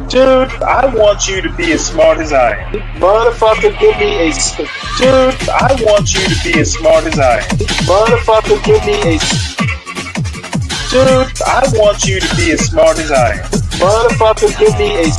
Dude, I want you to be as smart as I am. Motherfucker, give me a. Dude, I want you to be as smart as I am. Motherfucker, give me a. Dude, I want you to be as smart as I am. Motherfucker, give me a.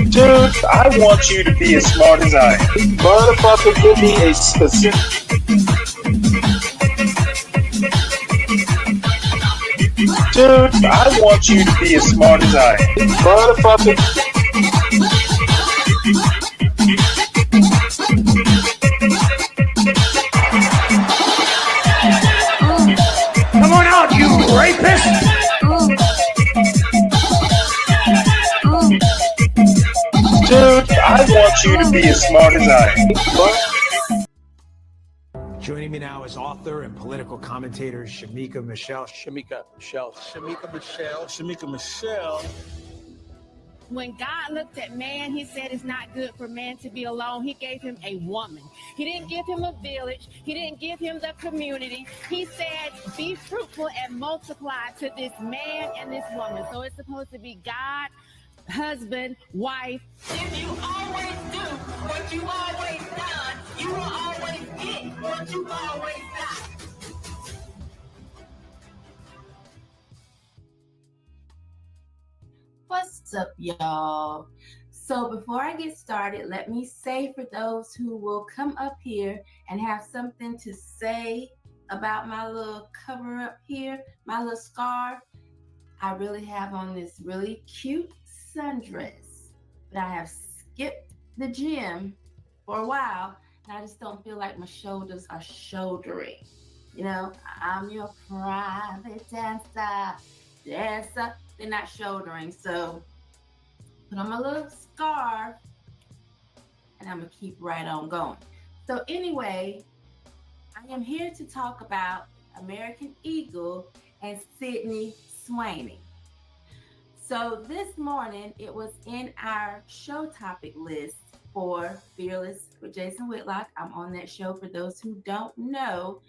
Dude, I want you to be as smart as I am. Motherfucker, give me a specific. Dude, I want you to be as smart as I am. Motherfucker. Come on out, you rapist! Dude, I want you to be as smart as I am. Joining me now is author and political commentator Shamika Michelle. When God looked at man, he said it's not good for man to be alone. He gave him a woman. He didn't give him a village. He didn't give him the community. He said, be fruitful and multiply to this man and this woman. So it's supposed to be God, husband, wife. If you always do what you always done, you will always get what you always done. What's up, y'all? So before I get started, let me say for those who will come up here and have something to say about my little cover up here, my little scarf, I really have on this really cute sundress, but I have skipped the gym for a while, and I just don't feel like my shoulders are shouldering. You know, I'm your private dancer. They're not shouldering, so put on my little scarf, and I'm gonna keep right on going. So anyway, I am here to talk about American Eagle and Sydney Swaney. So this morning, it was in our show topic list for Fearless with Jason Whitlock. I'm on that show for those who don't know,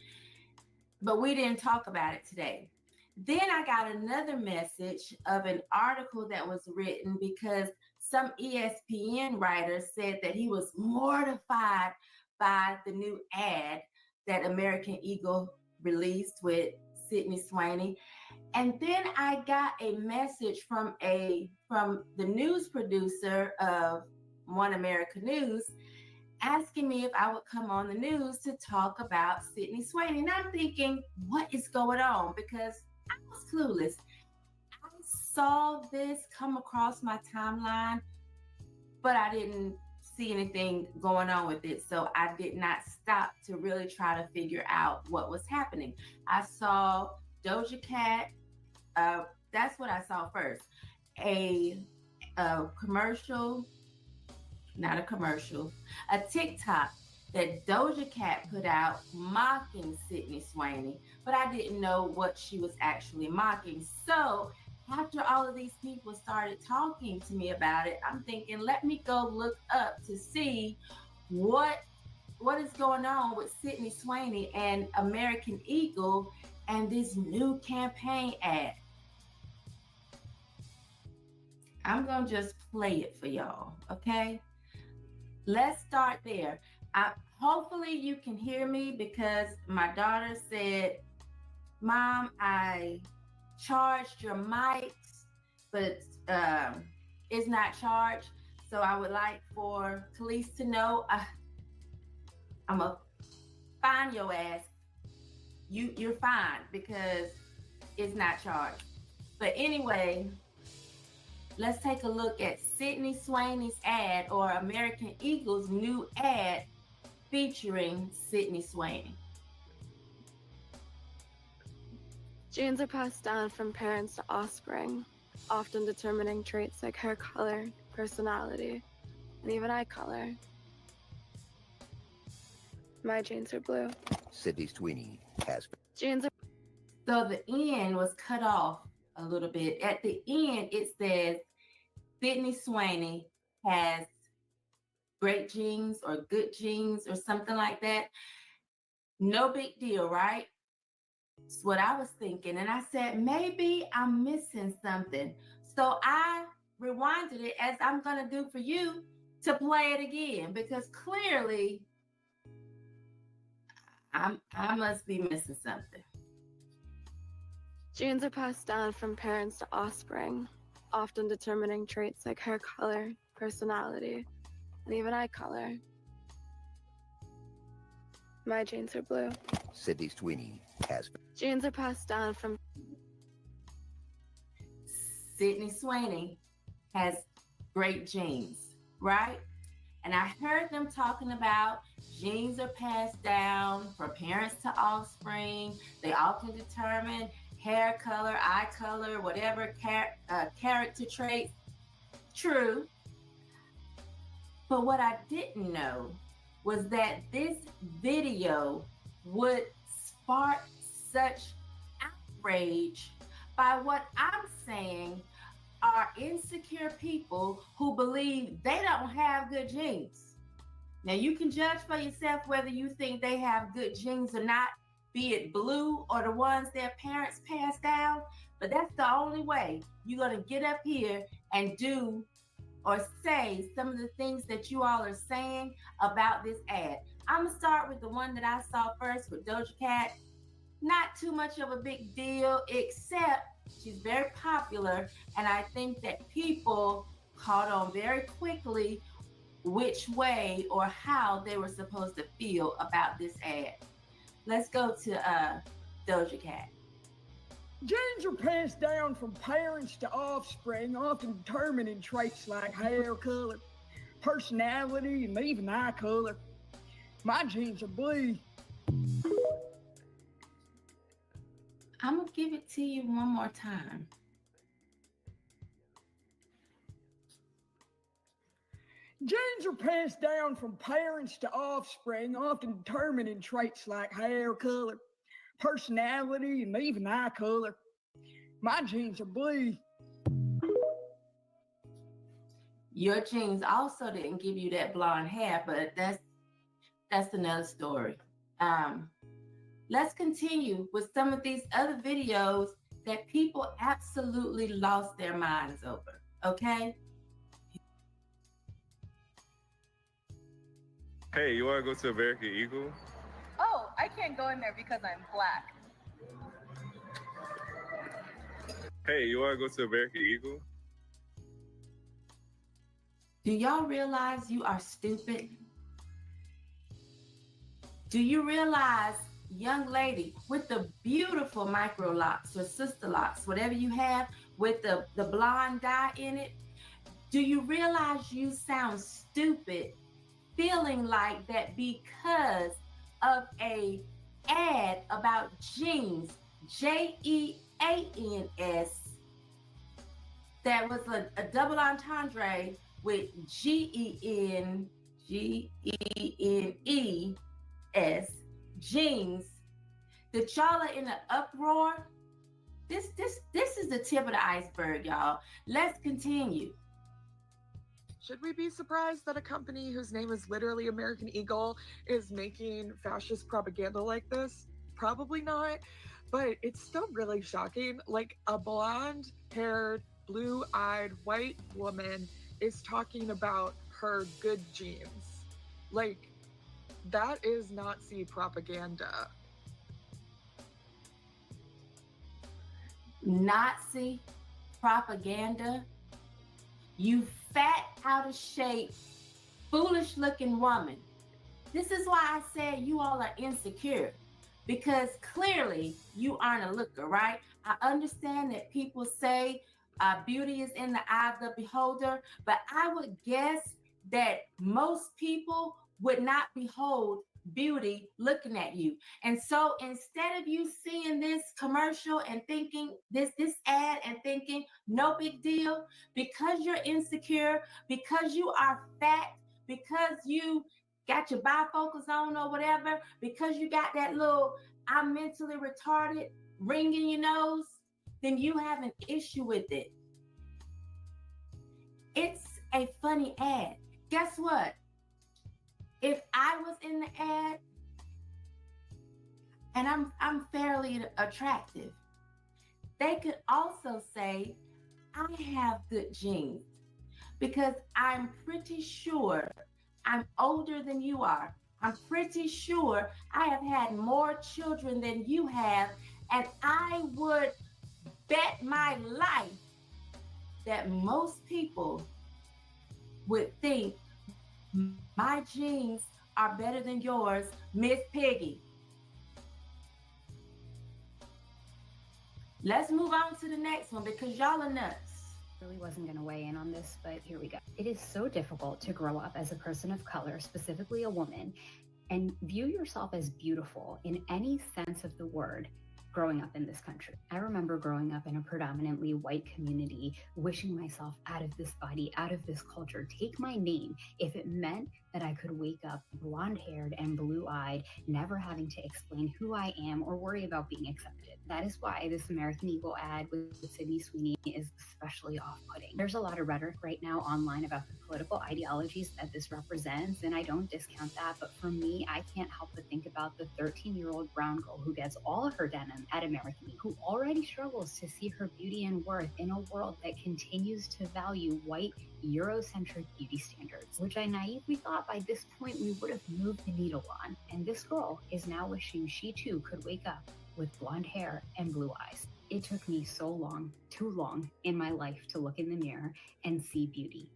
but we didn't talk about it today. Then I got another message of an article that was written because some ESPN writer said that he was mortified by the new ad that American Eagle released with Sydney Swaney. And then I got a message from the news producer of One America News asking me if I would come on the news to talk about Sydney Swaney. And I'm thinking, what is going on? Because I was clueless. I saw this come across my timeline, but I didn't see anything going on with it. So I did not stop to really try to figure out what was happening. I saw Doja Cat. That's what I saw first. A commercial, not a commercial, a TikTok that Doja Cat put out mocking Sydney Swaney, but I didn't know what she was actually mocking. So after all of these people started talking to me about it, I'm thinking, let me go look up to see what is going on with Sydney Swaney and American Eagle and this new campaign ad. I'm gonna just play it for y'all, okay? Let's start there. Hopefully you can hear me because my daughter said, Mom, I charged your mics, but it's not charged. So I would like for Khalees to know I'm gonna find your ass. You're fine because it's not charged. But anyway, let's take a look at Sydney Swaney's ad, or American Eagle's new ad featuring Sydney Swaney. Genes are passed down from parents to offspring, often determining traits like hair color, personality, and even eye color. My jeans are blue. Sydney Sweeney has. Jeans are. So the end was cut off a little bit. At the end, it says Sydney Sweeney has great genes or good genes or something like that. No big deal, right? That's what I was thinking. And I said, maybe I'm missing something. So I rewinded it, as I'm going to do for you, to play it again, because clearly I must be missing something. Genes are passed down from parents to offspring, often determining traits like hair color, personality, and even eye color. My genes are blue. Sydney Sweeney has. Genes are passed down from. Sydney Sweeney has great genes, right? And I heard them talking about genes are passed down from parents to offspring. They often determine hair color, eye color, whatever character traits. True. But what I didn't know was that this video would spark such outrage by what I'm saying are insecure people who believe they don't have good genes. Now, you can judge for yourself whether you think they have good genes or not, be it blue or the ones their parents passed down, but that's the only way you're gonna get up here and do or say some of the things that you all are saying about this ad. I'm gonna start with the one that I saw first with Doja Cat. Not too much of a big deal, except she's very popular, and I think that people caught on very quickly which way or how they were supposed to feel about this ad. Let's go to Doja Cat. Genes are passed down from parents to offspring, often determining traits like hair color, personality, and even eye color. My genes are blue. I'm gonna give it to you one more time. Genes are passed down from parents to offspring, often determining traits like hair color, personality, and even eye color. My genes are blue. Your genes also didn't give you that blonde hair, but that's another story. Let's continue with some of these other videos that people absolutely lost their minds over, okay? Hey, you want to go to American Eagle? Oh, I can't go in there because I'm black. Hey, you want to go to American Eagle? Do y'all realize you are stupid? Do you realize, young lady, with the beautiful micro locks or sister locks, whatever you have, with the blonde dye in it, do you realize you sound stupid feeling like that because of a ad about jeans, Jeans, that was a double entendre with Genes, jeans, that y'all are in an uproar? This is the tip of the iceberg, y'all. Let's continue. Should we be surprised that a company whose name is literally American Eagle is making fascist propaganda like this? Probably not, but it's still really shocking. Like, a blonde-haired, blue-eyed white woman is talking about her good genes. Like, that is Nazi propaganda. Nazi propaganda? You fat, out of shape, foolish looking woman. This is why I said you all are insecure, because clearly you aren't a looker, right? I understand that people say beauty is in the eye of the beholder, but I would guess that most people would not behold beauty looking at you. And so instead of you seeing this commercial and thinking this ad and thinking no big deal, because you're insecure, because you are fat, because you got your bifocals on or whatever, because you got that little I'm mentally retarded ring in your nose, then you have an issue with it. It's a funny ad. Guess what? If I was in the ad and I'm fairly attractive, they could also say I have good genes because I'm pretty sure I'm older than you are. I'm pretty sure I have had more children than you have, and I would bet my life that most people would think my genes are better than yours, Miss Piggy. Let's move on to the next one because y'all are nuts. Really wasn't going to weigh in on this, but here we go. It is so difficult to grow up as a person of color, specifically a woman, and view yourself as beautiful in any sense of the word growing up in this country. I remember growing up in a predominantly white community, wishing myself out of this body, out of this culture, take my name, if it meant that I could wake up blonde-haired and blue-eyed, never having to explain who I am or worry about being accepted. That is why this American Eagle ad with Sydney Sweeney is especially off-putting. There's a lot of rhetoric right now online about the political ideologies that this represents, and I don't discount that, but for me, I can't help but think about the 13-year-old brown girl who gets all of her denim at American Eagle, who already struggles to see her beauty and worth in a world that continues to value white, Eurocentric beauty standards, which I naively thought by this point we would have moved the needle on. And this girl is now wishing she too could wake up with blonde hair and blue eyes. It took me so long, too long in my life to look in the mirror and see beauty.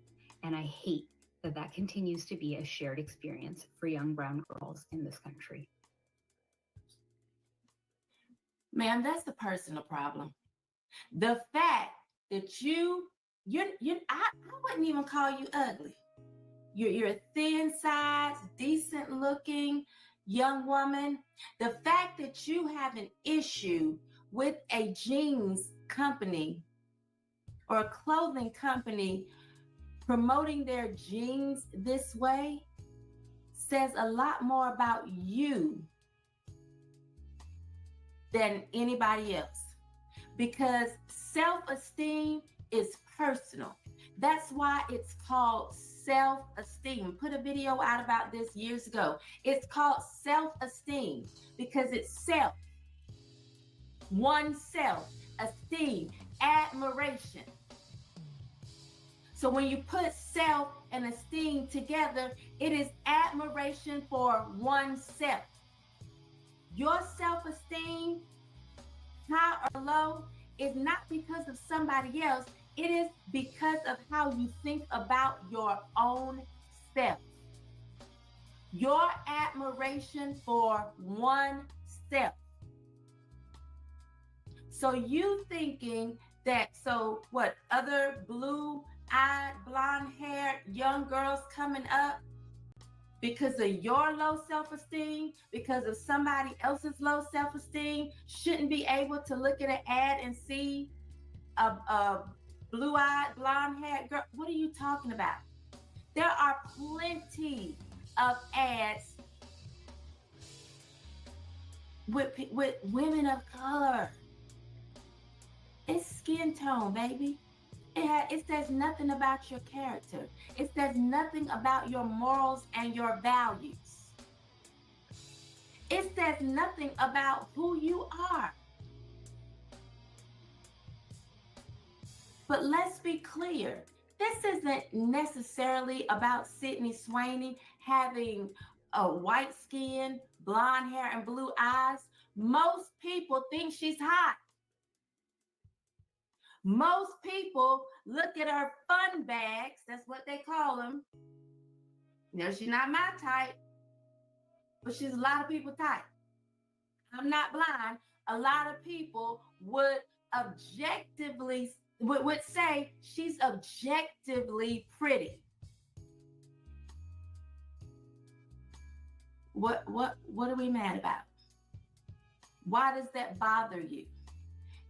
And I hate that that continues to be a shared experience for young brown girls in this country. Ma'am, that's a personal problem. The fact that I wouldn't even call you ugly. You're a thin-sized, decent-looking young woman. The fact that you have an issue with a jeans company or a clothing company promoting their jeans this way says a lot more about you than anybody else, because self-esteem is personal. That's why it's called self-esteem. Put a video out about this years ago. It's called self-esteem because it's self, oneself, esteem, admiration. So when you put self and esteem together, it is admiration for oneself. Your self-esteem, high or low, is not because of somebody else. It is because of how you think about your own self. Your admiration for oneself. So you thinking that, so what, other blue-eyed, blonde-haired young girls coming up, because of your low self-esteem, because of somebody else's low self-esteem, shouldn't be able to look at an ad and see a blue-eyed, blonde-haired girl? What are you talking about? There are plenty of ads with women of color. It's skin tone, baby. It says nothing about your character. It says nothing about your morals and your values. It says nothing about who you are. But let's be clear. This isn't necessarily about Sydney Sweeney having a white skin, blonde hair, and blue eyes. Most people think she's hot. Most people look at her fun bags, that's what they call them. Now, she's not my type, but she's a lot of people's type. I'm not blind. A lot of people would objectively, would say she's objectively pretty. What are we mad about? Why does that bother you?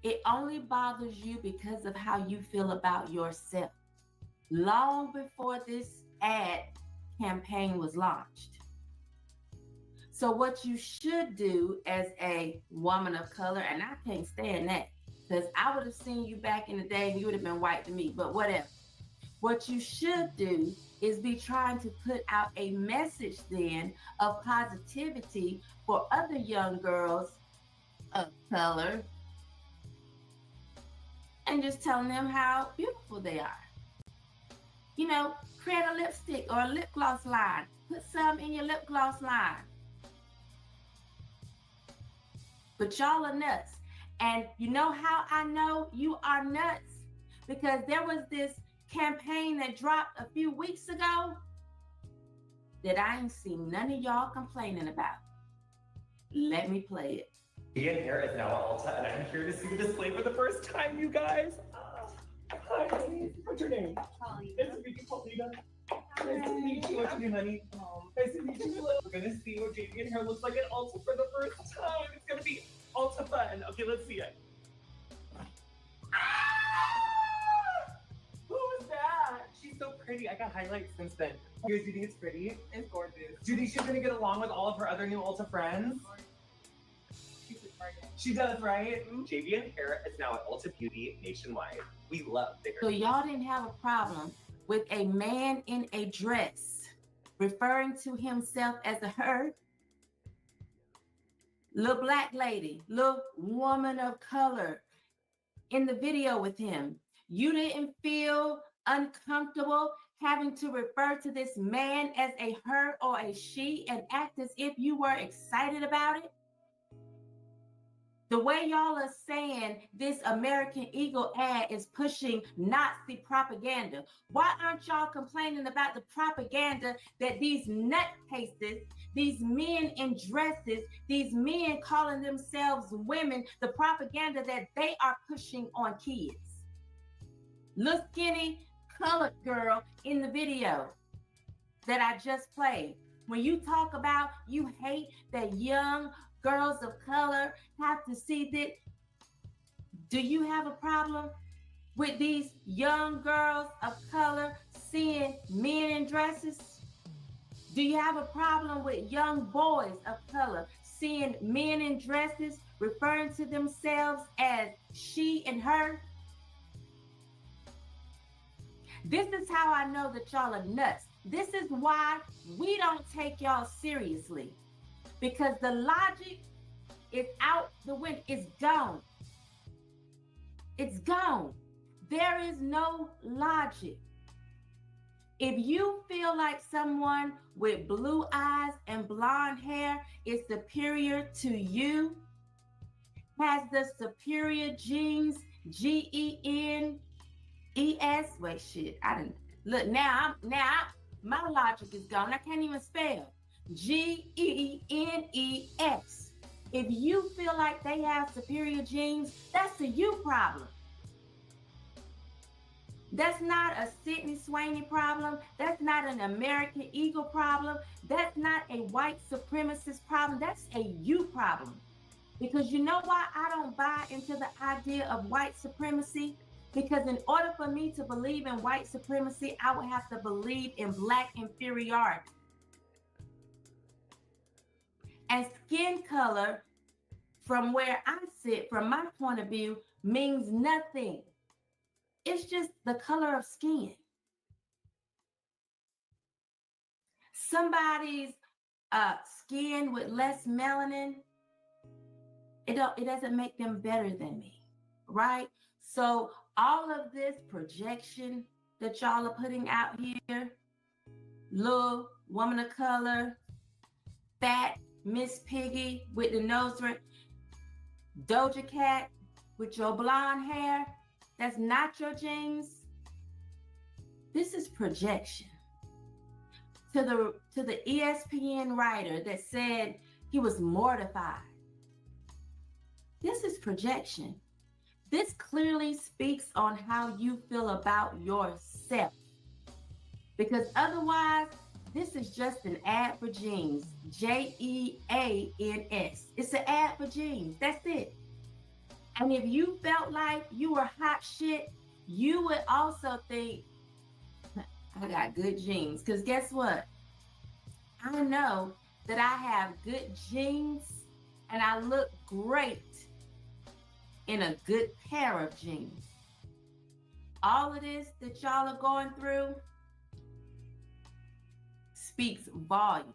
It only bothers you because of how you feel about yourself. Long before this ad campaign was launched. So what you should do as a woman of color, and I can't stand that, because I would have seen you back in the day and you would have been white to me, but whatever. What you should do is be trying to put out a message then of positivity for other young girls of color and just telling them how beautiful they are. You know, create a lipstick or a lip gloss line. Put some in your lip gloss line. But y'all are nuts. And you know how I know you are nuts? Because there was this campaign that dropped a few weeks ago that I ain't seen none of y'all complaining about. Let me play it. Ian here is now at Ulta, and I'm here to see the display for the first time, you guys. Hi, honey. What's your name? Paulina. Nice to meet you, Paulina. Nice to meet you. What's your name, honey? Nice to meet you. We're gonna see what Jadian hair looks like at Ulta for the first time. It's gonna be Ulta fun. Okay, let's see it. Who is that? She's so pretty. I got highlights since then. You guys, do you think it's pretty? It's gorgeous. Do you think she's gonna get along with all of her other new Ulta friends? She does, right? Jadian hair is now at Ulta Beauty nationwide. We love bigger. So y'all didn't have a problem with a man in a dress referring to himself as a her? Little black lady, little woman of color in the video with him. You didn't feel uncomfortable having to refer to this man as a her or a she and act as if you were excited about it? The way y'all are saying this American Eagle ad is pushing Nazi propaganda. Why aren't y'all complaining about the propaganda that these nutcases, these men in dresses, these men calling themselves women, the propaganda that they are pushing on kids? Little skinny colored girl in the video that I just played. When you talk about you hate that young girls of color have to see that, do you have a problem with these young girls of color seeing men in dresses? Do you have a problem with young boys of color seeing men in dresses referring to themselves as she and her? This is how I know that y'all are nuts. This is why we don't take y'all seriously. Because the logic is out the window. It's gone. It's gone. There is no logic. If you feel like someone with blue eyes and blonde hair is superior to you, has the superior genes, Genes, wait, shit, I didn't, look, now my logic is gone. I can't even spell. Genes. If you feel like they have superior genes, that's a you problem. That's not a Sydney Swaney problem. That's not an American Eagle problem. That's not a white supremacist problem. That's a you problem. Because you know why I don't buy into the idea of white supremacy? Because in order for me to believe in white supremacy, I would have to believe in black inferiority. And skin color, from where I sit, from my point of view, means nothing. It's just the color of skin. Somebody's skin with less melanin, it doesn't make them better than me, right? So all of this projection that y'all are putting out here, little woman of color, fat Miss Piggy with the nose ring, Doja Cat with your blonde hair, that's not your genes. This is projection. To the ESPN writer that said he was mortified. This is projection. This clearly speaks on how you feel about yourself. Because otherwise, this is just an ad for jeans. Jeans. It's an ad for jeans. That's it. And if you felt like you were hot shit, you would also think, I got good jeans. Because guess what? I know that I have good genes and I look great in a good pair of jeans. All of this that y'all are going through speaks volumes.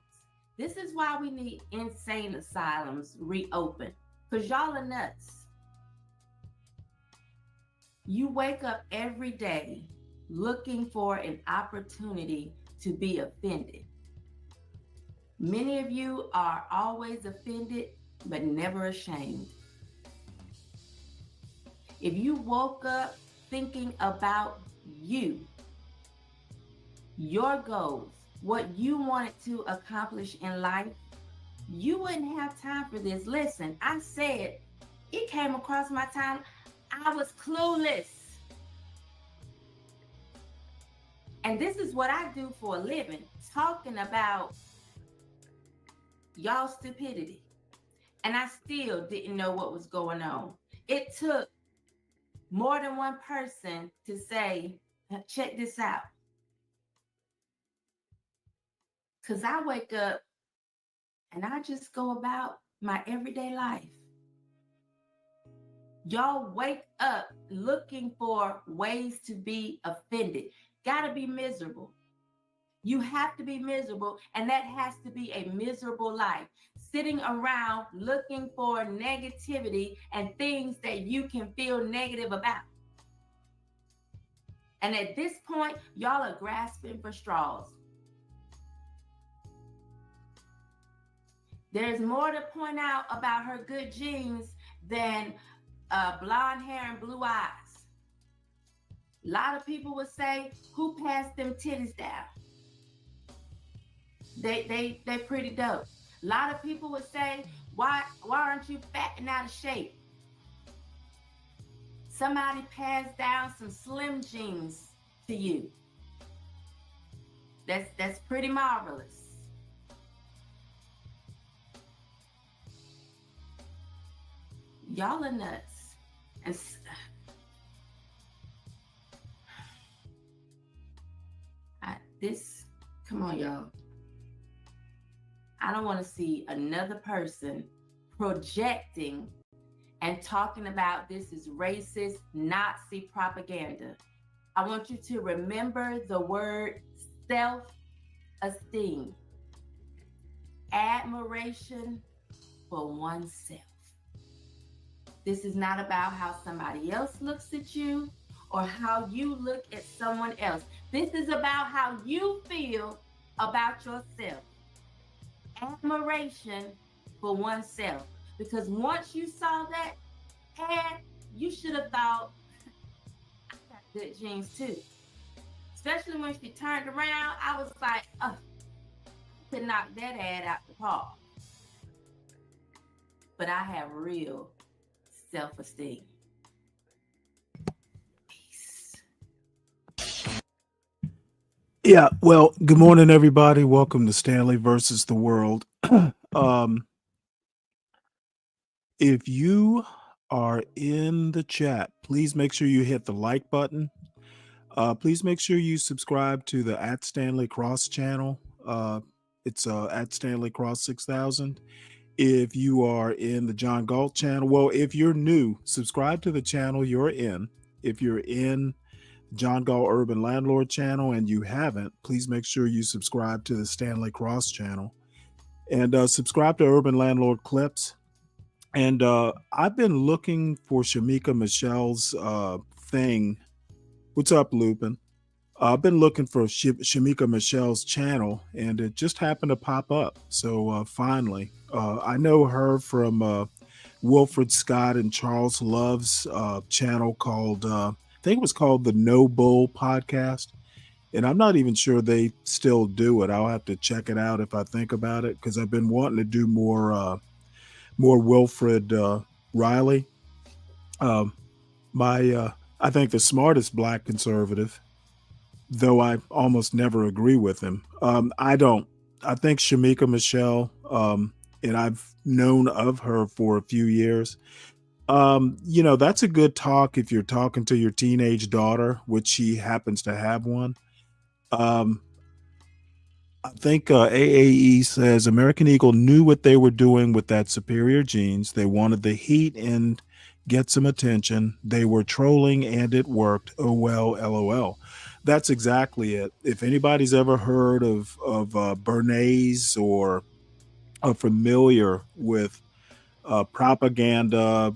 This is why we need insane asylums reopened, because y'all are nuts. You wake up every day looking for an opportunity to be offended. Many of you are always offended, but never ashamed. If you woke up thinking about you, your goals, what you wanted to accomplish in life, you wouldn't have time for this. Listen, I said, it came across my time. I was clueless. And this is what I do for a living, talking about y'all stupidity. And I still didn't know what was going on. It took more than one person to say, check this out. Because I wake up and I just go about my everyday life. Y'all wake up looking for ways to be offended. Gotta be miserable. You have to be miserable, and that has to be a miserable life. Sitting around looking for negativity and things that you can feel negative about. And at this point, y'all are grasping for straws. There's more to point out about her good genes than blonde hair and blue eyes. A lot of people would say, who passed them titties down? They pretty dope. A lot of people would say, why aren't you fat and out of shape? Somebody passed down some slim jeans to you. That's pretty marvelous. Y'all are nuts. And come on, y'all. I don't want to see another person projecting and talking about this is racist, Nazi propaganda. I want you to remember the word self-esteem, admiration for oneself. This is not about how somebody else looks at you or how you look at someone else. This is about how you feel about yourself. Admiration for oneself. Because once you saw that ad, you should have thought, I got good genes too. Especially when she turned around, I was like, oh, I could knock that ad out the park. But I have real self-esteem. Peace. Yeah, well, good morning, everybody. Welcome to Stanley versus the World. If you are in the chat, please make sure you hit the like button. Please make sure you subscribe to the @StanleyCross channel. It's @StanleyCross6000. If you are in the John Galt channel, well, if you're new, subscribe to the channel you're in. If you're in John Galt Urban Landlord channel and you haven't, please make sure you subscribe to the Stanley Cross channel and subscribe to Urban Landlord Clips. And I've been looking for Shamika Michelle's thing. What's up, Lupin? I've been looking for Shamika Michelle's channel, and it just happened to pop up. So finally, I know her from Wilfred Scott and Charles Love's channel called, I think it was called the No Bull Podcast. And I'm not even sure they still do it. I'll have to check it out if I think about it, because I've been wanting to do more Wilfred Riley. I think the smartest black conservative, though I almost never agree with him. I think Shamika Michelle, and I've known of her for a few years. That's a good talk if you're talking to your teenage daughter, which she happens to have one. I think AAE says American Eagle knew what they were doing with that superior genes. They wanted the heat and get some attention. They were trolling and it worked. Oh well, LOL. That's exactly it. If anybody's ever heard of Bernays or are familiar with propaganda,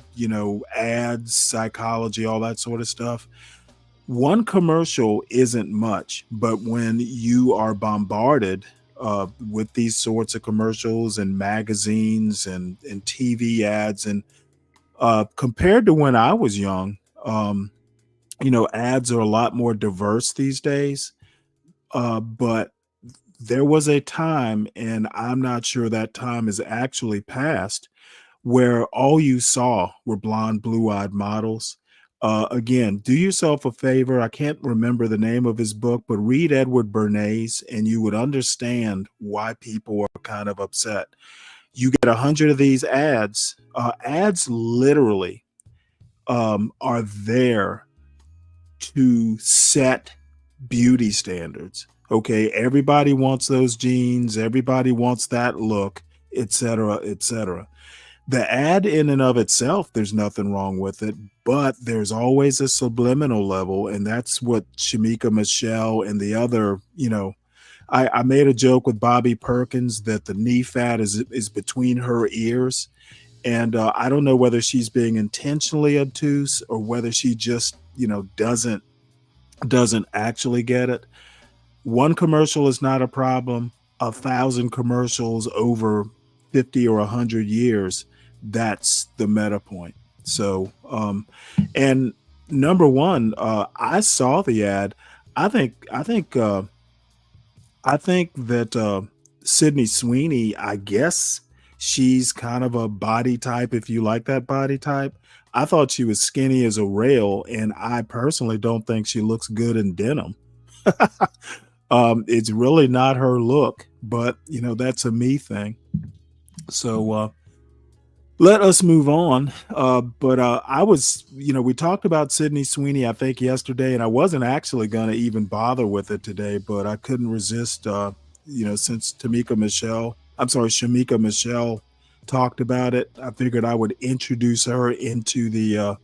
ads, psychology, all that sort of stuff, one commercial isn't much, but when you are bombarded with these sorts of commercials and magazines and TV ads, and compared to when I was young, ads are a lot more diverse these days. But there was a time, and I'm not sure that time is actually past, where all you saw were blonde, blue-eyed models. Again, do yourself a favor. I can't remember the name of his book, but read Edward Bernays, and you would understand why people are kind of upset. You get 100 of these ads. Ads literally are there to set beauty standards. Okay, everybody wants those jeans, everybody wants that look, etc., etc. The ad in and of itself, there's nothing wrong with it, but there's always a subliminal level, and that's what Shamika Michelle and the other, I made a joke with Bobby Perkins that the knee fat is between her ears, and I don't know whether she's being intentionally obtuse or whether she just, doesn't actually get it. One commercial is not a problem. 1,000 commercials over 50 or 100 years, that's the meta point. So, and number one, I saw the ad. I think that Sydney Sweeney, I guess she's kind of a body type, if you like that body type. I thought she was skinny as a rail, and I personally don't think she looks good in denim. It's really not her look, but that's a me thing. So let us move on. But I was, we talked about Sydney Sweeney, I think, yesterday, and I wasn't actually going to even bother with it today, but I couldn't resist, since Shamika Michelle talked about it. I figured I would introduce her into the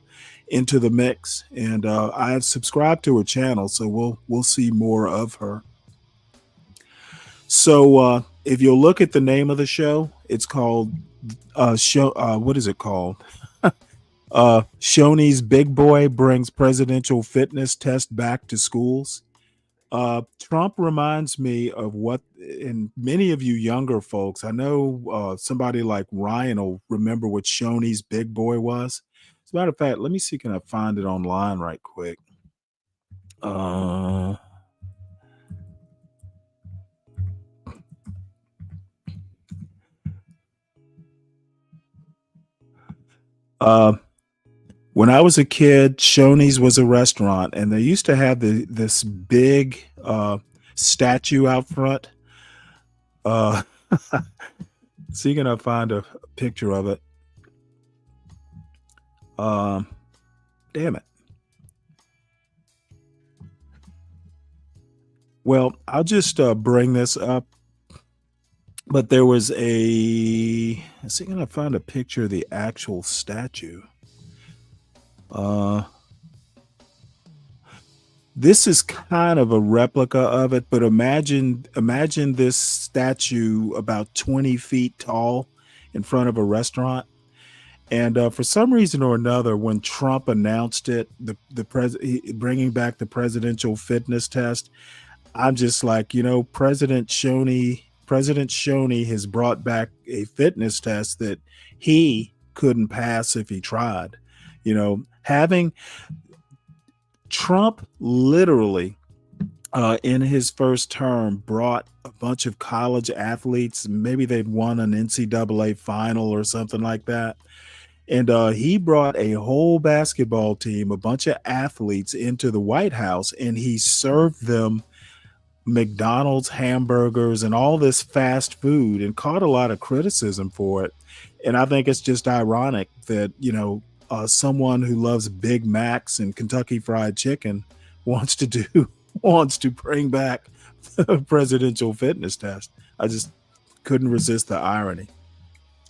mix, and I have subscribed to her channel, so we'll see more of her. So if you'll look at the name of the show, it's called what is it called? Shoney's Big Boy brings presidential fitness test back to schools. Trump reminds me of what, and many of you younger folks, I know somebody like Ryan will remember what Shoney's Big Boy was. As a matter of fact, let me see, can I find it online right quick? When I was a kid, Shoney's was a restaurant, and they used to have this big statue out front. See, can I find a picture of it? Damn it. Well, I'll just bring this up. But there was let's see, can I find a picture of the actual statue? This is kind of a replica of it, but imagine this statue about 20 feet tall in front of a restaurant. And for some reason or another, when Trump announced it, bringing back the presidential fitness test, I'm just like, President Shoney has brought back a fitness test that he couldn't pass if he tried. Having Trump literally in his first term brought a bunch of college athletes, maybe they'd won an NCAA final or something like that. And he brought a whole basketball team, a bunch of athletes into the White House, and he served them McDonald's hamburgers and all this fast food, and caught a lot of criticism for it. And I think it's just ironic that, someone who loves Big Macs and Kentucky Fried Chicken wants to bring back presidential fitness test. I just couldn't resist the irony.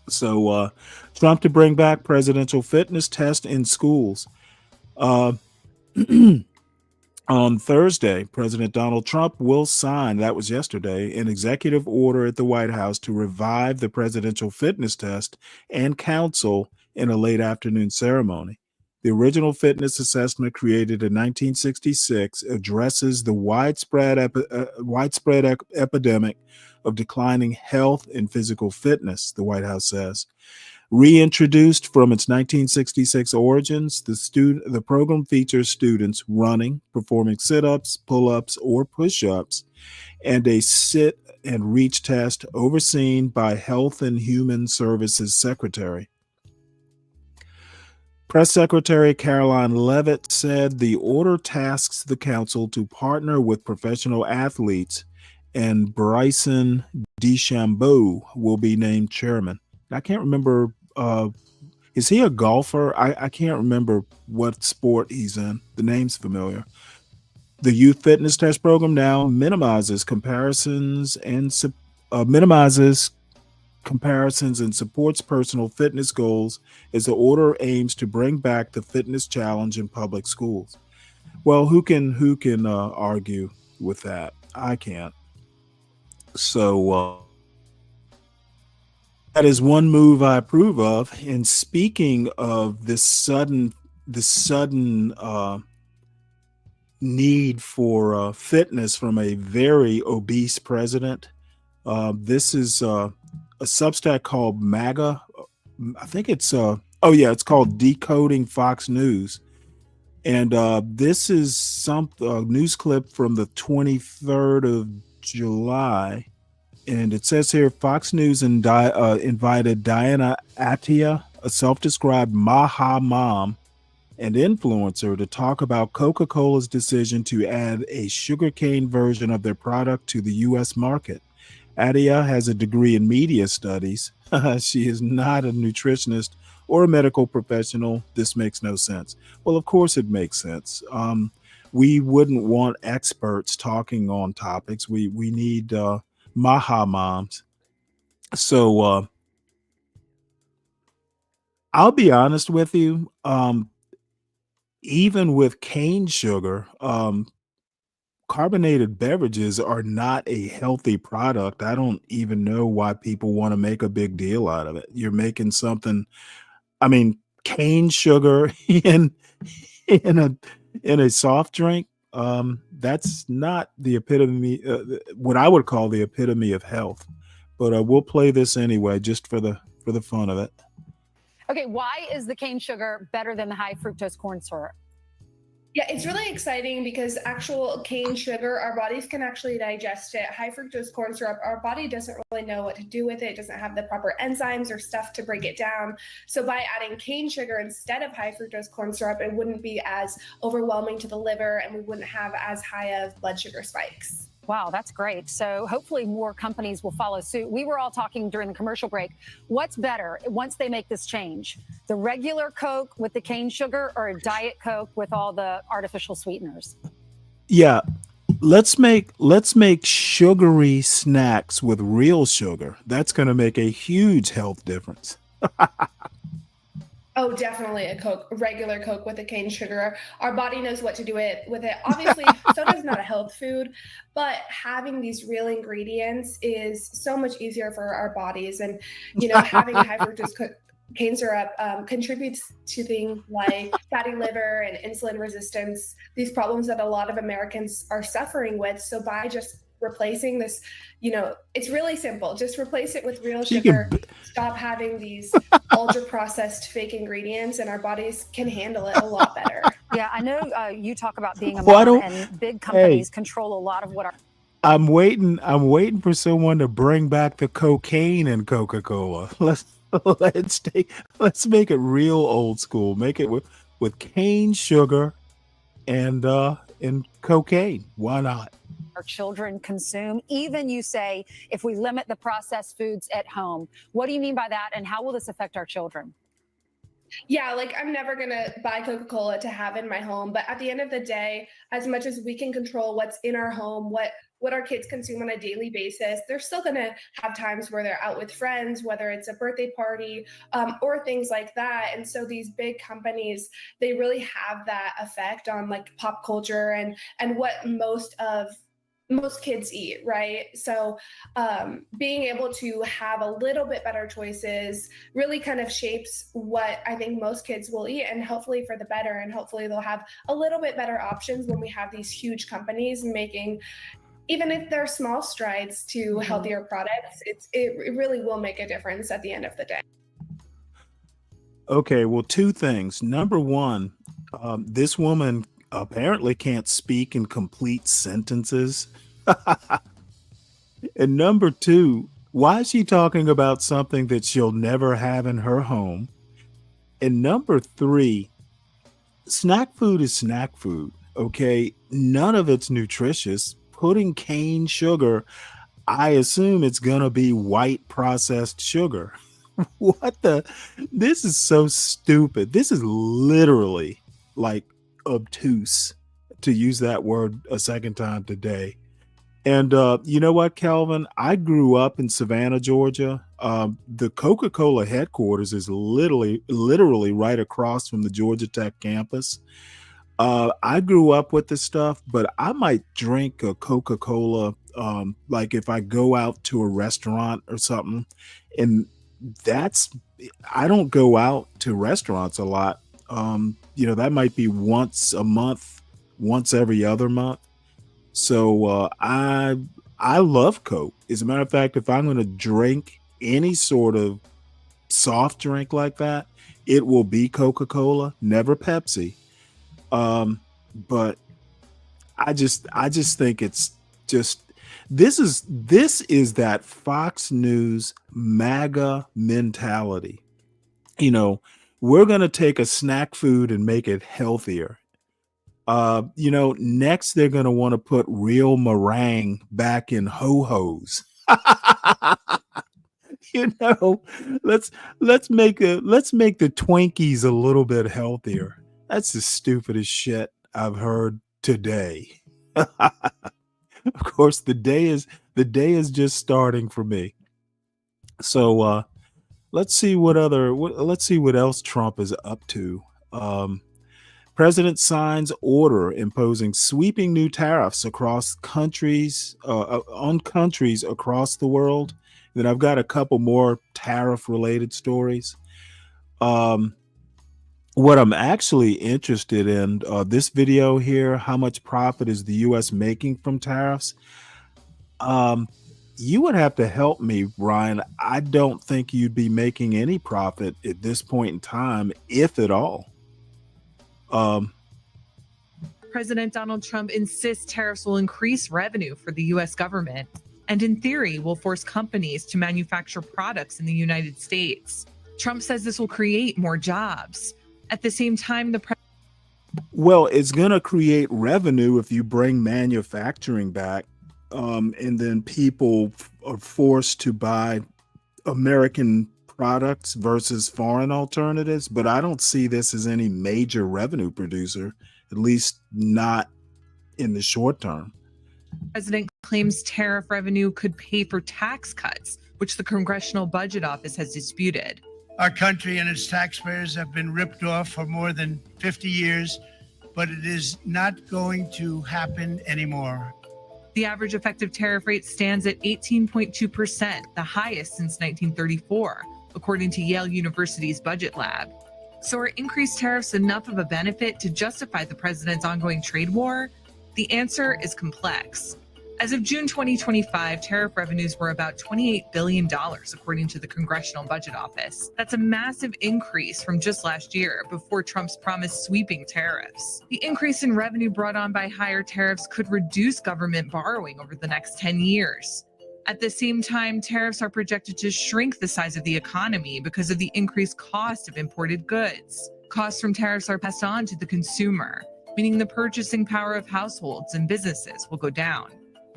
So, Trump to bring back presidential fitness test in schools. Uh, On Thursday, President Donald Trump will sign, that was yesterday, an executive order at the White House to revive the presidential fitness test and counsel in a late afternoon ceremony. The original fitness assessment, created in 1966, addresses the widespread epidemic of declining health and physical fitness, the White House says. Reintroduced from its 1966 origins, the program features students running, performing sit-ups, pull-ups, or push-ups, and a sit and reach test overseen by Health and Human Services Secretary. Press Secretary Caroline Leavitt said the order tasks the council to partner with professional athletes, and Bryson DeChambeau will be named chairman. I can't remember. Is he a golfer? I can't remember what sport he's in. The name's familiar. The youth fitness test program now minimizes comparisons and supports personal fitness goals as the order aims to bring back the fitness challenge in public schools. Well, who can argue with that? I can't. So that is one move I approve of. And speaking of this sudden need for fitness from a very obese president, this is a Substack called MAGA. I think it's it's called Decoding Fox News. And this is a news clip from the 23rd of July. And it says here, Fox News invited Diana Attia, a self-described Maha mom and influencer, to talk about Coca-Cola's decision to add a sugarcane version of their product to the U.S. market. Attia has a degree in media studies. She is not a nutritionist or a medical professional. This makes no sense. Well, of course it makes sense. We wouldn't want experts talking on topics. We need Maha moms. So I'll be honest with you. Even with cane sugar, carbonated beverages are not a healthy product. I don't even know why people want to make a big deal out of it. You're making something. I mean, cane sugar in a soft drink. That's not the epitome, what I would call the epitome of health. But we'll play this anyway, just for the fun of it. Okay, why is the cane sugar better than the high fructose corn syrup? Yeah, it's really exciting because actual cane sugar, our bodies can actually digest it. High fructose corn syrup, our body doesn't really know what to do with it. It doesn't have the proper enzymes or stuff to break it down. So by adding cane sugar instead of high fructose corn syrup, it wouldn't be as overwhelming to the liver and we wouldn't have as high of blood sugar spikes. Wow, that's great. So hopefully more companies will follow suit. We were all talking during the commercial break. What's better once they make this change? The regular Coke with the cane sugar or a Diet Coke with all the artificial sweeteners? Yeah. Let's make sugary snacks with real sugar. That's going to make a huge health difference. Oh, definitely a Coke, regular Coke with a cane sugar. Our body knows what to do with it. Obviously, soda's not a health food, but having these real ingredients is so much easier for our bodies. And, having high fructose cane syrup contributes to things like fatty liver and insulin resistance, these problems that a lot of Americans are suffering with. So by just replacing this, it's really simple. Just replace it with real sugar. Stop having these ultra processed fake ingredients, and our bodies can handle it a lot better. Yeah, I know you talk about being a mom, and big companies control a lot of what our. I'm waiting for someone to bring back the cocaine in Coca-Cola. Let's make it real old school. Make it with cane sugar and cocaine. Why not? Our children consume. Even you say, if we limit the processed foods at home, what do you mean by that? And how will this affect our children? Yeah, like I'm never gonna buy Coca-Cola to have in my home, but at the end of the day, as much as we can control what's in our home, what our kids consume on a daily basis, they're still gonna have times where they're out with friends, whether it's a birthday party or things like that. And so these big companies, they really have that effect on like pop culture and what most kids eat, right? So being able to have a little bit better choices really kind of shapes what I think most kids will eat, and hopefully for the better, and hopefully they'll have a little bit better options when we have these huge companies making, even if they're small strides to healthier products, it really will make a difference at the end of the day. Okay, well, two things. Number one, this woman apparently can't speak in complete sentences. And number two, why is she talking about something that she'll never have in her home? And number three, snack food is snack food. Okay, none of it's nutritious. Putting cane sugar, I assume it's gonna be white processed sugar. What the? This is so stupid. This is literally like obtuse, to use that word a second time today. And you know what, Calvin? I grew up in Savannah, Georgia. The Coca-Cola headquarters is literally right across from the Georgia Tech campus. I grew up with this stuff, but I might drink a Coca-Cola like if I go out to a restaurant or something. And I don't go out to restaurants a lot. That might be once a month, once every other month. So I love Coke. As a matter of fact, if I'm going to drink any sort of soft drink like that, it will be Coca-Cola, never Pepsi. But I just think it's just this is that Fox News MAGA mentality. We're going to take a snack food and make it healthier. Next they're going to want to put real meringue back in ho-hos. Let's make the Twinkies a little bit healthier. That's the stupidest shit I've heard today. Of course, the day is just starting for me. So let's see what else Trump is up to. President signs order imposing sweeping new tariffs across countries on countries across the world. Then I've got a couple more tariff-related stories. What I'm actually interested in, this video here, how much profit is the U.S. making from tariffs? You would have to help me, Ryan. I don't think you'd be making any profit at this point in time, if at all. President Donald Trump insists tariffs will increase revenue for the U.S. government and, in theory, will force companies to manufacture products in the United States. Trump says this will create more jobs. At the same time, well, it's going to create revenue if you bring manufacturing back, and then people are forced to buy American products versus foreign alternatives. But I don't see this as any major revenue producer, at least not in the short term. The president claims tariff revenue could pay for tax cuts, which the Congressional Budget Office has disputed. Our country and its taxpayers have been ripped off for more than 50 years, but it is not going to happen anymore. The average effective tariff rate stands at 18.2%, the highest since 1934, according to Yale University's Budget Lab. So are increased tariffs enough of a benefit to justify the president's ongoing trade war? The answer is complex. As of June 2025, tariff revenues were about $28 billion, according to the Congressional Budget Office. That's a massive increase from just last year, before Trump's promised sweeping tariffs. The increase in revenue brought on by higher tariffs could reduce government borrowing over the next 10 years. At the same time, tariffs are projected to shrink the size of the economy because of the increased cost of imported goods. Costs from tariffs are passed on to the consumer, meaning the purchasing power of households and businesses will go down.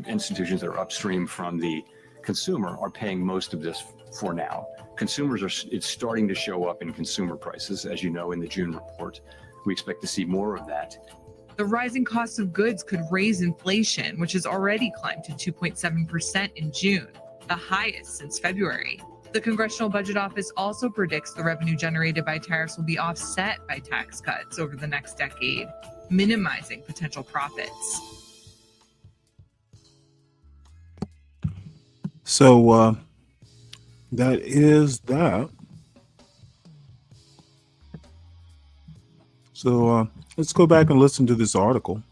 Institutions that are upstream from the consumer are paying most of this for now. Consumers it's starting to show up in consumer prices, as you know, in the June report. We expect to see more of that. The rising cost of goods could raise inflation, which has already climbed to 2.7% in June, the highest since February. The Congressional Budget Office also predicts the revenue generated by tariffs will be offset by tax cuts over the next decade, minimizing potential profits. So that is that. So let's go back and listen to this article.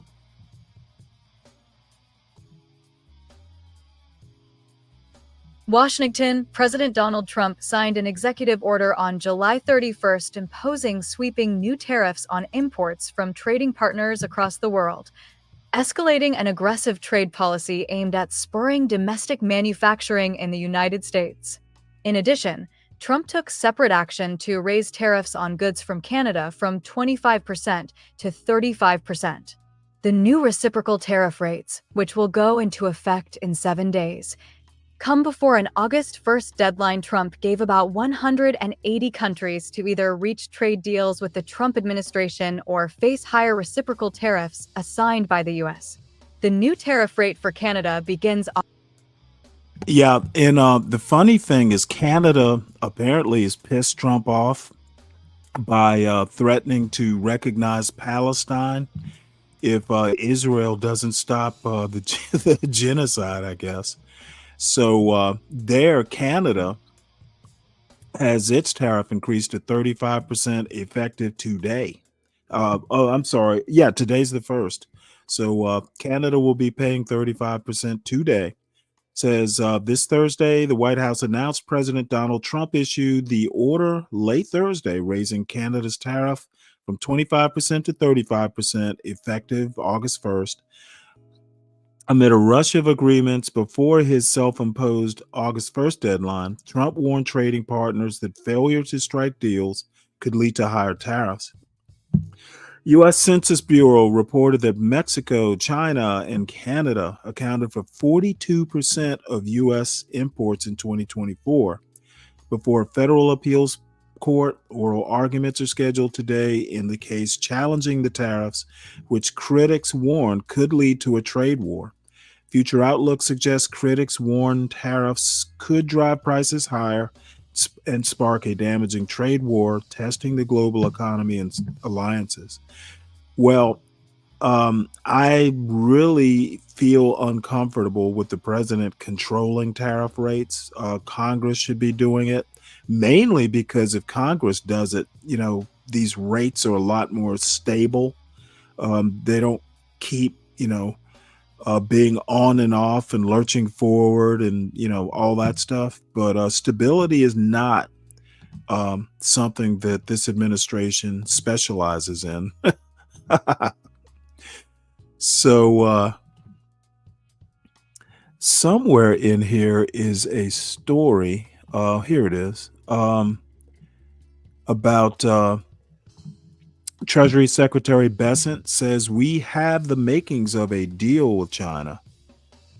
Washington, President Donald Trump signed an executive order on July 31st imposing sweeping new tariffs on imports from trading partners across the world, escalating an aggressive trade policy aimed at spurring domestic manufacturing in the United States. In addition, Trump took separate action to raise tariffs on goods from Canada from 25% to 35%. The new reciprocal tariff rates, which will go into effect in 7 days, come before an August 1st deadline Trump gave about 180 countries to either reach trade deals with the Trump administration or face higher reciprocal tariffs assigned by the U.S. The new tariff rate for Canada begins on... Yeah, and the funny thing is Canada apparently has pissed Trump off by threatening to recognize Palestine if Israel doesn't stop the genocide, I guess. So Canada has its tariff increased to 35% effective today. I'm sorry. Yeah, today's the 1st. So Canada will be paying 35% today. Says this Thursday, the White House announced President Donald Trump issued the order late Thursday, raising Canada's tariff from 25% to 35% effective August 1st. Amid a rush of agreements before his self-imposed August 1st deadline, Trump warned trading partners that failure to strike deals could lead to higher tariffs. U.S. Census Bureau reported that Mexico, China, and Canada accounted for 42% of U.S. imports in 2024. Before a federal appeals court, oral arguments are scheduled today in the case challenging the tariffs, which critics warn could lead to a trade war. Future outlook suggests critics warn tariffs could drive prices higher and spark a damaging trade war, testing the global economy and alliances. Well, I really feel uncomfortable with the president controlling tariff rates. Congress should be doing it, mainly because if Congress does it, these rates are a lot more stable. They don't keep, being on and off and lurching forward and, all that stuff. But stability is not something that this administration specializes in. So somewhere in here is a story. Here it is. About Treasury Secretary Bessent says we have the makings of a deal with China.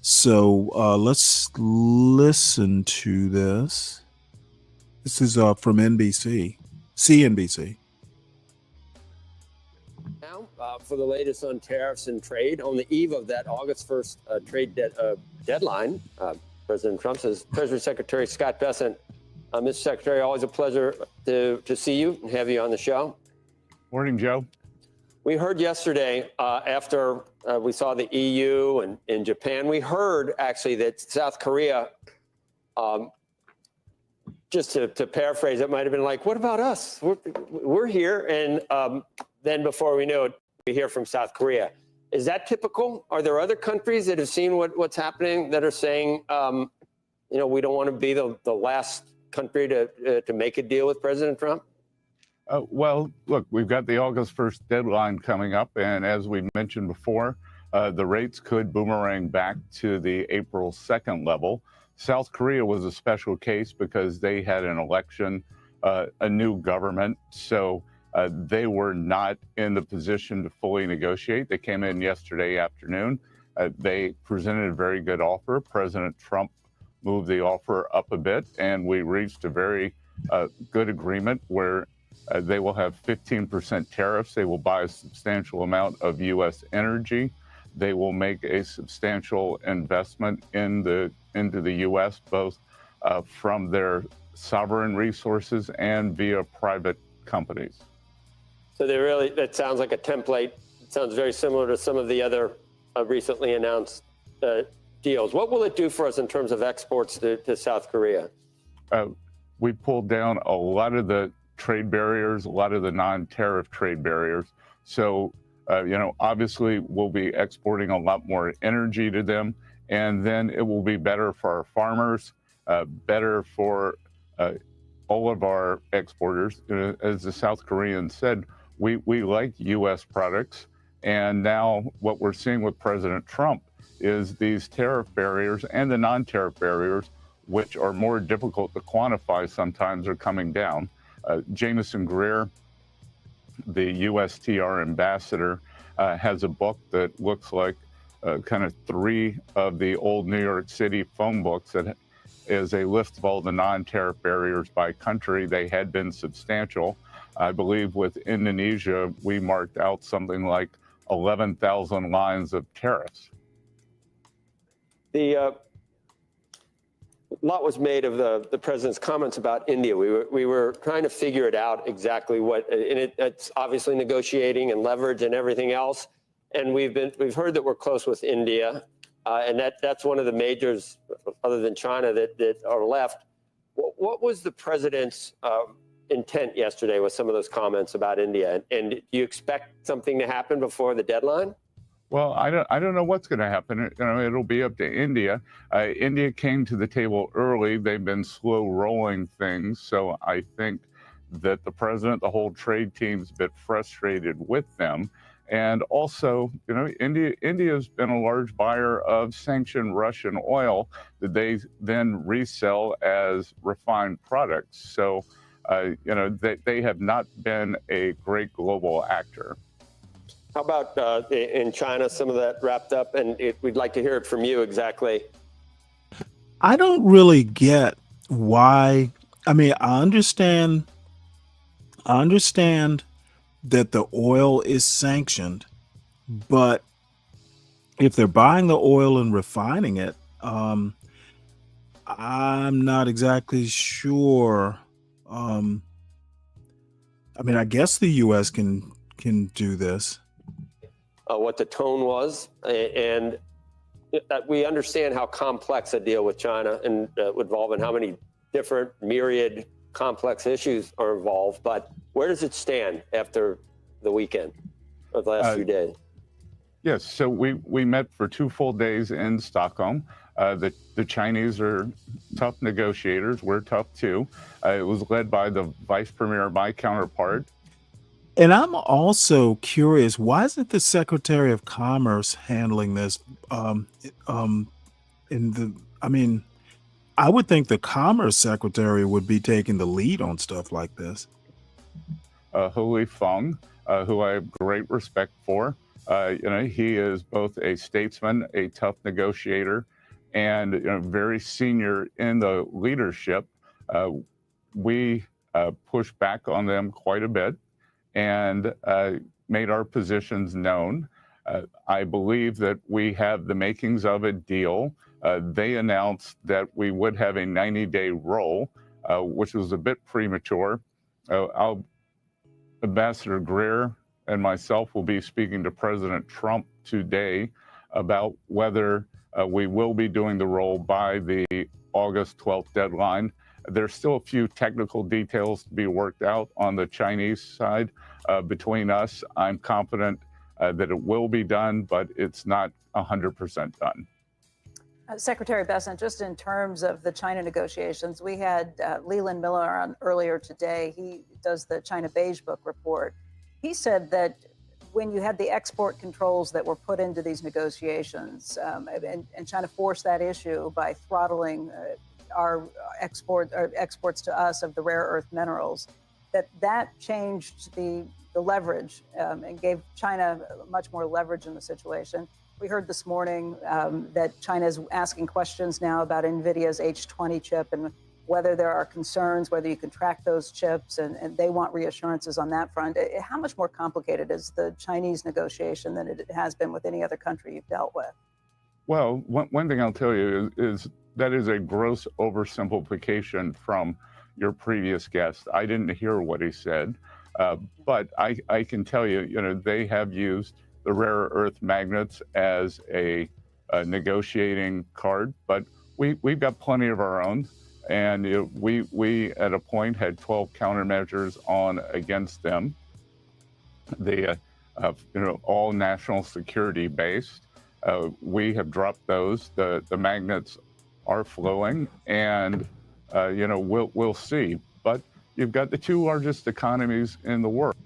So let's listen to this. This is from CNBC. Now, for the latest on tariffs and trade, on the eve of that August 1st trade deadline, President Trump says, Treasury Secretary Scott Bessent, Mr. Secretary, always a pleasure to see you and have you on the show. Morning, Joe. We heard yesterday after we saw the EU and in Japan, we heard actually that South Korea, just to paraphrase, it might have been like, what about us? We're here. And then before we know it, we hear from South Korea. Is that typical? Are there other countries that have seen what's happening that are saying, we don't want to be the last country to make a deal with President Trump? Well, look, we've got the August 1st deadline coming up. And as we mentioned before, the rates could boomerang back to the April 2nd level. South Korea was a special case because they had an election, a new government. So they were not in the position to fully negotiate. They came in yesterday afternoon. They presented a very good offer. President Trump move the offer up a bit, and we reached a very good agreement where they will have 15% tariffs. They will buy a substantial amount of U.S. energy. They will make a substantial investment into the U.S., both from their sovereign resources and via private companies. So that sounds like a template. It sounds very similar to some of the other recently announced deals. What will it do for us in terms of exports to South Korea? We pulled down a lot of the trade barriers, a lot of the non-tariff trade barriers. So, obviously we'll be exporting a lot more energy to them, and then it will be better for our farmers, better for all of our exporters. As the South Koreans said, we like U.S. products. And now what we're seeing with President Trump is these tariff barriers and the non-tariff barriers, which are more difficult to quantify sometimes, are coming down. Jameson Greer, the USTR ambassador, has a book that looks like kind of 3 of the old New York City phone books that is a list of all the non-tariff barriers by country. They had been substantial. I believe with Indonesia, we marked out something like 11,000 lines of tariffs. A lot was made of the president's comments about India. We were trying to figure it out exactly what, and it's obviously negotiating and leverage and everything else. And we've heard that we're close with India, and that's one of the majors, other than China, that are left. What was the president's intent yesterday with some of those comments about India? And do you expect something to happen before the deadline? Well, I don't know what's going to happen. It'll be up to India. India came to the table early. They've been slow rolling things. So I think that the president, the whole trade team's a bit frustrated with them. And also, India's been a large buyer of sanctioned Russian oil that they then resell as refined products. So, they have not been a great global actor. How about in China, some of that wrapped up? And we'd like to hear it from you exactly. I don't really get why. I mean, I understand that the oil is sanctioned, but if they're buying the oil and refining it, I'm not exactly sure. I mean, I guess the U.S. can do this. What the tone was, and we understand how complex a deal with China and would involve, and how many different myriad complex issues are involved. But where does it stand after the weekend or the last few days? Yes, so we met for 2 full days in Stockholm. The Chinese are tough negotiators. We're tough too. It was led by the vice premier, my counterpart. And I'm also curious, why isn't the Secretary of Commerce handling this? I mean, I would think the Commerce Secretary would be taking the lead on stuff like this. Hu Feng, who I have great respect for. He is both a statesman, a tough negotiator, and very senior in the leadership. We pushed back on them quite a bit and made our positions known. I believe that we have the makings of a deal. They announced that we would have a 90-day roll, which was a bit premature. Ambassador Greer and myself will be speaking to President Trump today about whether we will be doing the roll by the August 12th deadline. There's still a few technical details to be worked out on the Chinese side. Between us, I'm confident that it will be done, but it's not 100% done. Secretary Bessent, just in terms of the China negotiations, we had Leland Miller on earlier today. He does the China Beige Book report. He said that when you had the export controls that were put into these negotiations, and China forced that issue by throttling our exports to us of the rare earth minerals, that changed the the leverage and gave China much more leverage in the situation. We heard this morning that China is asking questions now about NVIDIA's H20 chip and whether there are concerns, whether you can track those chips, and they want reassurances on that front. How much more complicated is the Chinese negotiation than it has been with any other country you've dealt with? Well, one thing I'll tell you is that is a gross oversimplification from your previous guest. I didn't hear what he said, but I can tell you, they have used the rare earth magnets as a negotiating card, but we've got plenty of our own. And we at a point had 12 countermeasures on against them. They, all national security based. We have dropped those. The magnets are flowing, and we'll see. But you've got the two largest economies in the world.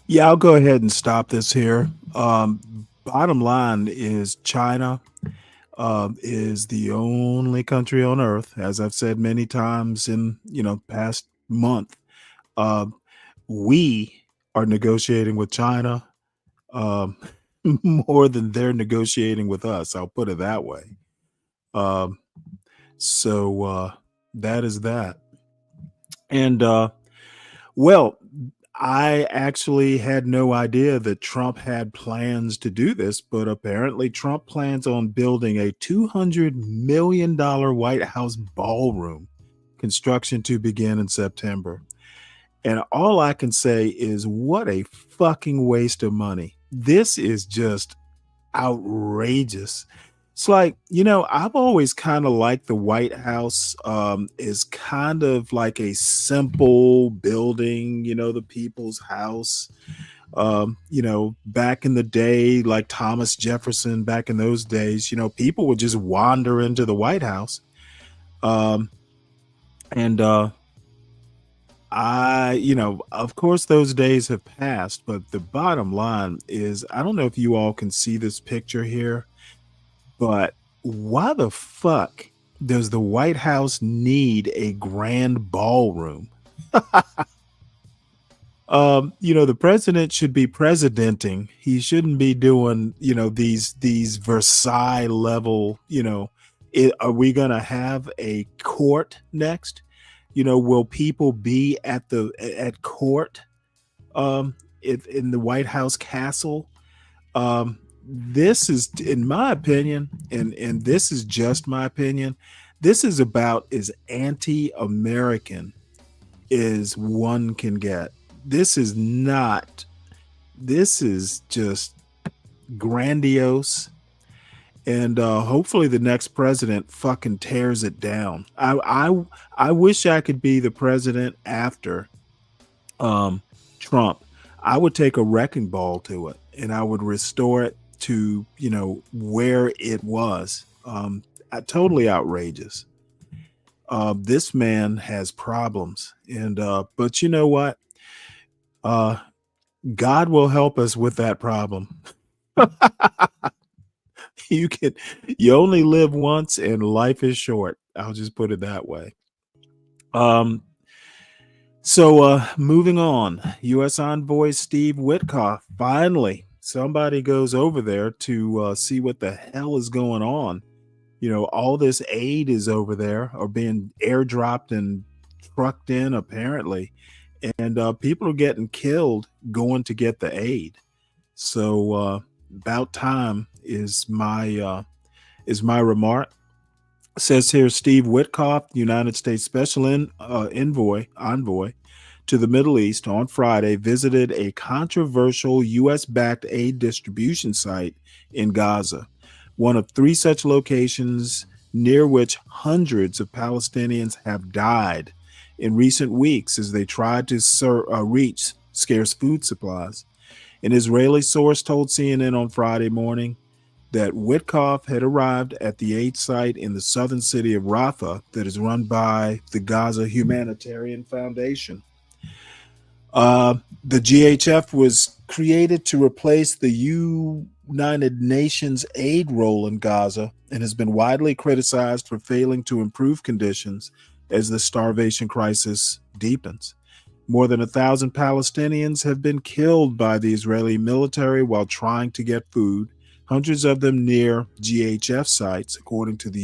Yeah, I'll go ahead and stop this here. Bottom line is China is the only country on earth, as I've said many times in past month. We are negotiating with China more than they're negotiating with us. I'll put it that way. So that is that. And well, I actually had no idea that Trump had plans to do this, but apparently Trump plans on building a $200 million White House ballroom, construction to begin in September. And all I can say is what a fucking waste of money. This is just outrageous. It's like, I've always kind of liked the White House is kind of like a simple building, the people's house. Back in the day, like Thomas Jefferson, back in those days, people would just wander into the White House. Of course, those days have passed, but the bottom line is, I don't know if you all can see this picture here, but why the fuck does the White House need a grand ballroom? The president should be presidenting. He shouldn't be doing, these Versailles level, are we going to have a court next? Will people be at court in the White House castle? This is, in my opinion, and this is just my opinion, this is about as anti-American as one can get. This is just grandiose. And hopefully the next president fucking tears it down. I wish I could be the president after Trump. I would take a wrecking ball to it and I would restore it to where it was. Totally outrageous. This man has problems, and but you know what? God will help us with that problem. You only live once, and life is short. I'll just put it that way. So moving on, U.S. Envoy Steve Witkoff, finally somebody goes over there to see what the hell is going on. All this aid is over there or being airdropped and trucked in apparently, and people are getting killed going to get the aid. So about time is my remark. It says here, Steve Witkoff, United States Special Envoy to the Middle East, on Friday visited a controversial U.S.-backed aid distribution site in Gaza, one of three such locations near which hundreds of Palestinians have died in recent weeks as they tried to reach scarce food supplies. An Israeli source told CNN on Friday morning that Witkoff had arrived at the aid site in the southern city of Rafah that is run by the Gaza Humanitarian Foundation. The GHF was created to replace the United Nations aid role in Gaza and has been widely criticized for failing to improve conditions as the starvation crisis deepens. More than 1,000 Palestinians have been killed by the Israeli military while trying to get food, hundreds of them near GHF sites, according to the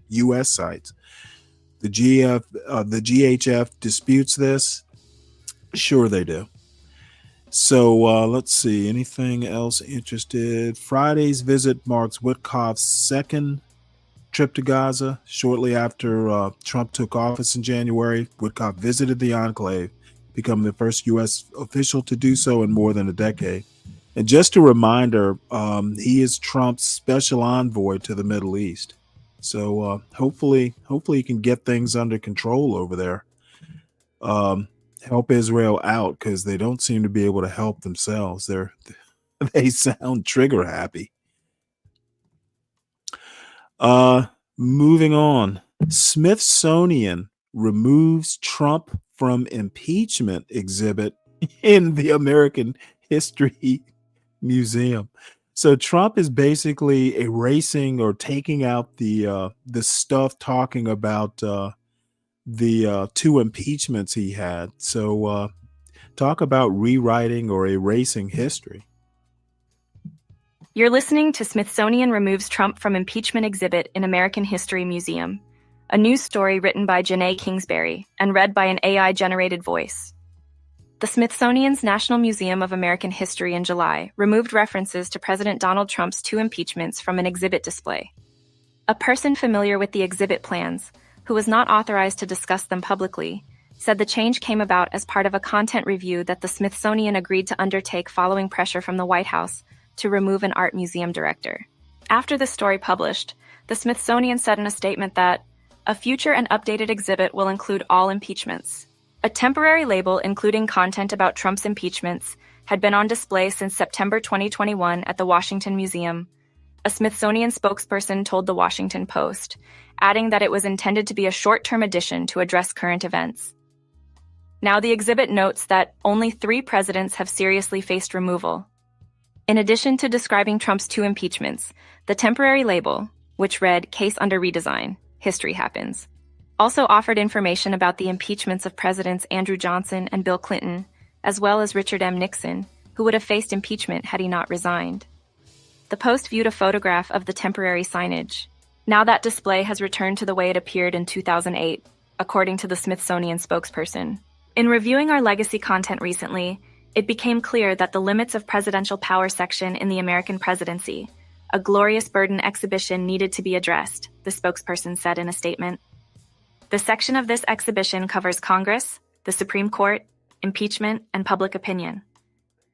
U.S. sites. The GHF disputes this. Sure they do. So let's see. Anything else interested? Friday's visit marks Witkoff's second trip to Gaza. Shortly after Trump took office in January, Witkoff visited the enclave, becoming the first U.S. official to do so in more than a decade. And just a reminder, he is Trump's special envoy to the Middle East. So hopefully he can get things under control over there. Help Israel out, because they don't seem to be able to help themselves. They sound trigger happy. Moving on. Smithsonian removes Trump from impeachment exhibit in the American History Museum. So Trump is basically erasing or taking out the stuff talking about the two impeachments he had. So talk about rewriting or erasing history. You're listening to Smithsonian Removes Trump from Impeachment Exhibit in American History Museum, a news story written by Janae Kingsbury and read by an AI-generated voice. The Smithsonian's National Museum of American History in July removed references to President Donald Trump's two impeachments from an exhibit display. A person familiar with the exhibit plans, who was not authorized to discuss them publicly, said the change came about as part of a content review that the Smithsonian agreed to undertake following pressure from the White House to remove an art museum director. After the story published, the Smithsonian said in a statement that a future and updated exhibit will include all impeachments. A temporary label including content about Trump's impeachments had been on display since September 2021 at the Washington Museum. A Smithsonian spokesperson told the Washington Post, adding that it was intended to be a short-term addition to address current events. Now the exhibit notes that only 3 presidents have seriously faced removal. In addition to describing Trump's two impeachments, the temporary label, which read "Case Under Redesign, History Happens," also offered information about the impeachments of Presidents Andrew Johnson and Bill Clinton, as well as Richard M. Nixon, who would have faced impeachment had he not resigned. The Post viewed a photograph of the temporary signage. Now that display has returned to the way it appeared in 2008, according to the Smithsonian spokesperson. In reviewing our legacy content recently, it became clear that the Limits of Presidential Power section in the American Presidency, a glorious burden exhibition, needed to be addressed, the spokesperson said in a statement. The section of this exhibition covers Congress, the Supreme Court, impeachment, and public opinion.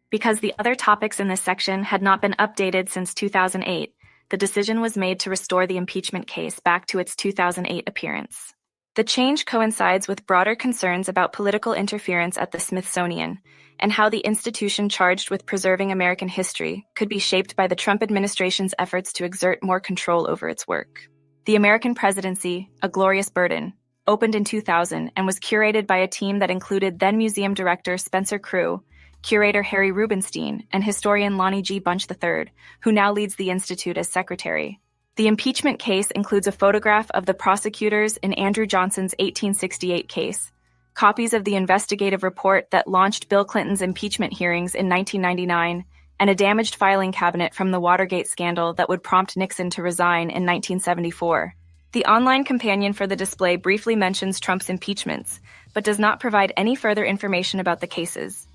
Because the other topics in this section had not been updated since 2008, the decision was made to restore the impeachment case back to its 2008 appearance. The change coincides with broader concerns about political interference at the Smithsonian and how the institution charged with preserving American history could be shaped by the Trump administration's efforts to exert more control over its work. The American Presidency, A Glorious Burden, opened in 2000 and was curated by a team that included then museum director Spencer Crew, curator Harry Rubenstein, and historian Lonnie G. Bunch III, who now leads the institute as secretary. The impeachment case includes a photograph of the prosecutors in Andrew Johnson's 1868 case, copies of the investigative report that launched Bill Clinton's impeachment hearings in 1999, and a damaged filing cabinet from the Watergate scandal that would prompt Nixon to resign in 1974. The online companion for the display briefly mentions Trump's impeachments, but does not provide any further information about the cases.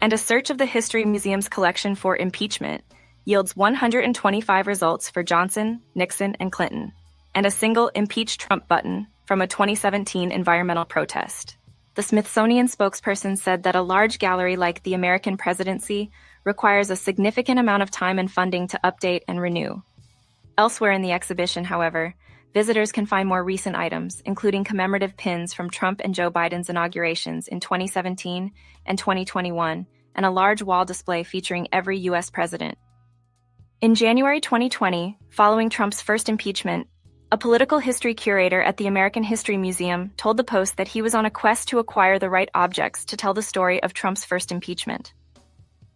And a search of the History Museum's collection for impeachment yields 125 results for Johnson, Nixon, and Clinton, and a single Impeach Trump button from a 2017 environmental protest. The Smithsonian spokesperson said that a large gallery like the American Presidency requires a significant amount of time and funding to update and renew. Elsewhere in the exhibition, however, visitors can find more recent items, including commemorative pins from Trump and Joe Biden's inaugurations in 2017 and 2021, and a large wall display featuring every U.S. president. In January 2020, following Trump's first impeachment, a political history curator at the American History Museum told the Post that he was on a quest to acquire the right objects to tell the story of Trump's first impeachment.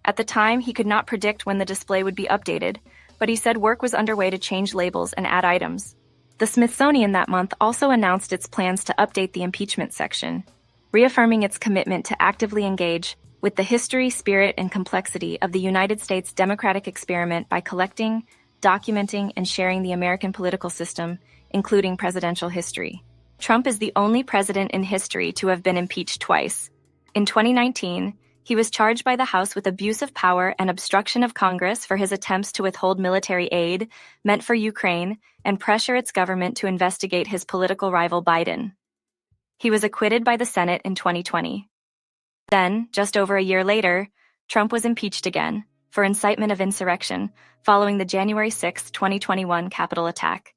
At the time, he could not predict when the display would be updated, but he said work was underway to change labels and add items. The Smithsonian that month also announced its plans to update the impeachment section. reaffirming its commitment to actively engage with the history, spirit, and complexity of the United States democratic experiment by collecting, documenting, and sharing the American political system, including presidential history. Trump is the only president in history to have been impeached twice. In 2019, he was charged by the House with abuse of power and obstruction of Congress for his attempts to withhold military aid meant for Ukraine and pressure its government to investigate his political rival Biden. He was acquitted by the Senate in 2020. Then, just over a year later, Trump was impeached again for incitement of insurrection following the January 6, 2021 Capitol attack.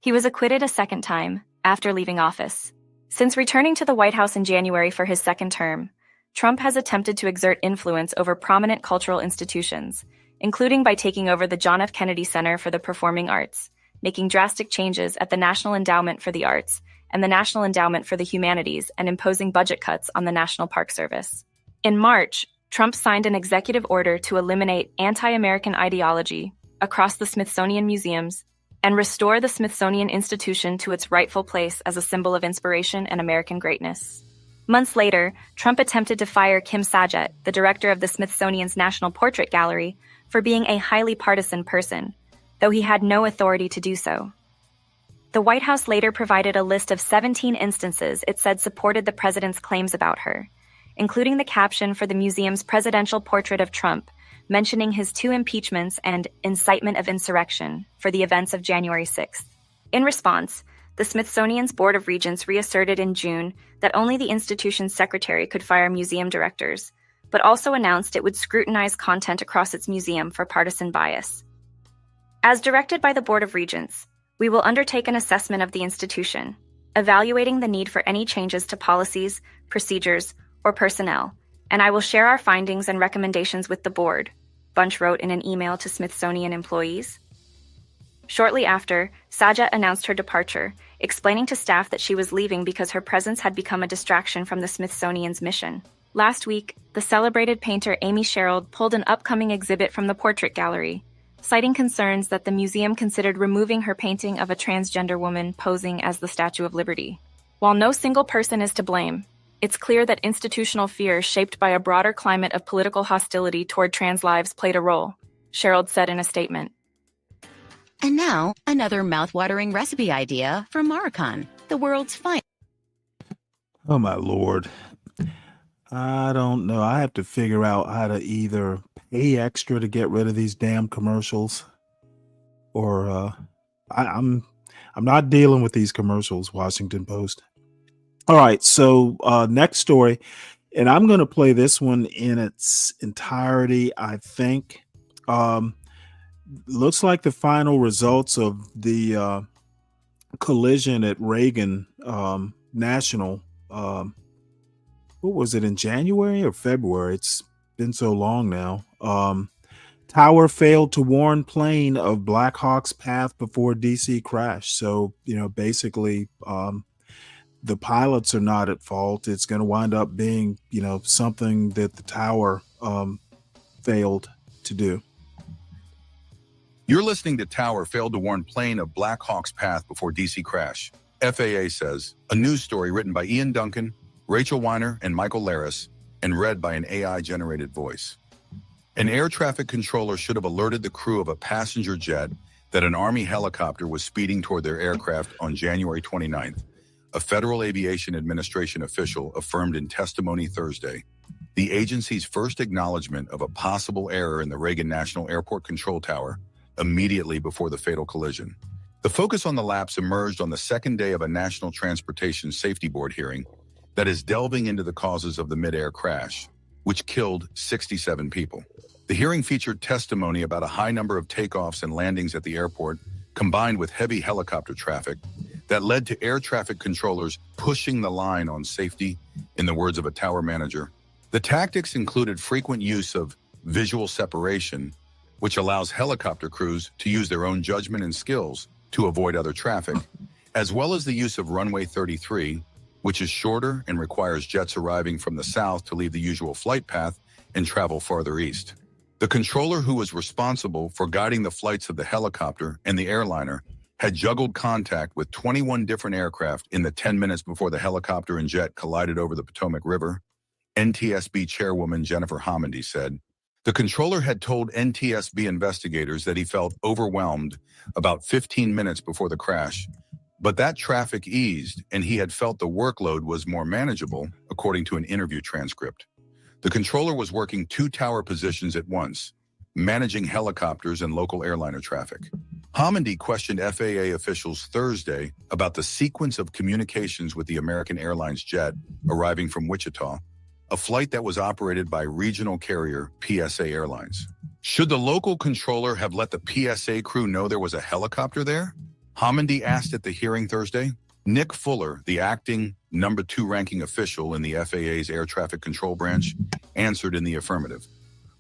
He was acquitted a second time after leaving office. Since returning to the White House in January for his second term, Trump has attempted to exert influence over prominent cultural institutions, including by taking over the John F. Kennedy Center for the Performing Arts, making drastic changes at the National Endowment for the Arts and the National Endowment for the Humanities, and imposing budget cuts on the National Park Service. In March, Trump signed an executive order to eliminate anti-American ideology across the Smithsonian museums and restore the Smithsonian Institution to its rightful place as a symbol of inspiration and American greatness. Months later, Trump attempted to fire Kim Saget, the director of the Smithsonian's National Portrait Gallery, for being a highly partisan person, though he had no authority to do so. The White House later provided a list of 17 instances it said supported the president's claims about her, including the caption for the museum's presidential portrait of Trump, mentioning his 2 impeachments and incitement of insurrection for the events of January 6th. In response, the Smithsonian's Board of Regents reasserted in June that only the institution's secretary could fire museum directors, but also announced it would scrutinize content across its museum for partisan bias. As directed by the Board of Regents, we will undertake an assessment of the institution, evaluating the need for any changes to policies, procedures, or personnel, and I will share our findings and recommendations with the board, Bunch wrote in an email to Smithsonian employees. Shortly after, Saget announced her departure, explaining to staff that she was leaving because her presence had become a distraction from the Smithsonian's mission. Last week, the celebrated painter Amy Sherald pulled an upcoming exhibit from the Portrait Gallery, citing concerns that the museum considered removing her painting of a transgender woman posing as the Statue of Liberty. While no single person is to blame, it's clear that institutional fear shaped by a broader climate of political hostility toward trans lives played a role, Sherald said in a statement. And now, another mouthwatering recipe idea from Maricon, the world's finest. Oh my Lord. I don't know. I have to figure out how to either pay extra to get rid of these damn commercials, or I'm not dealing with these commercials, Washington Post. All right, so next story, and I'm going to play this one in its entirety, I think. Looks like the final results of the collision at Reagan National, what was it, in January or February? It's been so long now. Tower failed to warn plane of Black Hawk's path before DC crash. So, basically, the pilots are not at fault. It's going to wind up being, something that the tower failed to do. You're listening to Tower failed to warn plane of Black Hawk's path before DC crash. FAA says, a news story written by Ian Duncan, Rachel Weiner, and Michael Laris, and read by an AI-generated voice. An air traffic controller should have alerted the crew of a passenger jet that an Army helicopter was speeding toward their aircraft on January 29th, a Federal Aviation Administration official affirmed in testimony Thursday. The agency's first acknowledgement of a possible error in the Reagan National Airport Control Tower immediately before the fatal collision. The focus on the lapse emerged on the second day of a National Transportation Safety Board hearing that is delving into the causes of the mid-air crash, which killed 67 people. The hearing featured testimony about a high number of takeoffs and landings at the airport, combined with heavy helicopter traffic, that led to air traffic controllers pushing the line on safety, in the words of a tower manager. The tactics included frequent use of visual separation, which allows helicopter crews to use their own judgment and skills to avoid other traffic, as well as the use of runway 33, which is shorter and requires jets arriving from the south to leave the usual flight path and travel farther east. The controller who was responsible for guiding the flights of the helicopter and the airliner had juggled contact with 21 different aircraft in the 10 minutes before the helicopter and jet collided over the Potomac River, NTSB Chairwoman Jennifer Homendy said. The controller had told NTSB investigators that he felt overwhelmed about 15 minutes before the crash, but that traffic eased and he had felt the workload was more manageable, according to an interview transcript. The controller was working 2 tower positions at once, managing helicopters and local airliner traffic. Homendy questioned FAA officials Thursday about the sequence of communications with the American Airlines jet arriving from Wichita, a flight that was operated by regional carrier PSA Airlines. Should the local controller have let the PSA crew know there was a helicopter there? Homendy asked at the hearing Thursday. Nick Fuller, the acting number 2 ranking official in the FAA's air traffic control branch, answered in the affirmative.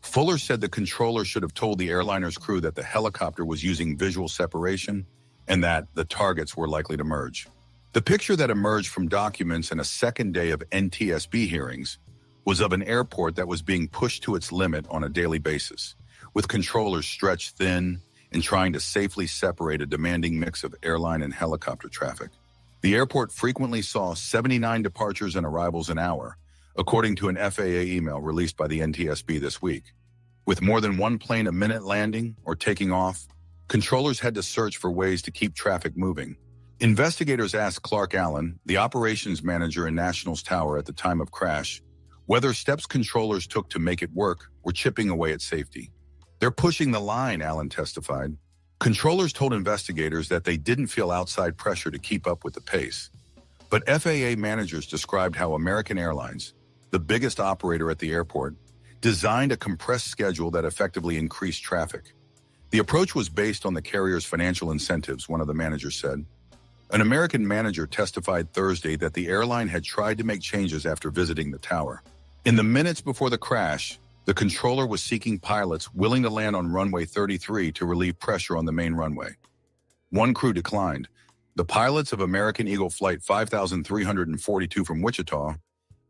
Fuller said the controller should have told the airliner's crew that the helicopter was using visual separation and that the targets were likely to merge. The picture that emerged from documents in a second day of NTSB hearings was of an airport that was being pushed to its limit on a daily basis, with controllers stretched thin and trying to safely separate a demanding mix of airline and helicopter traffic. The airport frequently saw 79 departures and arrivals an hour, according to an FAA email released by the NTSB this week. With more than 1 plane a minute landing or taking off, controllers had to search for ways to keep traffic moving. Investigators asked Clark Allen, the operations manager in Nationals Tower at the time of crash, whether steps controllers took to make it work were chipping away at safety. They're pushing the line, Allen testified. Controllers told investigators that they didn't feel outside pressure to keep up with the pace. But FAA managers described how American Airlines, the biggest operator at the airport, designed a compressed schedule that effectively increased traffic. The approach was based on the carrier's financial incentives, one of the managers said. An American manager testified Thursday that the airline had tried to make changes after visiting the tower. In the minutes before the crash, the controller was seeking pilots willing to land on runway 33 to relieve pressure on the main runway. One crew declined. The pilots of American Eagle Flight 5342 from Wichita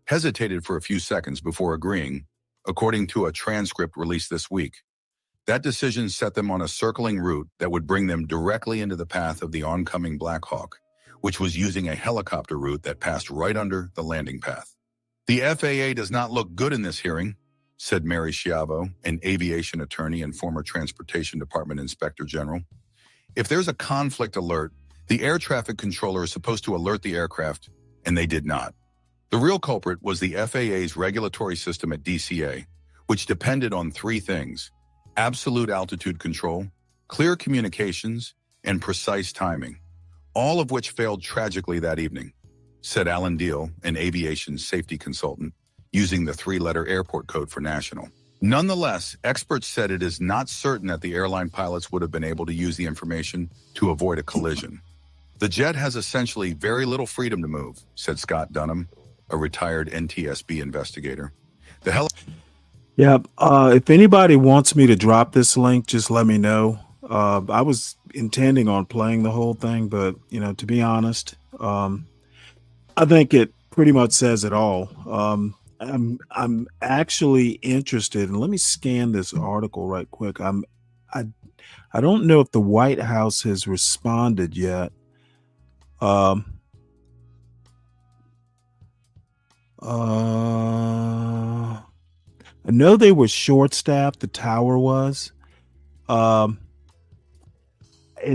hesitated for a few seconds before agreeing, according to a transcript released this week. That decision set them on a circling route that would bring them directly into the path of the oncoming Black Hawk, which was using a helicopter route that passed right under the landing path. The FAA does not look good in this hearing, said Mary Schiavo, an aviation attorney and former Transportation Department Inspector General. If there's a conflict alert, the air traffic controller is supposed to alert the aircraft, and they did not. The real culprit was the FAA's regulatory system at DCA, which depended on 3 things: absolute altitude control, clear communications, and precise timing, all of which failed tragically that evening, said Alan Deal, an aviation safety consultant, using the 3-letter airport code for national. Nonetheless, experts said it is not certain that the airline pilots would have been able to use the information to avoid a collision. The jet has essentially very little freedom to move, said Scott Dunham, a retired NTSB investigator. If anybody wants me to drop this link, just let me know. I was intending on playing the whole thing, but to be honest, I think it pretty much says it all. I'm actually interested, and let me scan this article right quick. I don't know if the White House has responded yet. I know they were short-staffed, the tower was. And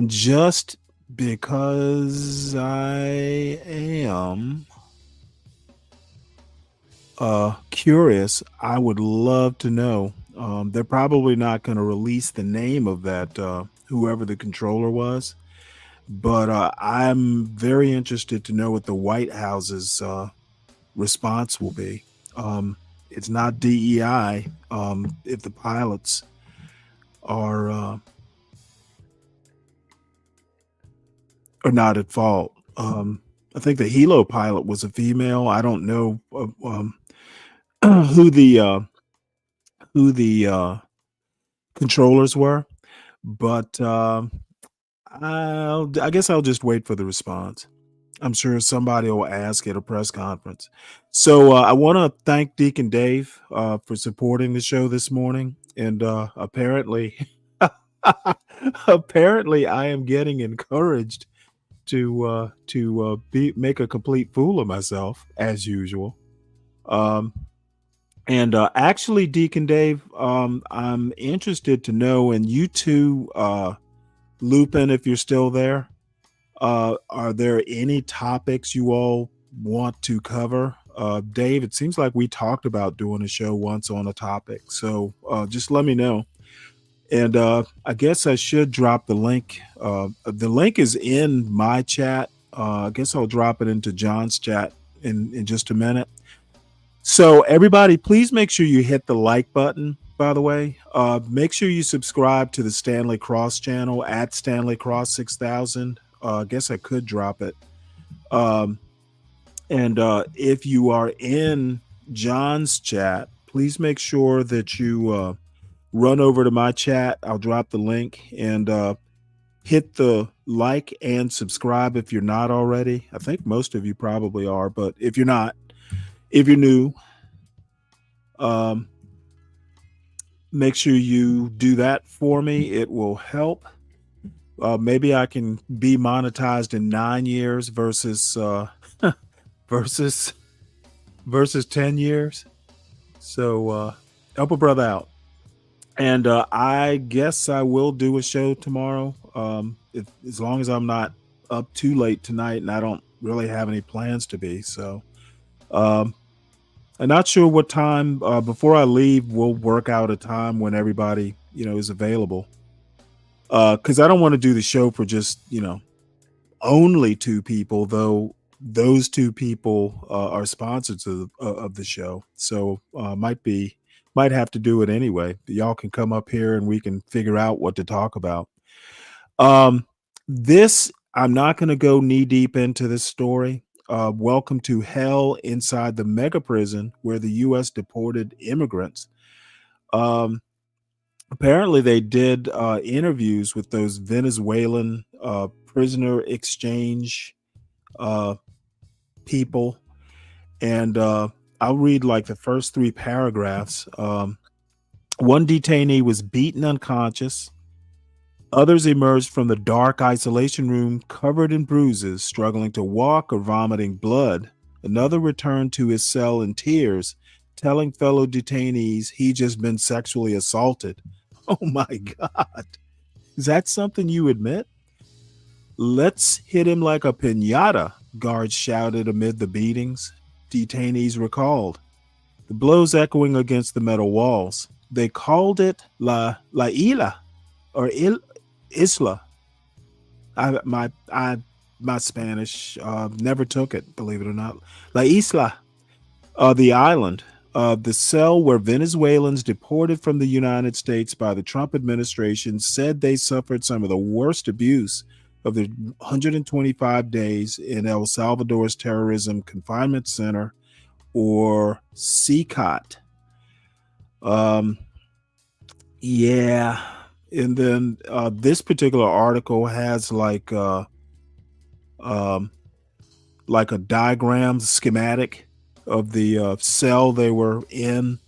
just because I am curious, I would love to know. They're probably not going to release the name of that whoever the controller was, but I'm very interested to know what the White House's response will be. It's not DEI if the pilots are not at fault. I think the helo pilot was a female. I don't know who the controllers were, but I guess I'll just wait for the response. I'm sure somebody will ask at a press conference. So I want to thank Deacon Dave for supporting the show this morning. And apparently Apparently, I am getting encouraged to make a complete fool of myself as usual. Um, and actually, Deacon Dave, I'm interested to know, and you too, Lupin, if you're still there, are there any topics you all want to cover? Dave, it seems like we talked about doing a show once on a topic, so just let me know. And I guess I should drop the link. The link is in my chat. I guess I'll drop it into John's chat in just a minute. So everybody, please make sure you hit the like button, by the way. Make sure you subscribe to the Stanley Cross channel at Stanley Cross 6000. I guess I could drop it. And if you are in John's chat, please make sure that you run over to my chat. I'll drop the link and hit the like and subscribe if you're not already. I think most of you probably are, but if you're not, if you're new, make sure you do that for me. It will help. Maybe I can be monetized in 9 years versus versus 10 years. So help a brother out. And I guess I will do a show tomorrow, as long as I'm not up too late tonight, and I don't really have any plans to be. So I'm not sure what time. Before I leave, we'll work out a time when everybody, is available. Because I don't want to do the show for just, only 2 people, though those 2 people are sponsors of the show. So might have to do it anyway. Y'all can come up here and we can figure out what to talk about. This, I'm not going to go knee deep into this story. Welcome to hell inside the mega prison where the U.S. deported immigrants. Apparently they did interviews with those Venezuelan prisoner exchange people. And I'll read like the first 3 paragraphs. One detainee was beaten unconscious. Others emerged from the dark isolation room covered in bruises, struggling to walk or vomiting blood. Another returned to his cell in tears, telling fellow detainees he'd just been sexually assaulted. Oh my God. Is that something you admit? Let's hit him like a piñata, guards shouted amid the beatings. Detainees recalled, the blows echoing against the metal walls. They called it La Isla or Isla. My Spanish never took it, believe it or not. La Isla, the island, the cell where Venezuelans deported from the United States by the Trump administration said they suffered some of the worst abuse of the 125 days in El Salvador's terrorism confinement center, or CCOT. Yeah. And then this particular article has like a diagram schematic of the cell they were in.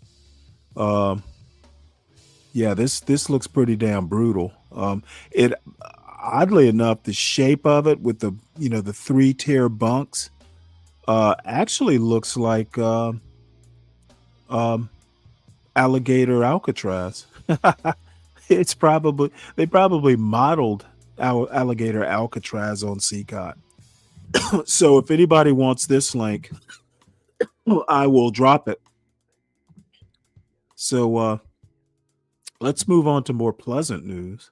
Yeah, this looks pretty damn brutal. It oddly enough, the shape of it with the 3-tier bunks actually looks like alligator Alcatraz. They probably modeled our alligator Alcatraz on CCOT. So if anybody wants this link, I will drop it. So let's move on to more pleasant news.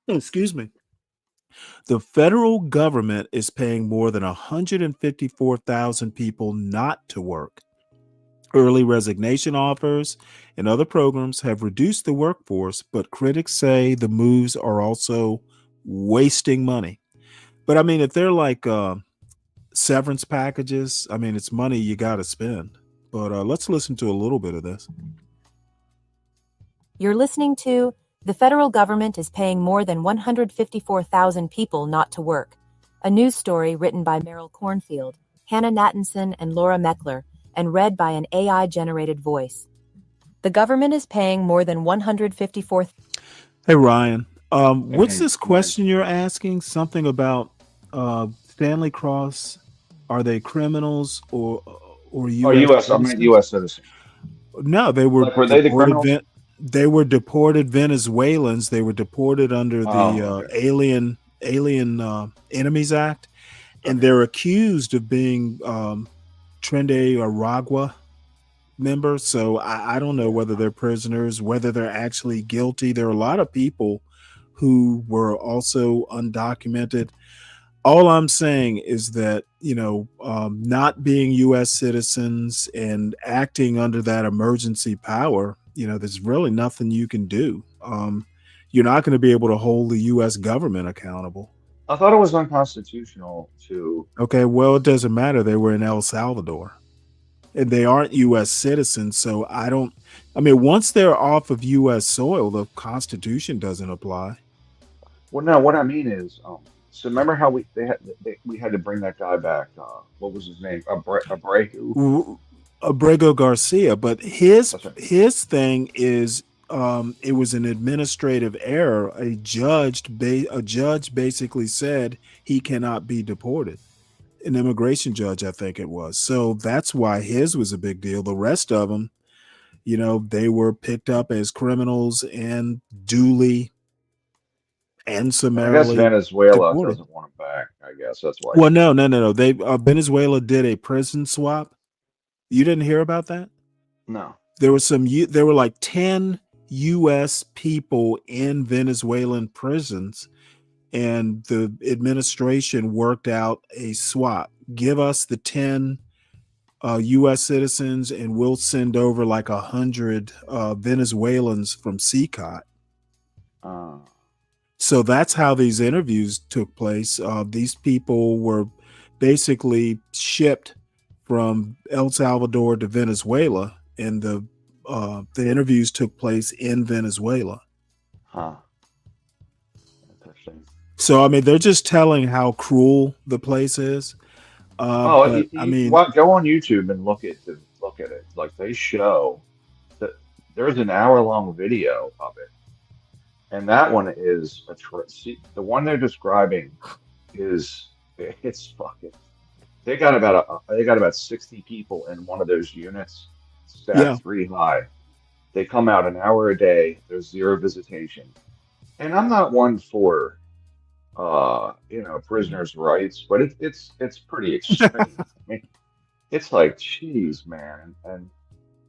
Excuse me. The federal government is paying more than 154,000 people not to work. Early resignation offers and other programs have reduced the workforce, but critics say the moves are also wasting money. But I mean, if they're like severance packages, I mean, it's money you got to spend. But let's listen to a little bit of this. You're listening to The Federal Government is Paying More Than 154,000 People Not to Work, a news story written by Meryl Cornfield, Hannah Nathanson, and Laura Meckler, and read by an AI-generated voice. The government is paying more than 154. Hey Ryan, what's Hey, this Mike. question you're asking? Something about Stanley Cross? Are they criminals or Oh, U.S. U.S. I meant citizens? U.S. citizens. No, they were Like, were they the deported. criminals? They were deported Venezuelans. They were deported under the Oh, okay. Alien Enemies Act, and Okay. they're accused of being Trende Aragua members. So I don't know whether they're prisoners, whether they're actually guilty. There are a lot of people who were also undocumented. All I'm saying is that, not being U.S. citizens and acting under that emergency power, there's really nothing you can do. You're not going to be able to hold the U.S. government accountable. I thought it was unconstitutional to. Okay, well, it doesn't matter. They were in El Salvador and they aren't U.S. citizens. So once they're off of U.S. soil, the Constitution doesn't apply. Well, no, what I mean is, so remember how we had to bring that guy back. What was his name? Abreu. Abrego Garcia, but That's right. his thing is it was an administrative error. A judge basically said he cannot be deported. An immigration judge, I think it was. So that's why his was a big deal. The rest of them, they were picked up as criminals and duly and And I guess summarily Venezuela deported. doesn't want him back. I guess that's why Well, he's no, there. no, no, no. They Venezuela did a prison swap. You didn't hear about that? No. There were like 10 US people in Venezuelan prisons, and the administration worked out a swap. Give us the 10 US citizens and we'll send over like 100 Venezuelans from CCOT. Uh, So that's how these interviews took place. These people were basically shipped from El Salvador to Venezuela, and the interviews took place in Venezuela. huh. Interesting. So they're just telling how cruel the place is. Oh, But go on YouTube and look at it. Like they show that there's an hour-long video of it, and that one is the one they're describing is it's fucking. They got about 60 people in one of those units, yeah, stacked three high. They come out an hour a day. There's zero visitation, and I'm not one for prisoners' rights, but it's pretty extreme. I mean, it's like, geez, man, and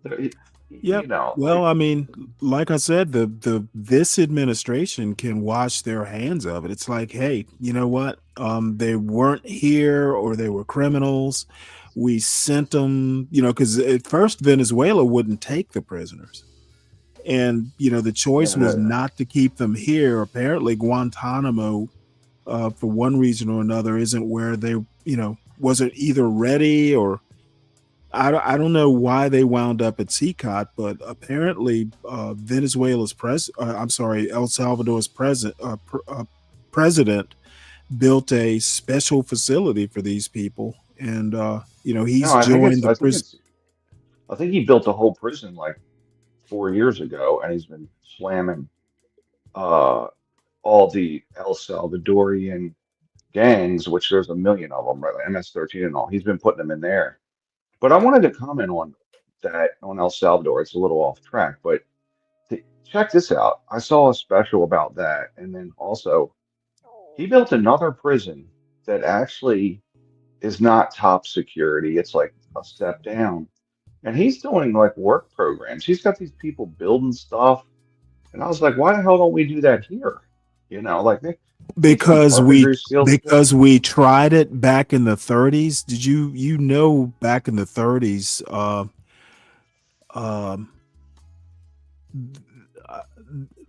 there- yep. Well, like like I said, this administration can wash their hands of it. It's like, hey, you know what? They weren't here or they were criminals. We sent them, because at first Venezuela wouldn't take the prisoners. And, the choice was not to keep them here. Apparently Guantanamo, for one reason or another, isn't where they, wasn't either ready or I don't know why they wound up at CCOT, but apparently El Salvador's president built a special facility for these people. And, no, he's joined the prison. I think he built a whole prison like 4 years ago, and he's been slamming uh all the El Salvadorian gangs, which there's a million of them, right? Like MS-13 and all. He's been putting them in there. But I wanted to comment on that on El Salvador. It's a little off track, but check this out. I saw a special about that, and then also he built another prison that actually is not top security. It's like a step down, and he's doing like work programs. He's got these people building stuff, and I was like, why the hell don't we do that here? Like they teach them because carpentry skills. we tried it back in the 30s. Did back in the 30s um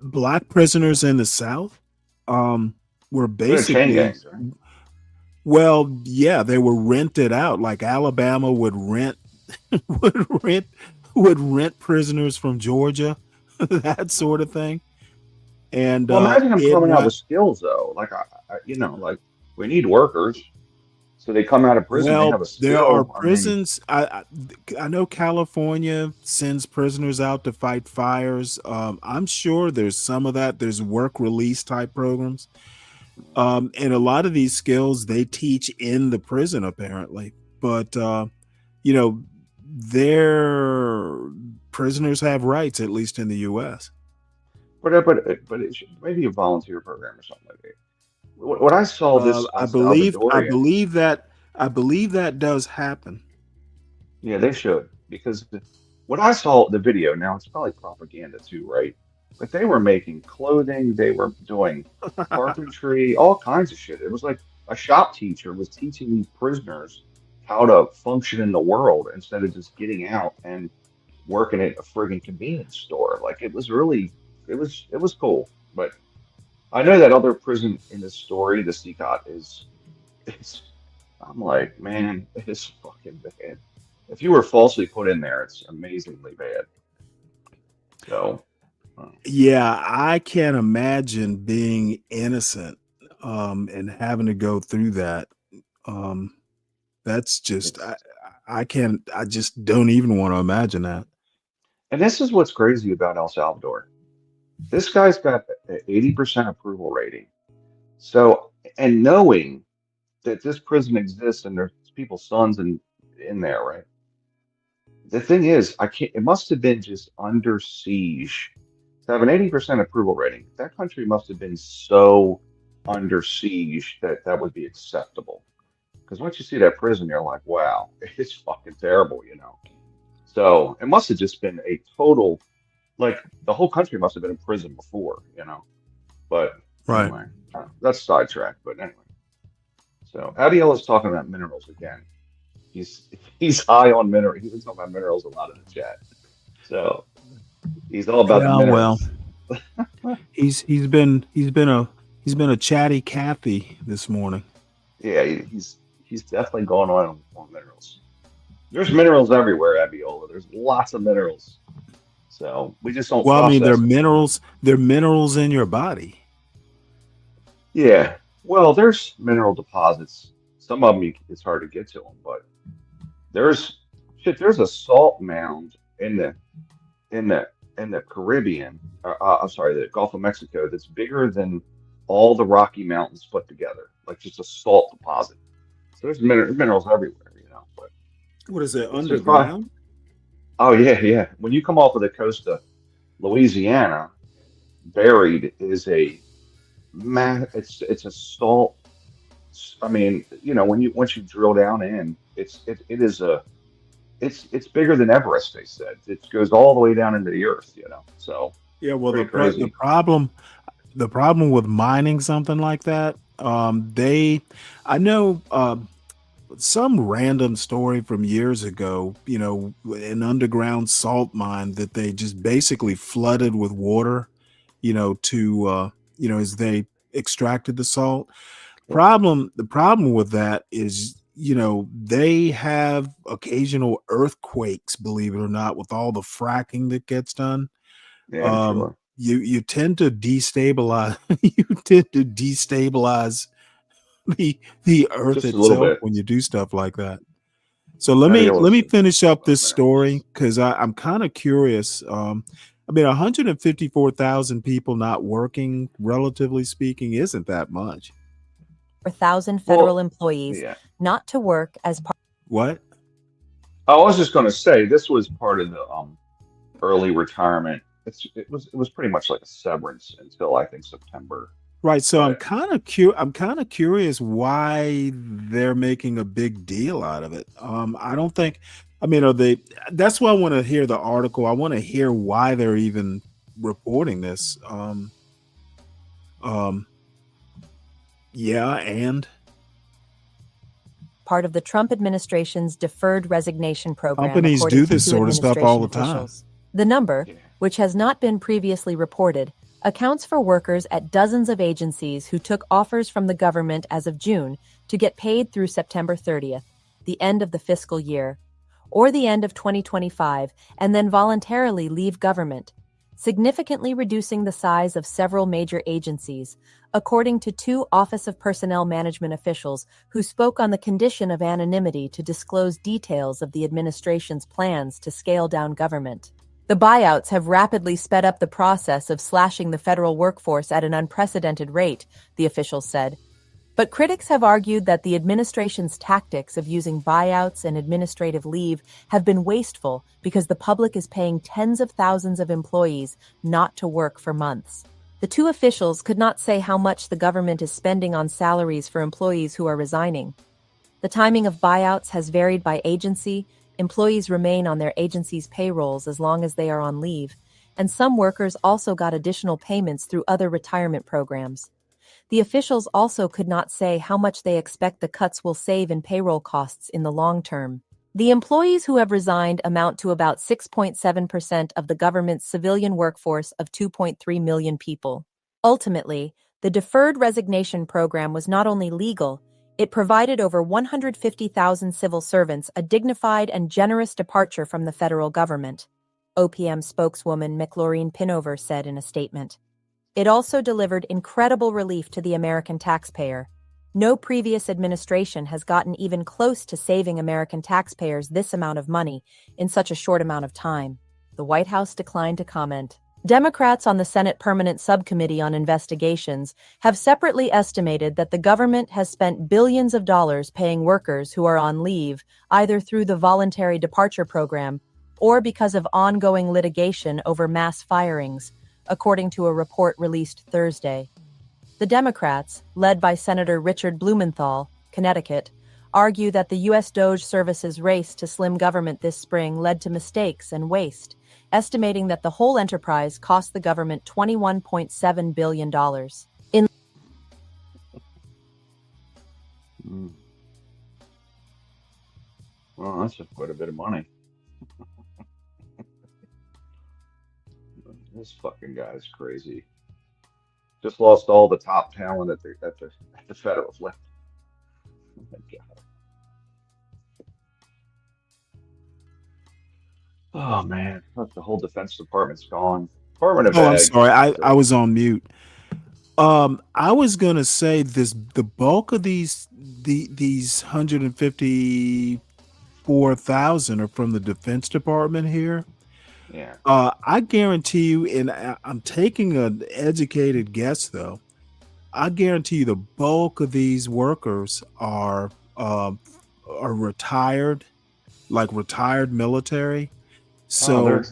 black prisoners in the South were They're chain basically gangs, right? well, yeah, they were rented out. Like Alabama would rent would rent prisoners from Georgia, that sort of thing. And Well, imagine him coming out with skills though. Like like we need workers. So they come out of prison, they have Well, a there are skill. I mean, prisons. I know California sends prisoners out to fight fires. I'm sure there's some of that. There's work release type programs. And a lot of these skills they teach in the prison, apparently. But you know, their prisoners have rights, at least in the U.S. but it should maybe a volunteer program or something like that. When I saw this El I Salvadorian, believe that does happen. yeah, they should because when I saw the video, now it's probably propaganda too, right? But they were making clothing, they were doing carpentry, all kinds of shit. It was like a shop teacher was teaching these prisoners how to function in the world instead of just getting out and working at a friggin' convenience store. Like it was cool. But I know that other prison in this story, the Seacot, is I'm like, man, it's fucking bad. If you were falsely put in there, it's amazingly bad. So, Yeah, I can't imagine being innocent and having to go through that. Um, that's just I can't. I just don't even want to imagine that. and this is what's crazy about El Salvador. This guy's got an 80% approval rating. So, and knowing that this prison exists and there's people's sons in there, right? The thing is, I can't. It must have been just under siege to have an 80% approval rating. That country must have been so under siege that that would be acceptable. Because once you see that prison, you're like, wow, it's fucking terrible, you know. So it must have just been a total, like the whole country must have been in prison before, you know. But Right. anyway, that's sidetracked. But anyway, so Abiel is talking about minerals again. He's high on minerals. He's been talking about minerals a lot in the chat. So he's all about the Yeah, well, minerals. he's been a chatty Cathy this morning. Yeah, he's definitely going on minerals. There's minerals everywhere, Abiola. There's lots of minerals. So we just don't Well, I mean, process them. they're minerals in your body. Yeah. Well, there's mineral deposits. Some of them it's hard to get to them, but there's There's a salt mound in the Caribbean. I'm sorry, the Gulf of Mexico that's bigger than all the Rocky Mountains put together. Like just a salt deposit. So there's minerals everywhere, you know. But What is it, it's just underground? oh yeah, yeah. When you come off of the coast of Louisiana, buried is it's a salt. I mean, you know, once you drill down in, it's bigger than Everest. They said it goes all the way down into the earth. You know, so Yeah, well, pretty crazy. the problem with mining something like that, I know some random story from years ago, you know, an underground salt mine that they just basically flooded with water, you know, as they extracted the salt. The problem with that is, you know, they have occasional earthquakes, believe it or not, with all the fracking that gets done. Yeah, I'm sure. You tend to destabilize you tend to destabilize the earth Just a little itself bit. when you do stuff like that. So let Abiola's me finish up this story because I'm kind of curious. I mean, 154,000 people not working, relatively speaking, isn't that much. 4,000 federal Well, employees yeah. not to work as part. What? I was just going to say this was part of the early retirement. It was pretty much like a severance until I think September. Right. So I'm But kind of curious why they're making a big deal out of it. I don't think. I mean, that's why I want to hear the article. I want to hear why they're even reporting this. Yeah, and Part of the Trump administration's deferred resignation program. companies according do to this two sort of stuff all the administration time. officials. The number, which has not been previously reported, accounts for workers at dozens of agencies who took offers from the government as of June to get paid through September 30th, the end of the fiscal year, or the end of 2025, and then voluntarily leave government. significantly reducing the size of several major agencies, according to two Office of Personnel Management officials who spoke on the condition of anonymity to disclose details of the administration's plans to scale down government. The buyouts have rapidly sped up the process of slashing the federal workforce at an unprecedented rate, the officials said. But critics have argued that the administration's tactics of using buyouts and administrative leave have been wasteful because the public is paying tens of thousands of employees not to work for months. The two officials could not say how much the government is spending on salaries for employees who are resigning. The timing of buyouts has varied by agency. Employees remain on their agency's payrolls as long as they are on leave, and some workers also got additional payments through other retirement programs. The officials also could not say how much they expect the cuts will save in payroll costs in the long term. The employees who have resigned amount to about 6.7% of the government's civilian workforce of 2.3 million people. Ultimately, the deferred resignation program was not only legal, it provided over 150,000 civil servants a dignified and generous departure from the federal government, OPM spokeswoman McLaureen Pinover said in a statement. It also delivered incredible relief to the American taxpayer. No previous administration has gotten even close to saving American taxpayers this amount of money in such a short amount of time. The White House declined to comment. Democrats on the Senate Permanent Subcommittee on Investigations have separately estimated that the government has spent billions of dollars paying workers who are on leave, either through the voluntary departure program or because of ongoing litigation over mass firings, according to a report released Thursday. The Democrats, led by Senator Richard Blumenthal, Connecticut, argue that the U.S. DOJ Service's race to slim government this spring led to mistakes and waste, estimating that the whole enterprise cost the government $21.7 billion. Well, that's quite a bit of money. This fucking guy's crazy. Just lost all the top talent at the federal level. Oh my God. Oh man, look, the whole Defense Department's gone. Department of Oh, I'm Ag. sorry. I was on mute. I was gonna say the bulk of these 154,000 are from the Defense Department here. Yeah. I guarantee you, and I'm taking an educated guess though. I guarantee you the bulk of these workers are retired, like retired military. So,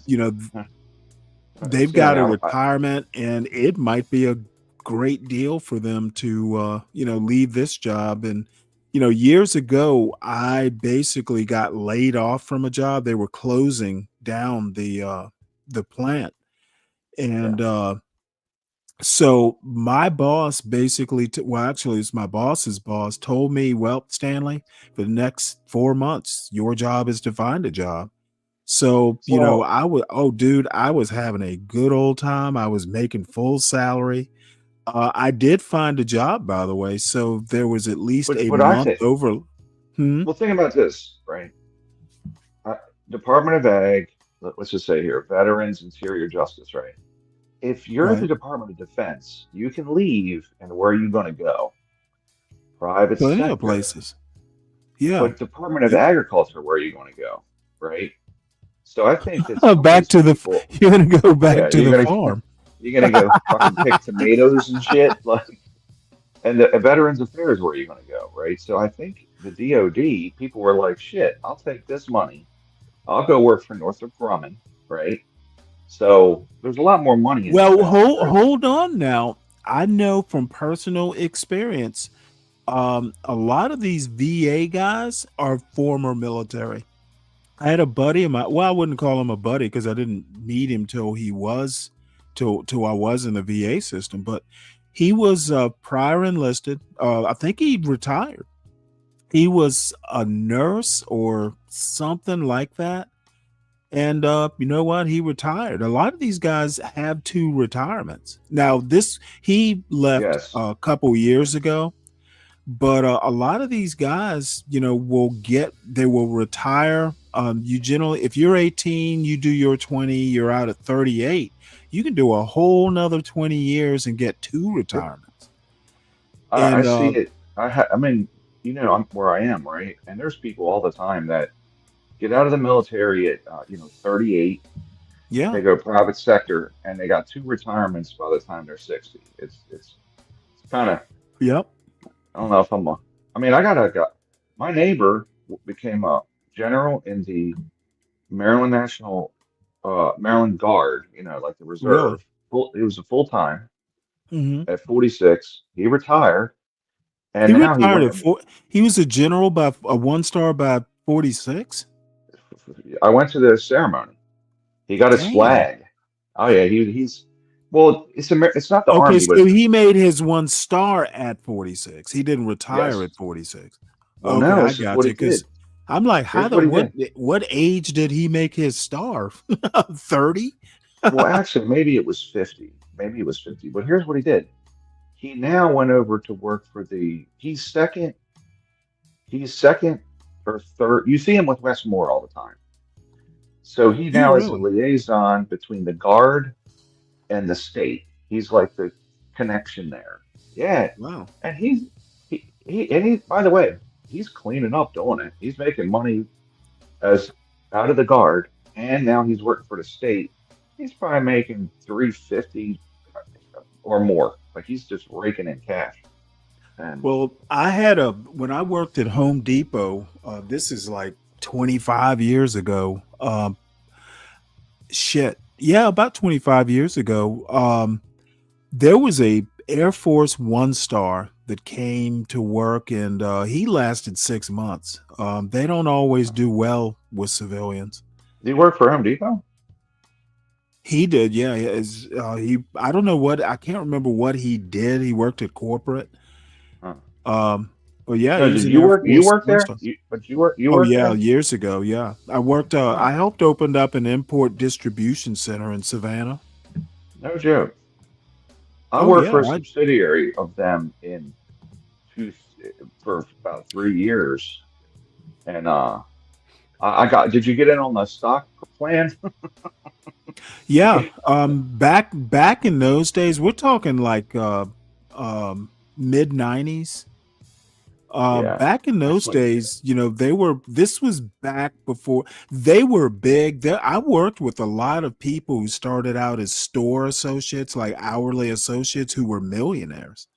they've got a retirement, and it might be a great deal for them to, leave this job. And, years ago, I basically got laid off from a job. They were closing down the plant. And, so my boss basically, actually it's my boss's boss told me, well, Stanley, for the next 4 months, your job is to find a job. So, I was having a good old time. I was making full salary. I did find a job, by the way. So there was at least a But I month think, over. well, think about this, right? Department of Ag, let's just say here, Veterans, Interior Justice, right? If you're the Department of Defense, you can leave, and where are you going to go? Private Plenty sector. of places. Yeah. But Department of Agriculture, where are you going to go? Right? So I think that you're going to go back to the farm. You're going to go fucking pick tomatoes and shit. And the Veterans Affairs, where are you going to go? Right? So I think the DOD, people were like, shit, I'll take this money. I'll go work for Northrop Grumman. Right? So there's a lot more money. Hold on now. I know from personal experience, a lot of these VA guys are former military. I had a buddy of mine. Well, I wouldn't call him a buddy because I didn't meet him till I was in the VA system. But he was prior enlisted. I think he retired. He was a nurse or something like that. And you know what? He retired. A lot of these guys have 2 retirements. Now, he left a couple years ago, but a lot of these guys, they will retire. You generally, if you're 18, you do your 20, you're out at 38. You can do a whole nother 20 years and get 2 retirements. I And see it. I mean, I'm where I am, right? And there's people all the time that get out of the military at 38. yeah, They go private sector, and they got 2 retirements by the time they're 60. It's kind of, yep. I don't know if I'm a. I mean, my neighbor became a general in the Maryland National, Maryland Guard. Like the Really? reserve. He was a full time Hmm. at 46. He retired, and He now he retired went at and 4. He was a general by a 1-star by 46. I went to the ceremony. He got his Damn. flag. Oh yeah, he's well. It's not the Okay, army, but so he made his 1-star at 46. He didn't retire yes. at 46. Well, Okay, no, I this is got what you. he did. Because I'm like, Here's what he did. what age did he make his star? 30? Well, actually, maybe it was 50. Maybe it was 50. But here's what he did. He now went over to work for he's second. He's second or third. You see him with Westmore all the time. So he You now is a really? liaison between the guard and the state. He's like the connection there. Yeah, Wow. and he. By the way, he's cleaning up doing it. He's making money as out of the guard, and now he's working for the state. He's probably making 350 or more. Like he's just raking in cash. And Well, when I worked at Home Depot, this is like 25 years ago. Shit. Yeah, about 25 years ago. There was a Air Force 1-star that came to work, and he lasted 6 months. They don't always do well with civilians. do you work for Home Depot? He did, yeah. I don't know I can't remember what he did. He worked at corporate. Huh. But yeah, No, he was did an you Air work? You Force work there? 1-star. But you Oh work yeah, there? years ago. Yeah, I worked. Huh. I helped open up an import distribution center in Savannah. No joke. I Oh worked yeah, for a subsidiary of them for about 3 years, and I got. Did you get in on the stock plan? yeah. Back in those days, we're talking like mid '90s. Yeah, Back in that's those when. days, this was back before they were big. I worked with a lot of people who started out as store associates, like hourly associates who were millionaires,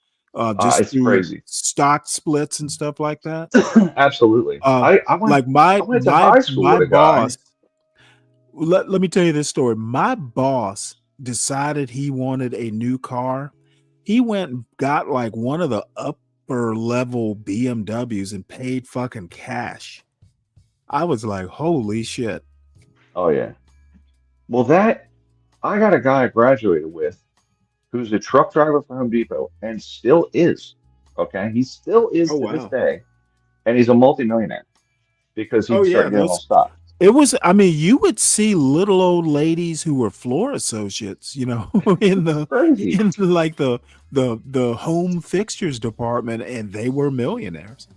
just It's through crazy. stock splits and stuff like that. Absolutely. Uh, I like my went to high school my with a guy. boss, let me tell you this story. My boss decided he wanted a new car. He went and got like one of the upper level BMWs and paid fucking cash. I was like, holy shit. Oh yeah. Well, I got a guy I graduated with who's a truck driver for Home Depot and still is. Okay, he still is Oh to this wow. day, and he's a multimillionaire because Oh he yeah, started getting all stock. I mean, you would see little old ladies who were floor associates, in Crazy. like the home fixtures department, and they were millionaires.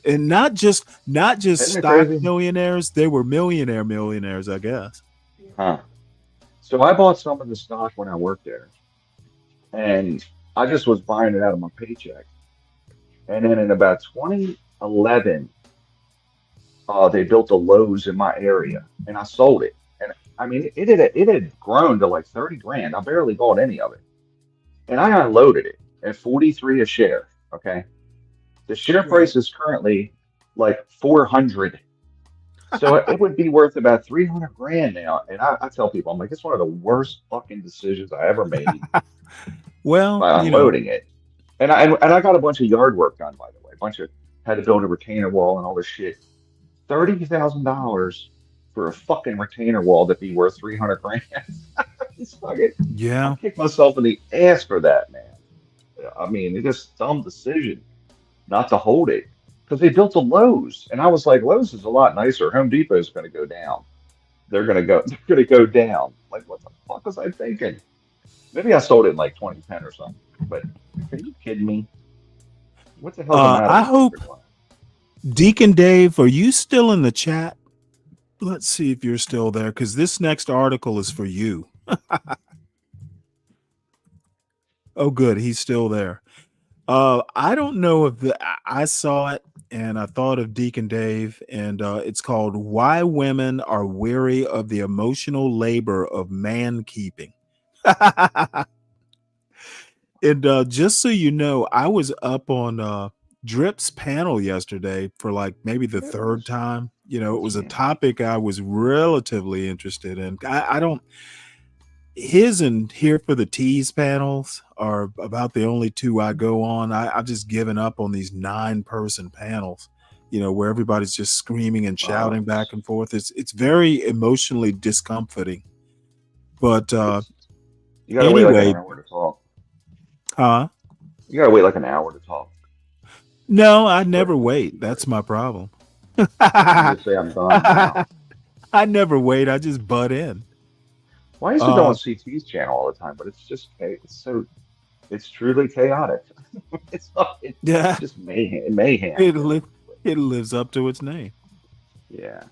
And not just Isn't it stock crazy? millionaires, they were millionaires, I guess. Huh. So I bought some of the stock when I worked there, and I just was buying it out of my paycheck. And then in about 2011, they built a Lowe's in my area, and I sold it. And I mean, it had grown to like 30 grand. I barely bought any of it, and I unloaded it at 43 a share. Okay, the share Right. price is currently like 400. So it would be worth about 300 grand now. And I tell people, I'm like, it's one of the worst fucking decisions I ever made Well, by unloading it. And I got a bunch of yard work done, by the way. Had to build a retainer wall and all this shit. $30,000 for a fucking retainer wall that'd be worth 300 grand. It's fucking, yeah. I kicked myself in the ass for that, man. I mean, it's just a dumb decision not to hold it because they built a Lowe's, and I was like, Lowe's is a lot nicer. Home Depot is going to go down. They're going to go down. Like, what the fuck was I thinking? Maybe I sold it in like 2010 or something. But are you kidding me? What the hell's the matter? I with hope everyone? Deacon Dave, are you still in the chat? Let's see if you're still there, because this next article is for you. Oh, good. He's still there. I don't know if I saw it and I thought of Deacon Dave, and it's called "Why Women Are Weary of the Emotional Labor of Man Keeping." And just so you know, I was up on Drip's panel yesterday for like maybe the third time. You know, it was a topic I was relatively interested in. I don't. His and Here for the Tease panels are about the only two I go on. I've just given up on these 9-person panels, you know, where everybody's just screaming and shouting back and forth. It's very emotionally discomforting. But You gotta wait like an anyway, hour to talk. huh? You gotta wait like an hour to talk. No, I never wait. That's my problem. You just say I'm done now. I never wait. I just butt in. Well, I used to go on CT's channel all the time, but it's just it's truly chaotic. It's Yeah, just mayhem. it lives up to its name. Yeah.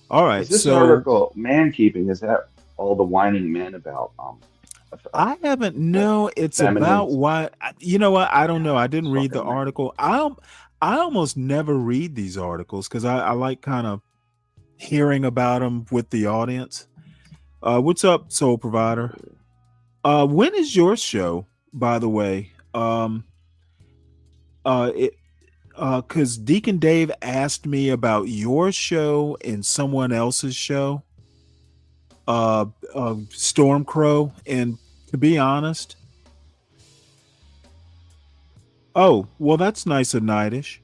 All right, Is this so article man keeping? Is that all the whining men about I haven't. No, it's feminine about why. You know what? I don't know. I didn't read the fucking men? article. I almost never read these articles because I like kind of hearing about them with the audience. What's up, Soul Provider? When is your show, by the way? Because Deacon Dave asked me about your show and someone else's show, Storm Crow, and to be honest, oh well, that's nice of Nightish,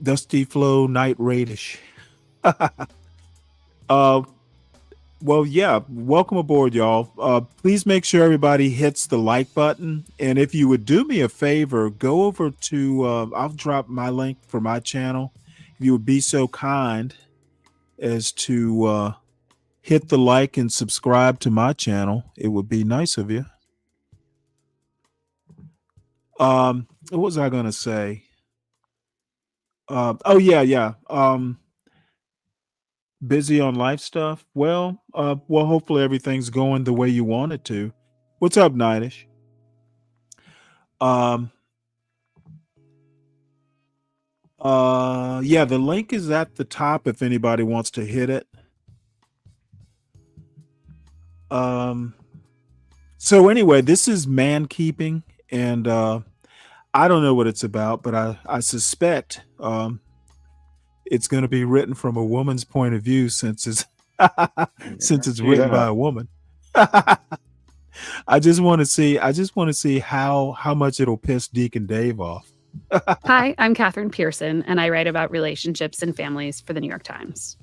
Dusty Flow Night Raidish. Well, yeah, welcome aboard, y'all. Please make sure everybody hits the like button. And if you would do me a favor, go over to, I'll drop my link for my channel. If you would be so kind as to hit the like and subscribe to my channel, it would be nice of you. What was I going to say? Oh, yeah. Busy on life stuff. Well, hopefully everything's going the way you want it to. What's up, Nightish? Yeah, the link is at the top if anybody wants to hit it. So anyway, this is man keeping, and I don't know what it's about, but I suspect it's going to be written from a woman's point of view since it's written by a woman. I just want to see how much it'll piss Deacon Dave off. Hi, I'm Katherine Pearson, and I write about relationships and families for the New York Times.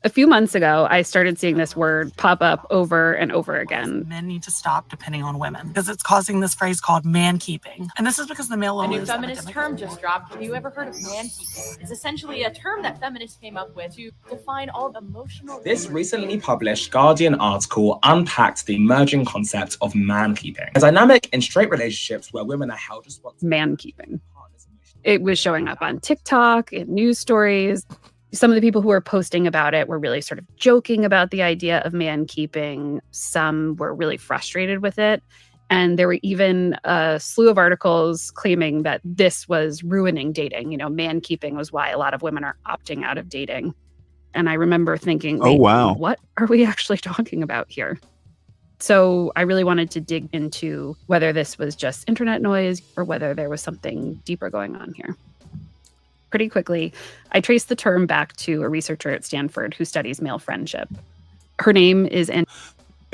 A few months ago, I started seeing this word pop up over and over again. Men need to stop depending on women because it's causing this phrase called man keeping. And this is because the male A new is feminist term just dropped. Have you ever heard of man keeping? It's essentially a term that feminists came up with to define all emotional. This recently published Guardian article unpacked the emerging concept of man keeping, a dynamic in straight relationships where women are held responsible. Man keeping. It was showing up on TikTok, in news stories. Some of the people who were posting about it were really sort of joking about the idea of man keeping. Some were really frustrated with it. And there were even a slew of articles claiming that this was ruining dating. You know, man keeping was why a lot of women are opting out of dating. And I remember thinking, Oh, wow. What are we actually talking about here? So I really wanted to dig into whether this was just internet noise or whether there was something deeper going on here. Pretty quickly, I traced the term back to a researcher at Stanford who studies male friendship. Her name is...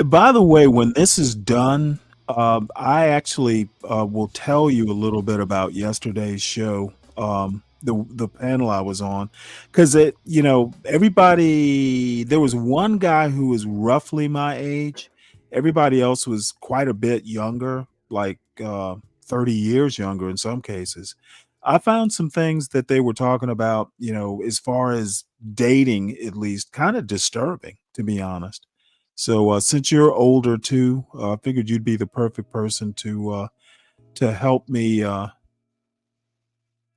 By the way, when this is done, I actually will tell you a little bit about yesterday's show, the panel I was on, because everybody, there was one guy who was roughly my age. Everybody else was quite a bit younger, like 30 years younger in some cases. I found some things that they were talking about, as far as dating, at least, kind of disturbing, to be honest. So since you're older too, I figured you'd be the perfect person to help me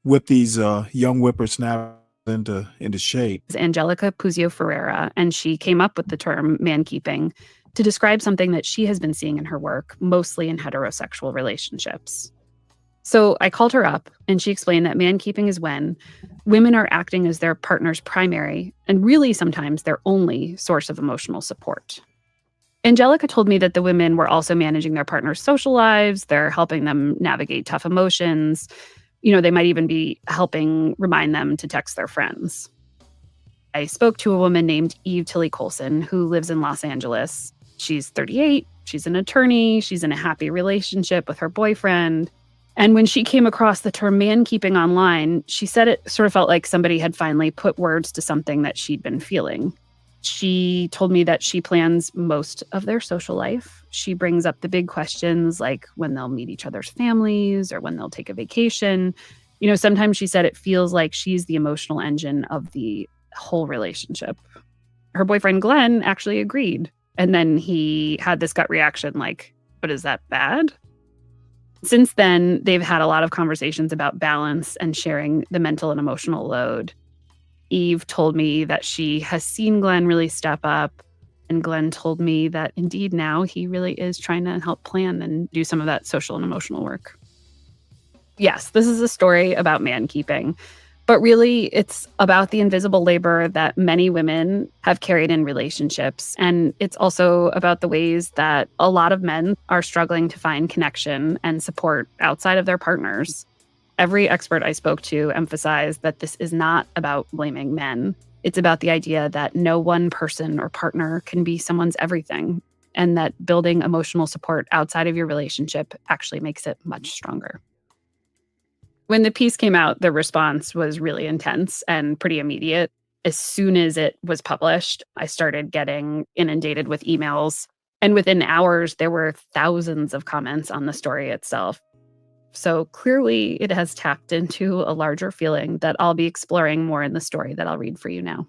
whip these young whippersnappers into shape. Angelica Puzio Ferreira, and she came up with the term man keeping to describe something that she has been seeing in her work, mostly in heterosexual relationships. So I called her up, and she explained that man-keeping is when women are acting as their partner's primary, and really sometimes their only, source of emotional support. Angelica told me that the women were also managing their partner's social lives. They're helping them navigate tough emotions. They might even be helping remind them to text their friends. I spoke to a woman named Eve Tilly Colson, who lives in Los Angeles. She's 38. She's an attorney. She's in a happy relationship with her boyfriend. And when she came across the term man-keeping online, she said it sort of felt like somebody had finally put words to something that she'd been feeling. She told me that she plans most of their social life. She brings up the big questions like when they'll meet each other's families or when they'll take a vacation. Sometimes she said it feels like she's the emotional engine of the whole relationship. Her boyfriend, Glenn, actually agreed. And then he had this gut reaction like, but is that bad? Since then, they've had a lot of conversations about balance and sharing the mental and emotional load. Eve told me that she has seen Glenn really step up, and Glenn told me that indeed now he really is trying to help plan and do some of that social and emotional work. Yes, this is a story about man-keeping, but really it's about the invisible labor that many women have carried in relationships, and it's also about the ways that a lot of men are struggling to find connection and support outside of their partners. Every expert I spoke to emphasized that this is not about blaming men. It's about the idea that no one person or partner can be someone's everything, and that building emotional support outside of your relationship actually makes it much stronger. When the piece came out, the response was really intense and pretty immediate. As soon as it was published, I started getting inundated with emails, and within hours, there were thousands of comments on the story itself. So clearly, it has tapped into a larger feeling that I'll be exploring more in the story that I'll read for you now.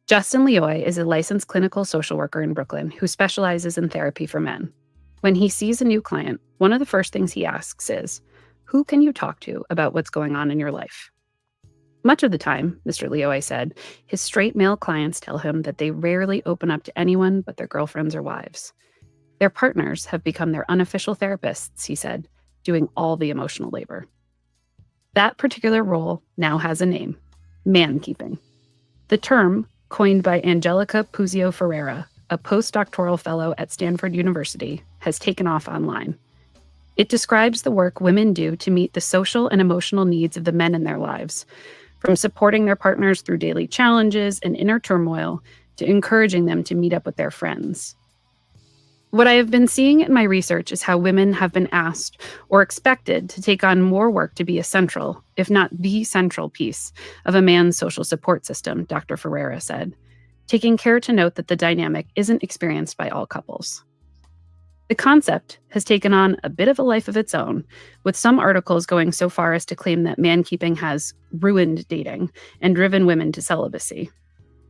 Justin Leoy is a licensed clinical social worker in Brooklyn who specializes in therapy for men. When he sees a new client, one of the first things he asks is, who can you talk to about what's going on in your life? Much of the time, Mr. Leoy said, his straight male clients tell him that they rarely open up to anyone but their girlfriends or wives. Their partners have become their unofficial therapists, he said, doing all the emotional labor. That particular role now has a name, man-keeping. The term, coined by Angelica Puzio Ferreira, a postdoctoral fellow at Stanford University, has taken off online. It describes the work women do to meet the social and emotional needs of the men in their lives, from supporting their partners through daily challenges and inner turmoil to encouraging them to meet up with their friends. What I have been seeing in my research is how women have been asked or expected to take on more work to be a central, if not the central piece of a man's social support system, Dr. Ferreira said, taking care to note that the dynamic isn't experienced by all couples. The concept has taken on a bit of a life of its own, with some articles going so far as to claim that man-keeping has ruined dating and driven women to celibacy.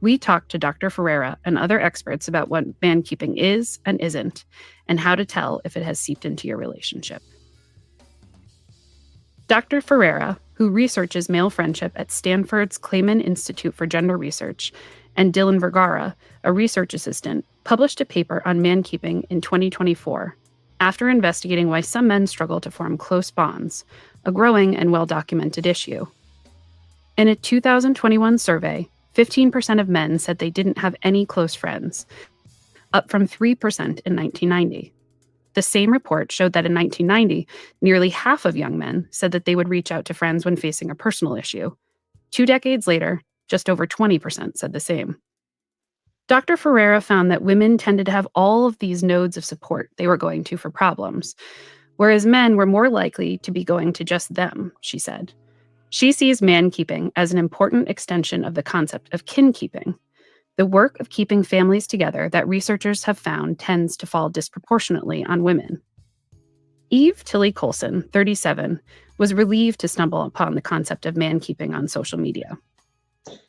We talked to Dr. Ferreira and other experts about what man-keeping is and isn't, and how to tell if it has seeped into your relationship. Dr. Ferreira, who researches male friendship at Stanford's Clayman Institute for Gender Research, and Dylan Vergara, a research assistant, published a paper on man-keeping in 2024 after investigating why some men struggle to form close bonds, a growing and well-documented issue. In a 2021 survey, 15% of men said they didn't have any close friends, up from 3% in 1990. The same report showed that in 1990, nearly half of young men said that they would reach out to friends when facing a personal issue. 2 decades later, just over 20% said the same. Dr. Ferreira found that women tended to have all of these nodes of support they were going to for problems, whereas men were more likely to be going to just them, she said. She sees man-keeping as an important extension of the concept of kin-keeping, the work of keeping families together that researchers have found tends to fall disproportionately on women. Eve Tilly Colson, 37, was relieved to stumble upon the concept of man-keeping on social media.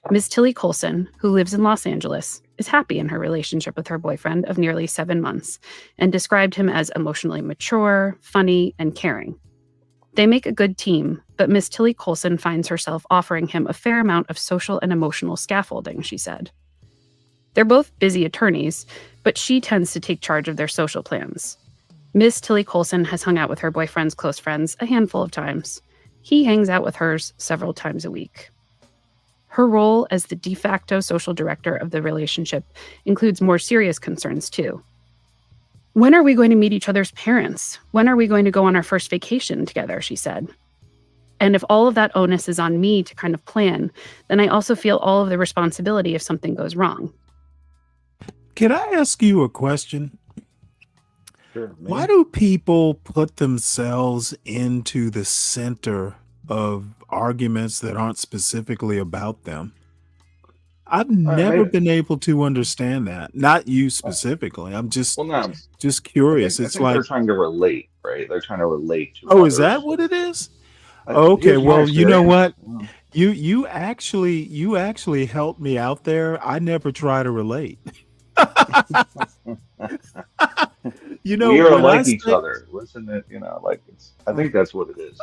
Ms. Tilly Colson, who lives in Los Angeles, is happy in her relationship with her boyfriend of nearly 7 months and described him as emotionally mature, funny, and caring. They make a good team, but Ms. Tilly Colson finds herself offering him a fair amount of social and emotional scaffolding, she said. They're both busy attorneys, but she tends to take charge of their social plans. Miss Tilly Colson has hung out with her boyfriend's close friends a handful of times. He hangs out with hers several times a week. Her role as the de facto social director of the relationship includes more serious concerns, too. When are we going to meet each other's parents? When are we going to go on our first vacation together, she said. And if all of that onus is on me to kind of plan, then I also feel all of the responsibility if something goes wrong. Can I ask you a question? Sure, Why do people put themselves into the center of arguments that aren't specifically about them? I've never maybe, been able to understand that. Not you specifically. I'm just well, no, curious. I It's think they're like, trying to relate, right? They're trying to relate to oh, is that others. what it is? Okay, Here's my well, you know experience. what? You actually helped me out there. I never try to relate. You know, We are when I like each say other. Listen, like I think that's what it is.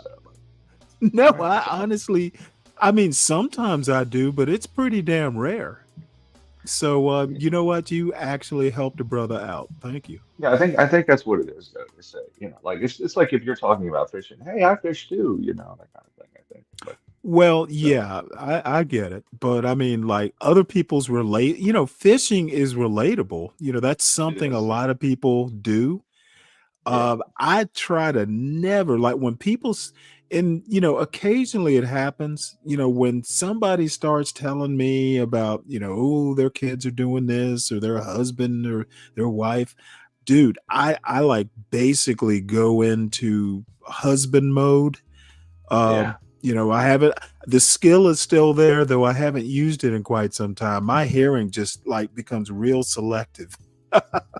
no, I honestly, I mean, sometimes I do, but it's pretty damn rare. So, you know what? You actually helped a brother out. Thank you. Yeah, I think that's what it is, though. To say, like it's like if you're talking about fishing. Hey, I fish too. That kind of thing. I think, but Well, yeah, I get it. But I mean, like other people's fishing is relatable. That's it something a is. lot of people do. Yeah, I try to never like when and occasionally it happens, when somebody starts telling me about, oh, their kids are doing this or their husband or their wife, dude, I like basically go into husband mode. yeah, I haven't, the skill is still there, though I haven't used it in quite some time. My hearing just like becomes real selective.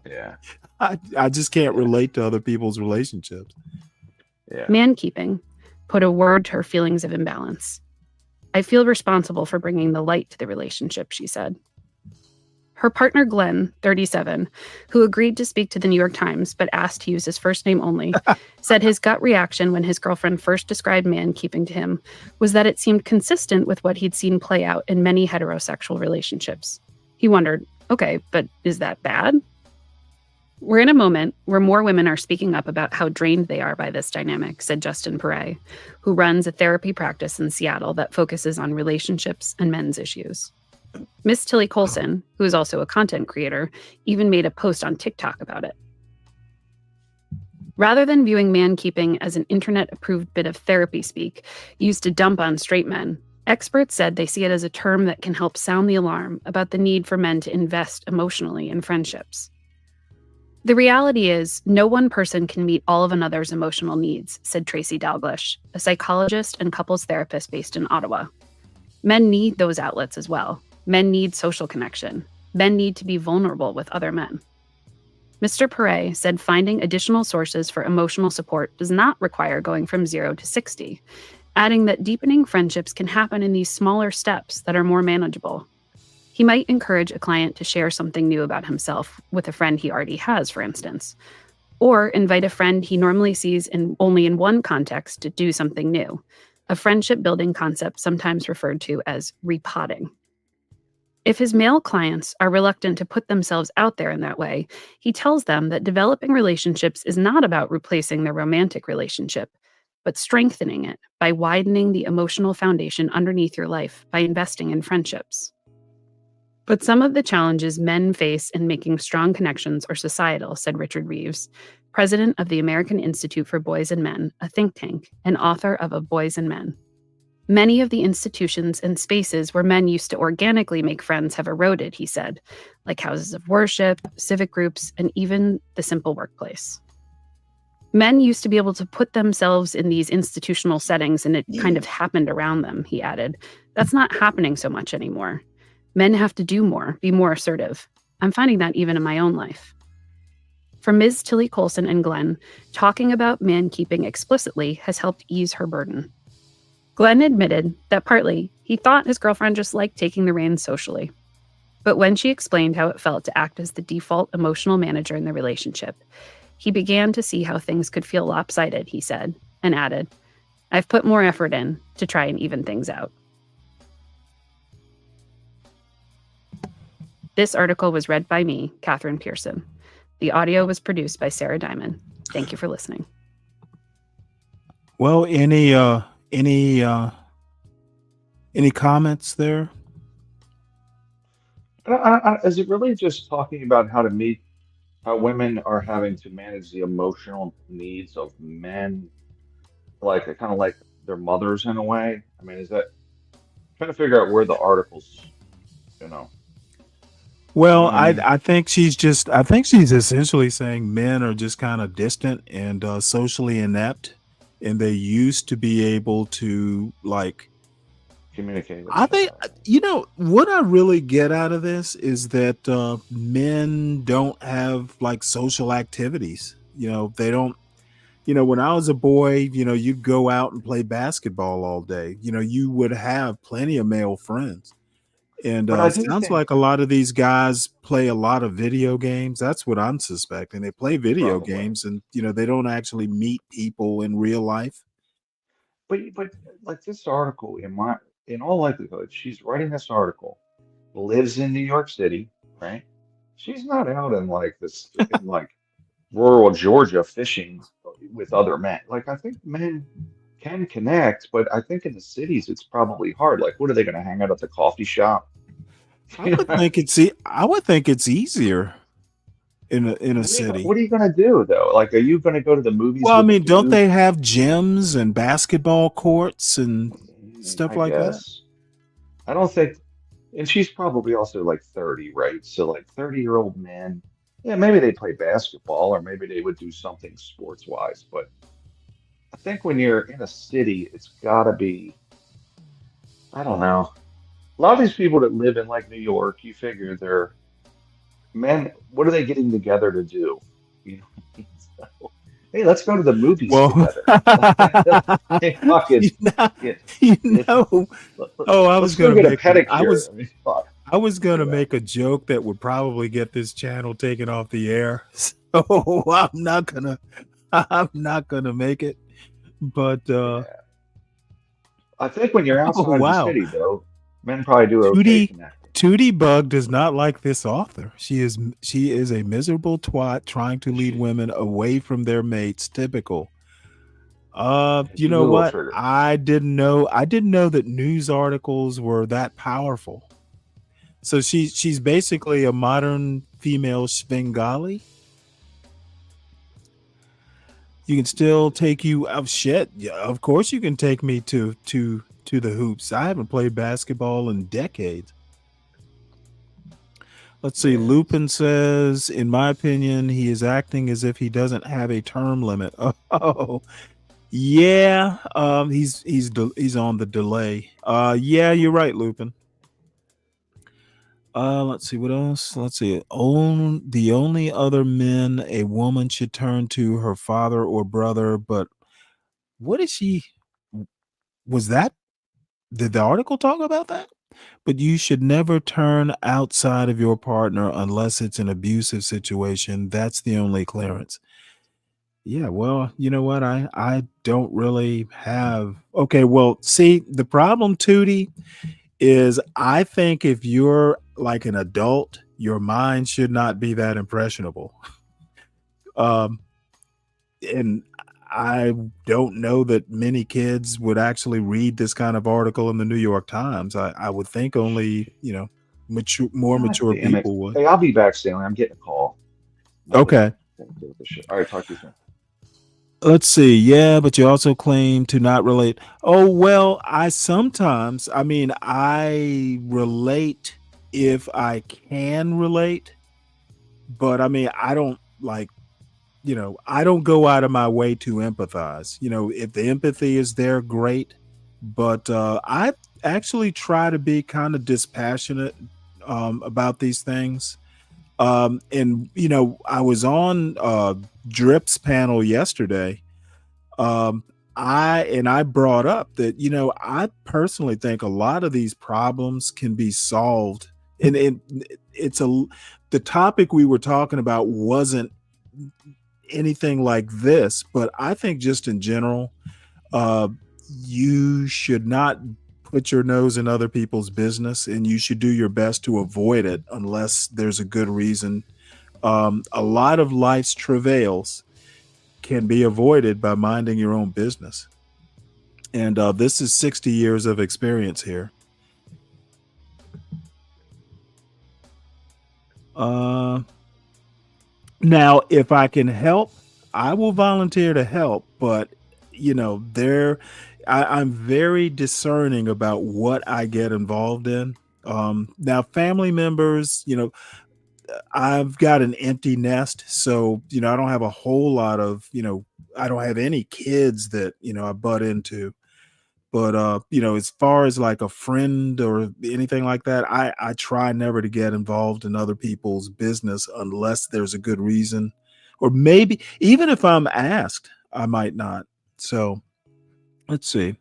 yeah, I just can't yeah, relate to other people's relationships. yeah. Man-keeping put a word to her feelings of imbalance. I feel responsible for bringing the light to the relationship, she said. Her partner, Glenn, 37, who agreed to speak to the New York Times but asked to use his first name only, said his gut reaction when his girlfriend first described man-keeping to him was that it seemed consistent with what he'd seen play out in many heterosexual relationships. He wondered, okay, but is that bad? We're in a moment where more women are speaking up about how drained they are by this dynamic, said Justin Perret, who runs a therapy practice in Seattle that focuses on relationships and men's issues. Miss Tilly Colson, who is also a content creator, even made a post on TikTok about it. Rather than viewing man-keeping as an internet-approved bit of therapy speak used to dump on straight men, experts said they see it as a term that can help sound the alarm about the need for men to invest emotionally in friendships. The reality is, no one person can meet all of another's emotional needs, said Tracy Dalglish, a psychologist and couples therapist based in Ottawa. Men need those outlets as well. Men need social connection. Men need to be vulnerable with other men. Mr. Perret said finding additional sources for emotional support does not require going from 0 to 60, adding that deepening friendships can happen in these smaller steps that are more manageable. He might encourage a client to share something new about himself with a friend he already has, for instance, or invite a friend he normally sees only in one context to do something new, a friendship-building concept sometimes referred to as repotting. If his male clients are reluctant to put themselves out there in that way, he tells them that developing relationships is not about replacing their romantic relationship, but strengthening it by widening the emotional foundation underneath your life by investing in friendships. But some of the challenges men face in making strong connections are societal, said Richard Reeves, president of the American Institute for Boys and Men, a think tank, and author of Of Boys and Men. Many of the institutions and spaces where men used to organically make friends have eroded, he said, like houses of worship, civic groups, and even the simple workplace. Men used to be able to put themselves in these institutional settings and it kind of happened around them, he added. That's not happening so much anymore. Men have to do more, be more assertive. I'm finding that even in my own life. For Ms. Tilly Colson and Glenn, talking about man-keeping explicitly has helped ease her burden. Glenn admitted that partly he thought his girlfriend just liked taking the reins socially. But when she explained how it felt to act as the default emotional manager in the relationship, he began to see how things could feel lopsided, he said, and added, I've put more effort in to try and even things out. This article was read by me, Katherine Pearson. The audio was produced by Sarah Diamond. Thank you for listening. Well, any comments there? Is it really just talking about how women are having to manage the emotional needs of men, like kind of like their mothers in a way? I mean, is that trying to figure out where the articles, you know? Well, what I mean? I think she's essentially saying men are just kind of distant and socially inept, and they used to be able to like. Communicate with I each think what I really get out of this is that men don't have like social activities. They don't. When I was a boy, you'd go out and play basketball all day. You would have plenty of male friends. And But I do sounds think like a lot of these guys play a lot of video games. That's what I'm suspecting. They play video probably. games, and they don't actually meet people in real life. But like this article, in all likelihood, she's writing this article, lives in New York City, right? She's not out in like rural Georgia fishing with other men. Like I think men can connect, but I think in the cities it's probably hard. Like, what are they going to hang out at the coffee shop? I would think it's easier in a city. What are you going to do though? Like, are you going to go to the movies Well, I with a mean, don't dude? they have gyms and basketball courts and stuff I like that? guess. I don't think, and she's probably also like 30, right? So like 30-year-old men, yeah, maybe they play basketball or maybe they would do something sports wise. But I think when you're in a city, it's gotta be, I don't know. A lot of these people that live in like New York, you figure they're men, what are they getting together to do? You know, so, hey, let's go to the movies Well, together. Hey, fucking, yeah, you yeah, know. Oh, I was let's go gonna get a make pedicure. I mean, fuck. I was gonna make a joke that would probably get this channel taken off the air. So I'm not gonna make it. But I think when you're oh outside of the wow. city, though, men probably do okay connecting. Tootie Bug does not like this author. She is a miserable twat trying to lead women away from their mates. Typical. You She's a know little what? triggered. I didn't know that news articles were that powerful. So she's basically a modern female Svengali. You can still take you oh shit. Yeah, of course you can take me to the hoops. I haven't played basketball in decades. Let's see. Lupin says, in my opinion, he is acting as if he doesn't have a term limit. Oh, yeah. He's on the delay. Yeah, you're right, Lupin. Let's see what else. Let's see. The only other men a woman should turn to her father or brother. But what is she? Was that? Did the article talk about that? But you should never turn outside of your partner unless it's an abusive situation. That's the only clearance. Yeah, well, you know what? I don't really have. Okay, well, see, the problem, Tootie, is I think if you're like an adult, your mind should not be that impressionable. And I don't know that many kids would actually read this kind of article in the New York Times. I would think only, more God mature damn it. people would. Hey, I'll be back, Stanley. I'm getting a call. Okay. All right, talk to you soon. Let's see. Yeah, but you also claim to not relate. Oh, well, I relate if I can relate, but I mean, I don't I don't go out of my way to empathize. If the empathy is there, great. But I actually try to be kind of dispassionate about these things. And I was on Drip's panel yesterday. I brought up that I personally think a lot of these problems can be solved, and the topic we were talking about wasn't anything like this, but I think just in general, you should not put your nose in other people's business, and you should do your best to avoid it unless there's a good reason. A lot of life's travails can be avoided by minding your own business. And this is 60 years of experience here. Now, if I can help, I will volunteer to help. But, you know, I'm very discerning about what I get involved in. Now, family members, you know, I've got an empty nest. So, you know, I don't have a whole lot of, you know, I don't have any kids that, you know, I butt into. But you know, as far as like a friend or anything like that, I try never to get involved in other people's business unless there's a good reason. Or maybe even if I'm asked, I might not. So let's see.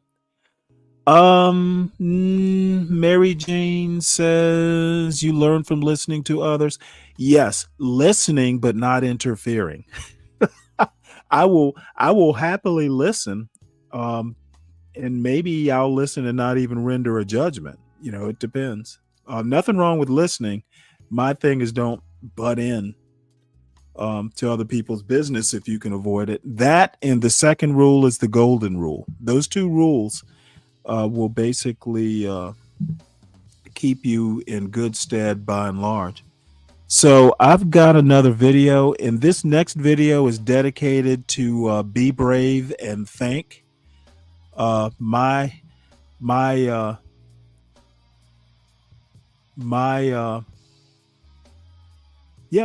Mary Jane says you learn from listening to others. Yes, listening but not interfering. I will happily listen. And maybe I'll listen and not even render a judgment. You know, it depends. Nothing wrong with listening. My thing is don't butt in to other people's business if you can avoid it. That and the second rule is the golden rule. Those two rules will basically keep you in good stead by and large. So I've got another video, and this next video is dedicated to be brave and think. Yeah,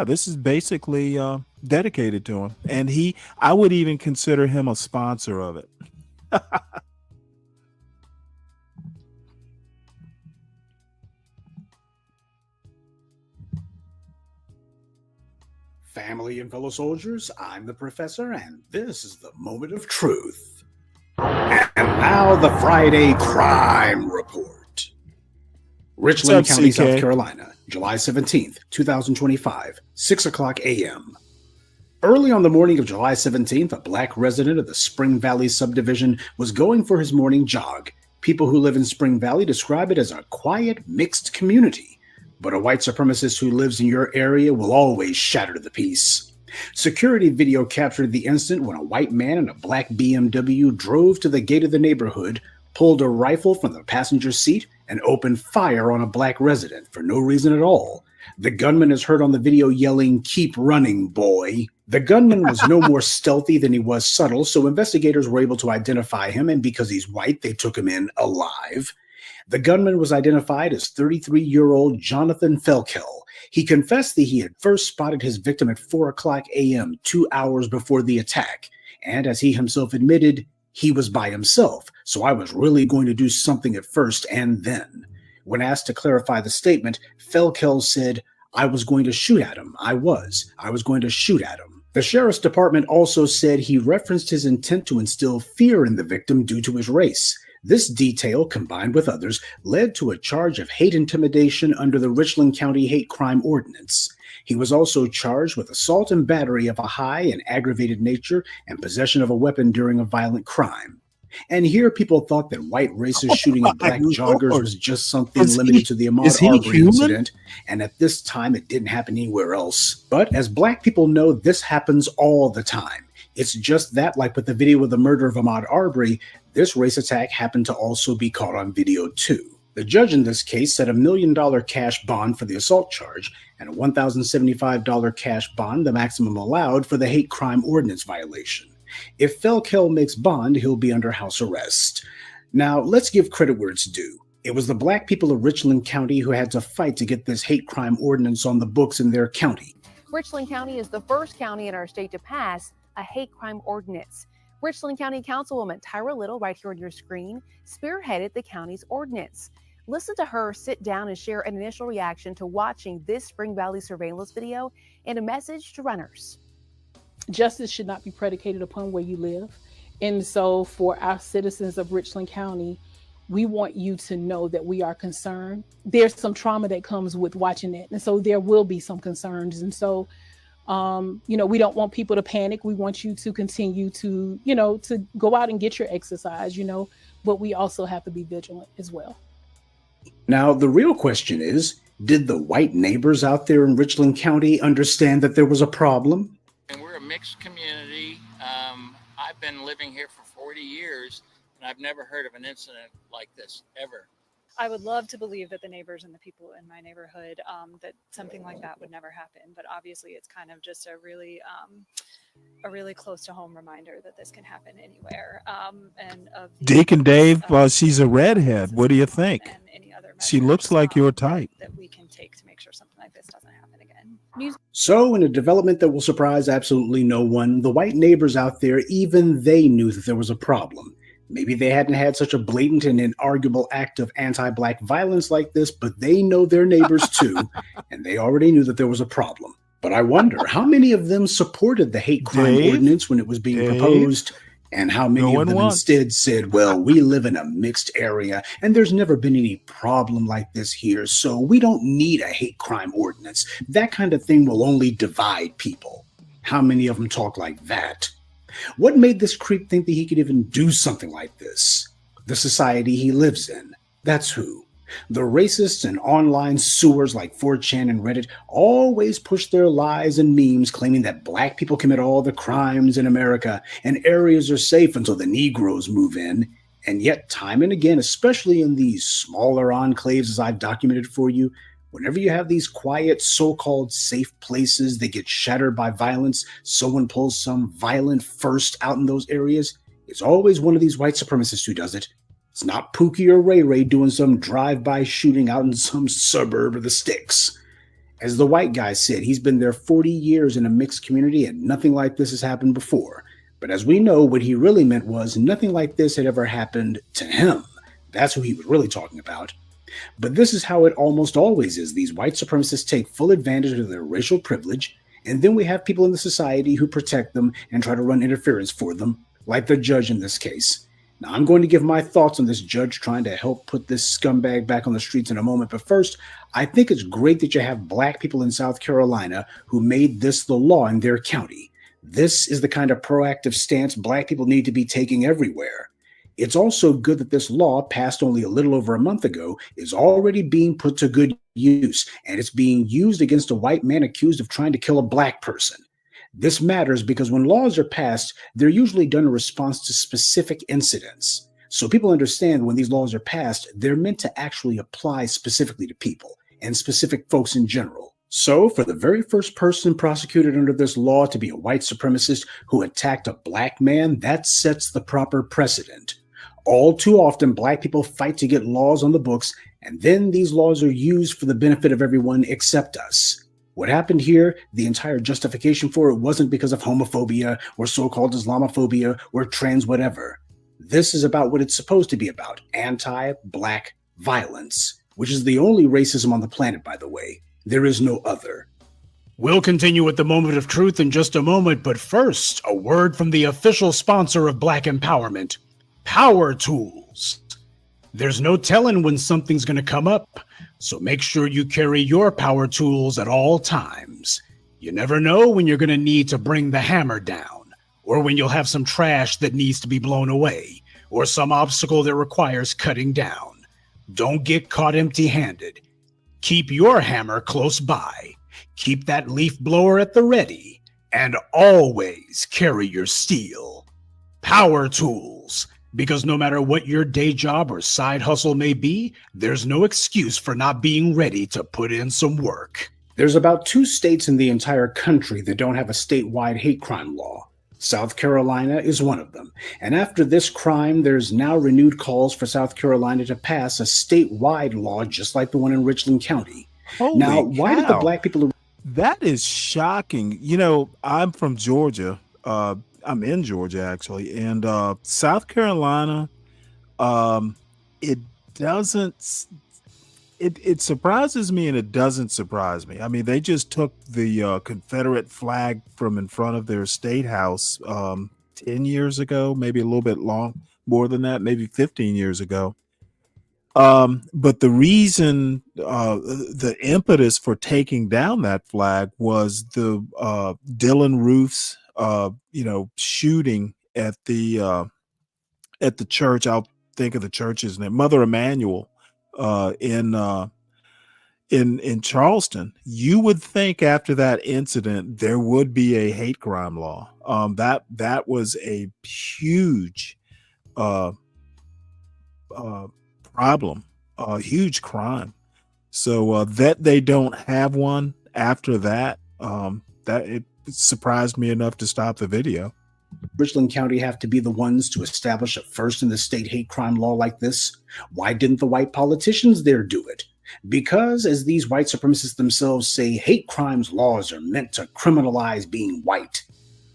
this is basically dedicated to him, and I would even consider him a sponsor of it. Family and fellow soldiers, I'm the professor, and this is the moment of truth. And now the Friday Crime Report. Richland County, South Carolina, July 17th, 2025, 6 o'clock a.m. Early on the morning of July 17th, a black resident of the Spring Valley subdivision was going for his morning jog. People who live in Spring Valley describe it as a quiet, mixed community. But a white supremacist who lives in your area will always shatter the peace. Security video captured the instant when a white man in a black BMW drove to the gate of the neighborhood, pulled a rifle from the passenger seat, and opened fire on a black resident for no reason at all. The gunman is heard on the video yelling, "Keep running, boy." The gunman was no more stealthy than he was subtle, so investigators were able to identify him, and because he's white, they took him in alive. The gunman was identified as 33-year-old Jonathan Felkel. He confessed that he had first spotted his victim at 4 o'clock a.m., 2 hours before the attack. And as he himself admitted, he was by himself, so I was really going to do something at first and then. When asked to clarify the statement, Felkel said, "I was going to shoot at him. I was going to shoot at him." The sheriff's department also said he referenced his intent to instill fear in the victim due to his race. This detail, combined with others, led to a charge of hate intimidation under the Richland County Hate Crime Ordinance. He was also charged with assault and battery of a high and aggravated nature and possession of a weapon during a violent crime. And here people thought that white racists shooting at black joggers was just something limited to the Ahmaud Arbery incident, and at this time it didn't happen anywhere else. But as black people know, this happens all the time. It's just that, like with the video of the murder of Ahmaud Arbery, this race attack happened to also be caught on video too. The judge in this case set $1 million cash bond for the assault charge and a $1,075 cash bond, the maximum allowed for the hate crime ordinance violation. If Felkel makes bond, he'll be under house arrest. Now, let's give credit where it's due. It was the black people of Richland County who had to fight to get this hate crime ordinance on the books in their county. Richland County is the first county in our state to pass a hate crime ordinance. Richland County Councilwoman Tyra Little, right here on your screen, spearheaded the county's ordinance. Listen to her sit down and share an initial reaction to watching this Spring Valley surveillance video and a message to runners. Justice should not be predicated upon where you live. And so for our citizens of Richland County, we want you to know that we are concerned. There's some trauma that comes with watching it. And so there will be some concerns. And so, we don't want people to panic. We want you to continue to, to go out and get your exercise. but we also have to be vigilant as well. Now, the real question is, did the white neighbors out there in Richland County understand that there was a problem? And we're a mixed community. I've been living here for 40 years, and I've never heard of an incident like this, ever. I would love to believe that the neighbors and the people in my neighborhood, that something like that would never happen. But obviously, it's kind of just a really close to home reminder that this can happen anywhere. And of Deacon Dave, she's a redhead. What do you think? She looks like your type. that we can take to make sure something like this doesn't happen again. So, in a development that will surprise absolutely no one, the white neighbors out there, even they knew that there was a problem. Maybe they hadn't had such a blatant and inarguable act of anti-black violence like this, but they know their neighbors too, and they already knew that there was a problem. But I wonder, how many of them supported the hate crime ordinance when it was being proposed? And how many of them instead said, well, we live in a mixed area and there's never been any problem like this here, so we don't need a hate crime ordinance. That kind of thing will only divide people. How many of them talk like that? What made this creep think that he could even do something like this? The society he lives in. That's who. The racists and online sewers like 4chan and Reddit always push their lies and memes claiming that black people commit all the crimes in America and areas are safe until the Negroes move in. And yet, time and again, especially in these smaller enclaves as I've documented for you, whenever you have these quiet, so-called safe places that get shattered by violence, someone pulls some violent first out in those areas, it's always one of these white supremacists who does it. It's not Pookie or Ray Ray doing some drive-by shooting out in some suburb of the sticks. As the white guy said, he's been there 40 years in a mixed community and nothing like this has happened before. But as we know, what he really meant was nothing like this had ever happened to him. That's who he was really talking about. But this is how it almost always is. These white supremacists take full advantage of their racial privilege, and then we have people in the society who protect them and try to run interference for them, like the judge in this case. Now, I'm going to give my thoughts on this judge trying to help put this scumbag back on the streets in a moment. But first, I think it's great that you have black people in South Carolina who made this the law in their county. This is the kind of proactive stance black people need to be taking everywhere. It's also good that this law, passed only a little over a month ago, is already being put to good use, and it's being used against a white man accused of trying to kill a black person. This matters because when laws are passed, they're usually done in response to specific incidents. So people understand when these laws are passed, they're meant to actually apply specifically to people and specific folks in general. So for the very first person prosecuted under this law to be a white supremacist who attacked a black man, that sets the proper precedent. All too often, black people fight to get laws on the books, and then these laws are used for the benefit of everyone except us. What happened here, the entire justification for it wasn't because of homophobia or so-called Islamophobia or trans whatever. This is about what it's supposed to be about, anti-black violence, which is the only racism on the planet, by the way. There is no other. We'll continue with the moment of truth in just a moment, but first, a word from the official sponsor of Black Empowerment, Power Tools. There's no telling when something's going to come up, so make sure you carry your power tools at all times. You never know when you're going to need to bring the hammer down, or when you'll have some trash that needs to be blown away, or some obstacle that requires cutting down. Don't get caught empty-handed. Keep your hammer close by. Keep that leaf blower at the ready, and always carry your steel. Power Tools. Because no matter what your day job or side hustle may be, there's no excuse for not being ready to put in some work. There's about 2 states in the entire country that don't have a statewide hate crime law. South Carolina is one of them. And after this crime, there's now renewed calls for South Carolina to pass a statewide law just like the one in Richland County. Holy now, why did the cow. black people... That is shocking. You know, I'm from Georgia. I'm in Georgia, actually. And South Carolina, it doesn't... It surprises me and it doesn't surprise me. I mean, they just took the Confederate flag from in front of their state house 10 years ago, maybe a little bit more than that, maybe 15 years ago. But the reason, the impetus for taking down that flag was the Dylan Roof's, shooting at the church out think of the churches and Mother Emanuel in Charleston. You would think after that incident there would be a hate crime law. That was a huge problem, a huge crime. So that they don't have one after that, that it surprised me enough to stop the video. Richland County have to be the ones to establish a first in the state hate crime law like this? Why didn't the white politicians there do it? Because, as these white supremacists themselves say, hate crimes laws are meant to criminalize being white.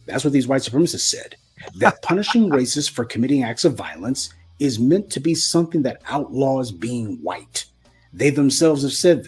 That's what these white supremacists said. That punishing racists for committing acts of violence is meant to be something that outlaws being white. They themselves have said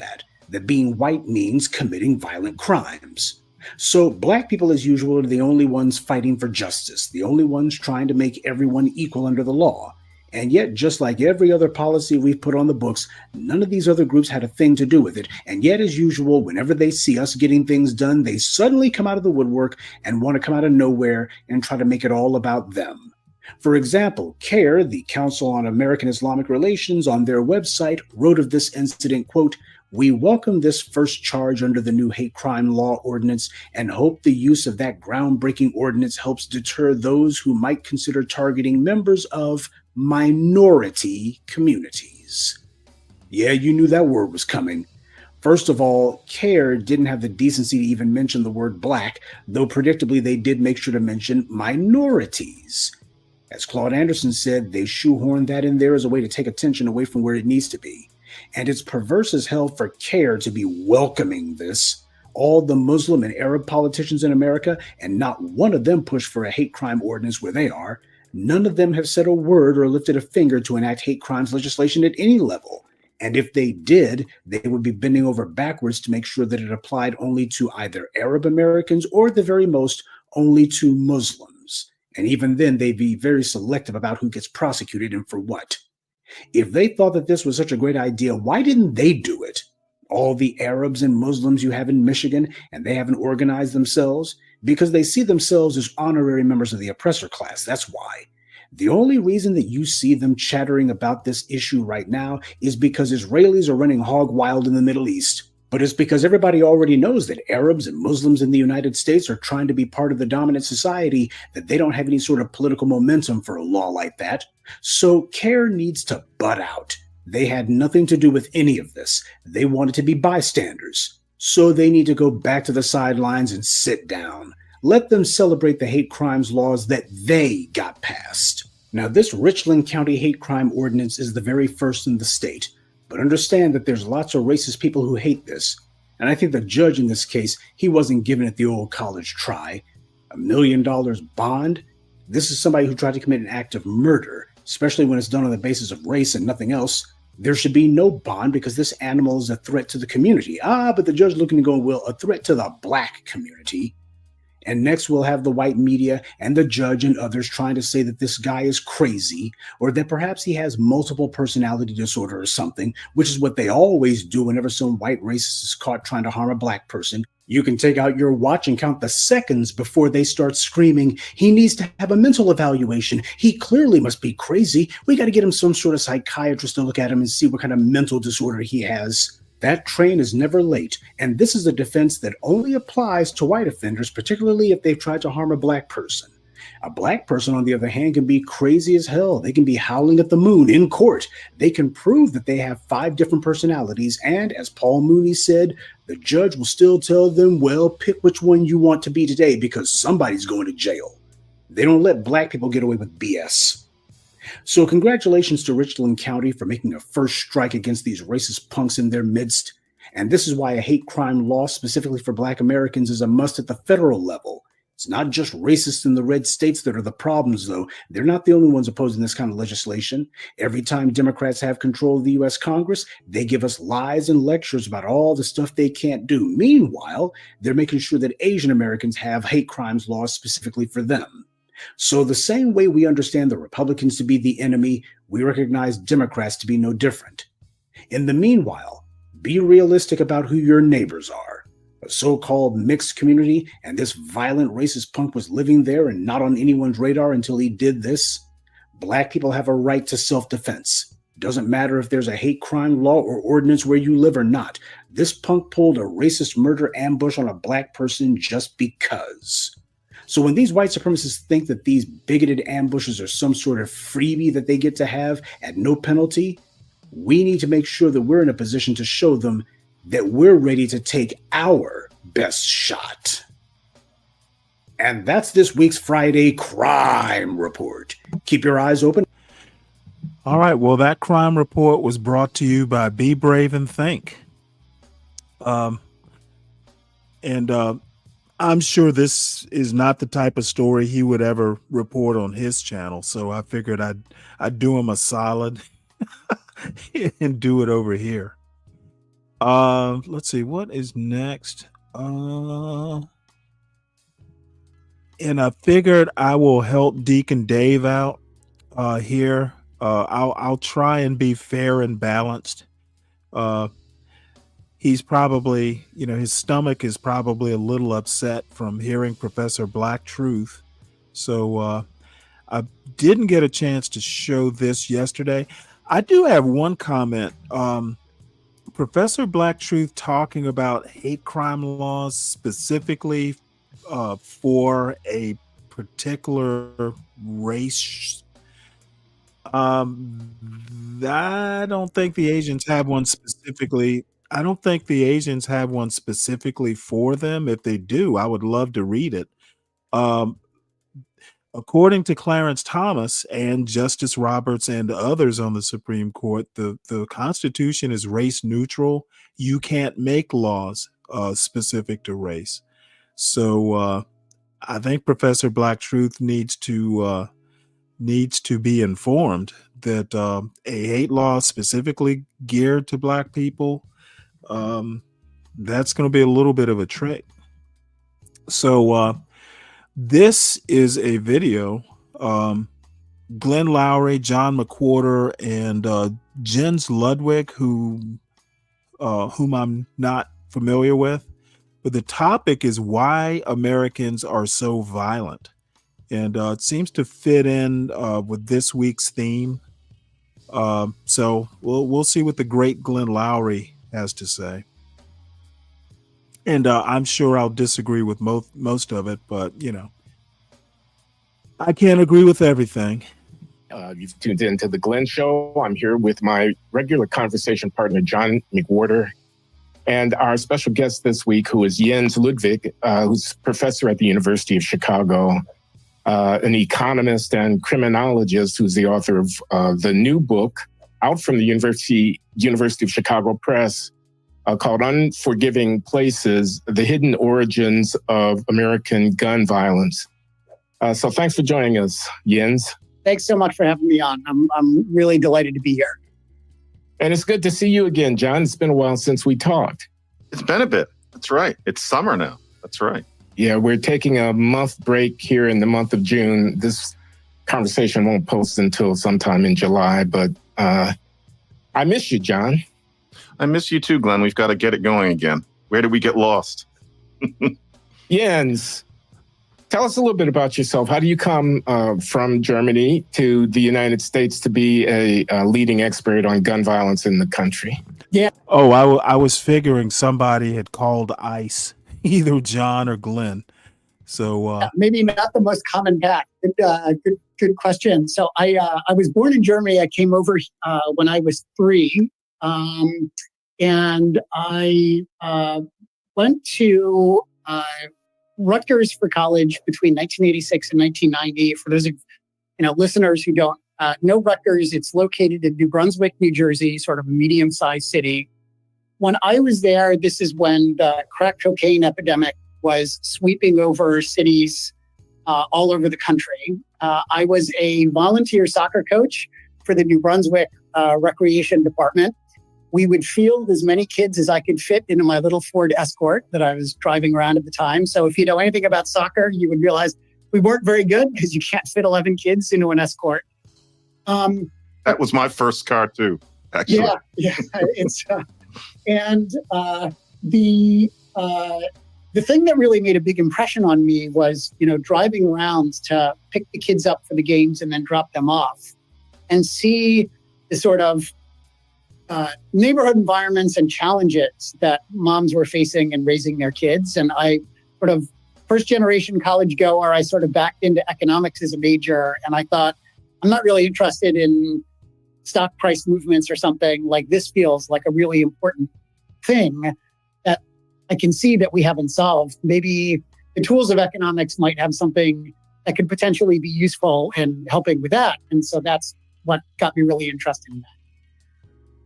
that being white means committing violent crimes. So black people, as usual, are the only ones fighting for justice, the only ones trying to make everyone equal under the law. And yet, just like every other policy we've put on the books, none of these other groups had a thing to do with it. And yet, as usual, whenever they see us getting things done, they suddenly come out of the woodwork and want to come out of nowhere and try to make it all about them. For example, CARE, the Council on American Islamic Relations, on their website wrote of this incident, quote, "We welcome this first charge under the new hate crime law ordinance and hope the use of that groundbreaking ordinance helps deter those who might consider targeting members of minority communities." Yeah, you knew that word was coming. First of all, CARE didn't have the decency to even mention the word black, though predictably they did make sure to mention minorities. As Claude Anderson said, they shoehorned that in there as a way to take attention away from where it needs to be. And it's perverse as hell for CARE to be welcoming this. All the Muslim and Arab politicians in America, and not one of them pushed for a hate crime ordinance where they are. None of them have said a word or lifted a finger to enact hate crimes legislation at any level. And if they did, they would be bending over backwards to make sure that it applied only to either Arab Americans or, at the very most, only to Muslims. And even then, they'd be very selective about who gets prosecuted and for what. If they thought that this was such a great idea, why didn't they do it? All the Arabs and Muslims you have in Michigan, and they haven't organized themselves? Because they see themselves as honorary members of the oppressor class, that's why. The only reason that you see them chattering about this issue right now is because Israelis are running hog wild in the Middle East. But it's because everybody already knows that Arabs and Muslims in the United States are trying to be part of the dominant society, that they don't have any sort of political momentum for a law like that. So CARE needs to butt out. They had nothing to do with any of this. They wanted to be bystanders. So they need to go back to the sidelines and sit down. Let them celebrate the hate crimes laws that they got passed. Now, this Richland County hate crime ordinance is the very first in the state. But understand that there's lots of racist people who hate this. And I think the judge in this case, he wasn't giving it the old college try. $1 million bond? This is somebody who tried to commit an act of murder, especially when it's done on the basis of race and nothing else. There should be no bond because this animal is a threat to the community. But the judge looking to go, well, a threat to the black community. And next we'll have the white media and the judge and others trying to say that this guy is crazy or that perhaps he has multiple personality disorder or something, which is what they always do whenever some white racist is caught trying to harm a black person. You can take out your watch and count the seconds before they start screaming, he needs to have a mental evaluation. He clearly must be crazy. We got to get him some sort of psychiatrist to look at him and see what kind of mental disorder he has. That train is never late, and this is a defense that only applies to white offenders, particularly if they've tried to harm a black person. A black person, on the other hand, can be crazy as hell. They can be howling at the moon in court. They can prove that they have 5 different personalities, and as Paul Mooney said, the judge will still tell them, well, pick which one you want to be today because somebody's going to jail. They don't let black people get away with BS. So congratulations to Richland County for making a first strike against these racist punks in their midst. And this is why a hate crime law specifically for black Americans is a must at the federal level. It's not just racists in the red states that are the problems, though. They're not the only ones opposing this kind of legislation. Every time Democrats have control of the U.S. Congress, they give us lies and lectures about all the stuff they can't do. Meanwhile, they're making sure that Asian Americans have hate crimes laws specifically for them. So the same way we understand the Republicans to be the enemy, we recognize Democrats to be no different. In the meanwhile, be realistic about who your neighbors are. A so-called mixed community, and this violent racist punk was living there and not on anyone's radar until he did this. Black people have a right to self-defense. Doesn't matter if there's a hate crime law or ordinance where you live or not. This punk pulled a racist murder ambush on a black person just because. So when these white supremacists think that these bigoted ambushes are some sort of freebie that they get to have at no penalty, we need to make sure that we're in a position to show them that we're ready to take our best shot. And that's this week's Friday Crime Report. Keep your eyes open. All right. Well, that crime report was brought to you by Be Brave and Think. I'm sure this is not the type of story he would ever report on his channel. So I figured I'd do him a solid and do it over here. Let's see what is next. And I figured I will help Deacon Dave out here. I'll try and be fair and balanced. He's probably, his stomach is probably a little upset from hearing Professor Black Truth. So I didn't get a chance to show this yesterday. I do have one comment. Professor Black Truth talking about hate crime laws specifically for a particular race. I don't think the Asians have one specifically. I don't think the Asians have one specifically for them. If they do, I would love to read it. According to Clarence Thomas and Justice Roberts and others on the Supreme Court, the Constitution is race neutral. You can't make laws specific to race. So I think Professor Black Truth needs to be informed that a hate law specifically geared to Black people, that's going to be a little bit of a trick. So this is a video. Glenn Lowry, John McWhorter, and Jens Ludwig, whom I'm not familiar with. But the topic is why Americans are so violent. And it seems to fit in with this week's theme. So we'll see what the great Glenn Lowry has to say. And I'm sure I'll disagree with most of it, but I can't agree with everything. You've tuned into the Glenn Show. I'm here with my regular conversation partner, John McWhorter, and our special guest this week, who is Jens Ludwig, who's professor at the University of Chicago, an economist and criminologist who's the author of the new book out from the University of Chicago Press called Unforgiving Places, The Hidden Origins of American Gun Violence. So thanks for joining us, Jens. Thanks so much for having me on. I'm really delighted to be here. And it's good to see you again, John. It's been a while since we talked. It's been a bit. That's right. It's summer now. That's right. Yeah, we're taking a month break here in the month of June. This conversation won't post until sometime in July, but I miss you, John. I miss you too, Glenn. We've got to get it going again. Where did we get lost? Jens, tell us a little bit about yourself. How do you come from Germany to the United States to be a leading expert on gun violence in the country? Yeah. Oh, I was figuring somebody had called ICE, either John or Glenn. So maybe not the most common path. Good question. So I was born in Germany. I came over when I was 3. And I went to Rutgers for college between 1986 and 1990. For those of listeners who don't know Rutgers, it's located in New Brunswick, New Jersey, sort of a medium-sized city. When I was there, this is when the crack cocaine epidemic was sweeping over cities all over the country. I was a volunteer soccer coach for the New Brunswick Recreation Department. We would field as many kids as I could fit into my little Ford Escort that I was driving around at the time. So if you know anything about soccer, you would realize we weren't very good because you can't fit 11 kids into an Escort. That was my first car too, actually. Yeah. It's the thing that really made a big impression on me was, driving around to pick the kids up for the games and then drop them off and see the sort of neighborhood environments and challenges that moms were facing in raising their kids. And I sort of first generation college goer, I sort of backed into economics as a major. And I thought, I'm not really interested in stock price movements or something. Like, this feels like a really important thing that I can see that we haven't solved. Maybe the tools of economics might have something that could potentially be useful in helping with that. And so that's what got me really interested in that.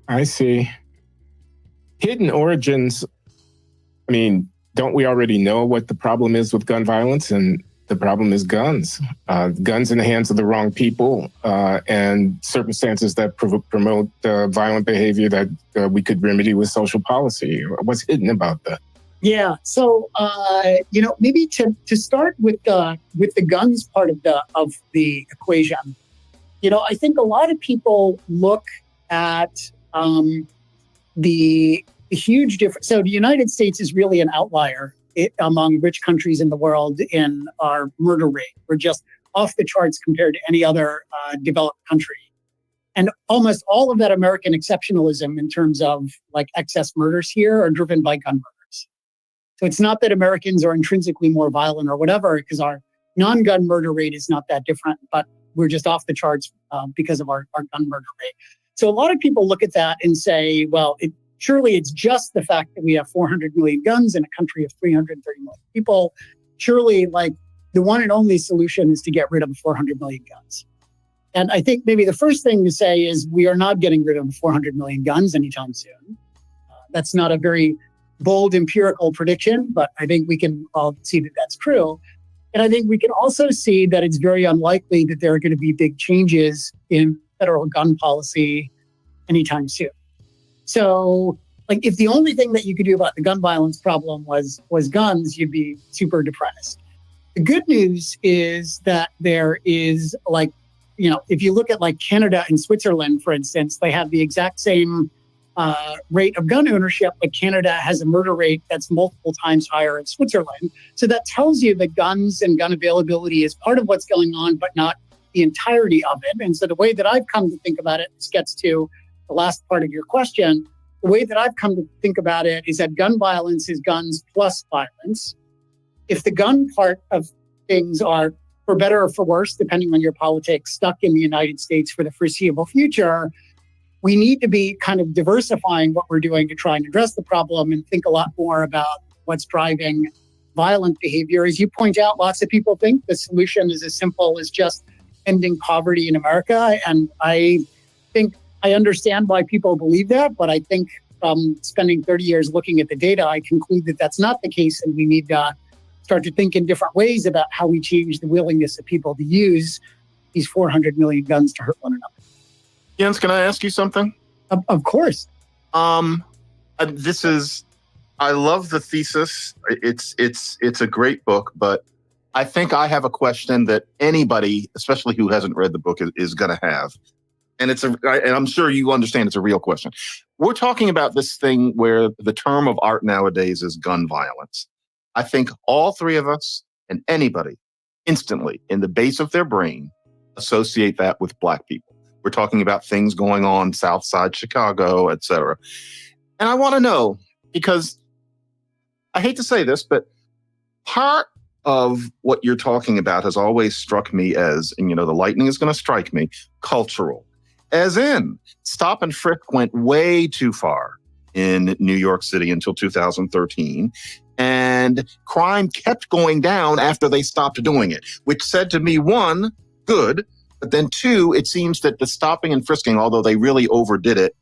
I see. Hidden origins. I mean, don't we already know what the problem is with gun violence? And the problem is guns. Guns in the hands of the wrong people, and circumstances that promote violent behavior that we could remedy with social policy. What's hidden about that? Yeah. So, maybe to start with the guns part of the equation, I think a lot of people look at the huge difference. So the United States is really an outlier among rich countries in the world in our murder rate. We're just off the charts compared to any other developed country. And almost all of that American exceptionalism in terms of like excess murders here are driven by gun murders. So it's not that Americans are intrinsically more violent or whatever, because our non-gun murder rate is not that different, but we're just off the charts because of our gun murder rate. So a lot of people look at that and say, well, surely it's just the fact that we have 400 million guns in a country of 330 million people. Surely, like, the one and only solution is to get rid of 400 million guns. And I think maybe the first thing to say is we are not getting rid of 400 million guns anytime soon. That's not a very bold empirical prediction, but I think we can all see that that's true. And I think we can also see that it's very unlikely that there are going to be big changes in federal gun policy anytime soon. So, like, if the only thing that you could do about the gun violence problem was guns, you'd be super depressed. The good news is that there is, like, if you look at like Canada and Switzerland, for instance, they have the exact same rate of gun ownership, but Canada has a murder rate that's multiple times higher than Switzerland. So that tells you that guns and gun availability is part of what's going on, but not the entirety of it. And so the way that I've come to think about it, this gets to the last part of your question, the way that I've come to think about it is that gun violence is guns plus violence. If the gun part of things are, for better or for worse, depending on your politics, stuck in the United States for the foreseeable future, we need to be kind of diversifying what we're doing to try and address the problem and think a lot more about what's driving violent behavior. As you point out, lots of people think the solution is as simple as just ending poverty in America. And I think I understand why people believe that, but I think from spending 30 years looking at the data, I conclude that that's not the case, and we need to start to think in different ways about how we change the willingness of people to use these 400 million guns to hurt one another. Jens, can I ask you something? Of course. I love the thesis. It's a great book, but I think I have a question that anybody, especially who hasn't read the book, is going to have. And I'm sure you understand it's a real question. We're talking about this thing where the term of art nowadays is gun violence. I think all three of us and anybody instantly in the base of their brain associate that with Black people. We're talking about things going on South Side Chicago, et cetera. And I want to know, because I hate to say this, but part of what you're talking about has always struck me as, and the lightning is going to strike me, cultural. As in, stop and frisk went way too far in New York City until 2013. And crime kept going down after they stopped doing it, which said to me, one, good. But then two, it seems that the stopping and frisking, although they really overdid it,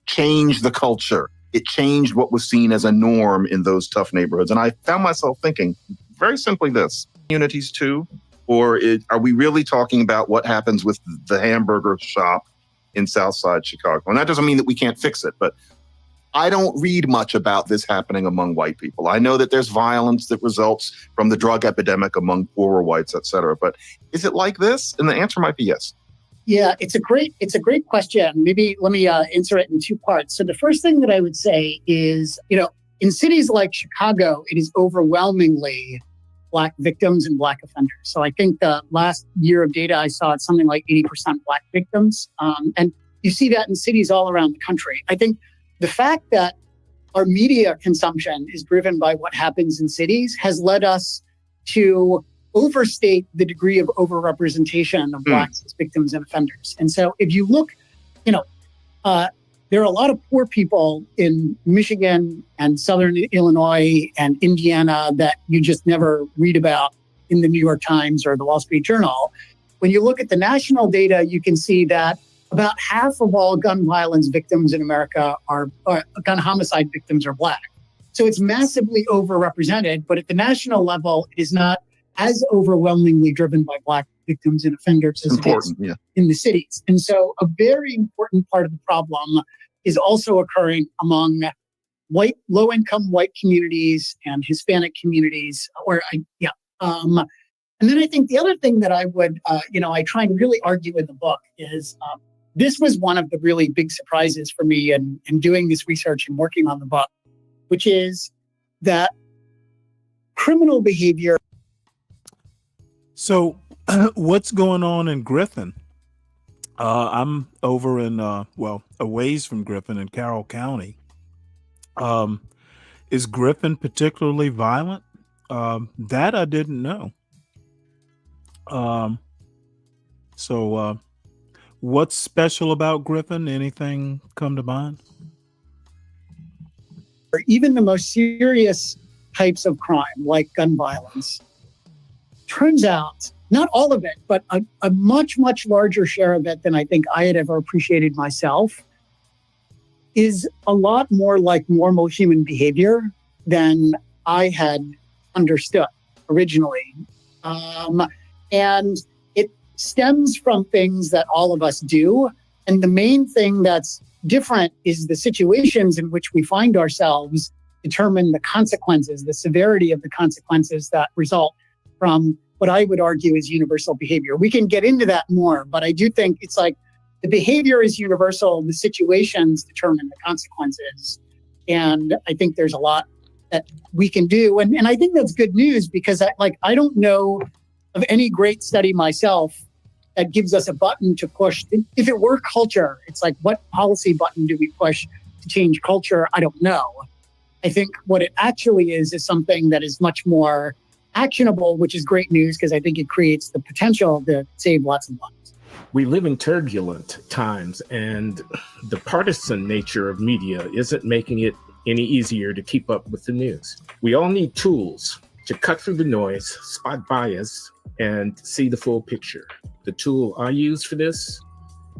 changed the culture. It changed what was seen as a norm in those tough neighborhoods. And I found myself thinking very simply this, communities too, or are we really talking about what happens with the hamburger shop in Southside Chicago? And that doesn't mean that we can't fix it, but I don't read much about this happening among white people. I know that there's violence that results from the drug epidemic among poorer whites, et cetera. But is it like this? And the answer might be yes. Yeah, it's a great question. Maybe let me answer it in two parts. So the first thing that I would say is, in cities like Chicago, it is overwhelmingly Black victims and Black offenders. So I think the last year of data I saw, it's something like 80% Black victims. And you see that in cities all around the country. I think the fact that our media consumption is driven by what happens in cities has led us to overstate the degree of overrepresentation of Blacks as victims and offenders. And so if you look, there are a lot of poor people in Michigan and Southern Illinois and Indiana that you just never read about in the New York Times or the Wall Street Journal. When you look at the national data, you can see that about half of all gun violence victims in America or gun homicide victims are Black. So it's massively overrepresented, but at the national level, it is not as overwhelmingly driven by Black victims and offenders as it is in the cities. And so a very important part of the problem is also occurring among low-income white communities and Hispanic communities. And then I think the other thing that I would, I try and really argue in the book is this was one of the really big surprises for me in doing this research and working on the book, which is that criminal behavior. So what's going on in Griffin? I'm over in, a ways from Griffin in Carroll County. Is Griffin particularly violent? That I didn't know. So what's special about Griffin? Anything come to mind? Or even the most serious types of crime, like gun violence, turns out, not all of it, but a much, much larger share of it than I think I had ever appreciated myself, is a lot more like normal human behavior than I had understood originally. And it stems from things that all of us do. And the main thing that's different is the situations in which we find ourselves determine the consequences, the severity of the consequences that result from what I would argue is universal behavior. We can get into that more, but I do think it's like the behavior is universal, the situations determine the consequences. And I think there's a lot that we can do. And I think that's good news because I don't know of any great study myself that gives us a button to push. If it were culture, it's like, what policy button do we push to change culture? I don't know. I think what it actually is something that is much more actionable, which is great news because I think it creates the potential to save lots of lives. We live in turbulent times, and the partisan nature of media isn't making it any easier to keep up with the news. We all need tools to cut through the noise, spot bias, and see the full picture. The tool I use for this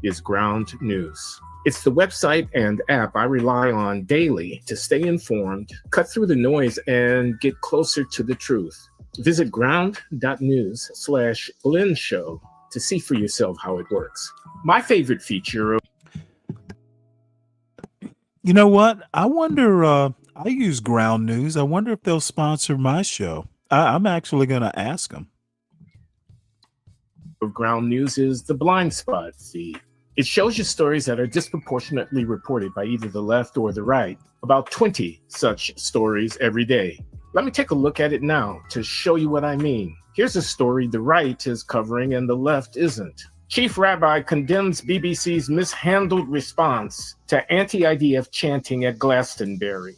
is Ground News. It's the website and app I rely on daily to stay informed, cut through the noise, and get closer to the truth. Visit ground.news/Glenn Show to see for yourself how it works. My favorite feature. You know what? I wonder, I use Ground News. I wonder if they'll sponsor my show. I'm actually going to ask them. Of Ground News is the Blind Spot feed. It shows you stories that are disproportionately reported by either the left or the right. About 20 such stories every day. Let me take a look at it now to show you what I mean. Here's a story the right is covering and the left isn't. Chief Rabbi condemns BBC's mishandled response to anti-IDF chanting at Glastonbury.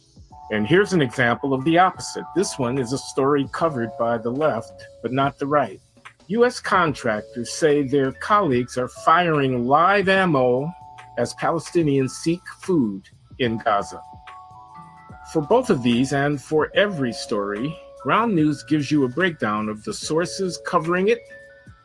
And here's an example of the opposite. This one is a story covered by the left, but not the right. U.S. contractors say their colleagues are firing live ammo as Palestinians seek food in Gaza. For both of these and for every story, Ground News gives you a breakdown of the sources covering it,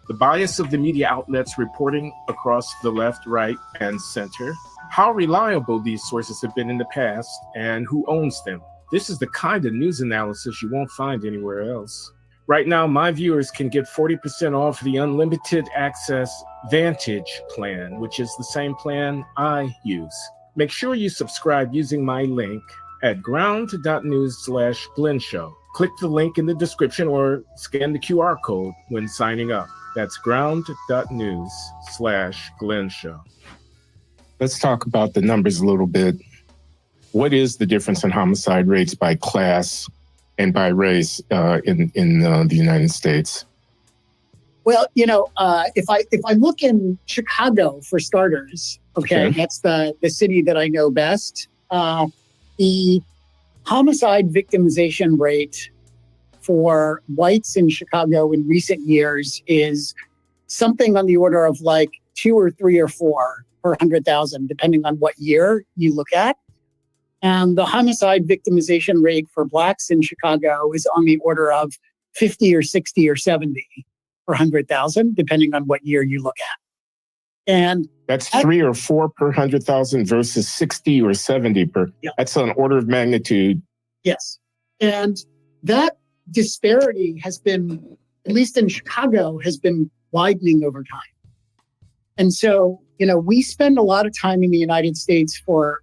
the bias of the media outlets reporting across the left, right, and center, how reliable these sources have been in the past, and who owns them. This is the kind of news analysis you won't find anywhere else. Right now, my viewers can get 40% off the unlimited access Vantage plan, which is the same plan I use. Make sure you subscribe using my link at ground.news/Glenn Show. Click the link in the description or scan the QR code when signing up. That's ground.news/Glenn Show. Let's talk about the numbers a little bit. what is the difference in homicide rates by class and by race in the United States? Well, if I look in Chicago for starters, okay. That's the city that I know best. The homicide victimization rate for whites in Chicago in recent years is something on the order of like 2 or 3 or 4 per 100,000, depending on what year you look at. And the homicide victimization rate for blacks in Chicago is on the order of 50 or 60 or 70 per 100,000, depending on what year you look at. And that's 3 or 4 per 100,000 versus 60 or 70 per. Yeah. That's an order of magnitude. Yes. And that disparity has been, at least in Chicago, has been widening over time. And so, we spend a lot of time in the United States for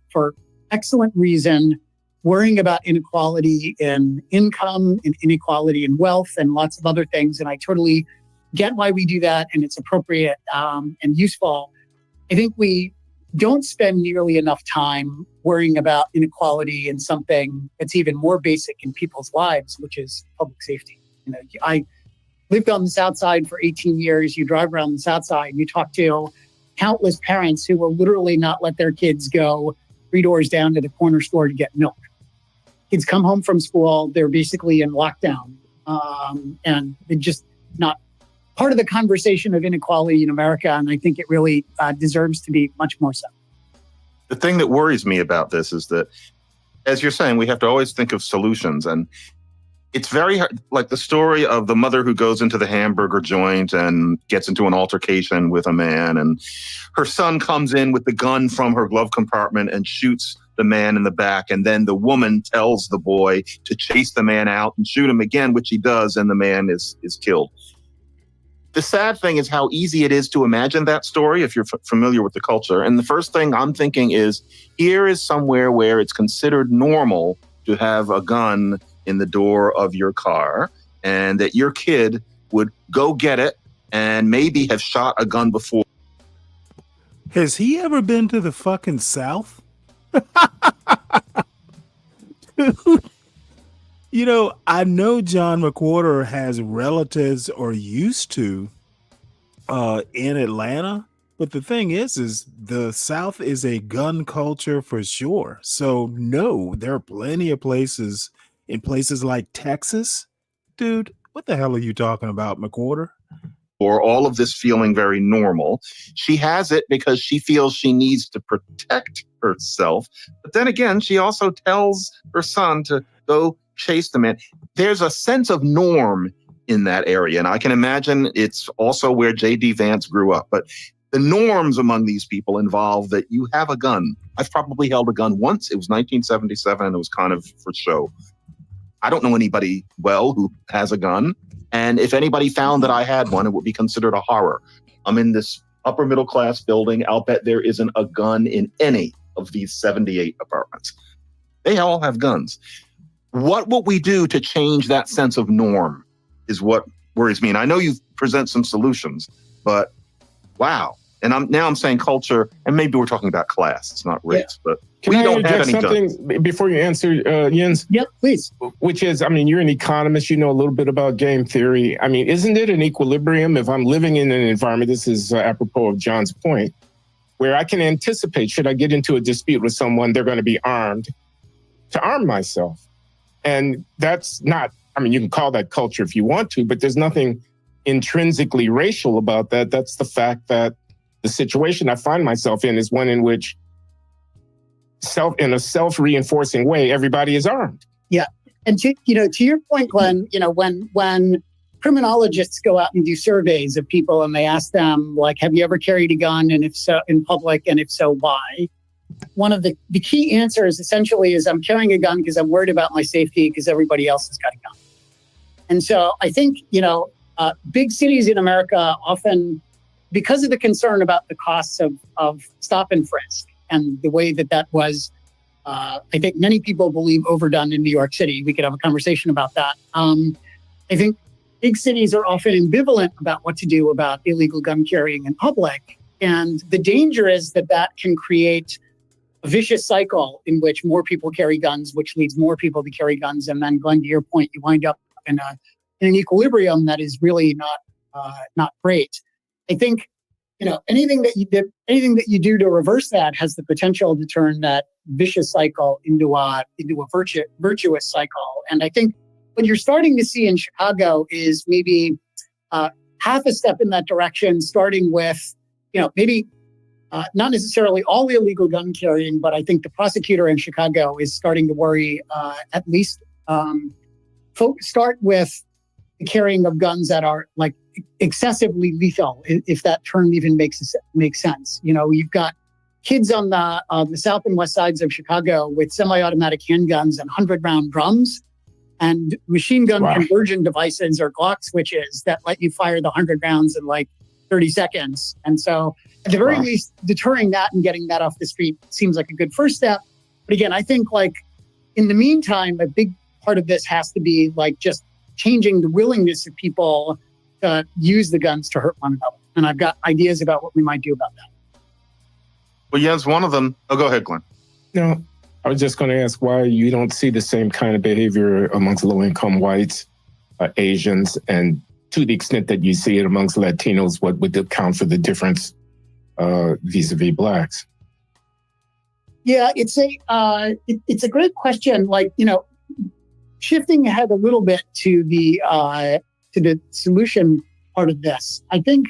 excellent reason worrying about inequality in income and inequality in wealth and lots of other things. And I totally get why we do that, and it's appropriate and useful. I think we don't spend nearly enough time worrying about inequality in something that's even more basic in people's lives, which is public safety. I lived on the South Side for 18 years. You drive around the South Side, you talk to countless parents who will literally not let their kids go 3 doors down to the corner store to get milk. Kids come home from school, they're basically in lockdown. And they're just not part of the conversation of inequality in America. And I think it really deserves to be much more so. The thing that worries me about this is that, as you're saying, we have to always think of solutions. And it's very hard, like the story of the mother who goes into the hamburger joint and gets into an altercation with a man, and her son comes in with the gun from her glove compartment and shoots the man in the back. And then the woman tells the boy to chase the man out and shoot him again, which he does, and the man is killed. The sad thing is how easy it is to imagine that story if you're familiar with the culture. And the first thing I'm thinking is, here is somewhere where it's considered normal to have a gun in the door of your car, and that your kid would go get it and maybe have shot a gun before. Has he ever been to the fucking South? Dude. I know John McWhorter has relatives or used to in Atlanta, but the thing is the South is a gun culture for sure. So no, there are plenty of places in places like Texas. Dude, what the hell are you talking about, McWhorter? Or all of this feeling very normal. She has it because she feels she needs to protect herself. But then again, she also tells her son to go chase the man. There's a sense of norm in that area. And I can imagine it's also where J.D. Vance grew up. But the norms among these people involve that you have a gun. I've probably held a gun once. It was 1977, and it was kind of for show. I don't know anybody who has a gun. And if anybody found that I had one, it would be considered a horror. I'm in this upper middle class building. I'll bet there isn't a gun in any of these 78 apartments. They all have guns. What will we do to change that sense of norm is what worries me. And I know you present some solutions, but wow. And I'm saying culture, and maybe we're talking about class. It's not race, but Can I don't have interject any something guns. before you answer, Jens? Yep, please. Which is, you're an economist, you know a little bit about game theory. Isn't it an equilibrium if I'm living in an environment, this is apropos of John's point, where I can anticipate, should I get into a dispute with someone, they're going to be armed, to arm myself. And that's not, you can call that culture if you want to, but there's nothing intrinsically racial about that. That's the fact that the situation I find myself in is one in which in a self-reinforcing way, everybody is armed. Yeah. And to your point, Glenn, when criminologists go out and do surveys of people and they ask them, like, have you ever carried a gun? And if so, in public, and if so, why? One of the key answers essentially is I'm carrying a gun because I'm worried about my safety because everybody else has got a gun. And so I think, big cities in America often, because of the concern about the costs of stop and frisk and the way that was, I think many people believe overdone in New York City. We could have a conversation about that. I think big cities are often ambivalent about what to do about illegal gun carrying in public. And the danger is that can create vicious cycle in which more people carry guns, which leads more people to carry guns. And then, Glenn, to your point, you wind up in an equilibrium that is really not great. I think, anything that you do to reverse that has the potential to turn that vicious cycle into a virtuous cycle. And I think what you're starting to see in Chicago is maybe half a step in that direction, starting with, maybe not necessarily all illegal gun carrying, but I think the prosecutor in Chicago is starting to worry, at least start with the carrying of guns that are like excessively lethal, if that term even makes sense. You've got kids on the south and west sides of Chicago with semi-automatic handguns and 100-round drums and machine gun conversion devices or Glock switches that let you fire the 100 rounds in like 30 seconds. And so at the very least, deterring that and getting that off the street seems like a good first step. But again, I think like in the meantime, a big part of this has to be like just changing the willingness of people to use the guns to hurt one another. And I've got ideas about what we might do about that. Well, Jens, one of them. Oh, go ahead, Glenn. No, I was just going to ask why you don't see the same kind of behavior amongst low-income whites, Asians, and to the extent that you see it amongst Latinos, what would account for the difference vis-a-vis blacks? Yeah, it's a great question. Like, shifting ahead a little bit to the solution part of this, I think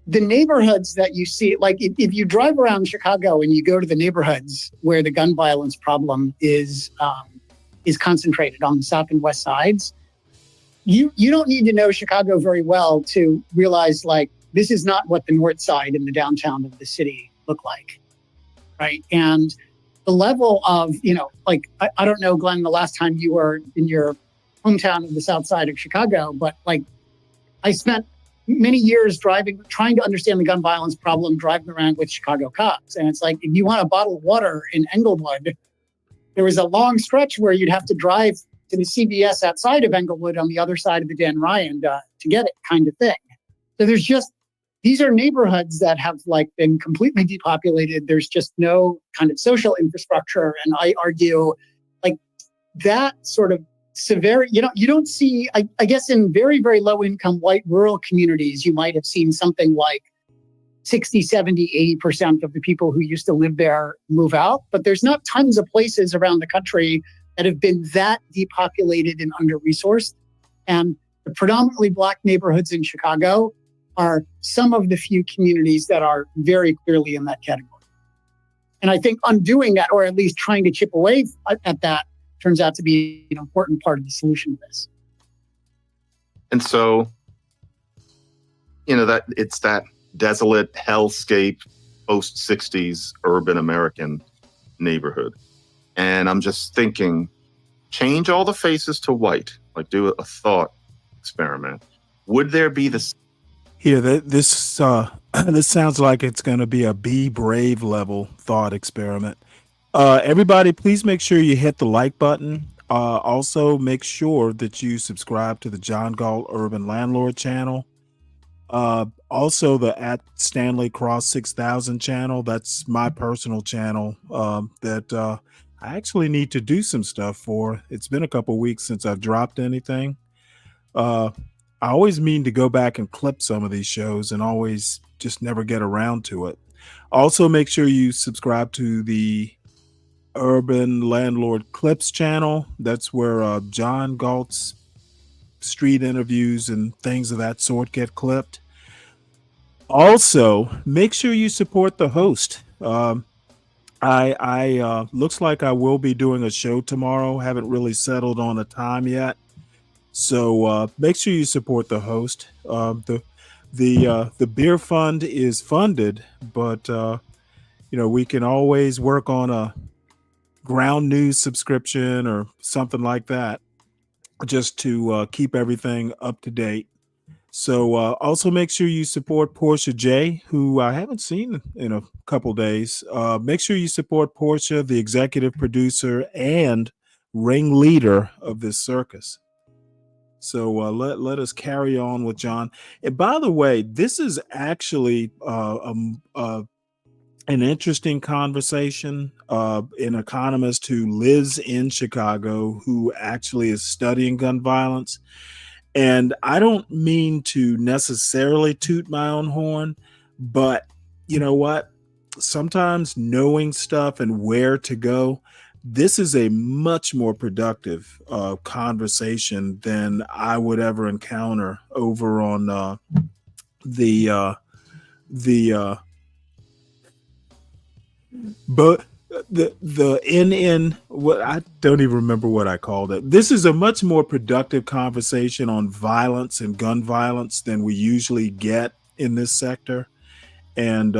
the neighborhoods that you see, like if you drive around Chicago and you go to the neighborhoods where the gun violence problem is concentrated on the south and west sides, you don't need to know Chicago very well to realize like this is not what the north side and the downtown of the city look like, right? And the level of, I don't know, Glenn, the last time you were in your hometown of the south side of Chicago, but like I spent many years trying to understand the gun violence problem, driving around with Chicago cops. And it's like, if you want a bottle of water in Englewood, there was a long stretch where you'd have to drive to the CVS outside of Englewood on the other side of the Dan Ryan to get it, kind of thing. So these are neighborhoods that have like been completely depopulated. There's just no kind of social infrastructure. And I argue like that sort of severity, you don't see, I guess in very, very low income white rural communities, you might have seen something like 60, 70, 80% of the people who used to live there move out. But there's not tons of places around the country that have been that depopulated and under-resourced. And the predominantly Black neighborhoods in Chicago are some of the few communities that are very clearly in that category. And I think undoing that, or at least trying to chip away at that, turns out to be an important part of the solution to this. And so, that it's that desolate hellscape post-60s urban American neighborhood. And I'm just thinking, change all the faces to white, like do a thought experiment. Would there be this? Here, this sounds like it's going to be a Be Brave level thought experiment. Everybody, please make sure you hit the like button. Also, make sure that you subscribe to the John Galt Urban Landlord channel. Also, the @Stanley Cross 6000 channel. That's my personal channel that I actually need to do some stuff for. It's been a couple weeks since I've dropped anything. I always mean to go back and clip some of these shows and always just never get around to it. Also, make sure you subscribe to the Urban Landlord Clips channel. That's where John Galt's street interviews and things of that sort get clipped. Also, make sure you support the host. I looks like I will be doing a show tomorrow. Haven't really settled on a time yet. So make sure you support the host. The beer fund is funded, but we can always work on a ground news subscription or something like that, just to keep everything up to date. So also make sure you support Portia J, who I haven't seen in a couple days. Make sure you support Portia, the executive producer and ringleader of this circus. So let us carry on with John. And by the way, this is actually an interesting conversation. An economist who lives in Chicago who actually is studying gun violence. And I don't mean to necessarily toot my own horn, but you know what? Sometimes knowing stuff and where to go, this is a much more productive conversation than I would ever encounter over on but the NN, what, I don't even remember what I called it. This is a much more productive conversation on violence and gun violence than we usually get in this sector, and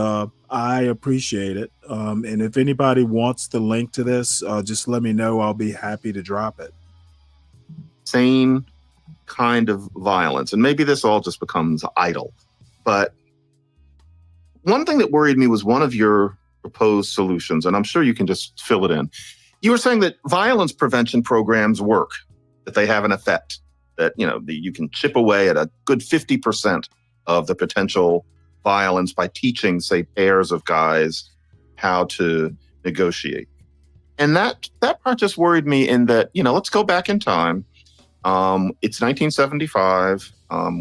I appreciate it. And if anybody wants the link to this, just let me know. I'll be happy to drop it. Same kind of violence, and maybe this all just becomes idle, but one thing that worried me was one of your proposed solutions, and I'm sure you can just fill it in. You were saying that violence prevention programs work, that they have an effect, that you can chip away at a good 50% of the potential violence by teaching, say, pairs of guys how to negotiate. And that part just worried me in that, let's go back in time. It's 1975,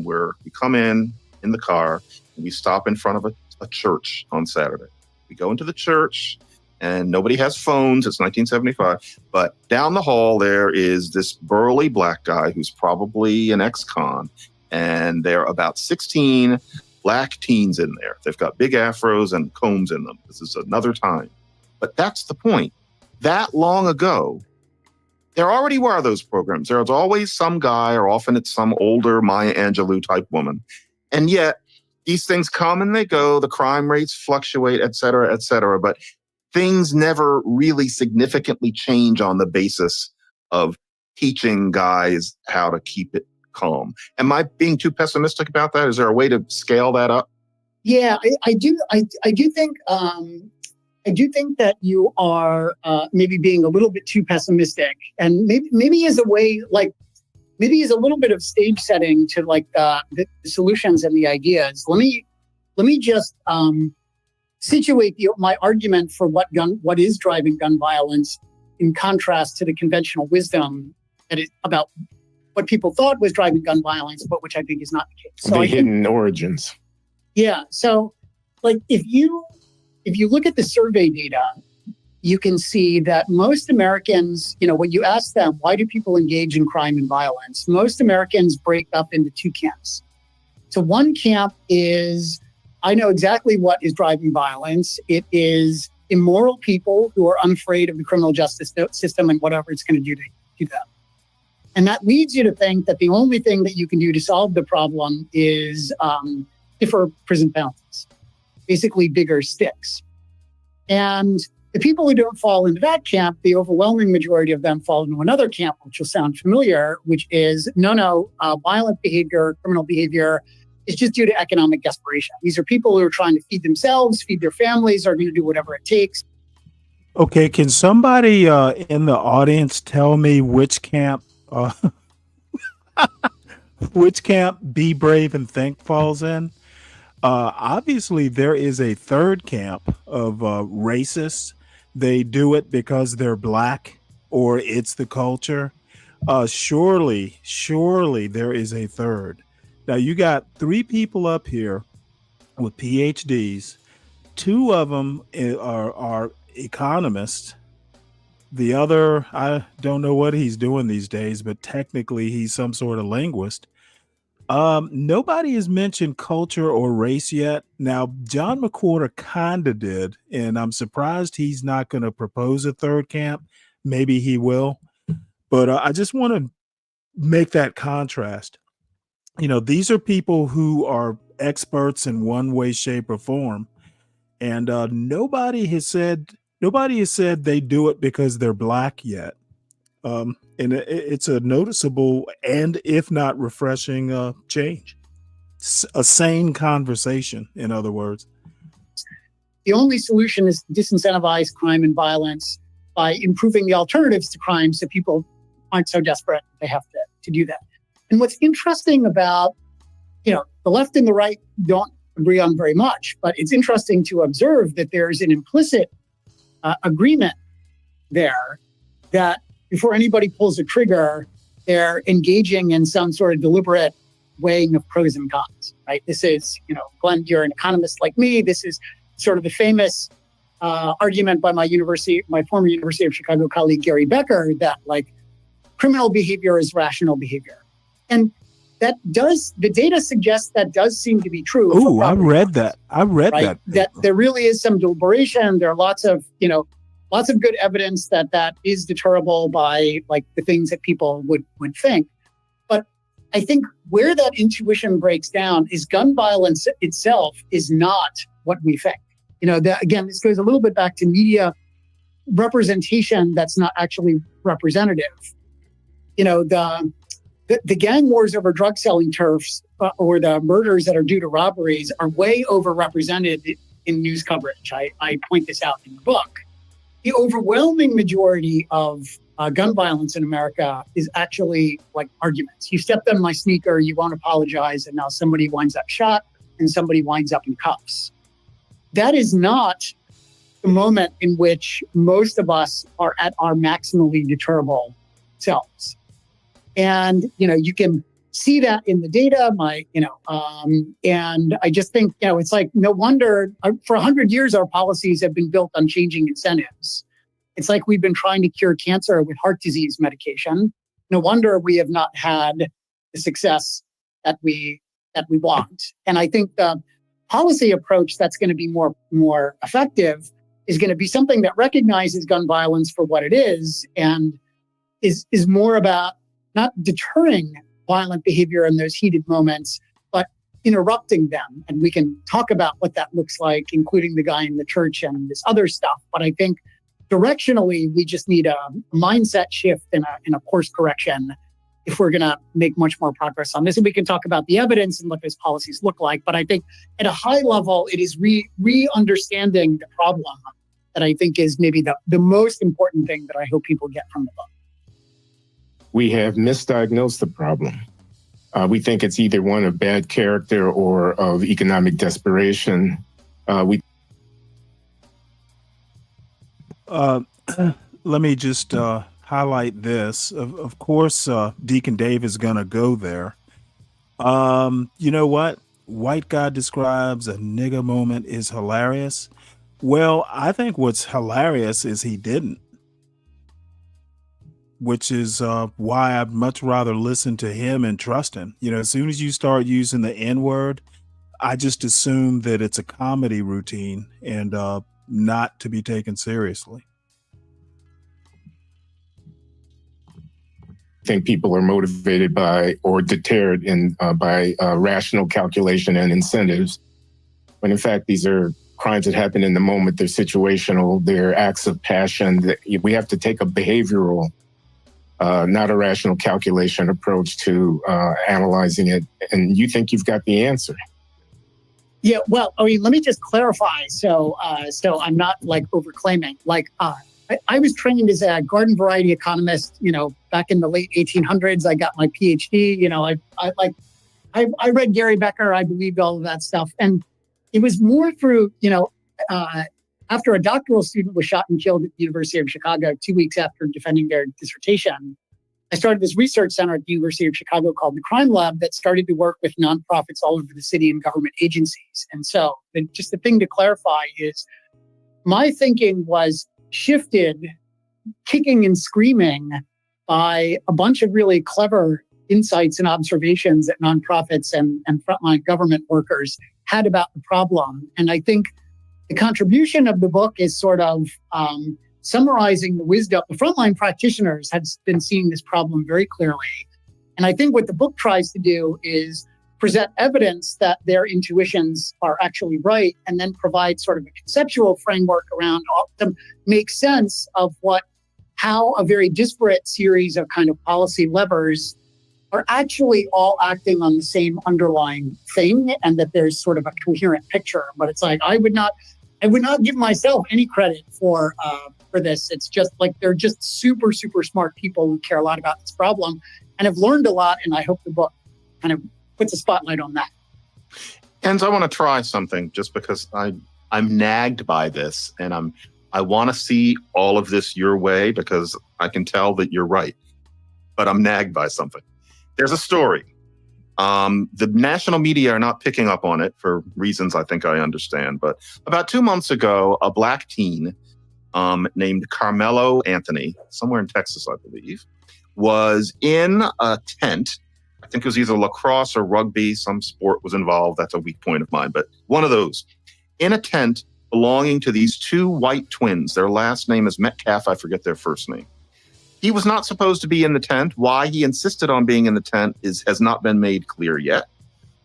where we come in the car and we stop in front of a church on Saturday. We go into the church and nobody has phones. It's 1975. But down the hall, there is this burly black guy who's probably an ex-con. And there are about 16 black teens in there. They've got big afros and combs in them. This is another time. But that's the point. That long ago, there already were those programs. There was always some guy, or often it's some older Maya Angelou type woman. And yet, these things come and they go, the crime rates fluctuate, et cetera, but things never really significantly change on the basis of teaching guys how to keep it calm. Am I being too pessimistic about that? Is there a way to scale that up? Yeah, I do think that you are maybe being a little bit too pessimistic, and maybe as a way, maybe as a little bit of stage setting to the solutions and the ideas. Let me just situate my argument for what is driving gun violence in contrast to the conventional wisdom that is about what people thought was driving gun violence, but which I think is not the case. So the hidden origins. Yeah. So if you look at the survey data, you can see that most Americans, when you ask them, why do people engage in crime and violence? Most Americans break up into two camps. So one camp is, I know exactly what is driving violence. It is immoral people who are unafraid of the criminal justice system and whatever it's going to do to them. And that leads you to think that the only thing that you can do to solve the problem is defer prison penalties, basically bigger sticks. And the people who don't fall into that camp, the overwhelming majority of them fall into another camp, which will sound familiar, which is, violent behavior, criminal behavior is just due to economic desperation. These are people who are trying to feed themselves, feed their families, are going to do whatever it takes. Okay, can somebody in the audience tell me which camp Be Brave and Think falls in? Obviously, there is a third camp of racists. They do it because they're black or it's the culture. Surely there is a third. Now, you got 3 people up here with PhDs. 2 of them are economists. The other, I don't know what he's doing these days, but technically he's some sort of linguist. Nobody has mentioned culture or race yet. Now, John McWhorter kind of did, and I'm surprised he's not going to propose a third camp. Maybe he will. But I just want to make that contrast. These are people who are experts in one way, shape, or form. And nobody has said they do it because they're black yet. And it's a noticeable and, if not refreshing, change. A sane conversation, in other words. The only solution is to disincentivize crime and violence by improving the alternatives to crime so people aren't so desperate they have to do that. And what's interesting about, the left and the right don't agree on very much. But it's interesting to observe that there's an implicit agreement there that before anybody pulls a trigger, they're engaging in some sort of deliberate weighing of pros and cons, right? This is, Glenn, you're an economist like me. This is sort of the famous argument by my former University of Chicago colleague, Gary Becker, that like criminal behavior is rational behavior. And the data suggests that does seem to be true. Oh, I read that. That there really is some deliberation. There are lots of good evidence that is deterrable by like the things that people would think. But I think where that intuition breaks down is gun violence itself is not what we think. Again, this goes a little bit back to media representation that's not actually representative. The gang wars over drug selling turfs or the murders that are due to robberies are way overrepresented in news coverage. I point this out in the book. The overwhelming majority of gun violence in America is actually like arguments. You stepped on my sneaker, you won't apologize, and now somebody winds up shot and somebody winds up in cuffs. That is not the moment in which most of us are at our maximally deterrable selves. And, you can see that in the data, and I just think, it's like, no wonder for 100 years, our policies have been built on changing incentives. It's like we've been trying to cure cancer with heart disease medication. No wonder we have not had the success that we want. And I think the policy approach that's going to be more effective is going to be something that recognizes gun violence for what it is and is more about not deterring violent behavior in those heated moments, but interrupting them. And we can talk about what that looks like, including the guy in the church and this other stuff. But I think directionally, we just need a mindset shift and a course correction if we're going to make much more progress on this. And we can talk about the evidence and what those policies look like. But I think at a high level, it is re-understanding the problem that I think is maybe the most important thing that I hope people get from the book. We have misdiagnosed the problem. We think it's either one of bad character or of economic desperation. Let me just highlight this. Of course, Deacon Dave is going to go there. You know what? White guy describes a nigga moment is hilarious. Well, I think what's hilarious is he didn't. Which is why I'd much rather listen to him and trust him. As soon as you start using the N-word, I just assume that it's a comedy routine and not to be taken seriously. I think people are motivated by or deterred by rational calculation and incentives, when in fact these are crimes that happen in the moment. They're situational. They're acts of passion. We have to take a behavioral, not a rational calculation approach to analyzing it. And you think you've got the answer. Yeah, well, let me just clarify. So I'm not like overclaiming. Like I was trained as a garden variety economist, back in the late 1800s. I got my PhD. I read Gary Becker. I believed all of that stuff. And it was more through, after a doctoral student was shot and killed at the University of Chicago 2 weeks after defending their dissertation, I started this research center at the University of Chicago called the Crime Lab that started to work with nonprofits all over the city and government agencies. And so just the thing to clarify is my thinking was shifted, kicking and screaming by a bunch of really clever insights and observations that nonprofits and frontline government workers had about the problem. And I think the contribution of the book is sort of summarizing the wisdom. The frontline practitioners have been seeing this problem very clearly. And I think what the book tries to do is present evidence that their intuitions are actually right, and then provide sort of a conceptual framework around to make sense of how a very disparate series of kind of policy levers are actually all acting on the same underlying thing, and that there's sort of a coherent picture. But it's like I would not give myself any credit for this. It's just like they're just super, super smart people who care a lot about this problem and have learned a lot. And I hope the book kind of puts a spotlight on that. Kenz, I want to try something just because I'm nagged by this, and I want to see all of this your way because I can tell that you're right, but I'm nagged by something. There's a story. The national media are not picking up on it for reasons I think I understand, but about 2 months ago, a black teen named Carmelo Anthony, somewhere in Texas, I believe, was in a tent. I think it was either lacrosse or rugby. Some sport was involved. That's a weak point of mine, but one of those. In a tent belonging to these two white twins. Their last name is Metcalf. I forget their first name. He was not supposed to be in the tent. Why he insisted on being in the tent has not been made clear yet.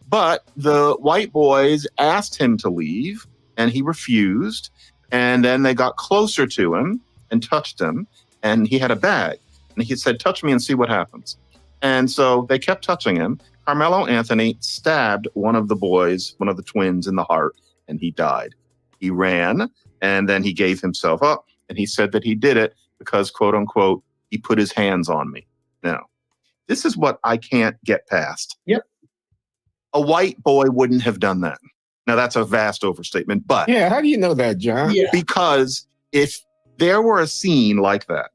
But the white boys asked him to leave, and he refused. And then they got closer to him and touched him, and he had a bag. And he said, touch me and see what happens. And so they kept touching him. Carmelo Anthony stabbed one of the boys, one of the twins, in the heart, and he died. He ran, and then he gave himself up, and he said that he did it because, quote unquote, he put his hands on me. Now, this is what I can't get past. Yep. A white boy wouldn't have done that. Now, that's a vast overstatement, but... Yeah, how do you know that, John? Yeah. Because if there were a scene like that...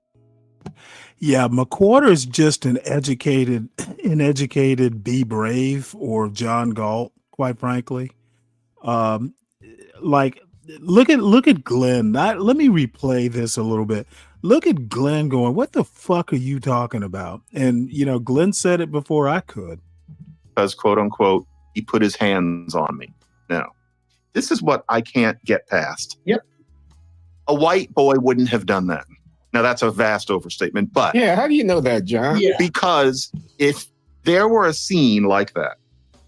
Yeah, McWhorter's just an uneducated Be Brave or John Galt, quite frankly. Like, look at Glenn. Let me replay this a little bit. Look at Glenn going, what the fuck are you talking about? And, Glenn said it before I could. Because, quote unquote, he put his hands on me. Now, this is what I can't get past. Yep. A white boy wouldn't have done that. Now, that's a vast overstatement, but... Yeah, how do you know that, John? Yeah. Because if there were a scene like that,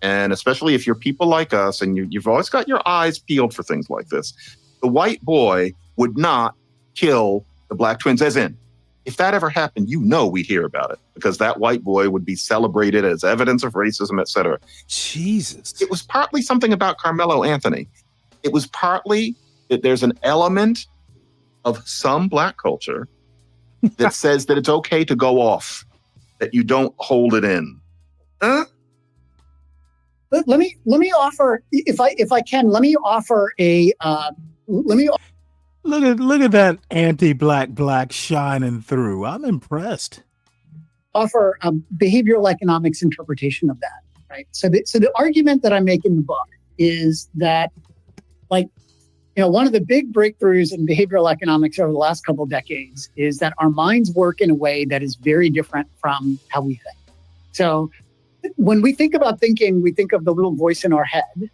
and especially if you're people like us and you've always got your eyes peeled for things like this, the white boy would not kill the black twins. As in, if that ever happened, we'd hear about it because that white boy would be celebrated as evidence of racism, etc. Jesus. It was partly something about Carmelo Anthony. It was partly that there's an element of some black culture that says that it's okay to go off, that you don't hold it in. Huh? Let me offer, if I can, let me offer a Look at that anti-black shining through. I'm impressed. Offer a behavioral economics interpretation of that, right? So the argument that I make in the book is that, one of the big breakthroughs in behavioral economics over the last couple of decades is that our minds work in a way that is very different from how we think. So when we think about thinking, we think of the little voice in our head.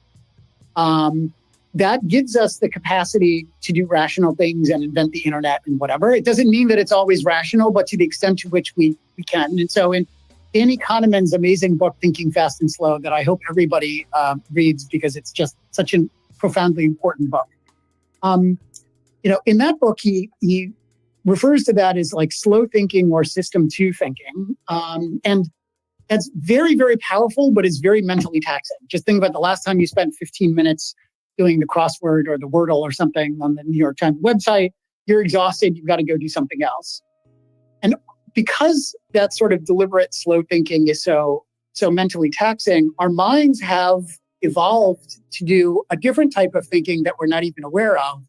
That gives us the capacity to do rational things and invent the internet and whatever. It doesn't mean that it's always rational, but to the extent to which we can. And so in Danny Kahneman's amazing book, Thinking Fast and Slow, that I hope everybody reads because it's just such a profoundly important book. In that book, he refers to that as like slow thinking or system 2 thinking. And that's very, very powerful, but it's very mentally taxing. Just think about the last time you spent 15 minutes doing the crossword or the Wordle or something on the New York Times website. You're exhausted. You've got to go do something else. And because that sort of deliberate slow thinking is so mentally taxing, our minds have evolved to do a different type of thinking that we're not even aware of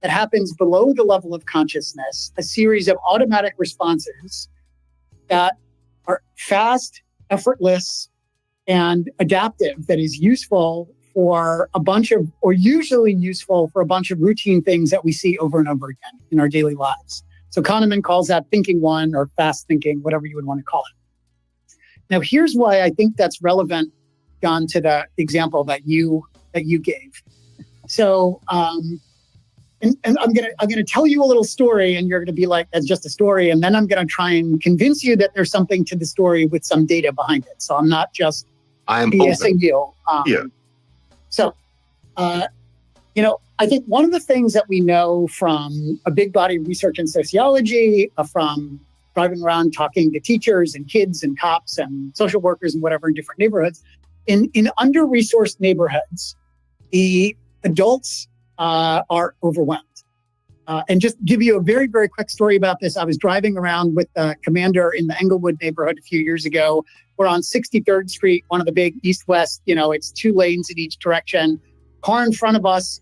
that happens below the level of consciousness, a series of automatic responses that are fast, effortless, and adaptive that is useful for usually useful for a bunch of routine things that we see over and over again in our daily lives. So Kahneman calls that thinking one or fast thinking, whatever you would want to call it. Now, here's why I think that's relevant, John, to the example that you gave. So, and I'm gonna tell you a little story, and you're gonna be like, "That's just a story," and then I'm gonna try and convince you that there's something to the story with some data behind it. So I'm not just BSing you. Yeah. So, I think one of the things that we know from a big body of research in sociology, from driving around talking to teachers and kids and cops and social workers and whatever in different neighborhoods, in under-resourced neighborhoods, the adults are overwhelmed. And just give you a very, very quick story about this. I was driving around with the commander in the Englewood neighborhood a few years ago. We're on 63rd Street, one of the big east-west, it's 2 lanes in each direction. Car in front of us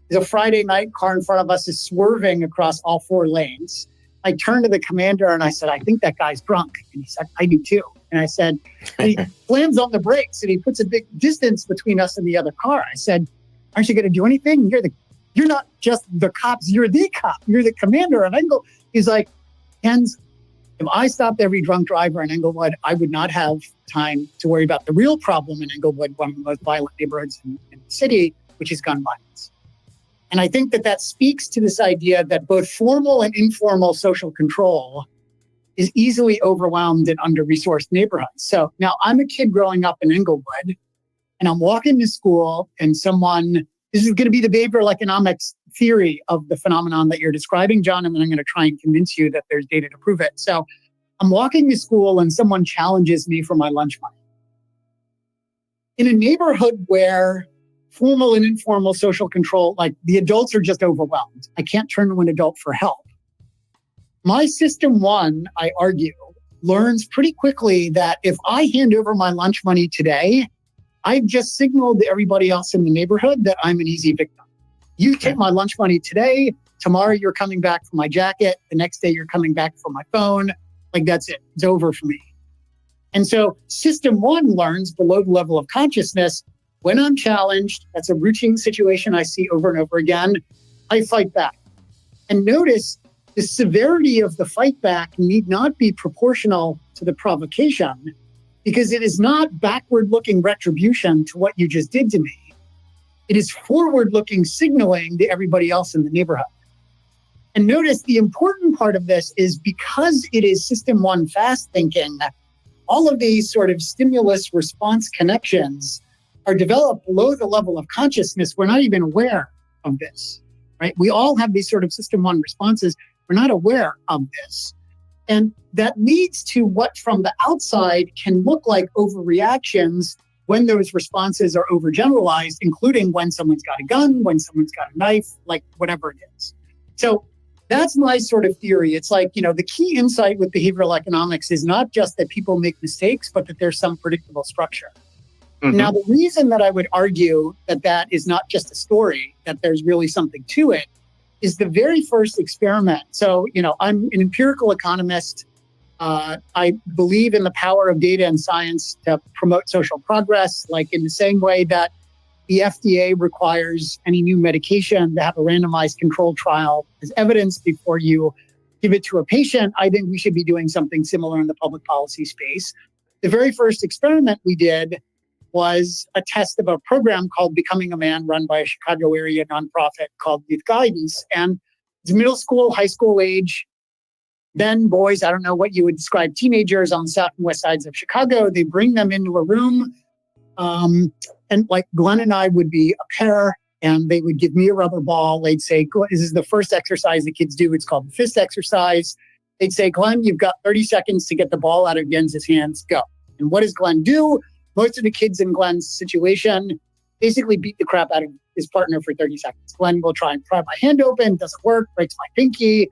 is a Friday night. Car in front of us is swerving across all 4 lanes. I turned to the commander and I said, I think that guy's drunk. And he said, I do too. And I said, he slams on the brakes and he puts a big distance between us and the other car. I said, aren't you going to do anything? You're not just the cops, you're the cop. You're the commander of Englewood. He's like, Jens, if I stopped every drunk driver in Englewood, I would not have time to worry about the real problem in Englewood, one of the most violent neighborhoods in the city, which is gun violence. And I think that speaks to this idea that both formal and informal social control is easily overwhelmed in under-resourced neighborhoods. So now I'm a kid growing up in Englewood, and I'm walking to school, and this is going to be the behavioral economics theory of the phenomenon that you're describing, John, and then I'm going to try and convince you that there's data to prove it. So I'm walking to school and someone challenges me for my lunch money. In a neighborhood where formal and informal social control, like the adults are just overwhelmed. I can't turn to an adult for help. My system 1, I argue, learns pretty quickly that if I hand over my lunch money today, I've just signaled to everybody else in the neighborhood that I'm an easy victim. You take my lunch money today, tomorrow you're coming back for my jacket, the next day you're coming back for my phone. Like that's it, it's over for me. And so system 1 learns below the level of consciousness, when I'm challenged, that's a routine situation I see over and over again, I fight back. And notice the severity of the fight back need not be proportional to the provocation, because it is not backward-looking retribution to what you just did to me. It is forward-looking signaling to everybody else in the neighborhood. And notice the important part of this is because it is system 1 fast thinking, all of these sort of stimulus response connections are developed below the level of consciousness. We're not even aware of this, right? We all have these sort of system 1 responses. We're not aware of this. And that leads to what from the outside can look like overreactions when those responses are overgeneralized, including when someone's got a gun, when someone's got a knife, like whatever it is. So that's my sort of theory. It's like, the key insight with behavioral economics is not just that people make mistakes, but that there's some predictable structure. Mm-hmm. Now, the reason that I would argue that is not just a story, that there's really something to it, is the very first experiment. So, I'm an empirical economist. I believe in the power of data and science to promote social progress, like in the same way that the FDA requires any new medication to have a randomized controlled trial as evidence before you give it to a patient. I think we should be doing something similar in the public policy space. The very first experiment we did was a test of a program called Becoming a Man, run by a Chicago area nonprofit called Youth Guidance. And it's middle school, high school age, then boys, I don't know what you would describe, teenagers on the south and west sides of Chicago. They bring them into a room. And like Glenn and I would be a pair, and they would give me a rubber ball. They'd say, this is the first exercise the kids do. It's called the fist exercise. They'd say, Glenn, you've got 30 seconds to get the ball out of Jens's hands. Go. And what does Glenn do? Most of the kids in Glenn's situation basically beat the crap out of his partner for 30 seconds. Glenn will try and pry my hand open, doesn't work, breaks my pinky,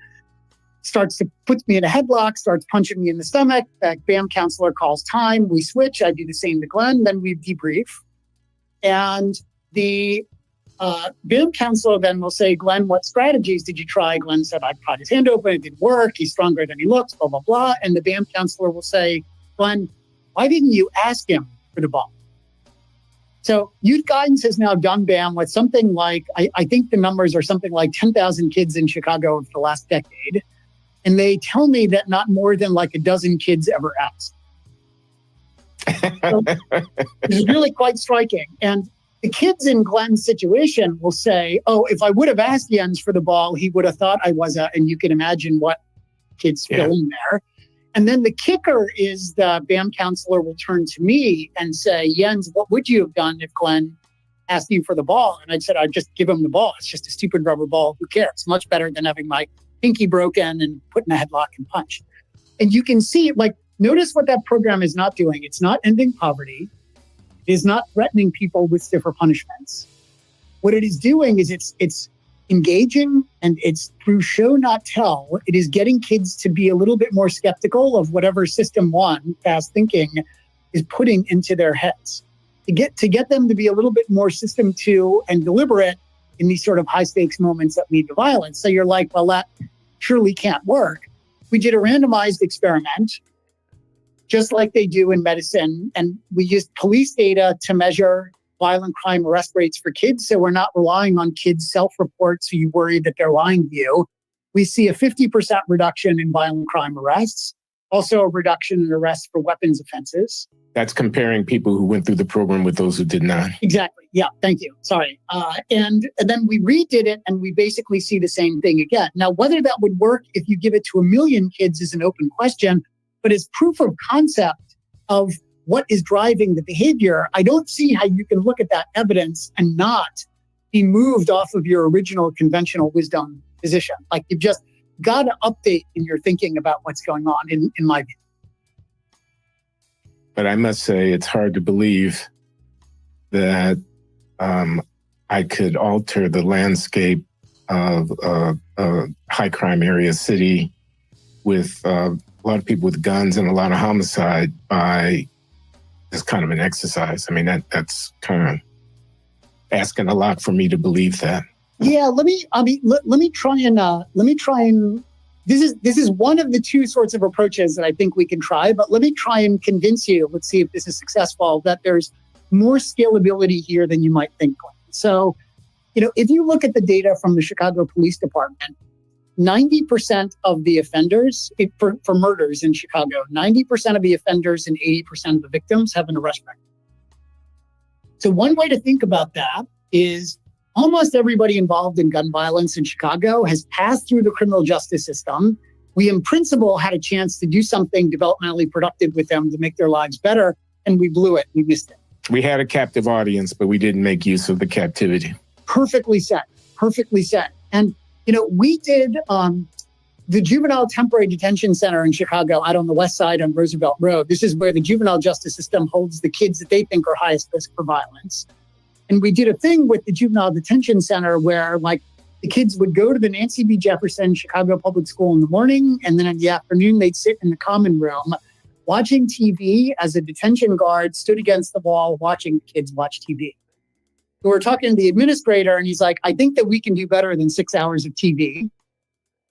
puts me in a headlock, starts punching me in the stomach. That BAM counselor calls time. We switch. I do the same to Glenn. Then we debrief. And the BAM counselor then will say, Glenn, what strategies did you try? Glenn said, I pried his hand open. It didn't work. He's stronger than he looks, blah, blah, blah. And the BAM counselor will say, Glenn, why didn't you ask him for the ball? So Youth Guidance has now done BAM with something like, I think the numbers are something like 10,000 kids in Chicago for the last decade. And they tell me that not more than like a dozen kids ever asked. So it's really quite striking. And the kids in Glenn's situation will say, oh, if I would have asked Jens for the ball, he would have thought I was and you can imagine what kids fill in there. And then the kicker is the BAM counselor will turn to me and say, Jens, what would you have done if Glenn asked you for the ball? And I said, I'd just give him the ball. It's just a stupid rubber ball. Who cares? Much better than having my pinky broken and put in a headlock and punched. And you can see, notice what that program is not doing. It's not ending poverty. It is not threatening people with stiffer punishments. What it is doing is it's engaging, and it's through show, not tell. It is getting kids to be a little bit more skeptical of whatever system one, fast thinking, is putting into their heads. To get them to be a little bit more system two and deliberate in these sort of high stakes moments that lead to violence. So you're like, well, that surely can't work. We did a randomized experiment, just like they do in medicine, and we used police data to measure violent crime arrest rates for kids. So we're not relying on kids' self-reports, so you worry that they're lying to you. We see a 50% reduction in violent crime arrests, also a reduction in arrests for weapons offenses. That's comparing people who went through the program with those who did not. Exactly. Yeah, thank you. Sorry. And then we redid it, and we basically see the same thing again. Now, whether that would work if you give it to 1 million kids is an open question, but as proof of concept of what is driving the behavior, I don't see how you can look at that evidence and not be moved off of your original conventional wisdom position. Like, you've just got to update in your thinking about what's going on, in my view. But I must say, it's hard to believe that I could alter the landscape of a high crime area city with a lot of people with guns and a lot of homicide by this kind of an exercise. I mean, that's kind of asking a lot for me to believe that. Yeah, let me try and this is one of the two sorts of approaches that I think we can try, but let me try and convince you, let's see if this is successful, that there's more scalability here than you might think. So, if you look at the data from the Chicago Police Department, 90% of the offenders for murders in Chicago, 90% of the offenders and 80% of the victims have an arrest record. So one way to think about that is almost everybody involved in gun violence in Chicago has passed through the criminal justice system. We, in principle, had a chance to do something developmentally productive with them to make their lives better, and we blew it. We missed it. We had a captive audience, but we didn't make use of the captivity. Perfectly said. Perfectly said. And we did the Juvenile Temporary Detention Center in Chicago out on the west side on Roosevelt Road. This is where the juvenile justice system holds the kids that they think are highest risk for violence. And we did a thing with the Juvenile Detention Center where, the kids would go to the Nancy B. Jefferson Chicago Public School in the morning, and then in the afternoon, they'd sit in the common room watching TV as a detention guard stood against the wall watching kids watch TV. We were talking to the administrator, and he's like, I think that we can do better than 6 hours of TV.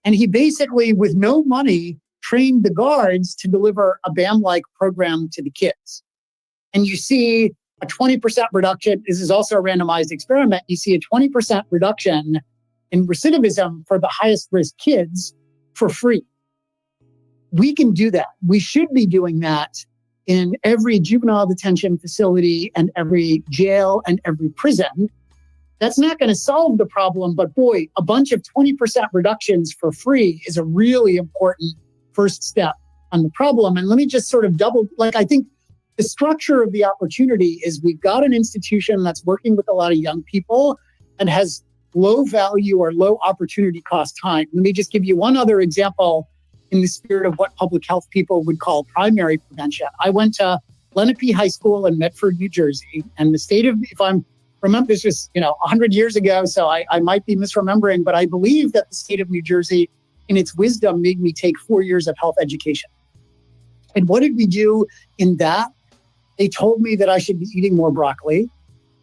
And he basically, with no money, trained the guards to deliver a BAM-like program to the kids. And you see a 20% reduction. This is also a randomized experiment. You see a 20% reduction in recidivism for the highest risk kids for free. We can do that. We should be doing that in every juvenile detention facility and every jail and every prison. That's not going to solve the problem, but boy, a bunch of 20% reductions for free is a really important first step on the problem. And let me just sort of I think the structure of the opportunity is we've got an institution that's working with a lot of young people and has low value or low opportunity cost time. Let me just give you one other example in the spirit of what public health people would call primary prevention. I went to Lenape High School in Medford, New Jersey, and the state of, if I'm remember, this was 100 years ago, so I might be misremembering, but I believe that the state of New Jersey, in its wisdom, made me take 4 years of health education. And what did we do in that? They told me that I should be eating more broccoli.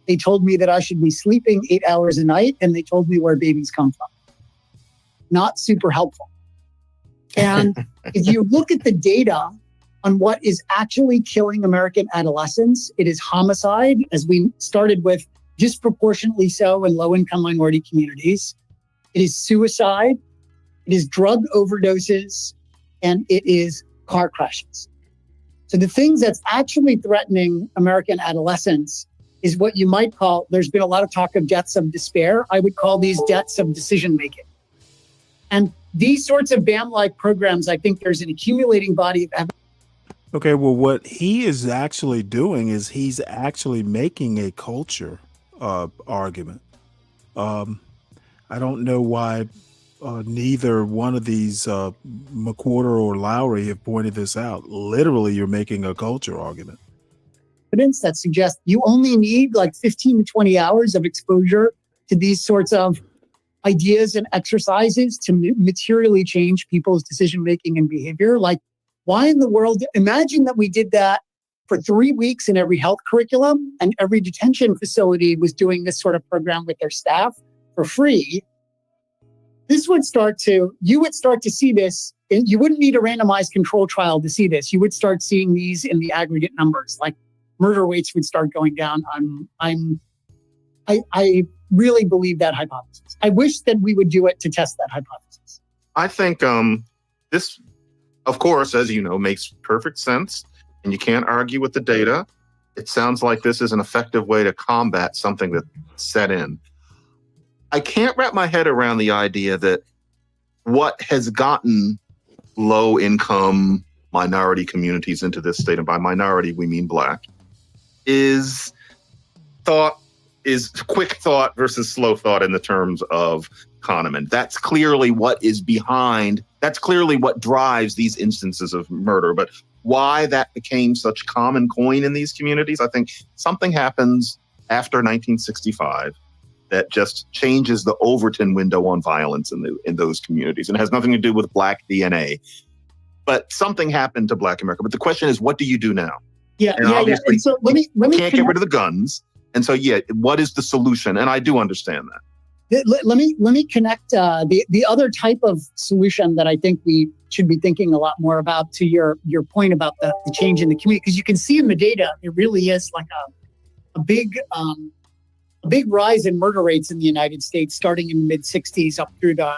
They told me that I should be sleeping 8 hours a night, and they told me where babies come from. Not super helpful. And if you look at the data on what is actually killing American adolescents, it is homicide, as we started with, disproportionately so in low-income minority communities. It is suicide, it is drug overdoses, and it is car crashes. So the things that's actually threatening American adolescents is what you might call, there's been a lot of talk of deaths of despair. I would call these deaths of decision-making. And these sorts of BAM-like programs, I think there's an accumulating body of evidence. Okay, well, what he is actually doing is he's actually making a culture argument. I don't know why neither one of these, McWhorter or Lowry, have pointed this out. Literally, you're making a culture argument. Evidence that suggests you only need 15 to 20 hours of exposure to these sorts of ideas and exercises to materially change people's decision-making and behavior. Like, why in the world? Imagine that we did that for 3 weeks in every health curriculum, and every detention facility was doing this sort of program with their staff for free. You would start to see this. You wouldn't need a randomized control trial to see this. You would start seeing these in the aggregate numbers, like murder rates would start going down. I really believe that hypothesis. I wish that we would do it to test that hypothesis. I think this, of course, as you know, makes perfect sense, and you can't argue with the data. It sounds like this is an effective way to combat something that set in. I can't wrap my head around the idea that what has gotten low-income minority communities into this state, and by minority we mean Black, is quick thought versus slow thought in the terms of Kahneman. That's clearly what drives these instances of murder. But why that became such common coin in these communities, I think something happens after 1965 that just changes the Overton window on violence in those communities. And it has nothing to do with Black DNA. But something happened to Black America. But the question is, what do you do now? Yeah. And so let me can't get rid of the guns. And so, what is the solution? And I do understand that. Let me connect the other type of solution that I think we should be thinking a lot more about to your point about the change in the community, because you can see in the data it really is like a big rise in murder rates in the United States, starting in the mid '60s up through the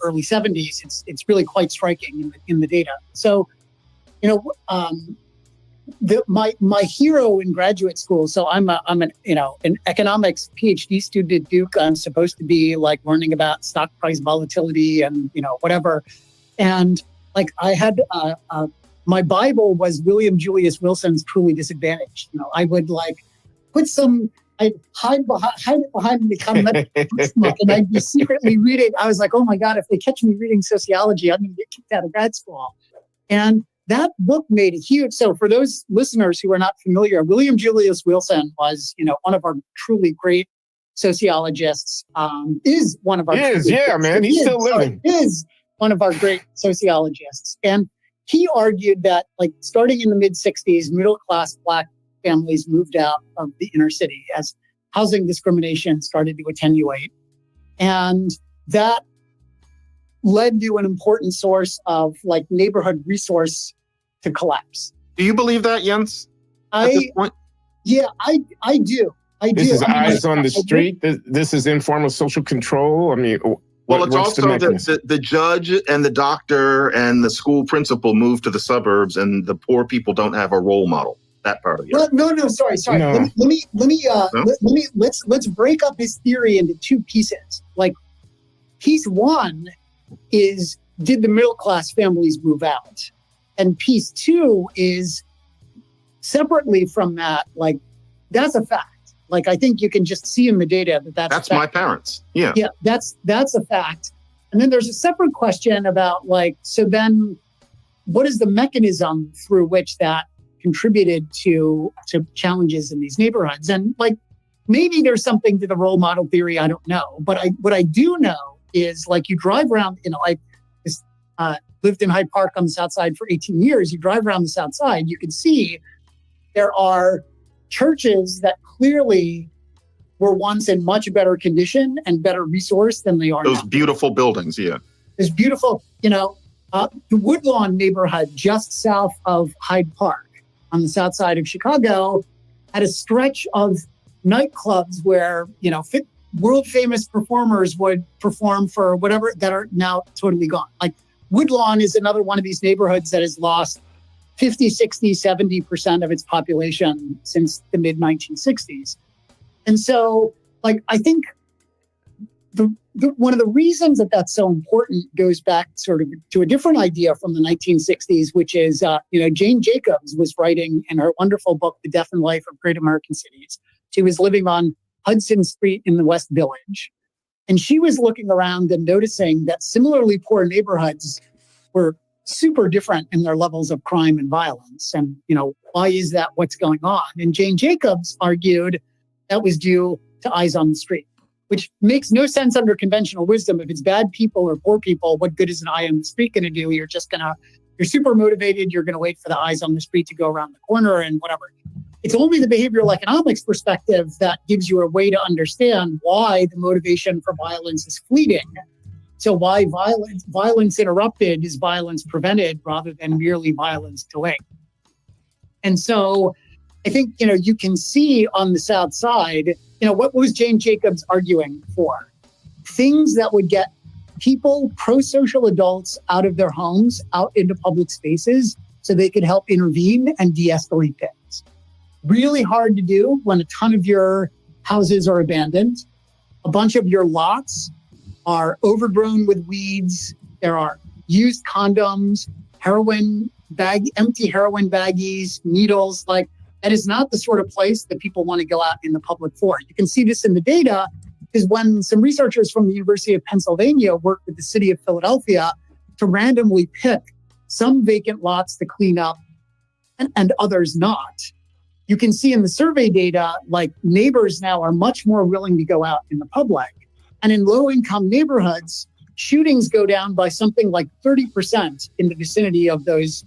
early '70s. It's really quite striking in the data. So, my hero in graduate school. So I'm an economics PhD student at Duke. I'm supposed to be like learning about stock price volatility and whatever. And like I had my Bible was William Julius Wilson's Truly Disadvantaged. I would like I'd hide it behind the economic book, and I'd be secretly reading. I was like, oh my God, if they catch me reading sociology, I'm going to get kicked out of grad school. And that book made a huge. So for those listeners who are not familiar, William Julius Wilson was, one of our truly great sociologists. Is one of our. He's still living. Is one of our great sociologists, and he argued that, like, starting in the mid '60s, middle class Black families moved out of the inner city as housing discrimination started to attenuate, and that led to an important source of like neighborhood resource to collapse. Do you believe that, Jens? At this point? Yeah, I do. This is eyes on the street. This is informal social control. I mean, well, it's also the judge and the doctor and the school principal move to the suburbs, and the poor people don't have a role model. That part of it. Well, no, sorry. No. Let's break up his theory into two pieces. Like, piece one is, did the middle class families move out? And piece two is, separately from that, like, that's a fact. Like, I think you can just see in the data that's my parents. Yeah. Yeah, that's a fact. And then there's a separate question about, like, so then what is the mechanism through which that contributed to challenges in these neighborhoods? And like, maybe there's something to the role model theory, I don't know. But what I do know is, like, you drive around, I lived in Hyde Park on the South Side for 18 years. You drive around the South Side, you can see there are churches that clearly were once in much better condition and better resource than they are now. Those beautiful buildings, yeah. There's beautiful, the Woodlawn neighborhood just south of Hyde Park on the South Side of Chicago had a stretch of nightclubs where, world famous performers would perform for whatever, that are now totally gone. Like, Woodlawn is another one of these neighborhoods that has lost 50, 60, 70% of its population since the mid 1960s. And so, like, I think one of the reasons that that's so important goes back sort of to a different idea from the 1960s, which is, Jane Jacobs was writing in her wonderful book, The Death and Life of Great American Cities. She was living on Hudson Street in the West Village. And she was looking around and noticing that similarly poor neighborhoods were super different in their levels of crime and violence. And, why is that? What's going on? And Jane Jacobs argued that was due to eyes on the street, which makes no sense under conventional wisdom. If it's bad people or poor people, what good is an eye on the street going to do? You're super motivated. You're going to wait for the eyes on the street to go around the corner and whatever. It's only the behavioral economics perspective that gives you a way to understand why the motivation for violence is fleeting. So why violence interrupted is violence prevented rather than merely violence delayed. And so I think, you can see on the South Side, what was Jane Jacobs arguing for? Things that would get people, pro-social adults, out of their homes, out into public spaces so they could help intervene and de-escalate things. Really hard to do when a ton of your houses are abandoned. A bunch of your lots are overgrown with weeds. There are used condoms, empty heroin baggies, needles. Like, that is not the sort of place that people want to go out in the public for. You can see this in the data, because when some researchers from the University of Pennsylvania worked with the city of Philadelphia to randomly pick some vacant lots to clean up and others not, you can see in the survey data, like, neighbors now are much more willing to go out in the public. And in low-income neighborhoods, shootings go down by something like 30% in the vicinity of those,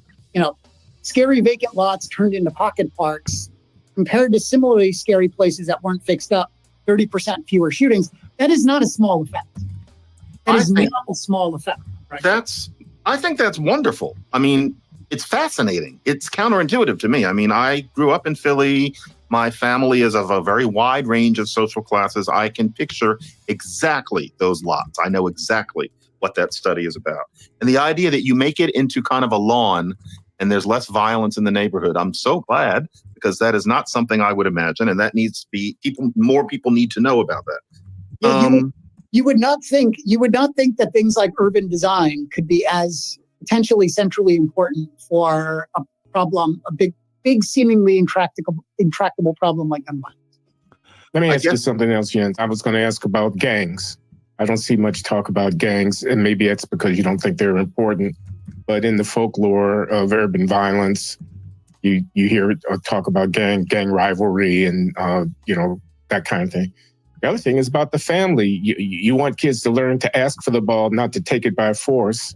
scary vacant lots turned into pocket parks, compared to similarly scary places that weren't fixed up, 30% fewer shootings. That is not a small effect. That is not a small effect. Right? I think that's wonderful. I mean, it's fascinating. It's counterintuitive to me. I mean, I grew up in Philly. My family is of a very wide range of social classes. I can picture exactly those lots. I know exactly what that study is about. And the idea that you make it into kind of a lawn and there's less violence in the neighborhood, I'm so glad, because that is not something I would imagine. And that needs to be more people need to know about that. Yeah, you would not think that things like urban design could be as potentially centrally important for a problem, a big seemingly intractable problem like gun violence. Let me ask you something else, Jens. I was going to ask about gangs. I don't see much talk about gangs, and maybe it's because you don't think they're important. But in the folklore of urban violence, you hear talk about gang rivalry and that kind of thing. The other thing is about the family. You want kids to learn to ask for the ball, not to take it by force.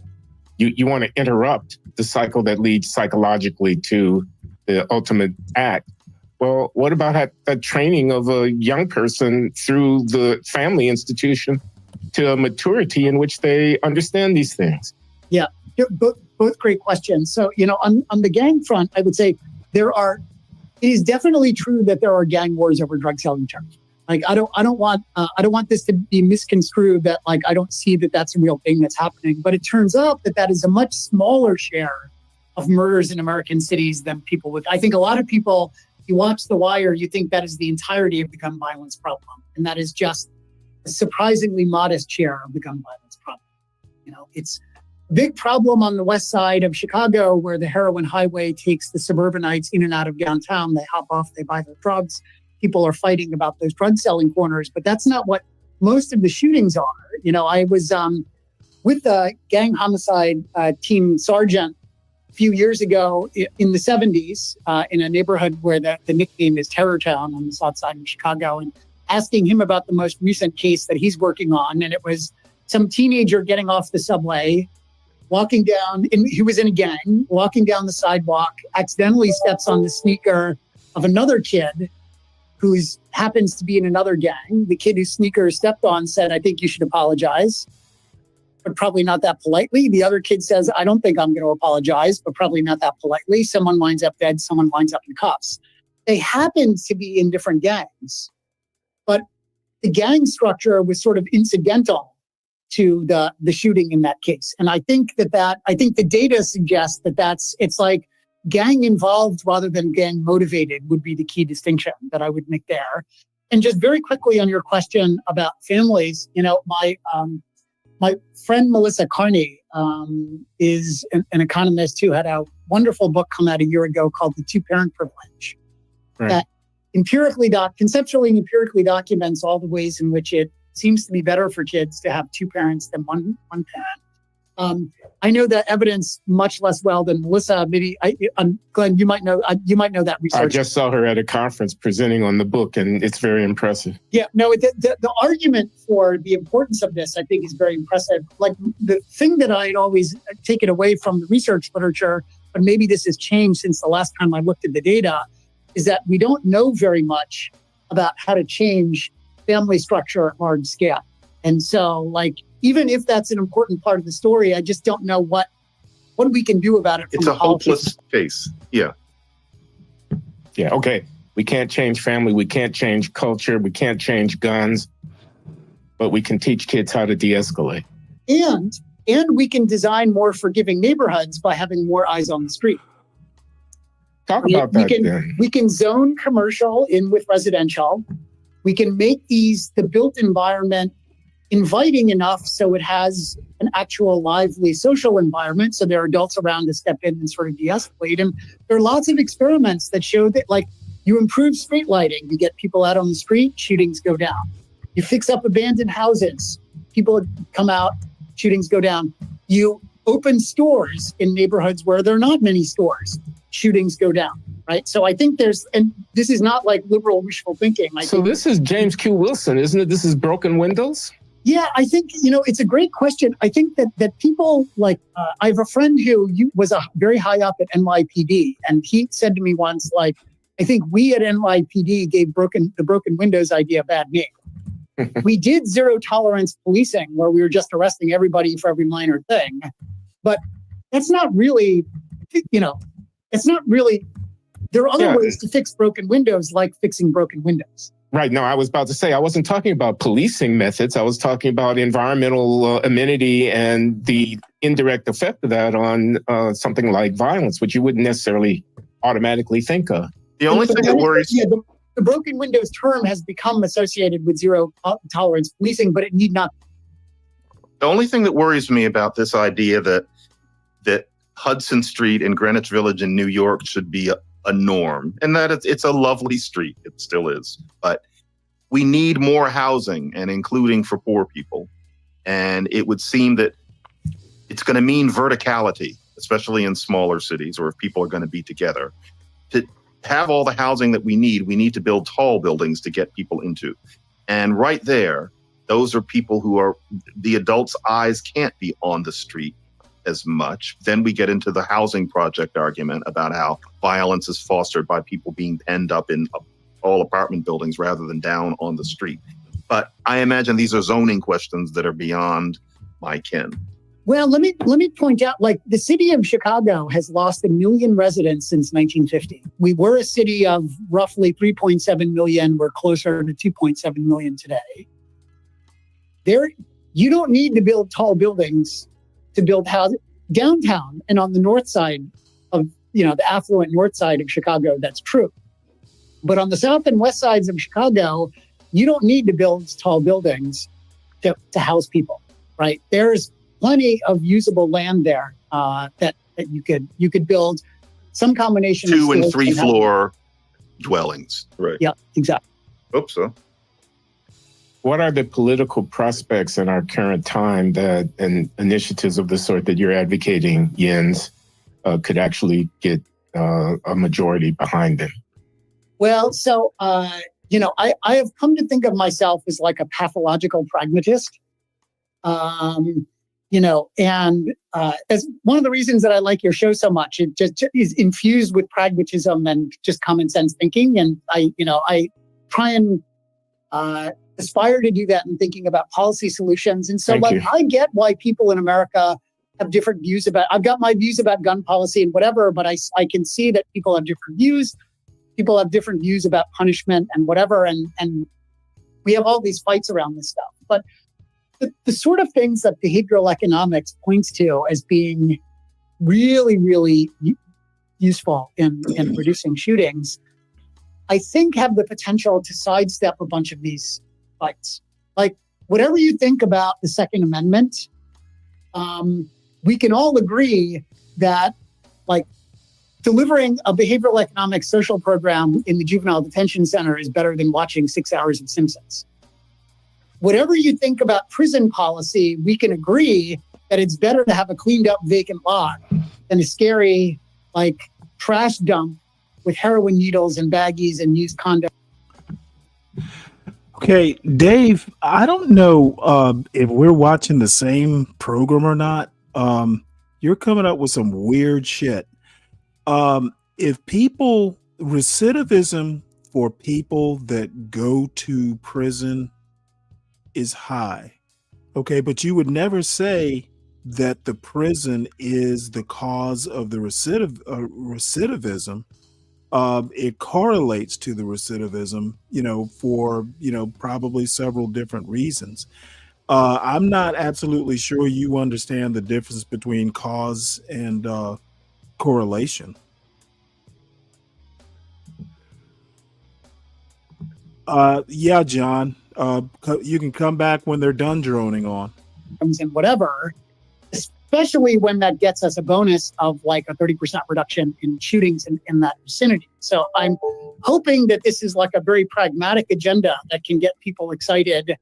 You want to interrupt the cycle that leads psychologically to the ultimate act. Well, what about that training of a young person through the family institution to a maturity in which they understand these things? Yeah, both great questions. So, on the gang front, I would say it is definitely true that there are gang wars over drug selling terms. Like, I don't want this to be misconstrued that, like, I don't see that that's a real thing that's happening. But it turns out that is a much smaller share of murders in American cities than people would. I think a lot of people, you watch The Wire, you think that is the entirety of the gun violence problem. And that is just a surprisingly modest share of the gun violence problem. It's a big problem on the west side of Chicago, where the heroin highway takes the suburbanites in and out of downtown. They hop off, they buy their drugs. People are fighting about those drug selling corners, but that's not what most of the shootings are. I was with the gang homicide team sergeant a few years ago in the 70s in a neighborhood where the nickname is Terror Town on the south side of Chicago, and asking him about the most recent case that he's working on. And it was some teenager getting off the subway, walking down, and he was in a gang, walking down the sidewalk, accidentally steps on the sneaker of another kid who happens to be in another gang. The kid whose sneaker stepped on said, "I think you should apologize," but probably not that politely. The other kid says, "I don't think I'm going to apologize," but probably not that politely. Someone winds up dead, someone winds up in cuffs. They happened to be in different gangs, but the gang structure was sort of incidental to the shooting in that case. And I think I think the data suggests it's like gang involved rather than gang motivated would be the key distinction that I would make there. And just very quickly on your question about families, my friend Melissa Carney is an economist who had a wonderful book come out a year ago called The Two-Parent Privilege, that conceptually and empirically documents all the ways in which it seems to be better for kids to have two parents than one parent. I know that evidence much less well than Melissa. Maybe Glenn, you might know that research. I just saw her at a conference presenting on the book, and it's very impressive. Yeah, no, the argument for the importance of this, I think, is very impressive. Like the thing that I'd always taken away from the research literature, but maybe this has changed since the last time I looked at the data, is that we don't know very much about how to change family structure at large scale. And so, like, even if that's an important part of the story, I just don't know what we can do about it. It's a hopeless case. Yeah. Yeah. Okay. We can't change family. We can't change culture. We can't change guns, but we can teach kids how to de-escalate. And we can design more forgiving neighborhoods by having more eyes on the street. Talk about that. We can zone commercial in with residential. We can make the built environment inviting enough so it has an actual lively social environment, so there are adults around to step in and sort of de-escalate. And there are lots of experiments that show that, like, you improve street lighting, you get people out on the street, shootings go down. You fix up abandoned houses, people come out, shootings go down. You open stores in neighborhoods where there are not many stores, shootings go down, right? So I think and this is not like liberal wishful thinking. So this is James Q. Wilson, isn't it? This is broken windows? Yeah, I think, it's a great question. I think that people like, I have a friend who was very high up at NYPD, and he said to me once, like, I think we at NYPD gave the broken windows idea a bad name. We did zero tolerance policing, where we were just arresting everybody for every minor thing. But that's not really, there are other ways to fix broken windows, like fixing broken windows. Right. No, I was about to say, I wasn't talking about policing methods. I was talking about environmental amenity and the indirect effect of that on something like violence, which you wouldn't necessarily automatically think of. The only thing that worries... Yeah, the broken windows term has become associated with zero tolerance policing, but it need not. The only thing that worries me about this idea that Hudson Street in Greenwich Village in New York should be a norm, and that it's a lovely street. It still is. But we need more housing, and including for poor people. And it would seem that it's going to mean verticality, especially in smaller cities, or if people are going to be together. To have all the housing that we need to build tall buildings to get people into. And right there, those are people who are, the adults' eyes can't be on the street as much. Then we get into the housing project argument about how violence is fostered by people being penned up in all apartment buildings rather than down on the street. But I imagine these are zoning questions that are beyond my ken. Well, let me point out, like, the city of Chicago has lost 1 million residents since 1950. We were a city of roughly 3.7 million. We're closer to 2.7 million today. You don't need to build tall buildings to build housing. Downtown and on the north side of, the affluent north side of Chicago, that's true. But on the south and west sides of Chicago, you don't need to build tall buildings to house people, right? There's plenty of usable land there that you could build some combination of 2 and 3 floor dwellings. Right. Yeah, exactly. Hope so. What are the political prospects in our current time that and initiatives of the sort that you're advocating, Jens, could actually get a majority behind them? Well, so, I have come to think of myself as like a pathological pragmatist. And as one of the reasons that I like your show so much, it just is infused with pragmatism and just common sense thinking. And I try and aspire to do that in thinking about policy solutions. And so, I get why people in America have different views I've got my views about gun policy and whatever, but I can see that people have different views. People have different views about punishment and whatever. And we have all these fights around this stuff. But the sort of things that behavioral economics points to as being really, really useful in reducing shootings, I think have the potential to sidestep a bunch of these fights. Like, whatever you think about the Second Amendment, we can all agree that, like, delivering a behavioral economics social program in the juvenile detention center is better than watching 6 hours of Simpsons. Whatever you think about prison policy, we can agree that it's better to have a cleaned up vacant lot than a scary, like, trash dump with heroin needles and baggies and used condoms. Okay, Dave, I don't know if we're watching the same program or not. You're coming up with some weird shit. If people, recidivism for people that go to prison is high, okay, but you would never say that the prison is the cause of the recidivism. It correlates to the recidivism, for, probably several different reasons. I'm not absolutely sure you understand the difference between cause and correlation. Yeah, John, you can come back when they're done droning on. And whatever, especially when that gets us a bonus of like a 30% reduction in shootings in that vicinity. So I'm hoping that this is like a very pragmatic agenda that can get people excited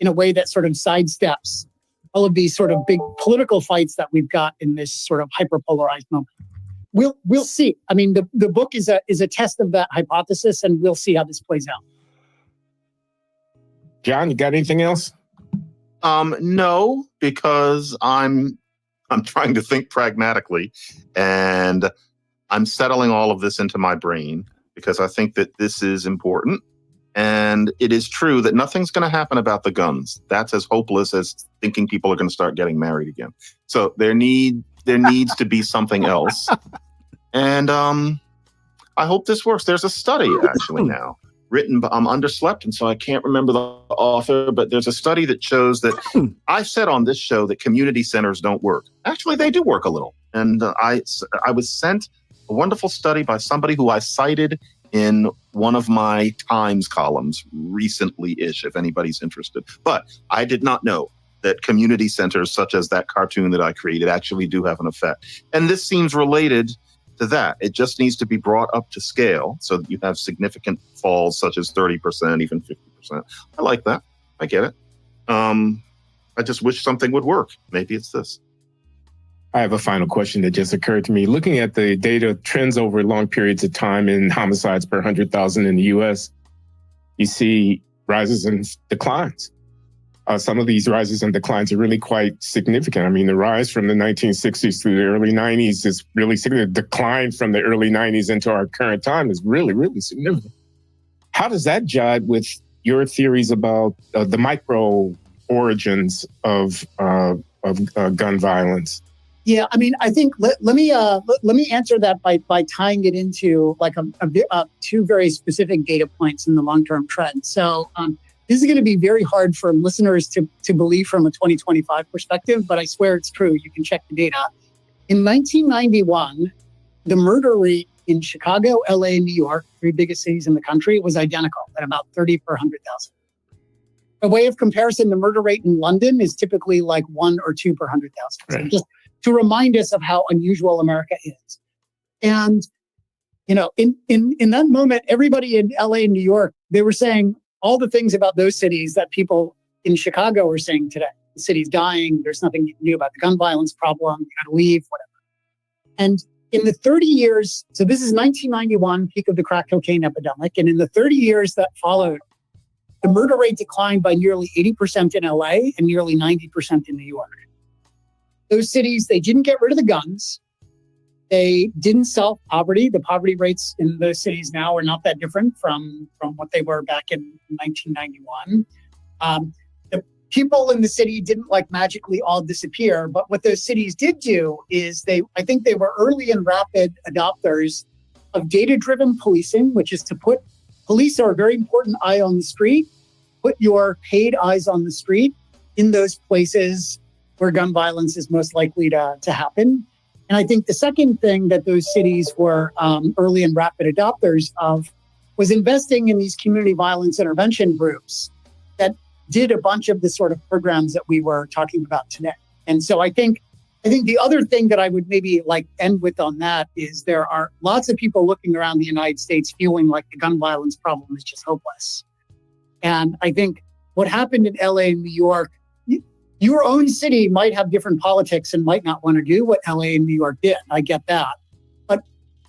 in a way that sort of sidesteps all of these sort of big political fights that we've got in this sort of hyperpolarized moment. We'll see. I mean, the book is a test of that hypothesis, and we'll see how this plays out. John, you got anything else? No, because I'm trying to think pragmatically, and I'm settling all of this into my brain because I think that this is important. And it is true that nothing's going to happen about the guns. That's as hopeless as thinking people are going to start getting married again. So there needs to be something else. And I hope this works. There's a study actually now written, but I'm underslept, and so I can't remember the author, but there's a study that shows that I said on this show that community centers don't work. Actually, they do work a little. And I was sent a wonderful study by somebody who I cited in one of my Times columns recently-ish, if anybody's interested. But I did not know that community centers, such as that cartoon that I created, actually do have an effect. And this seems related to that. It just needs to be brought up to scale so that you have significant falls, such as 30%, even 50%. I like that. I get it. I just wish something would work. Maybe it's this. I have a final question that just occurred to me. Looking at the data trends over long periods of time in homicides per 100,000 in the U.S., you see rises and declines. Some of these rises and declines are really quite significant. I mean, the rise from the 1960s through the early 90s is really significant. The decline from the early 90s into our current time is really, really significant. How does that jibe with your theories about the micro origins of gun violence? Yeah, I mean, I think let me answer that by tying it into like two very specific data points in the long-term trend. So this is going to be very hard for listeners to believe from a 2025 perspective, but I swear it's true. You can check the data. In 1991, the murder rate in Chicago, LA, and New York, three biggest cities in the country, was identical at about 30 per 100,000. A way of comparison, the murder rate in London is typically like 1 or 2 per 100,000. Right. So just to remind us of how unusual America is. And, in that moment, everybody in LA and New York, they were saying all the things about those cities that people in Chicago are saying today. The city's dying. There's nothing you can do about the gun violence problem. You got to leave, whatever. And in the 30 years, so this is 1991, peak of the crack cocaine epidemic. And in the 30 years that followed, the murder rate declined by nearly 80% in LA and nearly 90% in New York. Those cities, they didn't get rid of the guns. They didn't solve poverty. The poverty rates in those cities now are not that different from what they were back in 1991. The people in the city didn't magically all disappear, but what those cities did do is I think they were early and rapid adopters of data-driven policing, which is to put police are a very important eye on the street, put your paid eyes on the street in those places where gun violence is most likely to happen. And I think the second thing that those cities were early and rapid adopters of was investing in these community violence intervention groups that did a bunch of the sort of programs that we were talking about today. And so I think the other thing that I would maybe end with on that is there are lots of people looking around the United States feeling like the gun violence problem is just hopeless. And I think what happened in LA and New York, your own city might have different politics and might not want to do what LA and New York did. I get that. But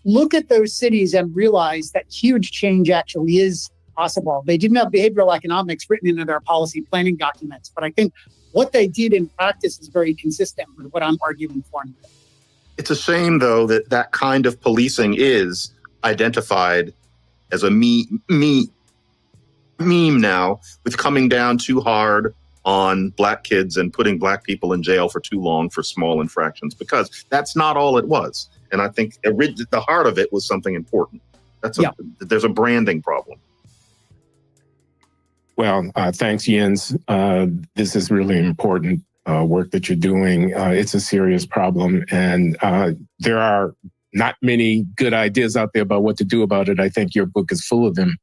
look at those cities and realize that huge change actually is possible. They didn't have behavioral economics written into their policy planning documents, but I think what they did in practice is very consistent with what I'm arguing for. It's a shame, though, that that kind of policing is identified as a meme now, with coming down too hard on Black kids and putting Black people in jail for too long for small infractions, because that's not all it was. And I think the heart of it was something important. There's a branding problem. Well, thanks, Jens. This is really important work that you're doing. It's a serious problem, and there are not many good ideas out there about what to do about it. I think your book is full of them.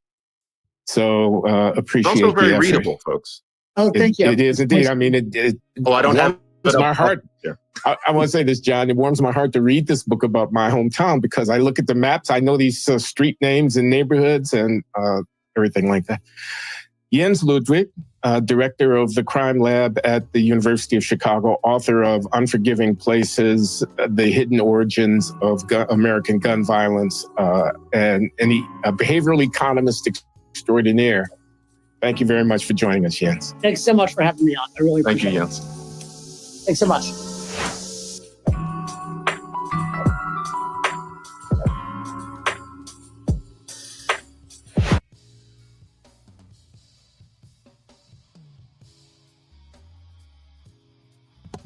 So appreciate It's also very the effort. readable, folks. Oh, thank you. It is indeed. I mean, I don't have my heart. I want to say this, John. It warms my heart to read this book about my hometown, because I look at the maps. I know these street names and neighborhoods and everything like that. Jens Ludwig, director of the Crime Lab at the University of Chicago, author of Unforgiving Places, The Hidden Origins of American Gun Violence, and a behavioral economist extraordinaire. Thank you very much for joining us, Jens. Thanks so much for having me on. I really appreciate Thank you, it. Jens. Thanks so much.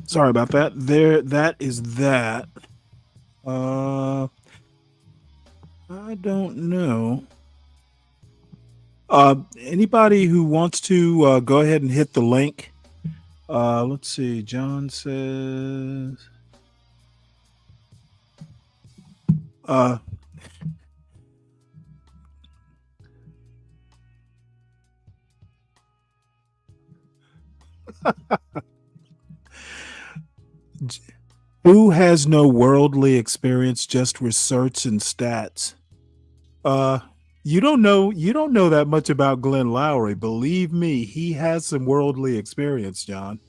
Sorry about that. That is that. I don't know. Anybody who wants to go ahead and hit the link. Let's see. John says. Who has no worldly experience, just research and stats? You don't know that much about Glenn Lowry. Believe me, he has some worldly experience, John.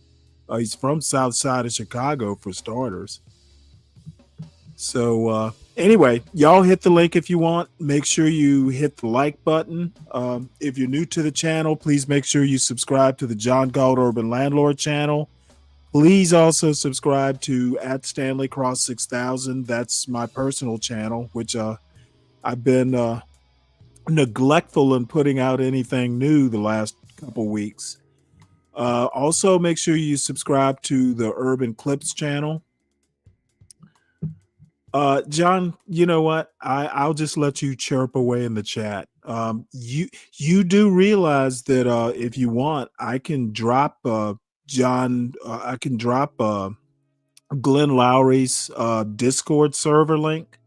He's from South Side of Chicago, for starters. So anyway, y'all hit the link if you want. Make sure you hit the like button. If you're new to the channel, please make sure you subscribe to the John Galt Urban Landlord channel. Please also subscribe to @StanleyCross6000. That's my personal channel, which I've been neglectful in putting out anything new the last couple weeks. Also, make sure you subscribe to the Urban Clips channel. John, you know what? I'll just let you chirp away in the chat. You do realize that if you want, I can drop I can drop Glenn Lowry's Discord server link.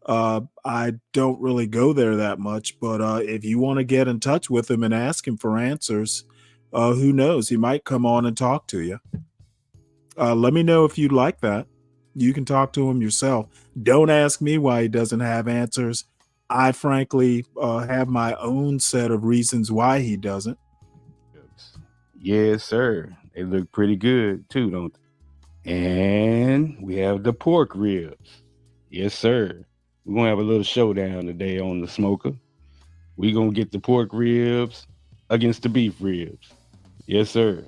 I don't really go there that much, but if you want to get in touch with him and ask him for answers, who knows? He might come on and talk to you. Let me know if you'd like that. You can talk to him yourself. Don't ask me why he doesn't have answers. I frankly have my own set of reasons why he doesn't. Yes, sir. They look pretty good too, don't they? And we have the pork ribs. Yes, sir. We're gonna have a little showdown today on the smoker. We're gonna get the pork ribs against the beef ribs. Yes, sir.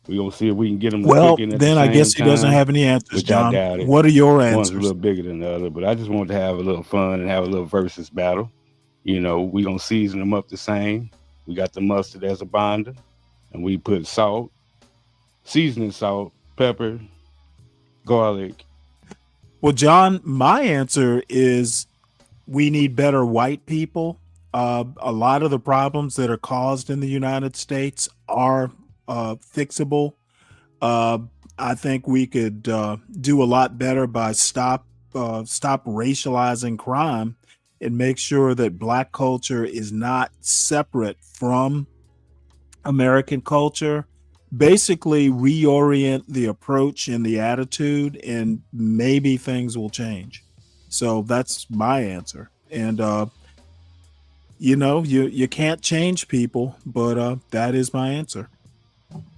We're gonna see if we can get them cooking at the then I same guess he doesn't time, have any answers, which John. I doubt it. What are your One's answers? a little bigger than the other, but I just wanted to have a little fun and have a little versus battle. You know, we're gonna season them up the same. We got the mustard as a binder, and we put salt, seasoning salt, pepper, garlic. Well, John, my answer is we need better white people. A lot of the problems that are caused in the United States are fixable. I think we could do a lot better by stop racializing crime and make sure that Black culture is not separate from American culture. Basically reorient the approach and the attitude, and maybe things will change. So that's my answer. And you know, you can't change people, but that is my answer.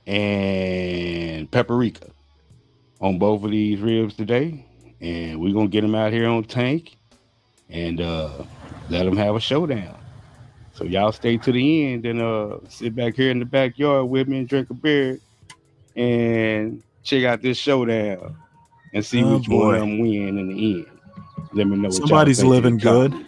and paprika on both of these ribs today. And we're going to get them out here on tank and let them have a showdown. So y'all stay to the end and sit back here in the backyard with me and drink a beer and check out this showdown and see Oh which one of boy. them win in the end. Let me know what y'all Somebody's think in living the good. comments.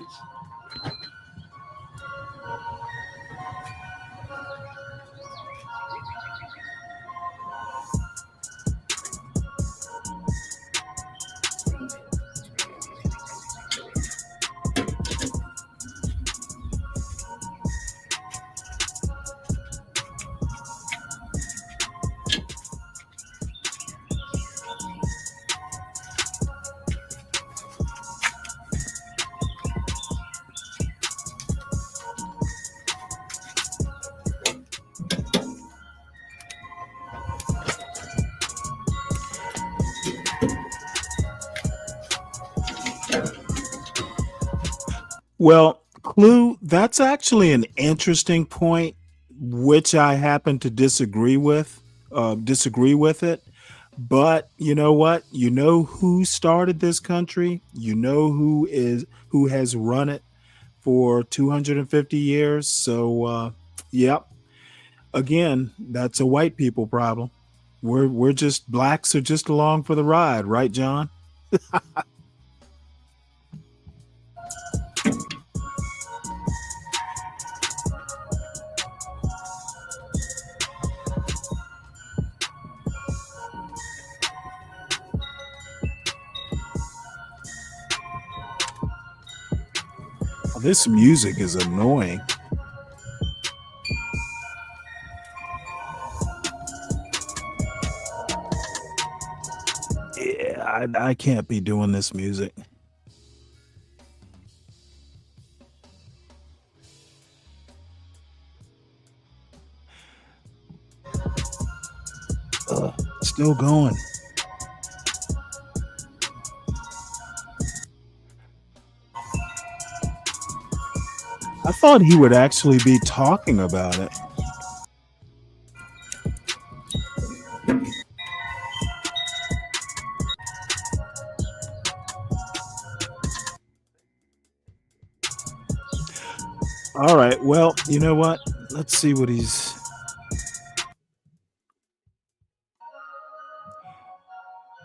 Well, Clue, that's actually an interesting point, which I happen to disagree with. Disagree with it. But you know what? You know who started this country. You know who has run it for 250 years. So, yep. Again, that's a white people problem. We're just blacks are just along for the ride, right, John? This music is annoying. Yeah, I can't be doing this music. Still going. I thought he would actually be talking about it. All right. Well, you know what? Let's see what he's.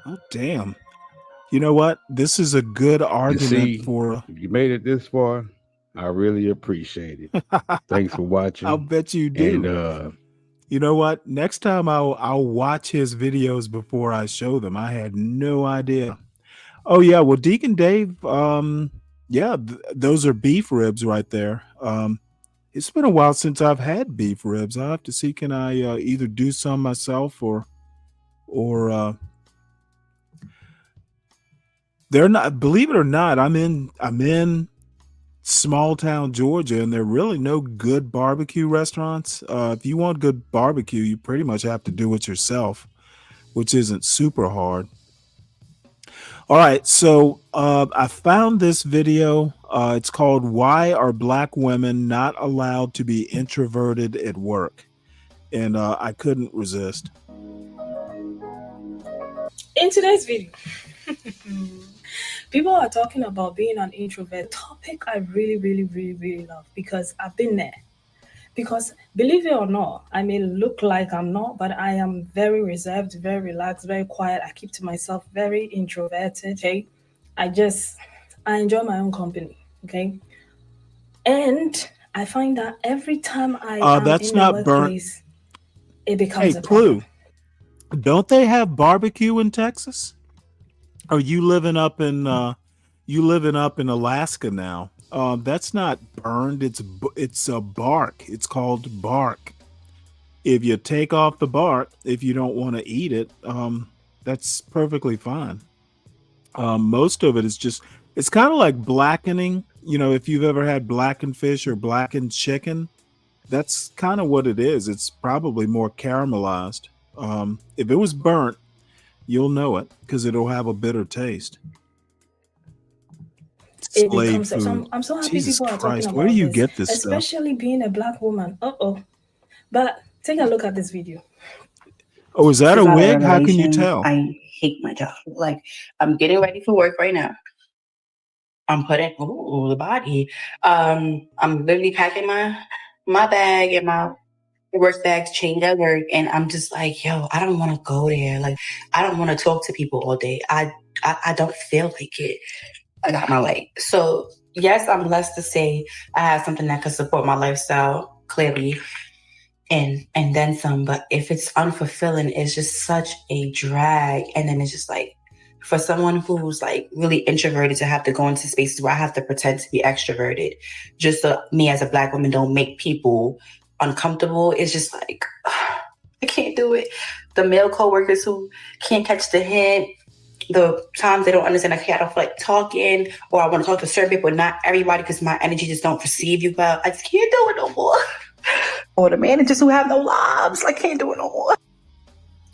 Oh, damn. You know what? This is a good argument for. If you made it this far, I really appreciate it. Thanks for watching. I'll bet you do. And you know what? Next time I'll watch his videos before I show them. I had no idea. Oh yeah, well, Deacon Dave, yeah, those are beef ribs right there. It's been a while since I've had beef ribs. I have to see, can I either do some myself or they're not. Believe it or not, I'm in small town Georgia, and there are really no good barbecue restaurants. If you want good barbecue, you pretty much have to do it yourself, which isn't super hard. All right, so I found this video. It's called "Why Are Black Women Not Allowed to Be Introverted at Work?" And I couldn't resist. In today's video, people are talking about being an introvert. Topic I really love because I've been there. Because believe it or not, I may look like I'm not, but I am very reserved, very relaxed, very quiet. I keep to myself, very introverted. Okay, I enjoy my own company. Okay, and I find that every time I am That's in the not workplace, it becomes Hey, a problem. Clue, don't they have barbecue in Texas? Are you living up in Alaska now? That's not burned. It's a bark. It's called bark. If you take off the bark, if you don't want to eat it, that's perfectly fine. Most of it is just, it's kind of like blackening. You know, if you've ever had blackened fish or blackened chicken, that's kind of what it is. It's probably more caramelized. If it was burnt, you'll know it because it'll have a bitter taste. It Slave becomes so food. I'm so happy Jesus people are Christ, talking where do about you this, get this stuff? especially being a black woman. But take a look at this video. Oh, is that This a is not a wig? How can you revelation. tell? I hate my job. Like, I'm getting ready for work right now. I'm putting the body. I'm literally packing my bag and my work bag to change at work, and I'm just like, yo, I don't want to go there. Like, I don't want to talk to people all day. I don't feel like it. I got my light. So yes, I'm blessed to say I have something that can support my lifestyle clearly, and then some. But if it's unfulfilling, it's just such a drag. And then it's just like, for someone who's like really introverted to have to go into spaces where I have to pretend to be extroverted, just so me as a Black woman don't make people uncomfortable, it's just like, I can't do it. The male coworkers who can't catch the hint, the times they don't understand, like, hey, I don't feel like talking, or I want to talk to certain people, not everybody, because my energy just don't perceive you well. I just can't do it no more. Or the managers who have no lives, I can't do it no more.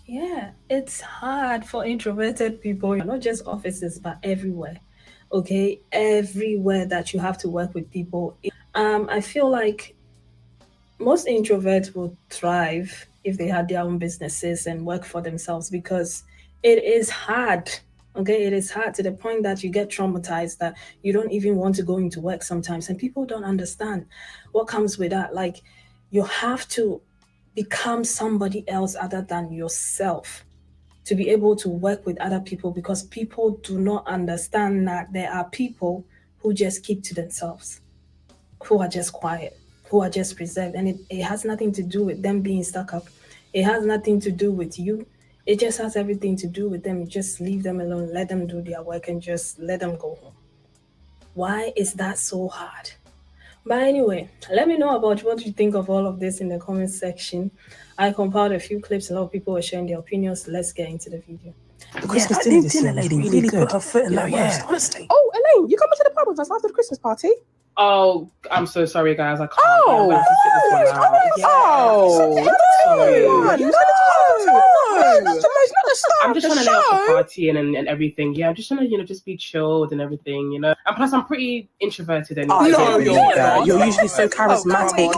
Yeah, it's hard for introverted people, not just offices, but everywhere. Okay, everywhere that you have to work with people. I feel like most introverts will thrive if they had their own businesses and work for themselves, because it is hard. Okay, it is hard to the point that you get traumatized that you don't even want to go into work sometimes, and people don't understand what comes with that. Like, you have to become somebody else other than yourself to be able to work with other people, because people do not understand that there are people who just keep to themselves, who are just quiet, who are just reserved. And it has nothing to do with them being stuck up. It has nothing to do with you. It just has everything to do with them. You just leave them alone, let them do their work, and just let them go home. Why is that so hard? But anyway, let me know about what you think of all of this in the comment section. I compiled a few clips. A lot of people were sharing their opinions. Let's get into the video. The Christmas dinner this year was really put her foot in the worst, honestly. Oh, Elaine, you coming to the pub with us after the Christmas party? Oh, I'm so sorry, guys. I can't. Oh, I'm gonna have to sit this one out. I'm just trying to lay off the party and everything. Yeah, I'm just trying to, just be chilled and everything, And plus, I'm pretty introverted anyway. No, you're usually so charismatic.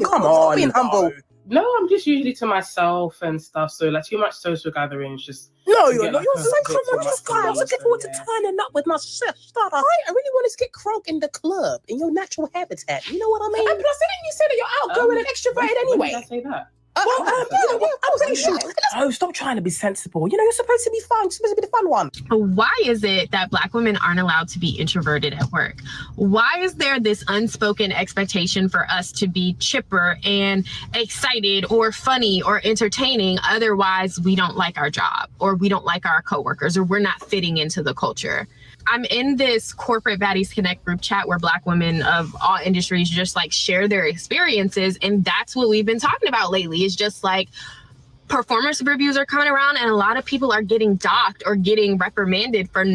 Come on, being humble. No, I'm just usually to myself and stuff. So like too much social gatherings, just no, you're not. You're so charismatic. I was looking forward to turning up with my sister. I really want to get crunk in the club in your natural habitat. You know what I mean? And plus, didn't you say that you're outgoing and extroverted anyway? When did I say that? I'm pretty sure. Oh, stop trying to be sensible. You're supposed to be fun. You're supposed to be the fun one. Why is it that Black women aren't allowed to be introverted at work? Why is there this unspoken expectation for us to be chipper and excited or funny or entertaining? Otherwise, we don't like our job, or we don't like our coworkers, or we're not fitting into the culture. I'm in this Corporate Baddies Connect group chat where Black women of all industries just like share their experiences. And that's what we've been talking about lately. It's just like performance reviews are coming around, and a lot of people are getting docked or getting reprimanded for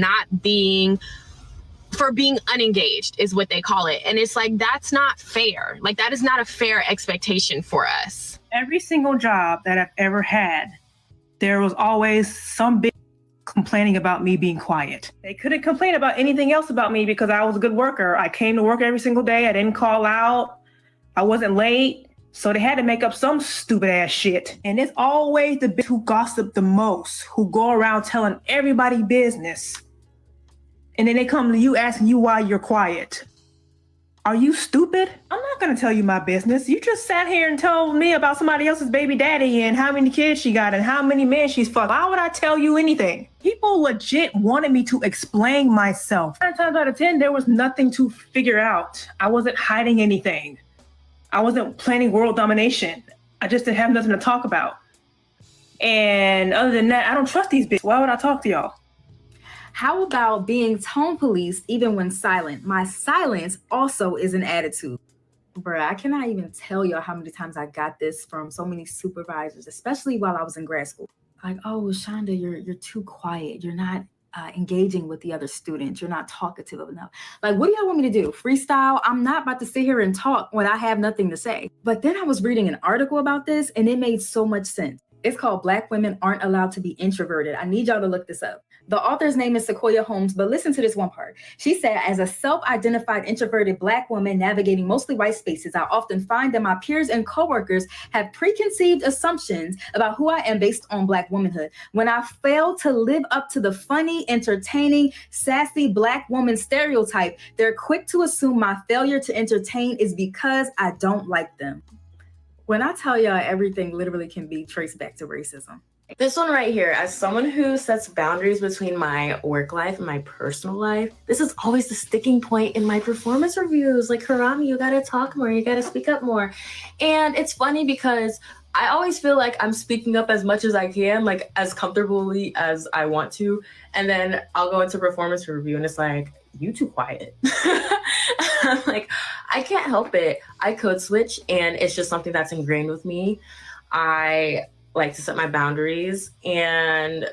being unengaged, is what they call it. And it's like, that's not fair. Like, that is not a fair expectation for us. Every single job that I've ever had, there was always some big complaining about me being quiet. They couldn't complain about anything else about me because I was a good worker. I came to work every single day. I didn't call out. I wasn't late. So they had to make up some stupid ass shit. And it's always the bitch who gossip the most, who go around telling everybody business. And then they come to you asking you why you're quiet. Are you stupid? I'm not going to tell you my business. You just sat here and told me about somebody else's baby daddy and how many kids she got and how many men she's fucked. Why would I tell you anything? People legit wanted me to explain myself. 9 times out of 10, there was nothing to figure out. I wasn't hiding anything. I wasn't planning world domination. I just didn't have nothing to talk about. And other than that, I don't trust these bitches. Why would I talk to y'all? How about being tone police even when silent? My silence also is an attitude. Bruh, I cannot even tell y'all how many times I got this from so many supervisors, especially while I was in grad school. Like, oh, Shonda, you're too quiet. You're not engaging with the other students. You're not talkative enough. Like, what do y'all want me to do? Freestyle? I'm not about to sit here and talk when I have nothing to say. But then I was reading an article about this, and it made so much sense. It's called Black Women Aren't Allowed to Be Introverted. I need y'all to look this up. The author's name is Sequoia Holmes, but listen to this one part. She said, as a self-identified introverted Black woman navigating mostly white spaces, I often find that my peers and coworkers have preconceived assumptions about who I am based on Black womanhood. When I fail to live up to the funny, entertaining, sassy Black woman stereotype, they're quick to assume my failure to entertain is because I don't like them. When I tell y'all, everything literally can be traced back to racism. This one right here, as someone who sets boundaries between my work life and my personal life, this is always the sticking point in my performance reviews. Like, Harami, you gotta talk more, you gotta speak up more. And it's funny because I always feel like I'm speaking up as much as I can, like as comfortably as I want to. And then I'll go into performance review and it's like, you too quiet. I'm like, I can't help it. I code switch and it's just something that's ingrained with me. I like to set my boundaries. And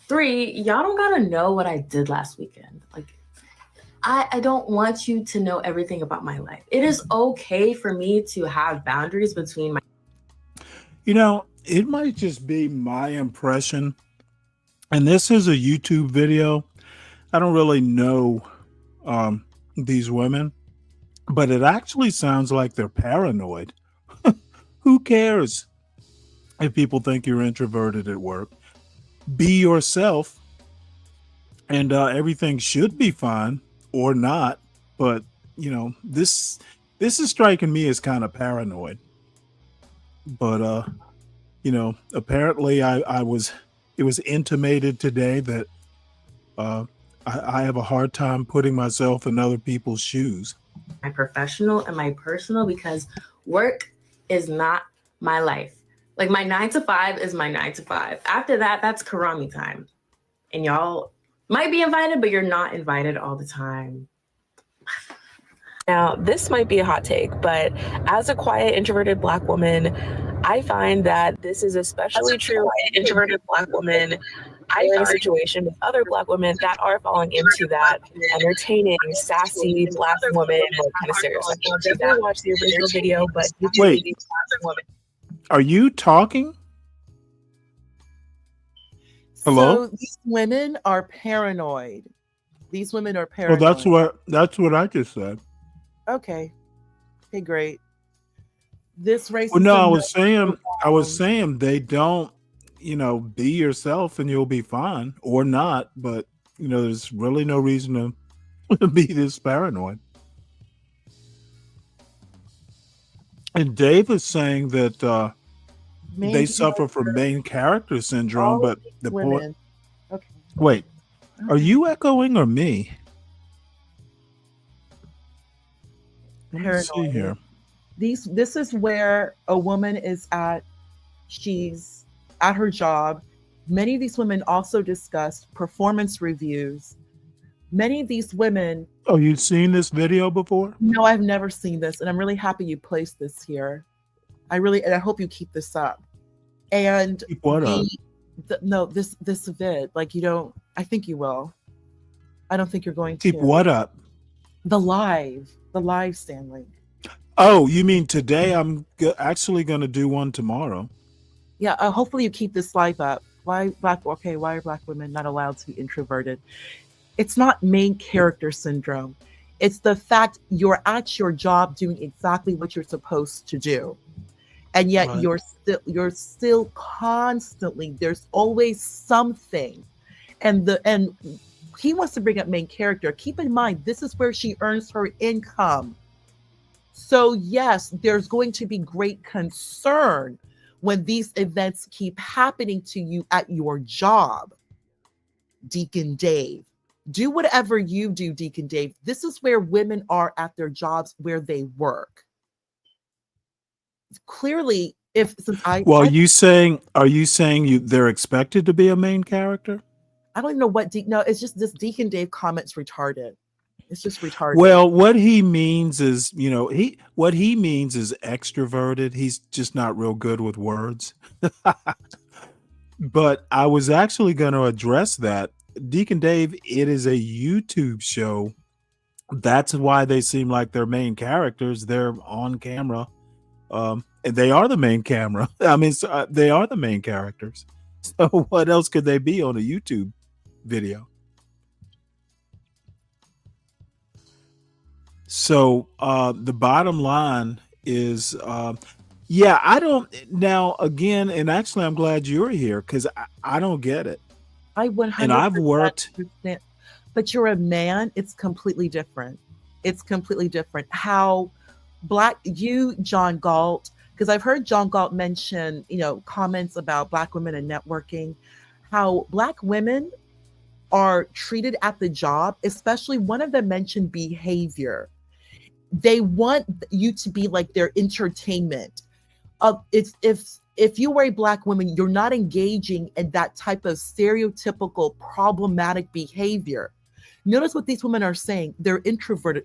3, y'all don't gotta know what I did last weekend. Like, I don't want you to know everything about my life. It is okay for me to have boundaries between my. You know, it might just be my impression. And this is a YouTube video. I don't really know these women, but it actually sounds like they're paranoid. Who cares if people think you're introverted at work? Be yourself, and everything should be fine or not. But you know, this is striking me as kind of paranoid. But you know, apparently it was intimated today that I have a hard time putting myself in other people's shoes. My professional and my personal, because work is not my life. Like, my 9 to 5 is my 9 to 5. After that, that's Karami time. And y'all might be invited, but you're not invited all the time. Now, this might be a hot take, but as a quiet, introverted Black woman, I find that this is especially true introverted Black woman. I'm in a situation with other Black women that are falling into that entertaining, sassy Black woman kind of stereotype. I'll definitely watch the original video, but Wait, are you talking? Hello? So these women are paranoid. These women are Well, paranoid. that's what I just said. Okay. Okay, great. This racism. Well, no, I was saying they don't, you know, be yourself and you'll be fine, or not. But you know, there's really no reason to be this paranoid. And Dave is saying that they suffer from main character syndrome, but the point. Women. Okay. Wait, are you echoing or me? Let me see Paranoid. here. This is where a woman is at. She's at her job. Many of these women also discussed performance reviews. Many of these women. Oh, you've seen this video before? No, I've never seen this, and I'm really happy you placed this here. And I hope you keep this up. And Keep what up? No, this vid, like, you don't. I think you will. I don't think you're going to. Keep what up? The live, Stanley. Oh, you mean today? I'm actually going to do one tomorrow. Yeah, hopefully you keep this live up. Why are Black women not allowed to be introverted? It's not main character syndrome. It's the fact you're at your job doing exactly what you're supposed to do. And yet Right. you're still constantly, there's always something. And he wants to bring up main character. Keep in mind, this is where she earns her income. So yes, there's going to be great concern when these events keep happening to you at your job. Deacon Dave, do whatever you do, Deacon Dave. This is where women are at their jobs, where they work. Clearly, Are you saying they're expected to be a main character? I don't even know what no, it's just this Deacon Dave comment's retarded. It's just retarded. Well, what he means is, you know, what he means is extroverted. He's just not real good with words. But I was actually going to address that. Deacon Dave, it is a YouTube show. That's why they seem like they're main characters. They're on camera. And they are the main camera. I mean, they are the main characters. So what else could they be on a YouTube video? So the bottom line is, yeah, I don't now again, and actually I'm glad you're here because I don't get it. I 100% And I've worked. understand. But you're a man, it's completely different. It's completely different. How John Galt, because I've heard John Galt mention, comments about Black women and networking, how Black women are treated at the job, especially one of them mentioned behavior. They want you to be like their entertainment. If you are a Black woman, you're not engaging in that type of stereotypical problematic behavior. Notice what these women are saying. They're introverted.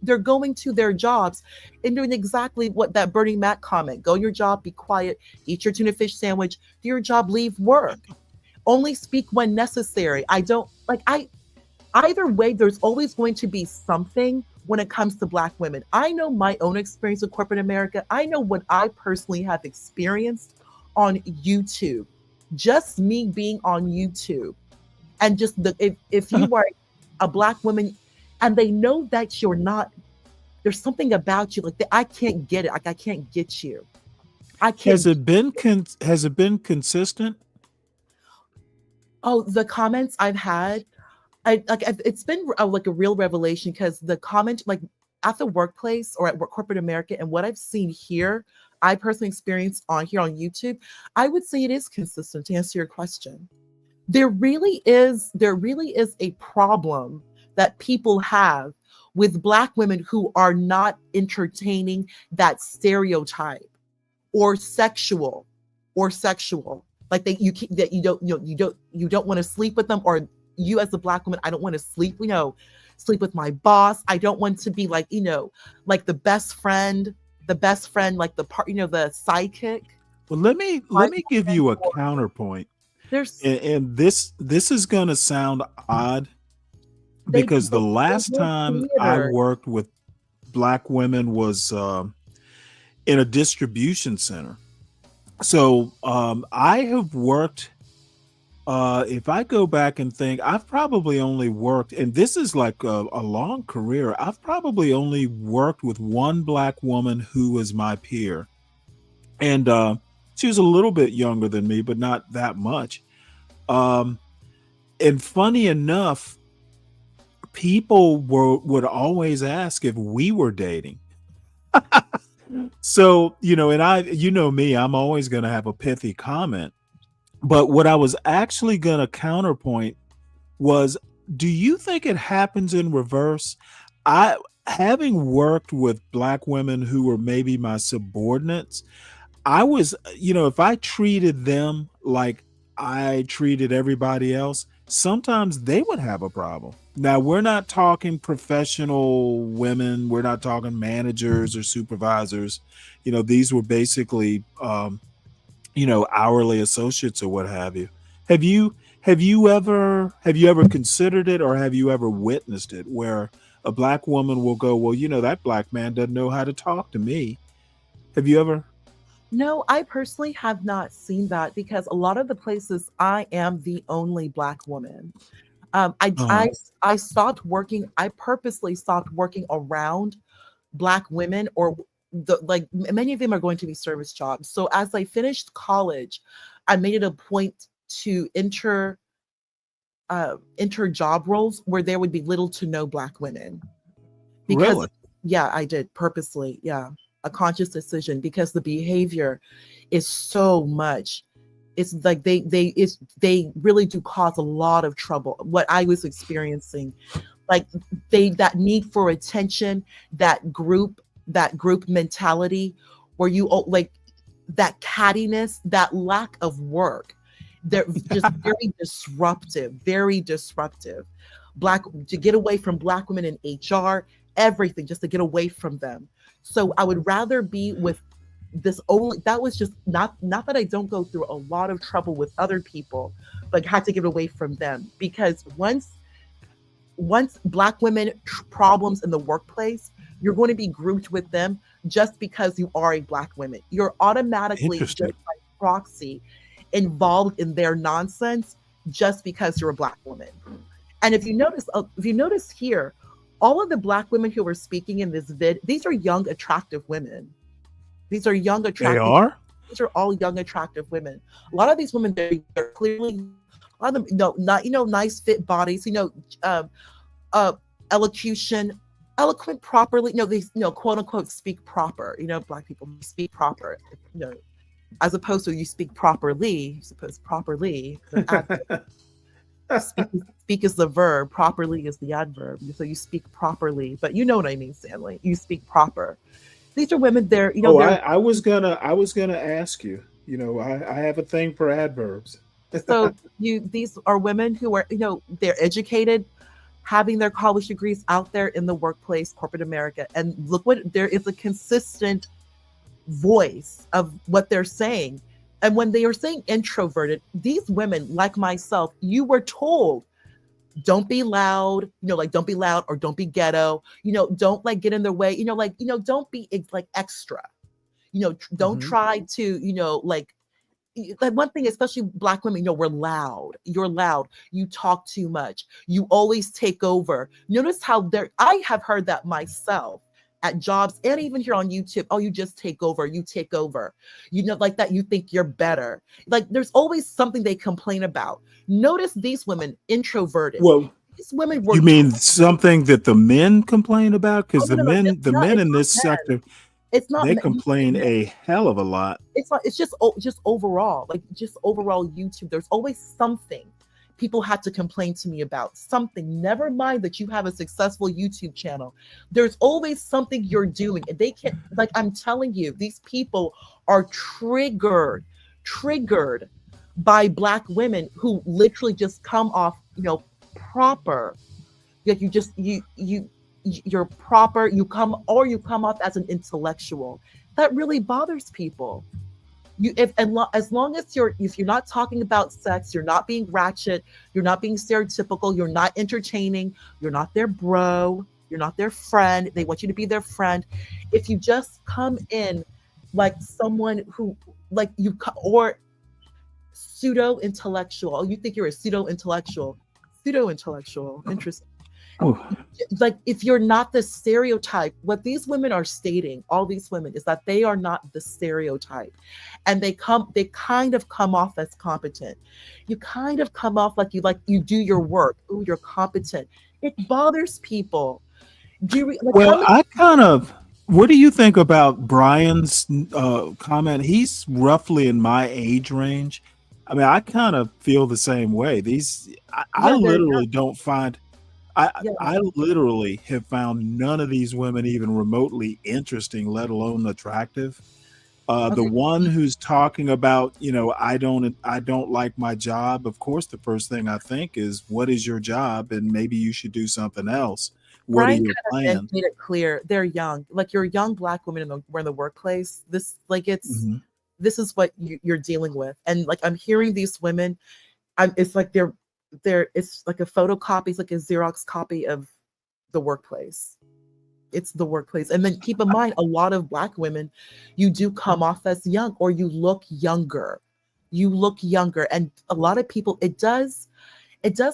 They're going to their jobs and doing exactly what that Bernie Mac comment. Go your job, be quiet, eat your tuna fish sandwich, do your job, leave work. Only speak when necessary. Either way, there's always going to be something when it comes to Black women. I know my own experience with corporate America. I know what I personally have experienced on YouTube. Just me being on YouTube. And just if you are a Black woman and they know that you're not, there's something about you, I can't get it. I can't get you. I can't. Has it been consistent? Oh, the comments I've had, it's been like a real revelation because the comment at the workplace or at corporate America and what I've seen here, I personally experienced here on YouTube, I would say it is consistent to answer your question. There really is a problem that people have with Black women who are not entertaining that stereotype or sexual. Like you don't want to sleep with them, or you as a Black woman, I don't want to sleep with my boss. I don't want to be like the best friend, like the sidekick. Well, let me give you a counterpoint. And this is gonna sound odd because the last time I worked with Black women was in a distribution center. So I have worked, if I go back and think, I've probably only worked, and this is like a long career, I've probably only worked with one Black woman who was my peer. And she was a little bit younger than me, but not that much. And funny enough, people would always ask if we were dating. So, and me, I'm always going to have a pithy comment. But what I was actually going to counterpoint was, do you think it happens in reverse? Having worked with Black women who were maybe my subordinates, I was, if I treated them like I treated everybody else, sometimes they would have a problem. Now, we're not talking professional women. We're not talking managers or supervisors. These were basically, hourly associates or what have you. Have you ever considered it, or have you ever witnessed it where a Black woman will go, well, that Black man doesn't know how to talk to me? Have you ever? No, I personally have not seen that because a lot of the places I am the only Black woman. I stopped working. I purposely stopped working around Black women, or many of them are going to be service jobs. So as I finished college, I made it a point to enter job roles where there would be little to no Black women. Because, really? Yeah, I did purposely. Yeah. A conscious decision because the behavior is so much. It's like they really do cause a lot of trouble. What I was experiencing, that need for attention, that group mentality, where you that cattiness, that lack of work, they're just very disruptive. To get away from Black women in HR, everything, just to get away from them. So I would rather be with this only, that was just not that I don't go through a lot of trouble with other people, but had to get away from them because once Black women problems in the workplace, you're going to be grouped with them. just because you are a Black woman. You're automatically just Interesting. by proxy involved in their nonsense just because you're a Black woman. And if you notice here, all of the Black women who were speaking in this vid, these are young, attractive women. These are young, attractive. are? These are all young, attractive women. A lot of these women, they're clearly, a lot of them, not nice fit bodies. Elocution, eloquent properly. They quote unquote speak proper. Black people speak proper. As opposed to you speak properly. You suppose properly. Speak is the verb, properly is the adverb. So you speak properly, but you know what I mean, Stanley. You speak proper. These are women. I was gonna ask you. I have a thing for adverbs. So these are women who are, they're educated, having their college degrees out there in the workplace, corporate America, and look what there is a consistent voice of what they're saying. And when they are saying introverted, these women, like myself, you were told, don't be loud, don't be loud or don't be ghetto, don't get in their way, don't be extra, don't try to, one thing, especially Black women, we're loud. You're loud. You talk too much. You always take over. Notice how I have heard that myself at jobs and even here on YouTube. Oh, you just take over. You take over. That you think you're better. There's always something they complain about. Notice these women, introverted. Well, these women were. You mean something that the men complain about? Because the men in this sector, it's not. They complain a hell of a lot. It's not. It's just overall, just overall YouTube. There's always something people had to complain to me about. Something. Never mind that you have a successful YouTube channel. There's always something you're doing, and they can't. I'm telling you, these people are triggered by Black women who literally just come off, proper. Like you're proper, you come off as an intellectual. That really bothers people. As long as if you're not talking about sex, you're not being ratchet, you're not being stereotypical, you're not entertaining, you're not their bro, you're not their friend. They want you to be their friend. If you just come in like someone who or pseudo intellectual, you think you're a pseudo intellectual, interesting. If you're not the stereotype, what these women are stating, all these women, is that they are not the stereotype, and they kind of come off as competent. You kind of come off like you do your work. Oh, you're competent. It bothers people. What do you think about Brian's comment? He's roughly in my age range. I mean, I kind of feel the same way. I literally don't find. I literally have found none of these women even remotely interesting, let alone attractive. The one who's talking about, I don't like my job. Of course, the first thing I think is, what is your job? And maybe you should do something else. What Brian are your plans? made it clear they're young. You're a young Black woman we're in the workplace. This is what you're dealing with. And I'm hearing these women, it's like it's like a photocopy, it's like a Xerox copy of the workplace. It's the workplace. And then keep in mind, a lot of Black women, you do come off as young, or you look younger. And a lot of people, it does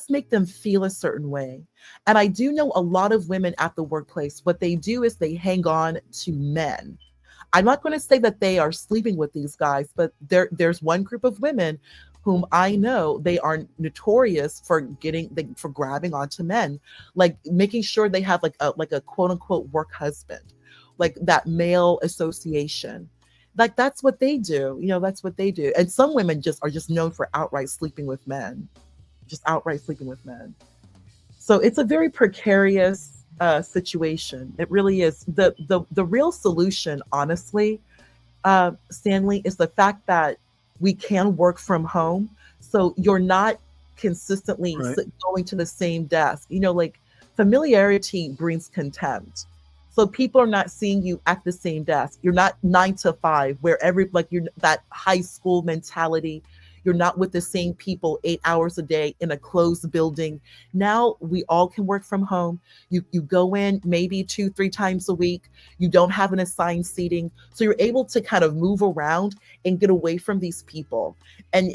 make them feel a certain way. And I do know a lot of women at the workplace, what they do is they hang on to men. I'm not going to say that they are sleeping with these guys, but there's one group of women whom I know, they are notorious for grabbing onto men, making sure they have a quote unquote work husband, that male association. That's what they do. That's what they do. And some women are just known for outright sleeping with men. So it's a very precarious situation. It really is. The real solution, honestly, Stanley, is the fact that we can work from home. So you're not consistently going to the same desk. Familiarity brings contempt. So people are not seeing you at the same desk. You're not 9 to 5 where you're that high school mentality. You're not with the same people 8 hours a day in a closed building. Now we all can work from home. You go in maybe 2-3 times a week. You don't have an assigned seating, so you're able to kind of move around and get away from these people. And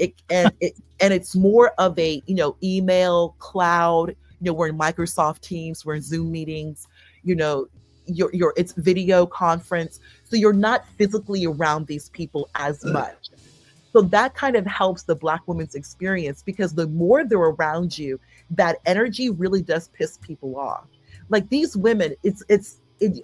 it's more of a, email cloud. We're in Microsoft Teams, we're in Zoom meetings. It's video conference, so you're not physically around these people as much. So that kind of helps the Black woman's experience, because the more they're around you, that energy really does piss people off. Like these women,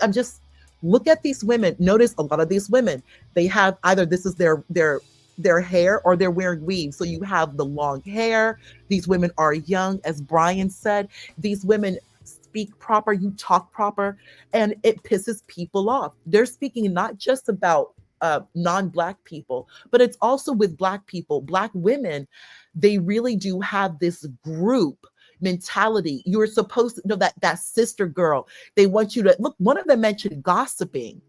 I'm just look at these women. Notice a lot of these women, they have either this is their hair or they're wearing weaves. So you have the long hair. These women are young, as Brian said. These women speak proper, you talk proper, and it pisses people off. They're speaking not just about non-Black people, but it's also with Black people. Black women, they really do have this group mentality. You're supposed to know that sister girl. They want you to look. One of them mentioned gossiping.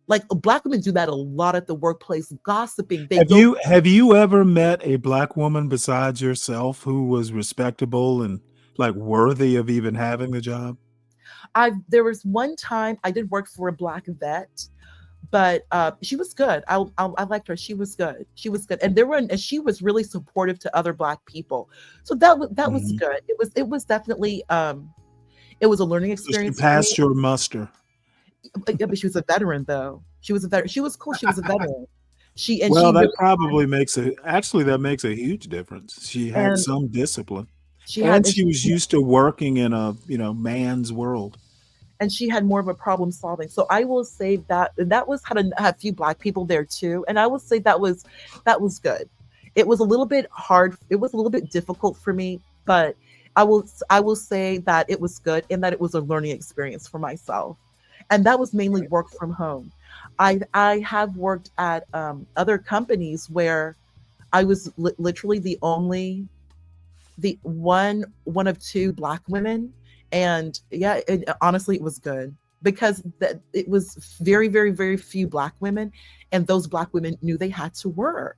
Like Black women do that a lot at the workplace, gossiping. Have you ever met a Black woman besides yourself who was respectable and like worthy of even having the job? There was one time I did work for a Black vet, but she was good. I liked her. She was good. And she was really supportive to other Black people. So that was good. It was definitely it was a learning experience. So she passed your muster. Yeah, but she was a veteran though. She was a veteran. She was cool. She was a veteran. That makes a huge difference. She had some discipline. She was used to working in a man's world. And she had more of a problem solving. So I will say that had a few Black people there too. And I will say that was good. It was a little bit hard. It was a little bit difficult for me, but I will say that it was good and that it was a learning experience for myself. And that was mainly work from home. I have worked at other companies where I was literally the one of two Black women. And yeah, honestly, it was good because it was very, very, very few Black women, and those Black women knew they had to work.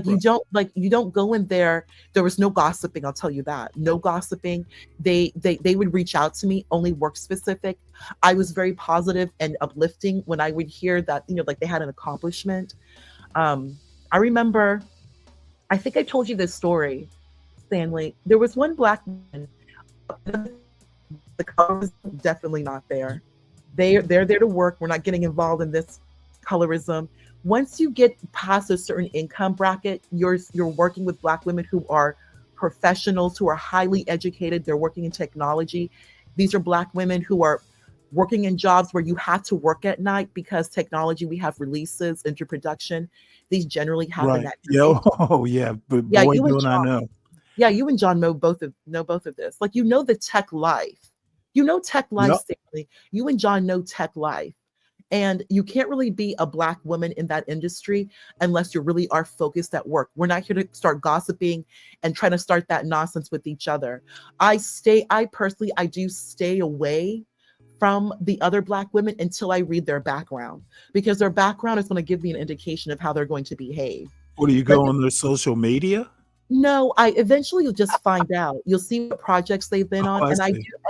You don't go in there. There was no gossiping. I'll tell you that. No gossiping. They would reach out to me, only work specific. I was very positive and uplifting when I would hear that, they had an accomplishment. I remember, I think I told you this story, Stanley. There was one Black woman. The colorism definitely not there. They're there to work. We're not getting involved in this colorism. Once you get past a certain income bracket, you're working with Black women who are professionals, who are highly educated. They're working in technology. These are Black women who are working in jobs where you have to work at night because technology, we have releases into production. These generally happen at night. Oh yeah, but yeah, boy, don't I know. Yeah, you and John know both of this. Like, the tech life. Tech life, yep. Stanley. You and John know tech life. And you can't really be a Black woman in that industry unless you really are focused at work. We're not here to start gossiping and trying to start that nonsense with each other. I do stay away from the other Black women until I read their background, because their background is going to give me an indication of how they're going to behave. What, do you go on their social media? No, you'll just find out. You'll see what projects they've been on.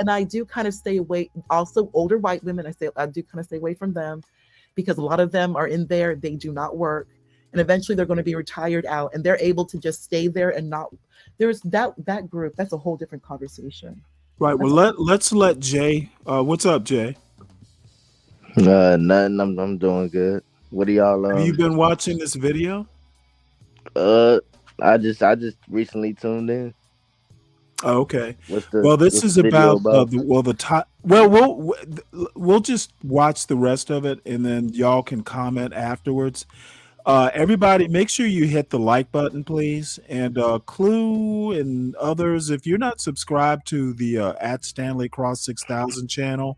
I do kind of stay away. Also, older white women, I do kind of stay away from them because a lot of them are in there. They do not work. And eventually they're going to be retired out and they're able to just stay there and not. There's that group. That's a whole different conversation. Right. Well, let's let Jay. What's up, Jay? Nothing. I'm doing good. What are y'all? Have you been watching this video? I just recently tuned in. Oh, okay. This is about we'll just watch the rest of it and then y'all can comment afterwards. Everybody, make sure you hit the like button, please. And Clue and others, if you're not subscribed to the at Stanley Cross 6000 channel,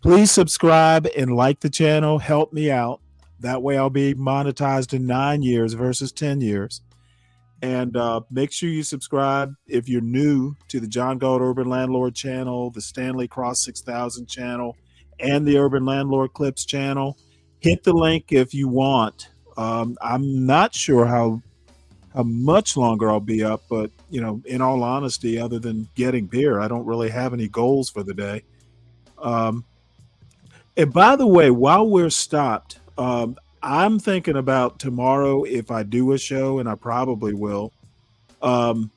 please subscribe and like the channel. Help me out. That way I'll be monetized in 9 years versus 10 years. And make sure you subscribe if you're new to the John Galt Urban Landlord channel, the Stanley Cross 6000 channel, and the Urban Landlord Clips channel. Hit the link if you want. I'm not sure how how much longer I'll be up, but you know, in all honesty, other than getting beer, I don't really have any goals for the day. Um, and by the way, while we're stopped, I'm thinking about tomorrow if I do a show, and I probably will. Um,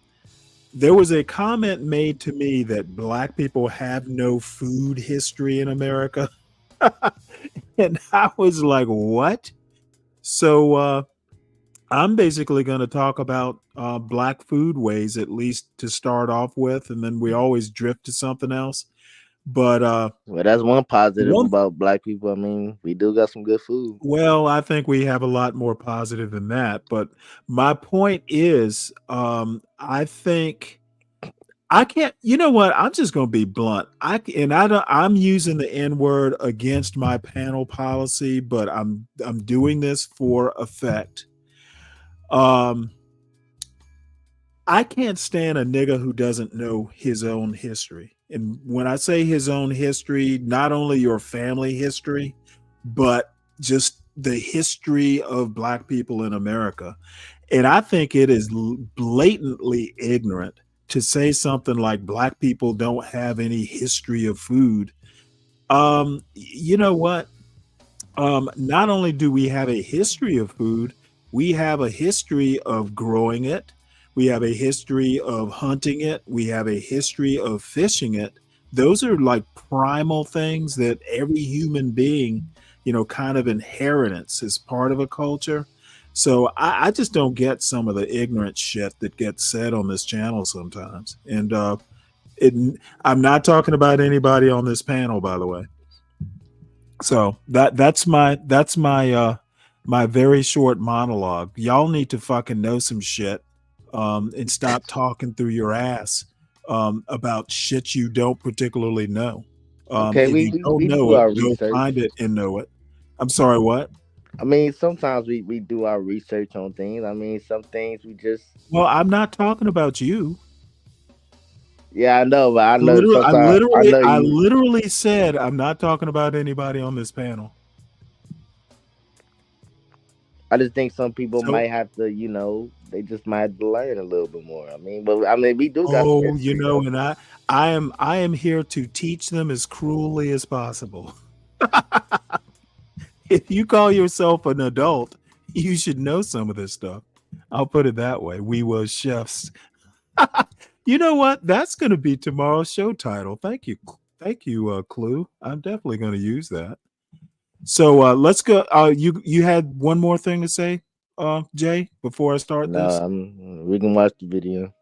there was a comment made to me that black people have no food history in America. And I was like, what? So I'm basically going to talk about black food ways, at least to start off with, and then we always drift to something else. But Well, that's one positive one, about black people. I mean, we do got some good food. well, I think we have a lot more positive than that. But my point is, I think I can't. You know what? I'm just going to be blunt. I don't. I'm using the N word against my panel policy, but I'm doing this for effect. Um, I can't stand a nigga who doesn't know his own history. And when I say his own history, not only your family history, but just the history of black people in America. And I think it is blatantly ignorant to say something like black people don't have any history of food. You know what? Not only do we have a history of food, we have a history of growing it. We have a history of hunting it. We have a history of fishing it. Those are like primal things that every human being, you know, kind of inheritance as part of a culture. So I just don't get some of the ignorant shit that gets said on this channel sometimes. And it, I'm not talking about anybody on this panel, by the way. So that's my very short monologue. Y'all need to fucking know some shit, and stop talking through your ass about shit you don't particularly know. Okay, If you don't we know do it, our go research. find it and know it. I'm sorry, what? I mean, sometimes we do our research on things. I mean, some things we just Well, I'm not talking about you. yeah, I know, but I know sometimes I literally said I'm not talking about anybody on this panel. I just think some people So, might have to, you know, they just might have to learn a little bit more. I mean, but I mean, we do got some oh, you history know, though. and I am here to teach them as cruelly as possible. If you call yourself an adult, you should know some of this stuff. I'll put it that way. We was chefs. You know what? That's going to be tomorrow's show title. Thank you. Thank you, Clue. I'm definitely going to use that. So let's go. You had one more thing to say, Jay, before I start No, this? we can watch the video.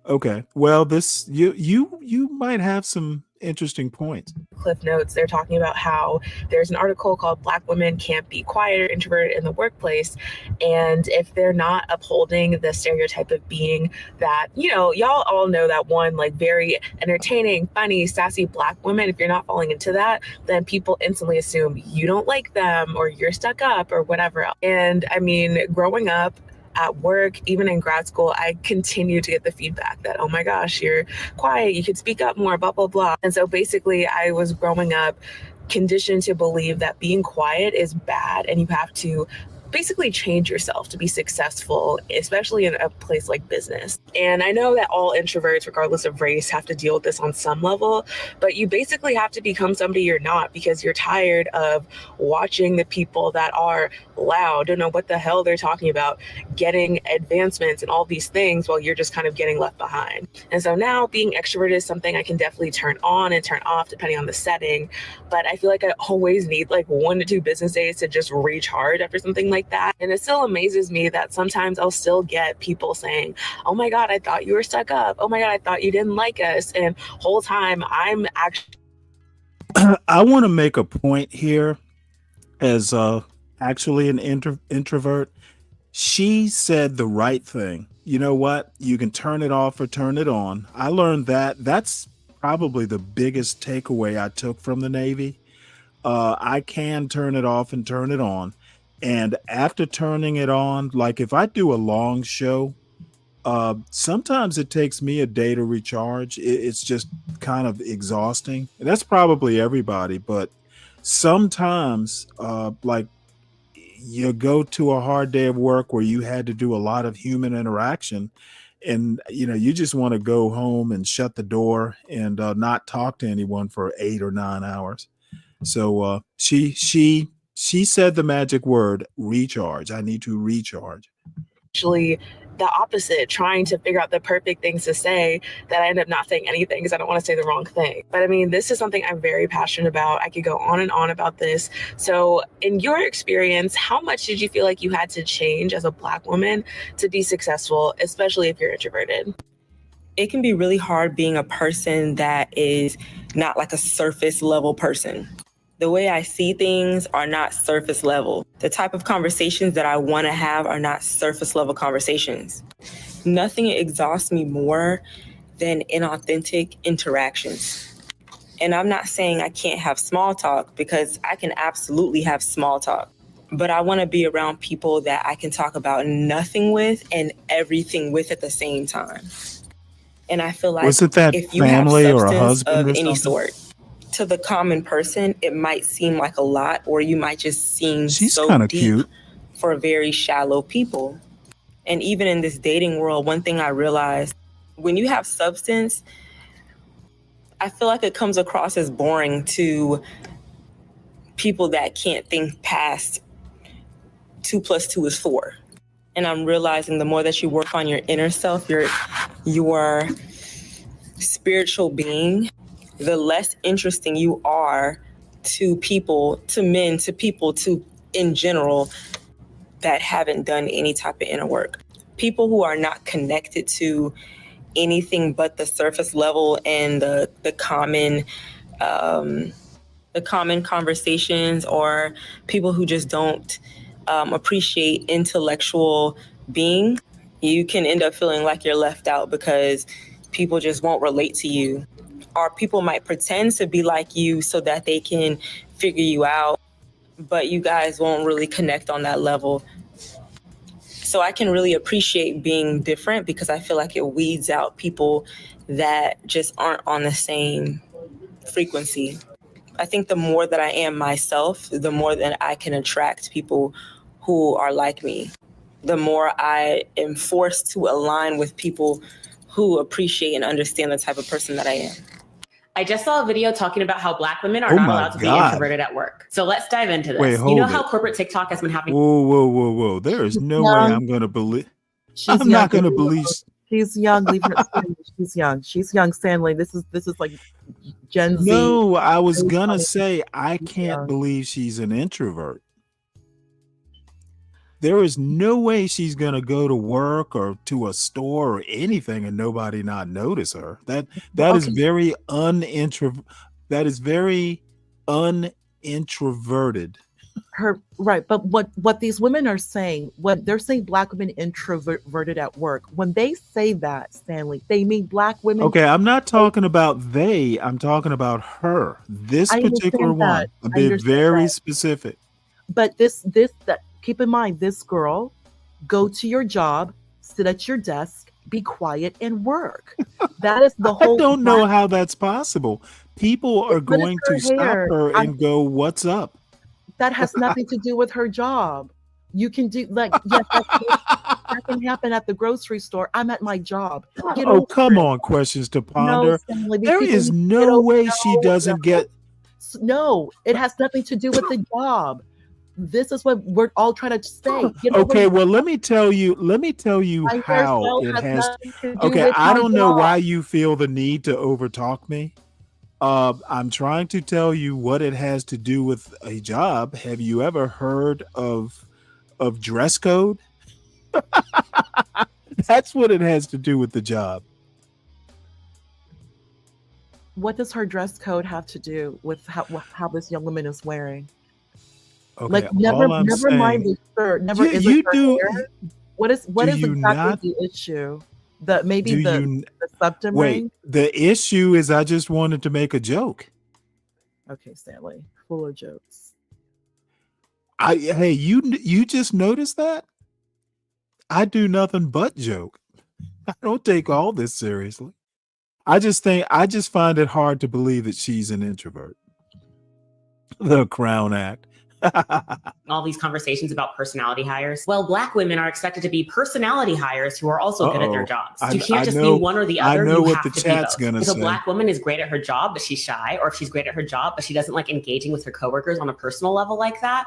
Okay. Well, this you might have some interesting points. Cliff Notes, they're talking about how there's an article called Black Women Can't Be Quiet or Introverted in the Workplace. And if they're not upholding the stereotype of being that, you know, y'all all know that one, like very entertaining, funny, sassy Black woman, if you're not falling into that, then people instantly assume you don't like them or you're stuck up or whatever else. And I mean, growing up, at work, even in grad school, I continue to get the feedback that, oh my gosh, you're quiet, you could speak up more, blah, blah, blah. And so basically I was growing up conditioned to believe that being quiet is bad and you have to basically change yourself to be successful, especially in a place like business. And I know that all introverts, regardless of race, have to deal with this on some level, but you basically have to become somebody you're not because you're tired of watching the people that are loud, don't know what the hell they're talking about, getting advancements and all these things while you're just kind of getting left behind. And so now being extroverted is something I can definitely turn on and turn off depending on the setting. But I feel like I always need like 1 to 2 business days to just recharge after something like that. And it still amazes me that sometimes I'll still get people saying, oh my God, I thought you were stuck up. Oh my God, I thought you didn't like us. And whole time I'm actually I want to make a point here as actually an introvert. She said the right thing. You know what? You can turn it off or turn it on. I learned that. That's probably the biggest takeaway I took from the Navy. I can turn it off and turn it on. And after turning it on, like if I do a long show, sometimes it takes me a day to recharge. It's just kind of exhausting. And that's probably everybody, but sometimes like you go to a hard day of work where you had to do a lot of human interaction, and you just want to go home and shut the door and not talk to anyone for 8 or 9 hours. So she said the magic word, recharge. I need to recharge. Actually the opposite, trying to figure out the perfect things to say that I end up not saying anything because I don't want to say the wrong thing. But I mean, this is something I'm very passionate about. I could go on and on about this. So in your experience, how much did you feel like you had to change as a Black woman to be successful, especially if you're introverted? It can be really hard being a person that is not like a surface level person. The way I see things are not surface level. The type of conversations that I want to have are not surface level conversations. Nothing exhausts me more than inauthentic interactions. And I'm not saying I can't have small talk, because I can absolutely have small talk. But I want to be around people that I can talk about nothing with and everything with at the same time. And I feel like Wasn't that if you have family or a substance husband of or any something? sort, to the common person, it might seem like a lot, or you might just seem She's so kind of deep cute. for very shallow people. And even in this dating world, one thing I realized, when you have substance, I feel like it comes across as boring to people that can't think past 2 + 2 is 4. And I'm realizing the more that you work on your inner self, your spiritual being, the less interesting you are to people, to men, to people, to in general that haven't done any type of inner work. People who are not connected to anything but the surface level and the common conversations, or people who just don't appreciate intellectual being, you can end up feeling like you're left out because people just won't relate to you. Or people might pretend to be like you so that they can figure you out, but you guys won't really connect on that level. So I can really appreciate being different, because I feel like it weeds out people that just aren't on the same frequency. I think the more that I am myself, the more that I can attract people who are like me. The more I am forced to align with people who appreciate and understand the type of person that I am. I just saw a video talking about how Black women are Oh not my allowed to be God. introverted at work. So let's dive into this. Wait, You know hold how it. corporate TikTok has been having. Whoa. There is no way I'm going to believe. She's I'm young. not going to believe. She's young. Leave her. She's young. She's young, Stanley. This is like Gen Z. No, I was going to say, I She's can't young. believe she's an introvert. There is no way she's going to go to work or to a store or anything and nobody not notice her. That is very that is very unintroverted. Her right, but what these women are saying, what they're saying, Black women introverted at work. When they say that, Stanley, they mean Black women. Okay, I'm not talking about they. I'm talking about her. This I particular understand one. that. I'm I being understand very that. specific. But that keep in mind, this girl, go to your job, sit at your desk, be quiet, and work. That is the whole. I don't know how that's possible. People are going to stop hair? her and go, "What's up?" That has nothing to do with her job. You can do yes, that can happen at the grocery store. I'm at my job. Get Oh, over come it. on, questions to No, ponder. Stanley, these There people is need to get no over- way she doesn't get. No, it has nothing to do with the job. This is what we're all trying to say. Get over Okay, it. well, let me tell you My how hairstyle it has has. nothing to do Okay, with I my don't know job. why you feel the need to overtalk me. I'm trying to tell you what it has to do with a job. Have you ever heard of dress code? That's what it has to do with the job. What does her dress code have to do with how this young woman is wearing? Okay, Like never all I'm mind saying, the shirt. Never you, is you it her do. hair? What is Do exactly you not? the issue? Maybe Do the you septum wait? ring? The issue is I just wanted to make a joke. Okay, Stanley, full of jokes. Hey, you just noticed that? I do nothing but joke. I don't take all this seriously. I just find it hard to believe that she's an introvert. The Crown Act. All these conversations about personality hires. Well, Black women are expected to be personality hires who are also good at their jobs. You can't just be one or the other. I know you what have the to chat's be both. gonna If a say. Black woman is great at her job, but she's shy, or if she's great at her job, but she doesn't like engaging with her coworkers on a personal level like that,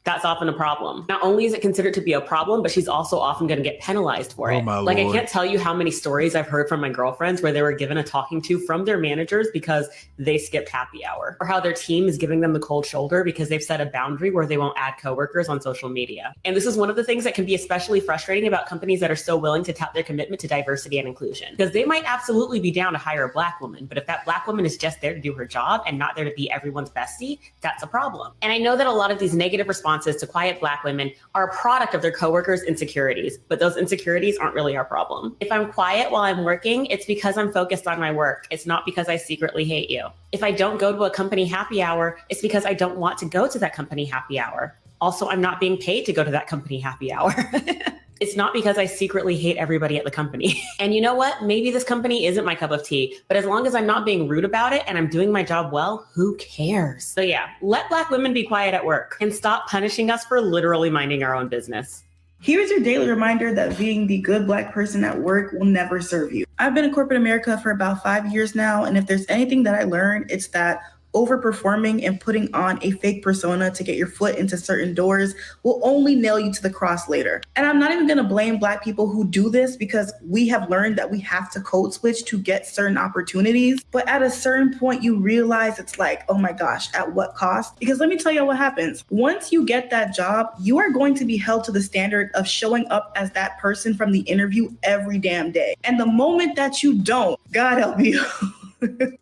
that's often a problem. Not only is it considered to be a problem, but she's also often going to get penalized for it. my Like, Lord. I can't tell you how many stories I've heard from my girlfriends where they were given a talking to from their managers because they skipped happy hour, or how their team is giving them the cold shoulder because they've set a boundary where they won't add coworkers on social media. And this is one of the things that can be especially frustrating about companies that are so willing to tout their commitment to diversity and inclusion, because they might absolutely be down to hire a Black woman, but if that Black woman is just there to do her job and not there to be everyone's bestie, that's a problem. And I know that a lot of these negative responses to quiet Black women are a product of their coworkers' insecurities, but those insecurities aren't really our problem. If I'm quiet while I'm working, it's because I'm focused on my work. It's not because I secretly hate you. If I don't go to a company happy hour, it's because I don't want to go to that company happy hour. Also, I'm not being paid to go to that company happy hour. It's not because I secretly hate everybody at the company. And you know what? Maybe this company isn't my cup of tea, but as long as I'm not being rude about it and I'm doing my job well, who cares? So yeah, let Black women be quiet at work and stop punishing us for literally minding our own business. Here's your daily reminder that being the good Black person at work will never serve you. I've been in corporate America for about 5 years now, and if there's anything that I learned, it's that overperforming and putting on a fake persona to get your foot into certain doors will only nail you to the cross later. And I'm not even going to blame Black people who do this, because we have learned that we have to code switch to get certain opportunities. But at a certain point, you realize it's like, oh my gosh, at what cost? Because let me tell you what happens. Once you get that job, you are going to be held to the standard of showing up as that person from the interview every damn day. And the moment that you don't, God help you.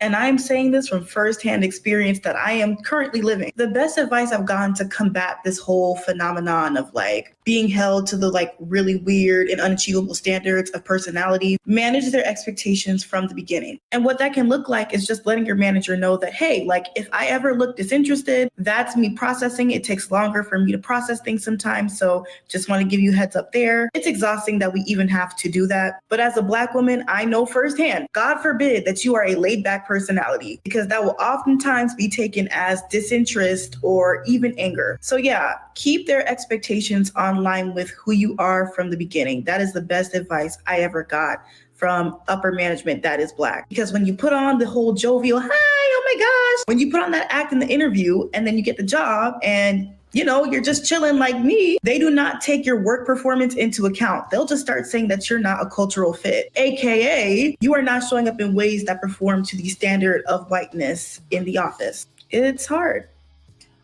And I'm saying this from firsthand experience that I am currently living. The best advice I've gotten to combat this whole phenomenon of like being held to the like really weird and unachievable standards of personality, manage their expectations from the beginning. And what that can look like is just letting your manager know that, hey, like if I ever look disinterested, that's me processing. It takes longer for me to process things sometimes. So just want to give you a heads up there. It's exhausting that we even have to do that. But as a Black woman, I know firsthand, God forbid that you are a laid back personality, because that will oftentimes be taken as disinterest or even anger. So yeah, keep their expectations on line with who you are from the beginning. That is the best advice I ever got from upper management that is Black. Because when you put on the whole jovial, hi, oh my gosh, when you put on that act in the interview and then you get the job and you know, you're just chilling like me, they do not take your work performance into account. They'll just start saying that you're not a cultural fit, AKA you are not showing up in ways that perform to the standard of whiteness in the office. It's hard.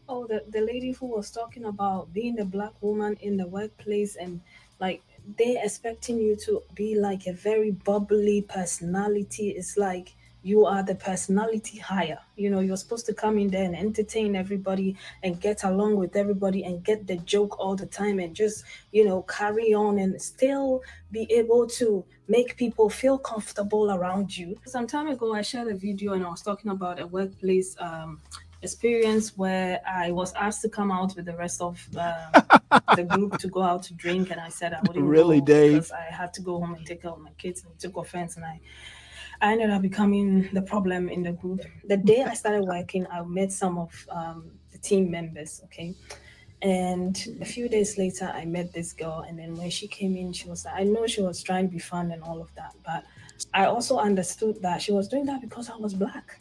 Oh, the lady who was talking about being a Black woman in the workplace, and like they expecting you to be like a very bubbly personality. It's like you are the personality hire. You know, you're supposed to come in there and entertain everybody and get along with everybody and get the joke all the time and just, you know, carry on and still be able to make people feel comfortable around you. Some time ago, I shared a video and I was talking about a workplace experience where I was asked to come out with the rest of the group to go out to drink, and I said I wouldn't Really, go Dave? because I had to go home and take care of my kids, and took offense, and I ended up becoming the problem in the group. The day I started working, I met some of the team members, okay? And a few days later, I met this girl, and then when she came in, she was like, I know she was trying to be fun and all of that, but I also understood that she was doing that because I was Black,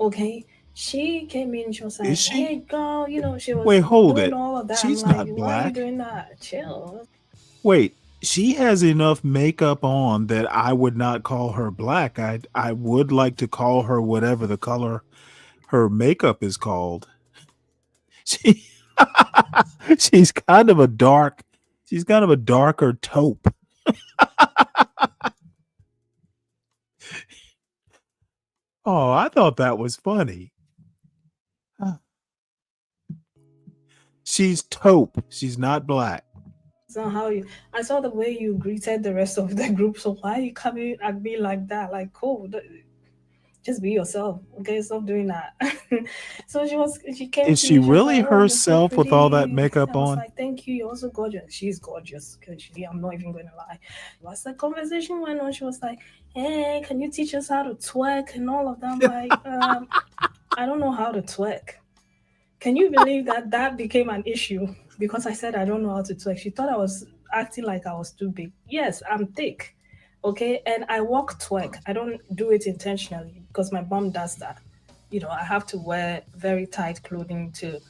okay? She came in, she was like, Is she? hey girl, you know, she was Wait, hold doing it. all of that. She's I'm like, not why are you Black. doing that? Chill. Wait, she has enough makeup on that I would not call her Black. I would like to call her whatever the color her makeup is called. She she's kind of a darker taupe. Oh, I thought that was funny. She's taupe. She's not Black. Somehow I saw the way you greeted the rest of the group, so why are you coming at me like that? Like, cool, just be yourself, okay? Stop doing that. So she came Is to she me, she was really like, oh, you're so herself with all that pretty. makeup I was on? like, thank you, you're also gorgeous. She's gorgeous, I'm not even going to lie. Once the conversation went on, she was like, hey, can you teach us how to twerk and all of that? I'm like, I don't know how to twerk. Can you believe that became an issue because I said I don't know how to twerk? She thought I was acting like I was too big. Yes, I'm thick, okay, and I walk twerk. I don't do it intentionally because my mom does that. I have to wear very tight clothing to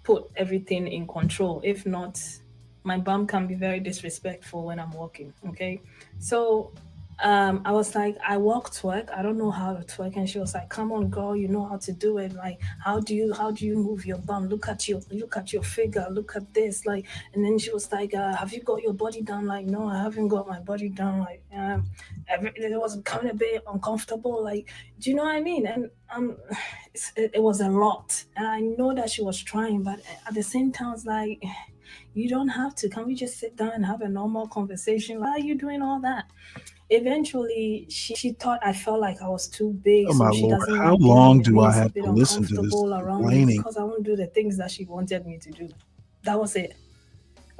put everything in control. If not, my bum can be very disrespectful when I'm walking. Okay. So I was like, I walk twerk. I don't know how to twerk. And she was like, come on, girl, you know how to do it. Like, how do you move your bum? Look at your figure. Look at this. Like, and then she was like, have you got your body down? Like, no, I haven't got my body down. Like, it was becoming a bit uncomfortable. Like, do you know what I mean? And it was a lot. And I know that she was trying, but at the same time, it's like, you don't have to. Can we just sit down and have a normal conversation? Why are you doing all that? Eventually, she thought I felt like I was too big, Oh so my she Lord, doesn't how like being long with do me. I It's a have bit to listen to this uncomfortable around me complaining? because I won't do the things that she wanted me to do. That was it.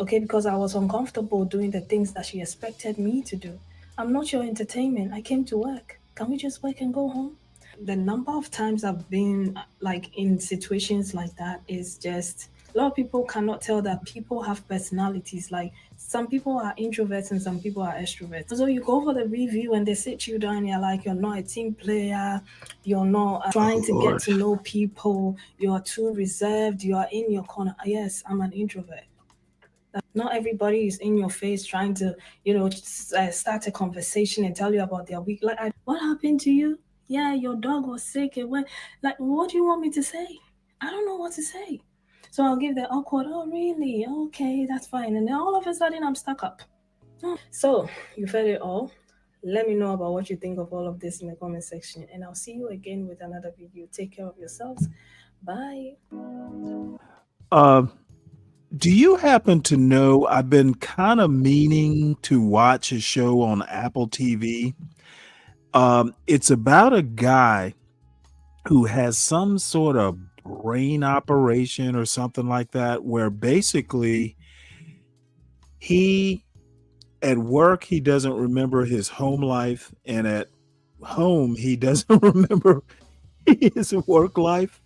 Okay, because I was uncomfortable doing the things that she expected me to do. I'm not your entertainment. I came to work. Can we just work and go home? The number of times I've been like in situations like that is just a lot of people cannot tell that people have personalities. Like some people are introverts and some people are extroverts. So you go for the review and they sit you down, you're like, you're not a team player, you're not trying to get Lord. to know people, you're too reserved, you are in your corner. Yes, I'm an introvert. Not everybody is in your face trying to, start a conversation and tell you about their week. Like, what happened to you? Yeah, your dog was sick. It went. Like, what do you want me to say? I don't know what to say. So I'll give the awkward, oh, really? Okay, that's fine. And then all of a sudden, I'm stuck up. So you've heard it all. Let me know about what you think of all of this in the comment section. And I'll see you again with another video. Take care of yourselves. Bye. Do you happen to know? I've been kind of meaning to watch a show on Apple TV. It's about a guy who has some sort of brain operation or something like that, where basically he at work he doesn't remember his home life, and at home he doesn't remember his work life.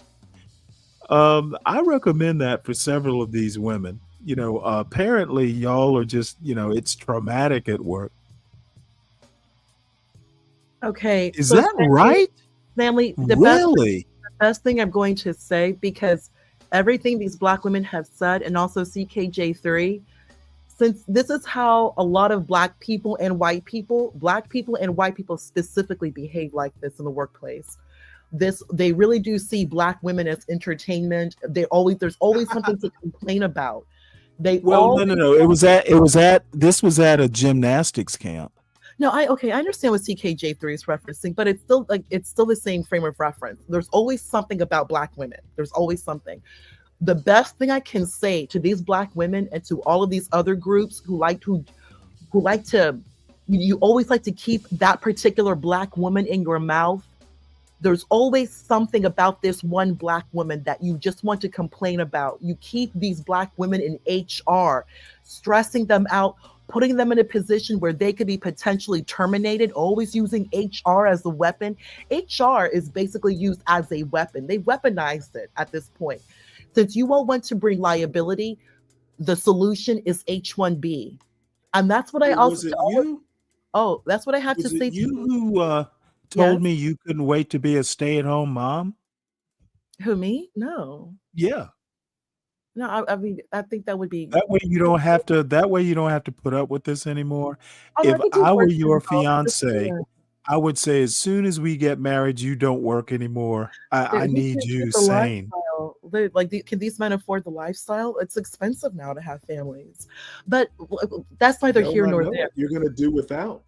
I recommend that for several of these women. Apparently y'all are just, it's traumatic at work. Okay. Is so that Stanley- right? Stanley, Really? the best thing I'm going to say, because everything these Black women have said, and also CKJ3, since this is how a lot of Black people and white people specifically behave like this in the workplace. They really do see Black women as entertainment. There's always something to complain about. No. This was at a gymnastics camp. No, I understand what CKJ3 is referencing, but it's still the same frame of reference. There's always something about Black women. There's always something. The best thing I can say to these Black women and to all of these other groups who you always like to keep that particular Black woman in your mouth. There's always something about this one Black woman that you just want to complain about. You keep these Black women in HR, stressing them out, putting them in a position where they could be potentially terminated, always using HR as a weapon. HR is basically used as a weapon. They weaponized it at this point. Since you all want to bring liability, the solution is H-1B. And that's what I also... Oh, that's what I have to say. You who told me you couldn't wait to be a stay-at-home mom? Who, me? No. Yeah. No, I mean, I think that would be... That way you don't have to put up with this anymore. Oh, If I were your from home. fiance, I would say as soon as we get married, you don't work anymore. I need you sane. Can these men afford the lifestyle? It's expensive now to have families. But that's neither here nor there. You're going to do without.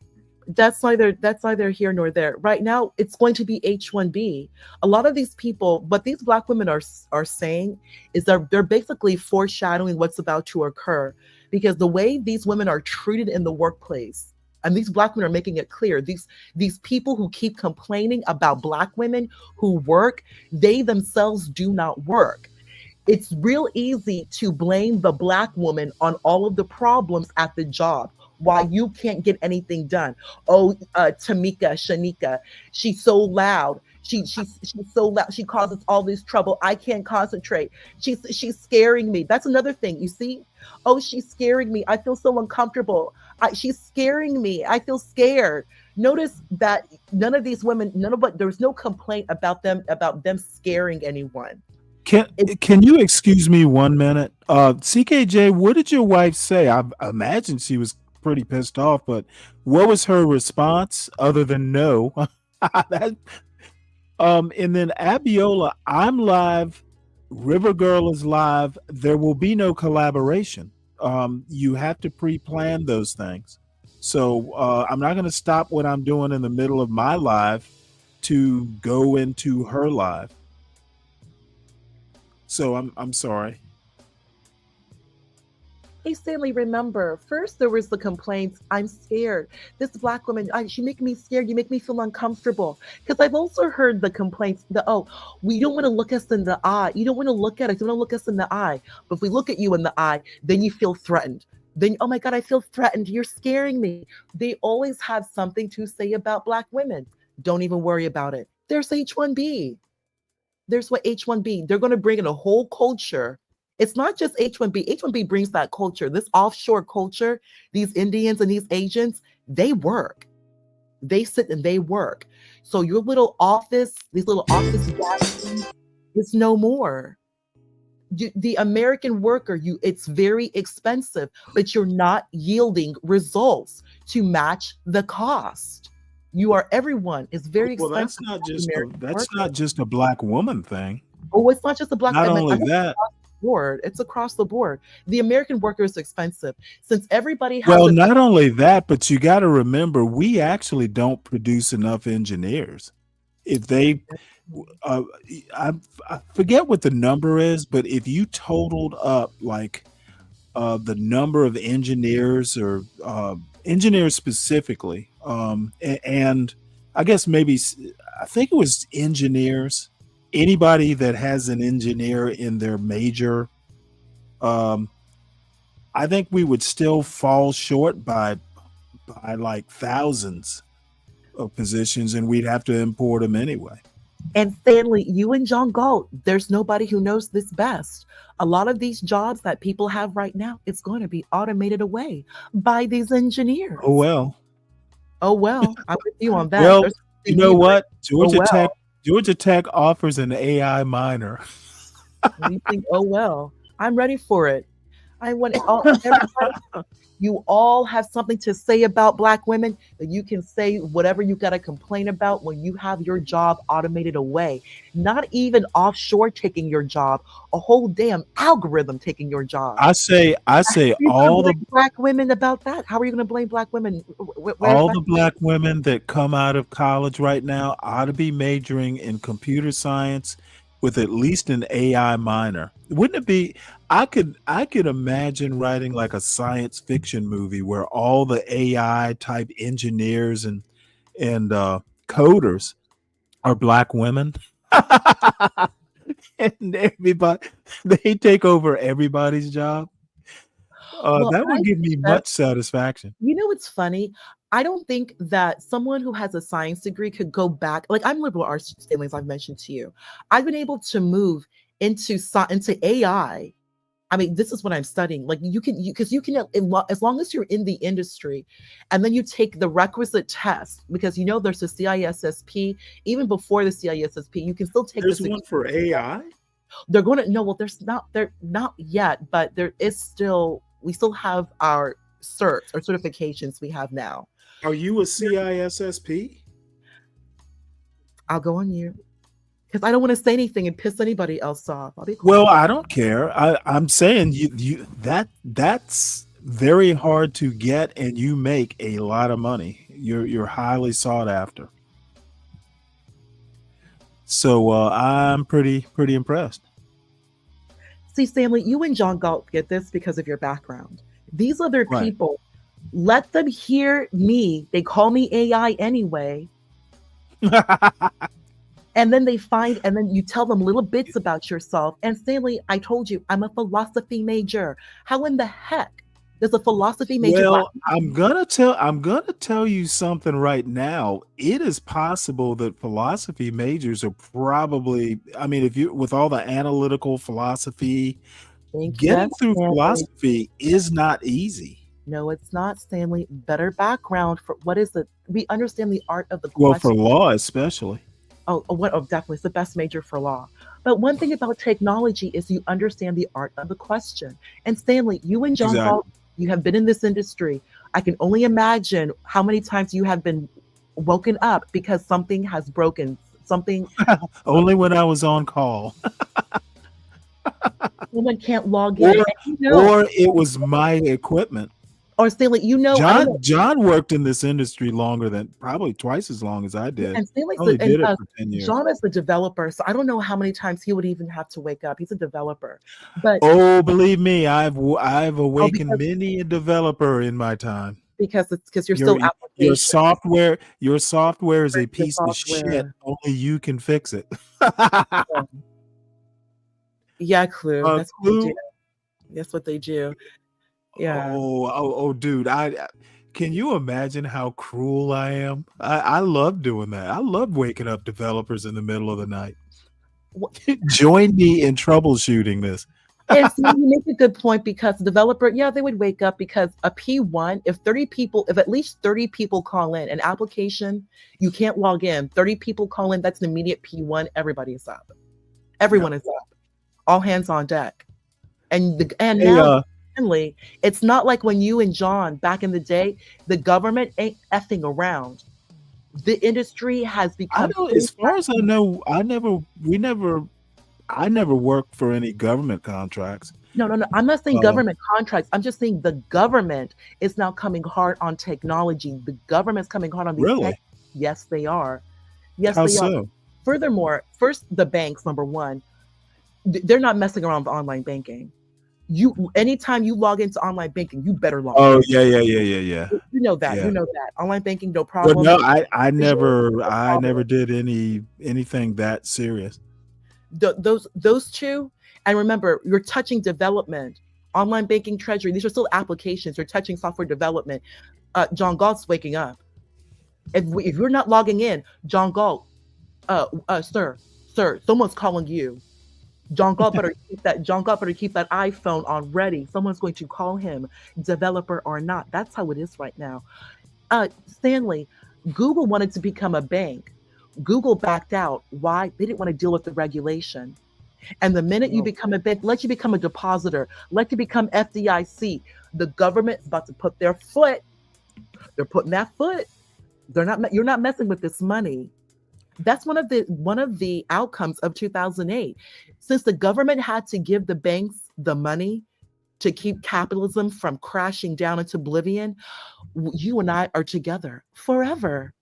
That's neither here nor there. Right now, it's going to be H-1B. A lot of these people, what these Black women are saying is that they're basically foreshadowing what's about to occur, because the way these women are treated in the workplace, and these Black women are making it clear, these people who keep complaining about Black women who work, they themselves do not work. It's real easy to blame the Black woman on all of the problems at the job. why you can't get anything done. Oh, Tamika, Shanika, she's so loud. She's so loud. She causes all this trouble. I can't concentrate. She's scaring me. That's another thing. You see? Oh, she's scaring me. I feel so uncomfortable. She's scaring me. I feel scared. Notice that none of these women, there's no complaint about them scaring anyone. Can you excuse me 1 minute? CKJ, what did your wife say? I imagine she was pretty pissed off, but what was her response other than no? And then Abiola, I'm live. River Girl is live. There will be no collaboration. You have to pre-plan those things. So I'm not going to stop what I'm doing in the middle of my live to go into her live. So I'm sorry. Hey, Stanley, remember, first there was the complaints, I'm scared. This Black woman, she make me scared. You make me feel uncomfortable. Because I've also heard the complaints that, we don't want to look us in the eye. You don't want to look at us. You don't want to look us in the eye. But if we look at you in the eye, then you feel threatened. Then, oh my God, I feel threatened. You're scaring me. They always have something to say about Black women. Don't even worry about it. There's H-1B. There's what H-1B. They're going to bring in a whole culture. It's not just H-1B. H-1B brings that culture, this offshore culture. These Indians and these Asians, they work. They sit and they work. So your little office, these little office gatherings, it's no more. The American worker, it's very expensive, but you're not yielding results to match the cost. Everyone is very expensive. Well, that's not just a Black woman thing. Oh, it's not just a Black woman. Not woman. only that. It's across the board. The American worker is expensive. Since everybody has well, not only that, but you got to remember, we actually don't produce enough engineers. If they, I forget what the number is, but if you totaled up like the number of engineers or engineers specifically, and I guess maybe I think it was engineers. Anybody that has an engineer in their major, I think we would still fall short by like thousands of positions, and we'd have to import them anyway. And Stanley, you and John Galt, there's nobody who knows this best. A lot of these jobs that people have right now, it's going to be automated away by these engineers. Oh well. I'm with you on that. Well, you know what? Georgia Tech offers an AI minor. You think, I'm ready for it. I want it all. You all have something to say about Black women, that you can say whatever you got to complain about when you have your job automated away. Not even offshore taking your job, a whole damn algorithm taking your job. I say all the Black women about that. How are you going to blame Black women? All the Black women that come out of college right now ought to be majoring in computer science with at least an AI minor. Wouldn't it be? I could imagine writing like a science fiction movie where all the AI type engineers and coders are Black women. And everybody, they take over everybody's job. That would give me much satisfaction. You know, it's funny. I don't think that someone who has a science degree could go back. Like, I'm liberal arts, Stanley, as I've mentioned to you. I've been able to move into AI. I mean, this is what I'm studying. Like, you can, as long as you're in the industry, and then you take the requisite test, because there's the CISSP. Even before the CISSP, you can still take. There's one for AI. They're going to well, they're not yet, but there is still. We still have our certs or certifications we have now. Are you a CISSP? I'll go on you. Because I don't want to say anything and piss anybody else off. Well, I don't care. I'm saying that's very hard to get, and you make a lot of money. You're highly sought after. So I'm pretty impressed. See, Stanley, you and John Galt get this because of your background. These other people, let them hear me. They call me AI anyway. And then and then you tell them little bits about yourself. And Stanley, I told you, I'm a philosophy major. How in the heck There's a philosophy major. Well, I'm gonna tell you something right now. It is possible that philosophy majors are probably, I mean, if you with all the analytical philosophy, getting through philosophy is not easy. No, it's not, Stanley. Better background for what is it? We understand the art of the Well, for question. law especially. Definitely, it's the best major for law. But one thing about technology is you understand the art of the question. And Stanley, you and John Exactly. Galt, you have been in this industry. I can only imagine how many times you have been woken up because something has broken. Something Only when I was on call. someone can't log in. Or it was my equipment. Or Stanley, John worked in this industry longer than probably twice as long as I did. And Stanley's Only did it for 10 years. John is the developer, so I don't know how many times he would even have to wake up. He's a developer, but Oh, believe me, I've awakened many a developer in my time. Because you're still your application. software is a piece of shit. Only you can fix it. Yeah, Clue. That's what they Clue? do. That's what they do. Yeah. Oh, dude! Can you imagine how cruel I am? I love doing that. I love waking up developers in the middle of the night. Join me in troubleshooting this. And so you make a good point because the developer, they would wake up because a P1, if at least 30 people call in an application, you can't log in. 30 people call in, that's an immediate P1. Everybody is up. Everyone is up. All hands on deck. Now, Stanley, it's not like when you and John back in the day, the government ain't effing around. The industry has become. As far as I know, I never worked for any government contracts. No. I'm not saying government contracts. I'm just saying the government is now coming hard on technology. The government's coming hard on these Really? tech. Yes, they are. Yes, How they so? are. Furthermore, first, the banks, number one, they're not messing around with online banking. Anytime you log into online banking, you better log in. Oh, yeah. You know that. Yeah. You know that. Online banking, no But problem. no, I never did anything that serious. Those two, and remember, you're touching development, online banking, treasury. These are still applications. You're touching software development. John Galt's waking up. If you're not logging in, John Galt, sir, someone's calling you. John Galt better keep that iPhone on ready. Someone's going to call him, developer or not. That's how it is right now. Stanley, Google wanted to become a bank. Google backed out. Why? They didn't want to deal with the regulation. And the minute you become a bank, let you become a depositor, let you become FDIC, the government's about to put their foot. They're putting that foot. You're not messing with this money. That's one of the outcomes of 2008. Since the government had to give the banks the money to keep capitalism from crashing down into oblivion, you and I are together forever.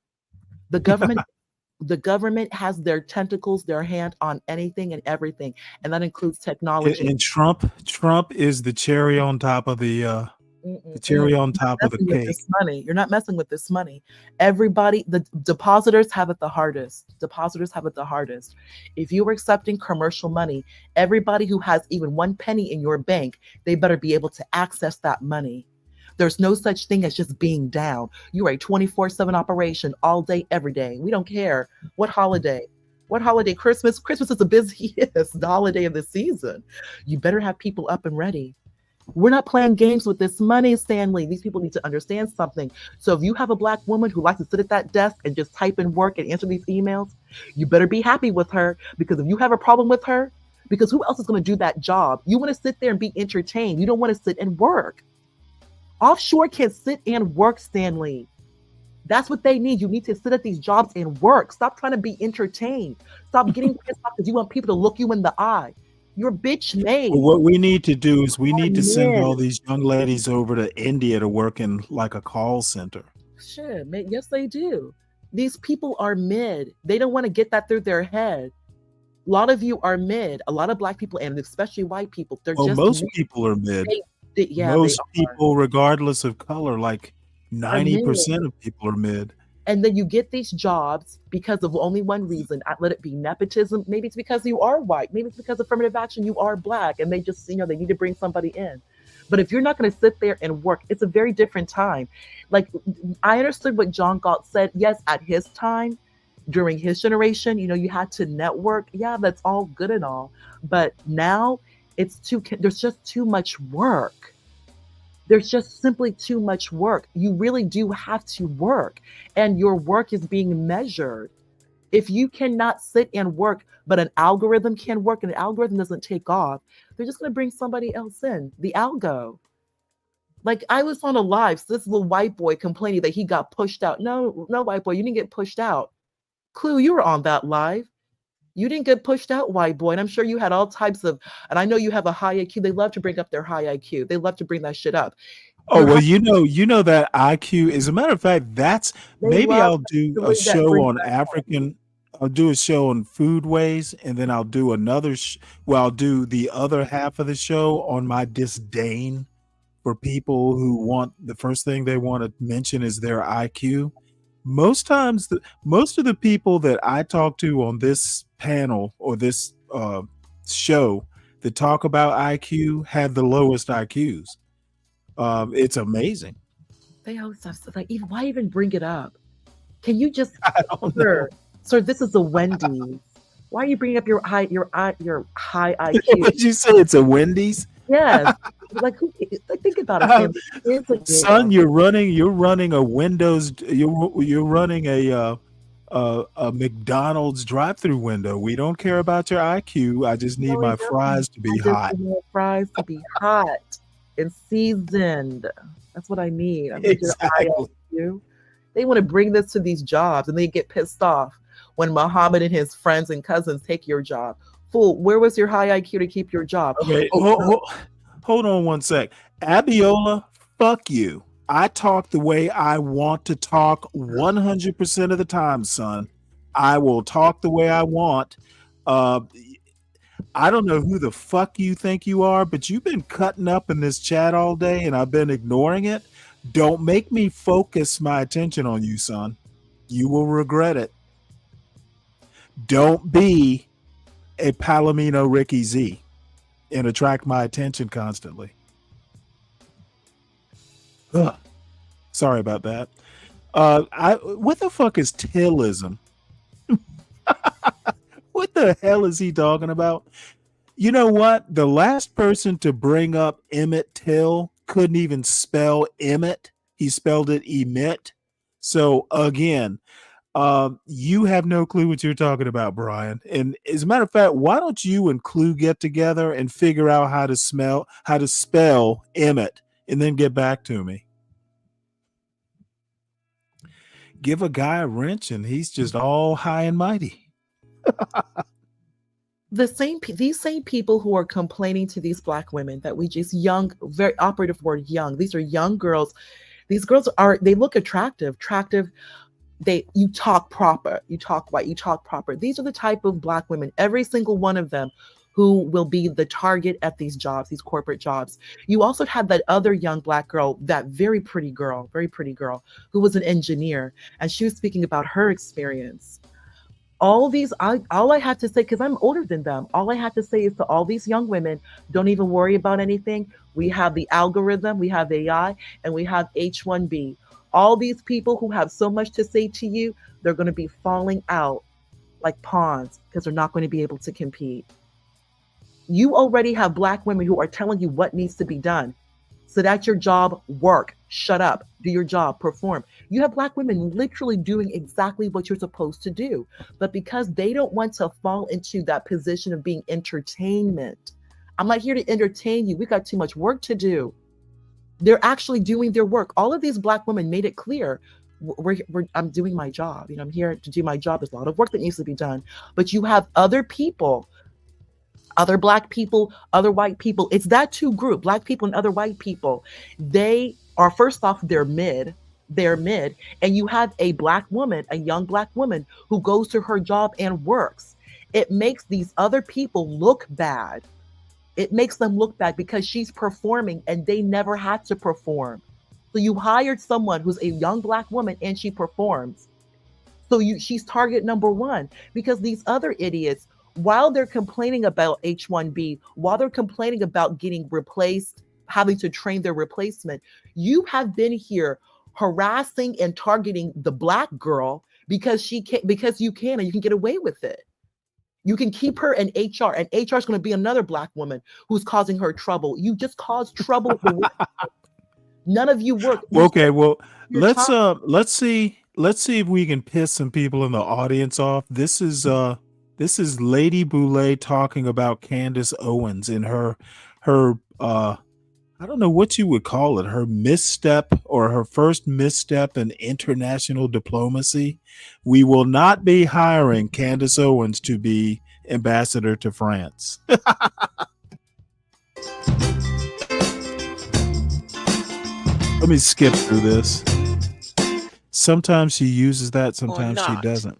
The government has their tentacles, their hand on anything and everything, and that includes technology. And Trump is the cherry on top of the cake. Money. You're not messing with this money. Everybody, the depositors have it the hardest. If you are accepting commercial money, everybody who has even 1 penny in your bank, they better be able to access that money. There's no such thing as just being down. You're a 24/7 operation all day, every day. We don't care what holiday. Christmas is the busiest holiday of the season. You better have people up and ready. We're not playing games with this money, Stanley. These people need to understand something. So if you have a Black woman who likes to sit at that desk and just type in work and answer these emails, you better be happy with her, because if you have a problem with her, because who else is going to do that job? You want to sit there and be entertained. You don't want to sit and work. Offshore can sit and work, Stanley. That's what they need. You need to sit at these jobs and work. Stop trying to be entertained. Stop getting pissed off because you want people to look you in the eye. You're bitch made. Well, what we need to do is we need to send all these young ladies over to India to work in like a call center. Shit, man. Yes, they do. These people are mid. They don't want to get that through their head. A lot of you are mid. A lot of Black people, and especially white people, most people are mid. Most people, regardless of color, like 90% of people are mid. And then you get these jobs because of only one reason. Let it be nepotism. Maybe it's because you are white. Maybe it's because of affirmative action. You are Black, and they just, they need to bring somebody in. But if you're not going to sit there and work, it's a very different time. Like, I understood what John Galt said. Yes, at his time, during his generation, you had to network. Yeah, that's all good and all. But now there's just too much work. There's just simply too much work. You really do have to work, and your work is being measured. If you cannot sit and work, but an algorithm can work and the algorithm doesn't take off, they're just going to bring somebody else in, the algo. Like, I was on a live, so this little white boy complaining that he got pushed out. No, no, white boy, you didn't get pushed out. Clue, you were on that live. You didn't get pushed out, white boy. And I'm sure you had all types of, and I know you have a high IQ. They love to bring up their high IQ. They love to bring that shit up. Oh, well, you know that IQ, as a matter of fact, maybe I'll do a show on African, I'll do a show on foodways, and then I'll do I'll do the other half of the show on my disdain for people who the first thing they want to mention is their IQ. Most times, most of the people that I talk to on this panel or this show that talk about IQ have the lowest IQs. It's amazing. They always have like, why even bring it up? Can you just, sir, this is a Wendy's. Why are you bringing up your high IQ? Did you say it's a Wendy's? Yes. Like, think about it. Son, you're running a Windows. You're running a McDonald's drive-through window. We don't care about your IQ. I just need my fries to be hot. Fries to be hot and seasoned. That's what I need. Exactly. They want to bring this to these jobs, and they get pissed off when Muhammad and his friends and cousins take your job. Fool, where was your high IQ to keep your job? Okay, hold on one sec. Abiola, fuck you. I talk the way I want to talk 100% of the time, son. I will talk the way I want. I don't know who the fuck you think you are, but you've been cutting up in this chat all day and I've been ignoring it. Don't make me focus my attention on you, son. You will regret it. Don't be a Palomino Ricky Z and attract my attention constantly. Ugh. Sorry about that. What the fuck is Tillism? What the hell is he talking about? You know what? The last person to bring up Emmett Till couldn't even spell Emmett. He spelled it emit. So again, you have no clue what you're talking about, Brian. And as a matter of fact, why don't you and Clue get together and figure out how to spell Emmett and then get back to me? Give a guy a wrench and he's just all high and mighty. These same people who are complaining to these Black women that we just young, very operative word, young. These are young girls. These girls they look attractive. You talk proper, you talk white, you talk proper. These are the type of Black women, every single one of them, who will be the target at these jobs, these corporate jobs. You also had that other young Black girl, that very pretty girl, who was an engineer, and she was speaking about her experience. All I had to say, because I'm older than them, all I had to say is to all these young women, don't even worry about anything. We have the algorithm, we have AI, and we have H-1B. All these people who have so much to say to you, they're going to be falling out like pawns because they're not going to be able to compete. You already have Black women who are telling you what needs to be done. So that's your job, work, shut up, do your job, perform. You have Black women literally doing exactly what you're supposed to do. But because they don't want to fall into that position of being entertainment, I'm not here to entertain you. We got too much work to do. They're actually doing their work. All of these Black women made it clear. I'm doing my job. I'm here to do my job. There's a lot of work that needs to be done. But you have other people, other Black people, other white people. It's that two group, Black people and other white people. They are, first off, they're mid. And you have a Black woman, a young Black woman who goes to her job and works. It makes these other people look bad. It makes them look bad because she's performing and they never had to perform. So you hired someone who's a young Black woman and she performs. So she's target number one, because these other idiots, while they're complaining about H-1B, while they're complaining about getting replaced having to train their replacement. You have been here harassing and targeting the black girl because you can and you can get away with it. You can keep her in HR, and HR is going to be another black woman who's causing her trouble. You just caused trouble. None of you work. Okay, well, Your let's time. let's see if we can piss some people in the audience off. This is Lady Boulay talking about Candace Owens in her I don't know what you would call it, her misstep or her first misstep in international diplomacy. We will not be hiring Candace Owens to be ambassador to France. Let me skip through this. Sometimes she uses that, sometimes she not. doesn't.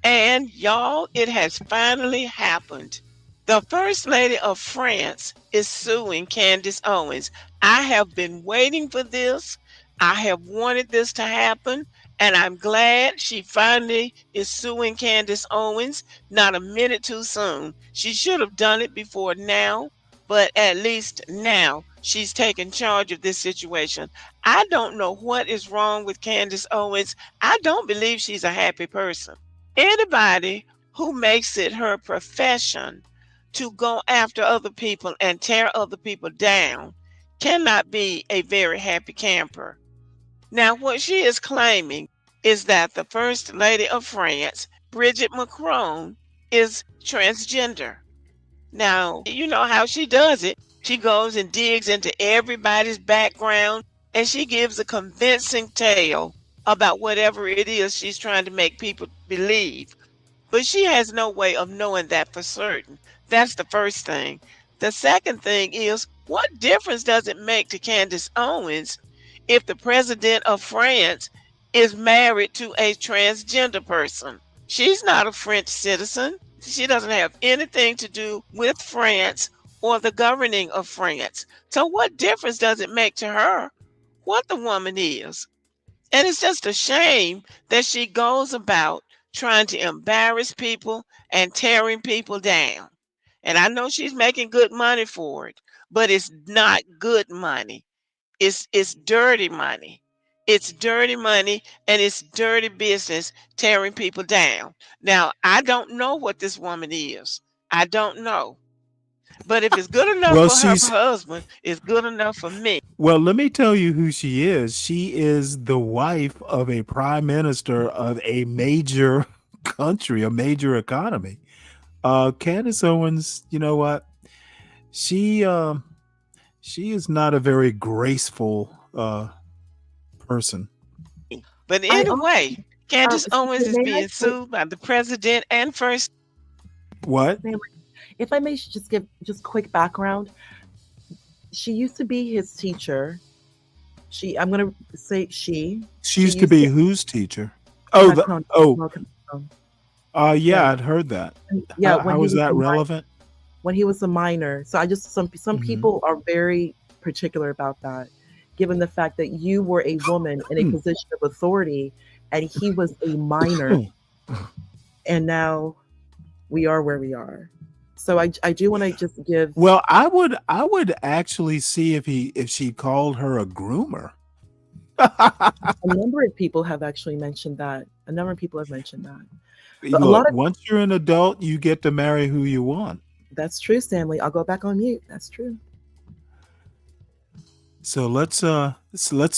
And y'all, it has finally happened. The First Lady of France is suing Candace Owens. I have been waiting for this. I have wanted this to happen, and I'm glad she finally is suing Candace Owens. Not a minute too soon. She should have done it before now, but at least now she's taken charge of this situation. I don't know what is wrong with Candace Owens. I don't believe she's a happy person. Anybody who makes it her profession to go after other people and tear other people down cannot be a very happy camper. Now, what she is claiming is that the First Lady of France, Brigitte Macron, is transgender. Now, you know how she does it. She goes and digs into everybody's background and she gives a convincing tale about whatever it is she's trying to make people believe. But she has no way of knowing that for certain. That's the first thing. The second thing is, what difference does it make to Candace Owens if the president of France is married to a transgender person? She's not a French citizen. She doesn't have anything to do with France or the governing of France. So what difference does it make to her what the woman is? And it's just a shame that she goes about trying to embarrass people and tearing people down. And I know she's making good money for it, but it's not good money. It's dirty money. It's dirty money and it's dirty business tearing people down. Now, I don't know what this woman is. I don't know. But if it's good enough Well, for her she's husband, it's good enough for me. well, let me tell you who she is. She is the wife of a prime minister of a major country, a major economy. Candace Owens, you know what? She is not a very graceful person. But anyway, Candace Owens is being sued by the president and first. What? If I may just give just quick background, she used to be his teacher. I'm going to say she. She used to be whose teacher? Oh, Macron. yeah, Yeah. I'd heard that. Yeah, How is that relevant? When he was a minor. So I just some people are very particular about that, given the fact that you were a woman in a position of authority and he was a minor, and now we are where we are. So I do want to just give. Well, I would actually see if she called her a groomer. A number of people have actually mentioned that. A number of people have mentioned that. But Look, once you're an adult, you get to marry who you want. That's true, Stanley. I'll go back on mute. That's true. So let's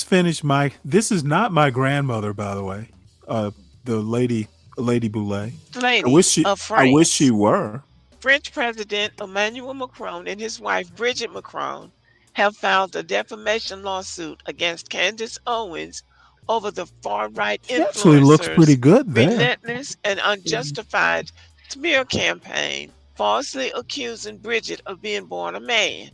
finish this is not my grandmother, by the way. The Lady Boulay. Lady of France. I wish she were. French President Emmanuel Macron and his wife Brigitte Macron have filed a defamation lawsuit against Candace Owens over the far-right Actually looks pretty influencers' good there. relentless and unjustified smear campaign, falsely accusing Brigitte of being born a man.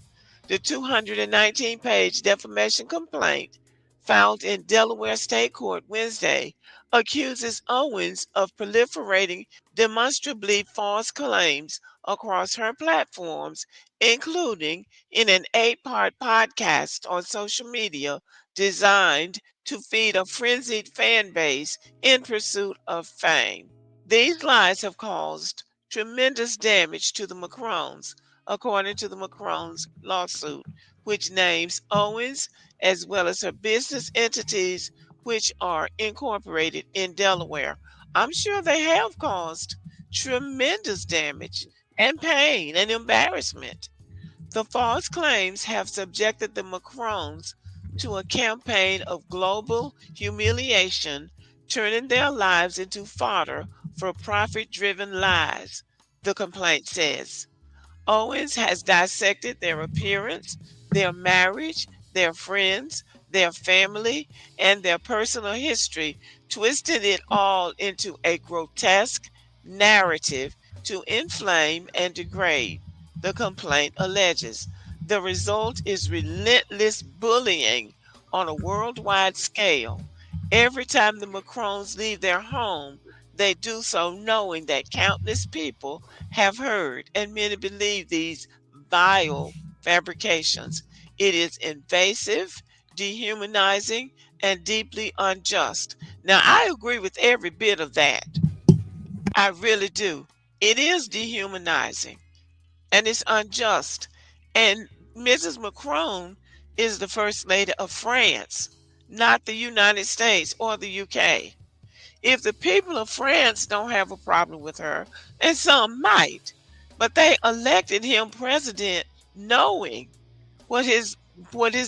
The 219-page defamation complaint filed in Delaware State Court Wednesday accuses Owens of proliferating demonstrably false claims across her platforms, including in an 8-part podcast on social media designed to feed a frenzied fan base in pursuit of fame. These lies have caused tremendous damage to the Macrons, according to the Macrons lawsuit, which names Owens, as well as her business entities, which are incorporated in Delaware. I'm sure they have caused tremendous damage and pain and embarrassment. The false claims have subjected the Macrons to a campaign of global humiliation, turning their lives into fodder for profit-driven lies, the complaint says. Owens has dissected their appearance, their marriage, their friends, their family, and their personal history, twisting it all into a grotesque narrative to inflame and degrade, the complaint alleges. The result is relentless bullying on a worldwide scale. Every time the Macrons leave their home, they do so knowing that countless people have heard, and many believe these vile fabrications. It is invasive, dehumanizing, and deeply unjust. Now, I agree with every bit of that. I really do. It is dehumanizing and it's unjust. And Mrs. Macron is the First Lady of France, not the United States or the UK. If the people of France don't have a problem with her, and some might, but they elected him president knowing what his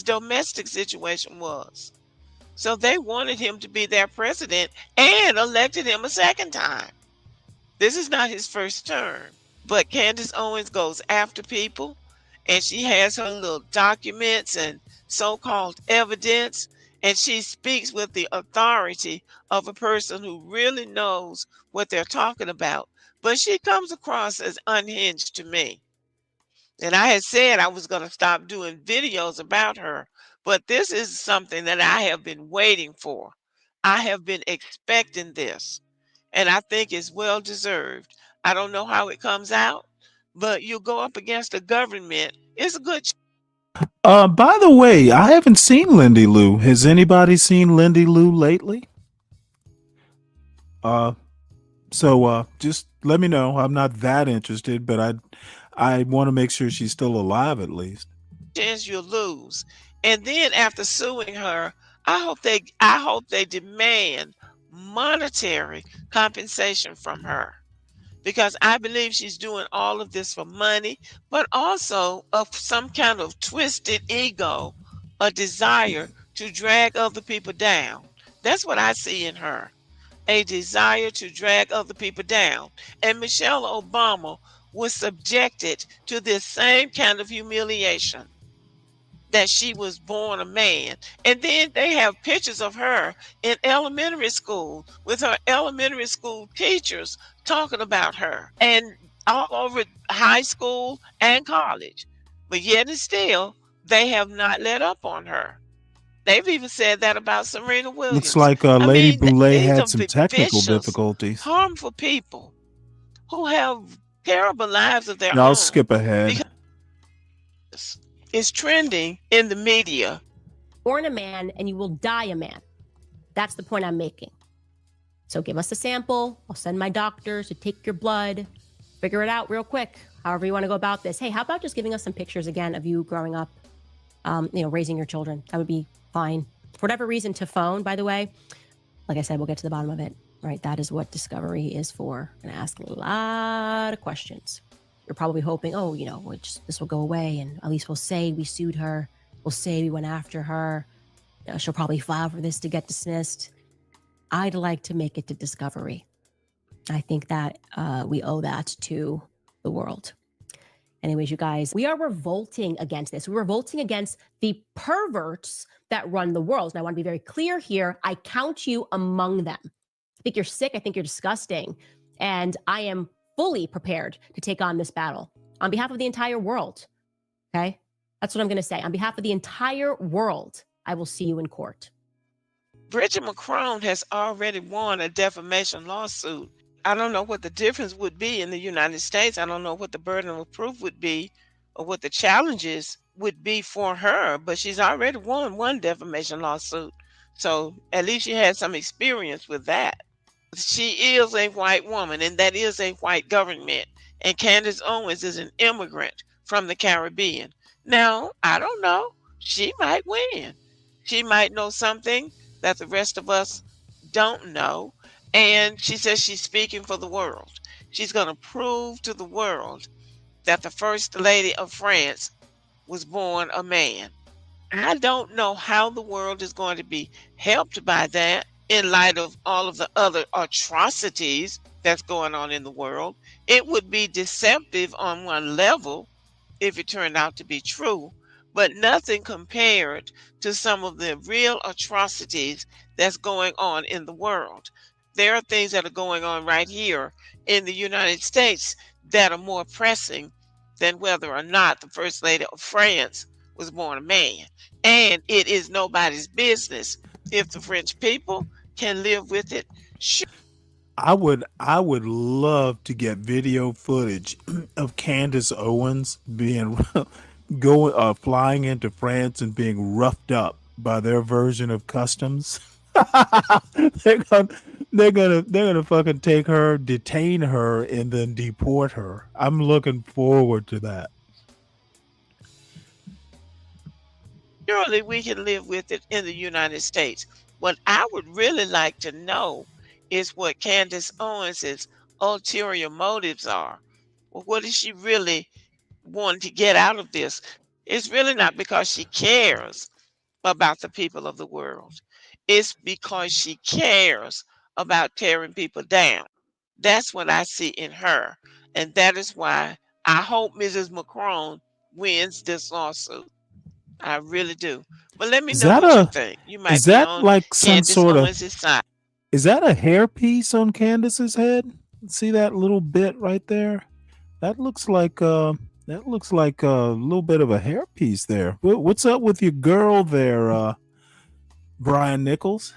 domestic situation was. So they wanted him to be their president and elected him a second time. This is not his first term, but Candace Owens goes after people and she has her little documents and so-called evidence, and she speaks with the authority of a person who really knows what they're talking about. But she comes across as unhinged to me. And I had said I was going to stop doing videos about her, but this is something that I have been waiting for. I have been expecting this, and I think it's well deserved. I don't know how it comes out, but you go up against the government. It's a good By the way, I haven't seen Lindy Lou. Has anybody seen Lindy Lou lately? So just let me know. I'm not that interested, but I want to make sure she's still alive at least. chance you'll lose. And then after suing her, I hope they demand monetary compensation from her, because I believe she's doing all of this for money, but also of some kind of twisted ego, a desire to drag other people down. That's what I see in her, a desire to drag other people down. And Michelle Obama was subjected to this same kind of humiliation, that she was born a man. And then they have pictures of her in elementary school with her elementary school teachers talking about her, and all over high school and college. But yet and still, they have not let up on her. They've even said that about Serena Williams. Looks like I Lady mean, Boulay these had are some technical vicious, difficulties. harmful people who have terrible lives of their I'll own. skip ahead. Because it's trending in the media. Born a man and you will die a man. That's the point I'm making. So give us a sample. I'll send my doctors to take your blood, figure it out real quick, however you want to go about this. Hey, how about just giving us some pictures again of you growing up, raising your children? That would be fine. For whatever reason, to phone, by the way, like I said, we'll get to the bottom of it, right? That is what Discovery is for. I'm going to ask a lot of questions. You're probably hoping, this will go away, and at least we'll say we sued her. We'll say we went after her. She'll probably file for this to get dismissed. I'd like to make it to Discovery. I think that we owe that to the world. Anyways, you guys, we are revolting against this. We're revolting against the perverts that run the world. And I want to be very clear here. I count you among them. I think you're sick. I think you're disgusting. And I am fully prepared to take on this battle on behalf of the entire world. Okay? That's what I'm going to say. On behalf of the entire world, I will see you in court. Bridget Macron has already won a defamation lawsuit. I don't know what the difference would be in the United States. I don't know what the burden of proof would be or what the challenges would be for her, but she's already won one defamation lawsuit. So at least she had some experience with that. She is a white woman, and that is a white government. And Candace Owens is an immigrant from the Caribbean. Now, I don't know. She might win. She might know something that the rest of us don't know. And she says she's speaking for the world. She's going to prove to the world that the First Lady of France was born a man. I don't know how the world is going to be helped by that in light of all of the other atrocities that's going on in the world. It would be deceptive on one level if it turned out to be true, but nothing compared to some of the real atrocities that's going on in the world. There are things that are going on right here in the United States that are more pressing than whether or not the First Lady of France was born a man. And it is nobody's business. If the French people can live with it, sure. I would love to get video footage of Candace Owens being flying into France and being roughed up by their version of customs. they're gonna they're gonna fucking take her, detain her, and then deport her. I'm looking forward to that. Surely we can live with it in the United States. What I would really like to know is what Candace Owens's ulterior motives are. Well, what is she really wanting to get out of this? It's really not because she cares about the people of the world. It's because she cares about tearing people down. That's what I see in her. And that is why I hope Mrs. Macron wins this lawsuit. I really do. But let me Is know that what you a think. You might is be that on like some Candace sort of Owens' side. is that a hairpiece on Candace's head? See that little bit right there? That looks like a little bit of a hairpiece there. What's up with your girl there, Brian Nichols?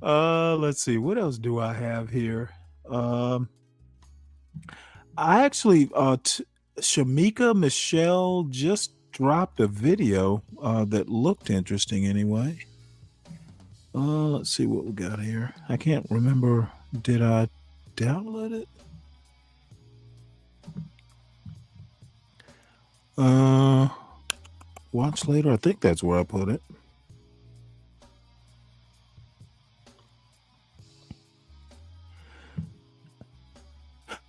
Let's see. What else do I have here? I actually Shamika Michelle just dropped a video that looked interesting anyway. Let's see what we got here. I can't remember. Did I download it? Watch later. I think that's where I put it.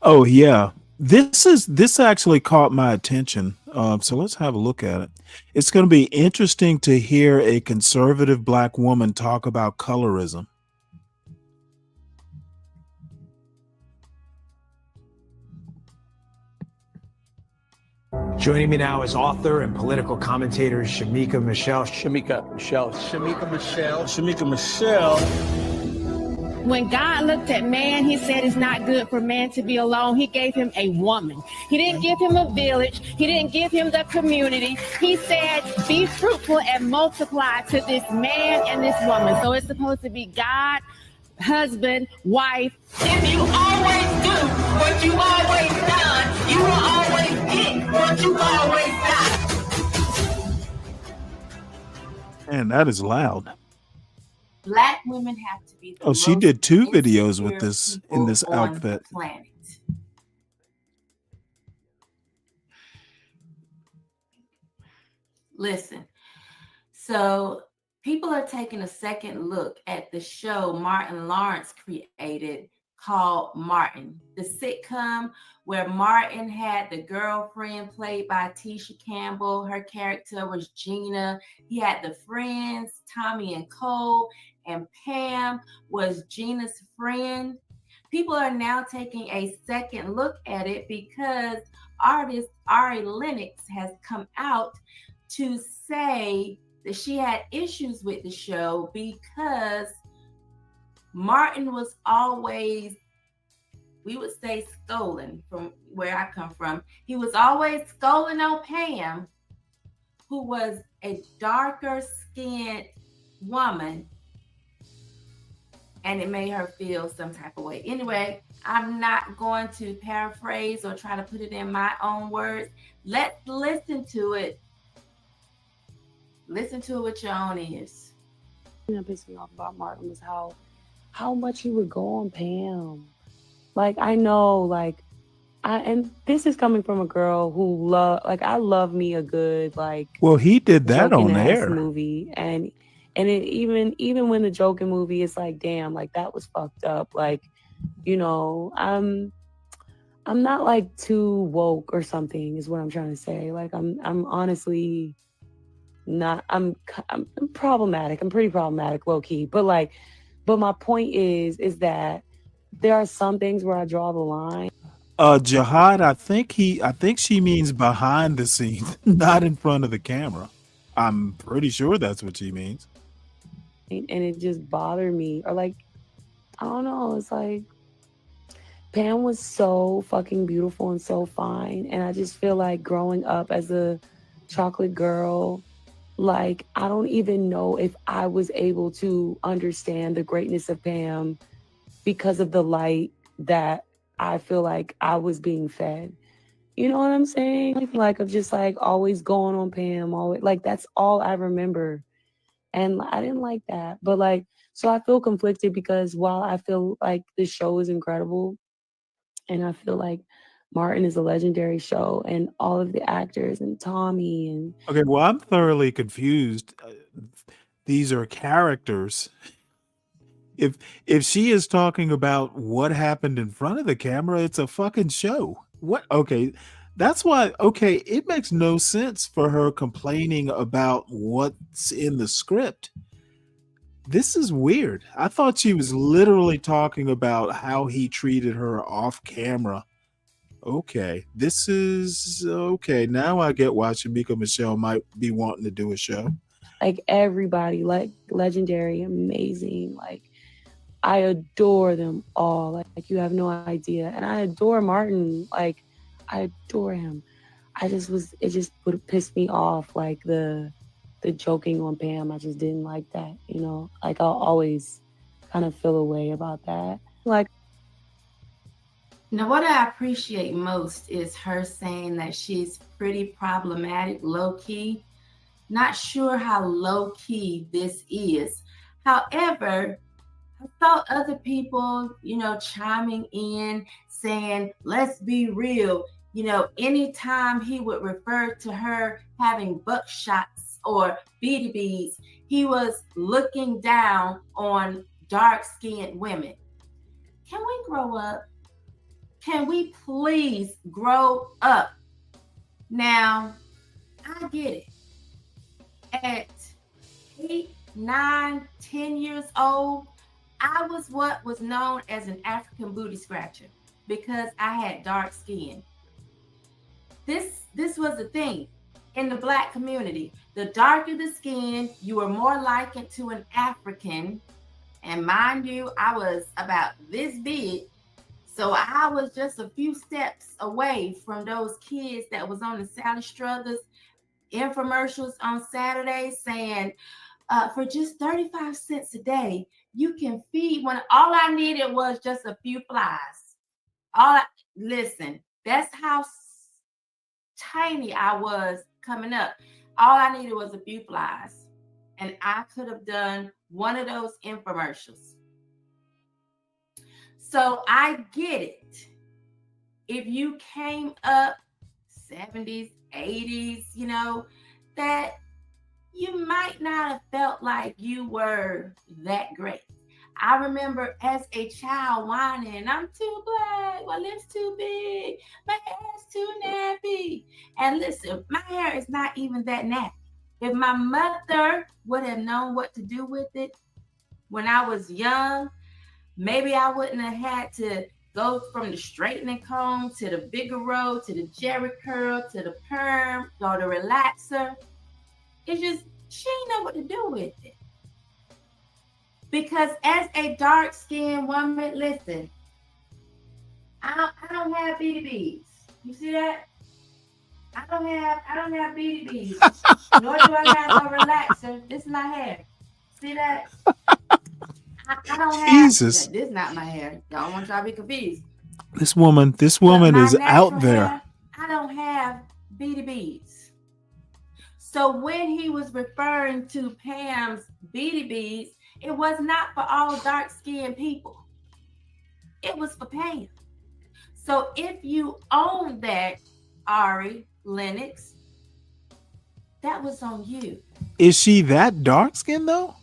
Oh yeah. This actually caught my attention. So let's have a look at it. It's going to be interesting to hear a conservative black woman talk about colorism. Joining me now is author and political commentator Shamika Michelle. When God looked at man, he said it's not good for man to be alone. He gave him a woman. He didn't give him a village. He didn't give him the community. He said, be fruitful and multiply to this man and this woman. So it's supposed to be God, husband, wife. If you always do what you always done, you will always get what you always done. Man, that is loud. Black women have to be the Oh, she most did 2 videos with insecure this in people this on outfit. the planet. Listen, so people are taking a second look at the show Martin Lawrence created called Martin, the sitcom where Martin had the girlfriend played by Tisha Campbell. Her character was Gina. He had the friends, Tommy and Cole, and Pam was Gina's friend. People are now taking a second look at it because artist Ari Lennox has come out to say that she had issues with the show because Martin was always, we would say, scolding from where I come from. He was always scolding on Pam, who was a darker skinned woman, and it made her feel some type of way. Anyway, I'm not going to paraphrase or try to put it in my own words. Let's listen to it. Listen to it with your own ears. That pissed me off about Martin was how much he would go on Pam. Like, I know, like, And this is coming from a girl who I love me a good Well, he did that joking on ass air. movie, and it even when the joking movie is like, damn, like that was fucked up. Like, you know, I'm not like too woke or something is what I'm trying to say. Like I'm honestly not. I'm problematic. I'm pretty problematic, low key. But my point is that there are some things where I draw the line. Jihad, I think she means behind the scenes, not in front of the camera. I'm pretty sure that's what she means. And it just bothered me. Or like, I don't know, it's like Pam was so fucking beautiful and so fine. And I just feel like growing up as a chocolate girl, like I don't even know if I was able to understand the greatness of Pam because of the light that I feel like I was being fed. You know what I'm saying? Like of just like always going on Pam, always like that's all I remember. And I didn't like that. But like, so I feel conflicted because while I feel like this show is incredible and I feel like Martin is a legendary show and all of the actors and Tommy and Okay, well, I'm thoroughly confused. These are characters. If she is talking about what happened in front of the camera, it's a fucking show. What? Okay, that's why. Okay, it makes no sense for her complaining about what's in the script. This is weird. I thought she was literally talking about how he treated her off camera. Okay, this is okay. Now I get why Shamika Michelle might be wanting to do a show. like everybody, like legendary, amazing. Like I adore them all. Like you have no idea. And I adore Martin. Like I adore him. It just would piss me off. Like the joking on Pam. I just didn't like that, you know? Like I'll always kind of feel a way about that. Like Now, what I appreciate most is her saying that she's pretty problematic, low key. Not sure how low key this is. However, I saw other people, chiming in saying, let's be real. Anytime he would refer to her having buckshots or BDBs, he was looking down on dark-skinned women. Can we grow up? Can we please grow up? Now, I get it. At 8, 9, 10 years old, I was what was known as an African booty scratcher because I had dark skin. This was the thing in the Black community. The darker the skin, you were more likened to an African. And mind you, I was about this big. So I was just a few steps away from those kids that was on the Sally Struthers infomercials on Saturday saying, for just 35 cents a day, you can feed one. All I needed was just a few flies. Listen, that's how tiny I was coming up. All I needed was a few flies. And I could have done one of those infomercials. So I get it. If you came up 70s, 80s, that you might not have felt like you were that great. I remember as a child whining, I'm too black, my lips too big, my hair's too nappy. And listen, my hair is not even that nappy. If my mother would have known what to do with it when I was young, maybe I wouldn't have had to go from the straightening comb to the bigger roll, to the Jerry curl, to the perm, or the relaxer. It's just, she didn't know what to do with it. Because as a dark-skinned woman, listen, I don't have BDBs. You see that? I don't have BDBs. Nor do I have a relaxer. This is my hair. See that? I don't have. Jesus. This is not my hair. Y'all want y'all to be confused. This woman is out there. Hair, I don't have BDBs. So when he was referring to Pam's BDBs, it was not for all dark-skinned people. It was for Pam. So if you own that, Ari Lennox, that was on you. Is she that dark skinned though?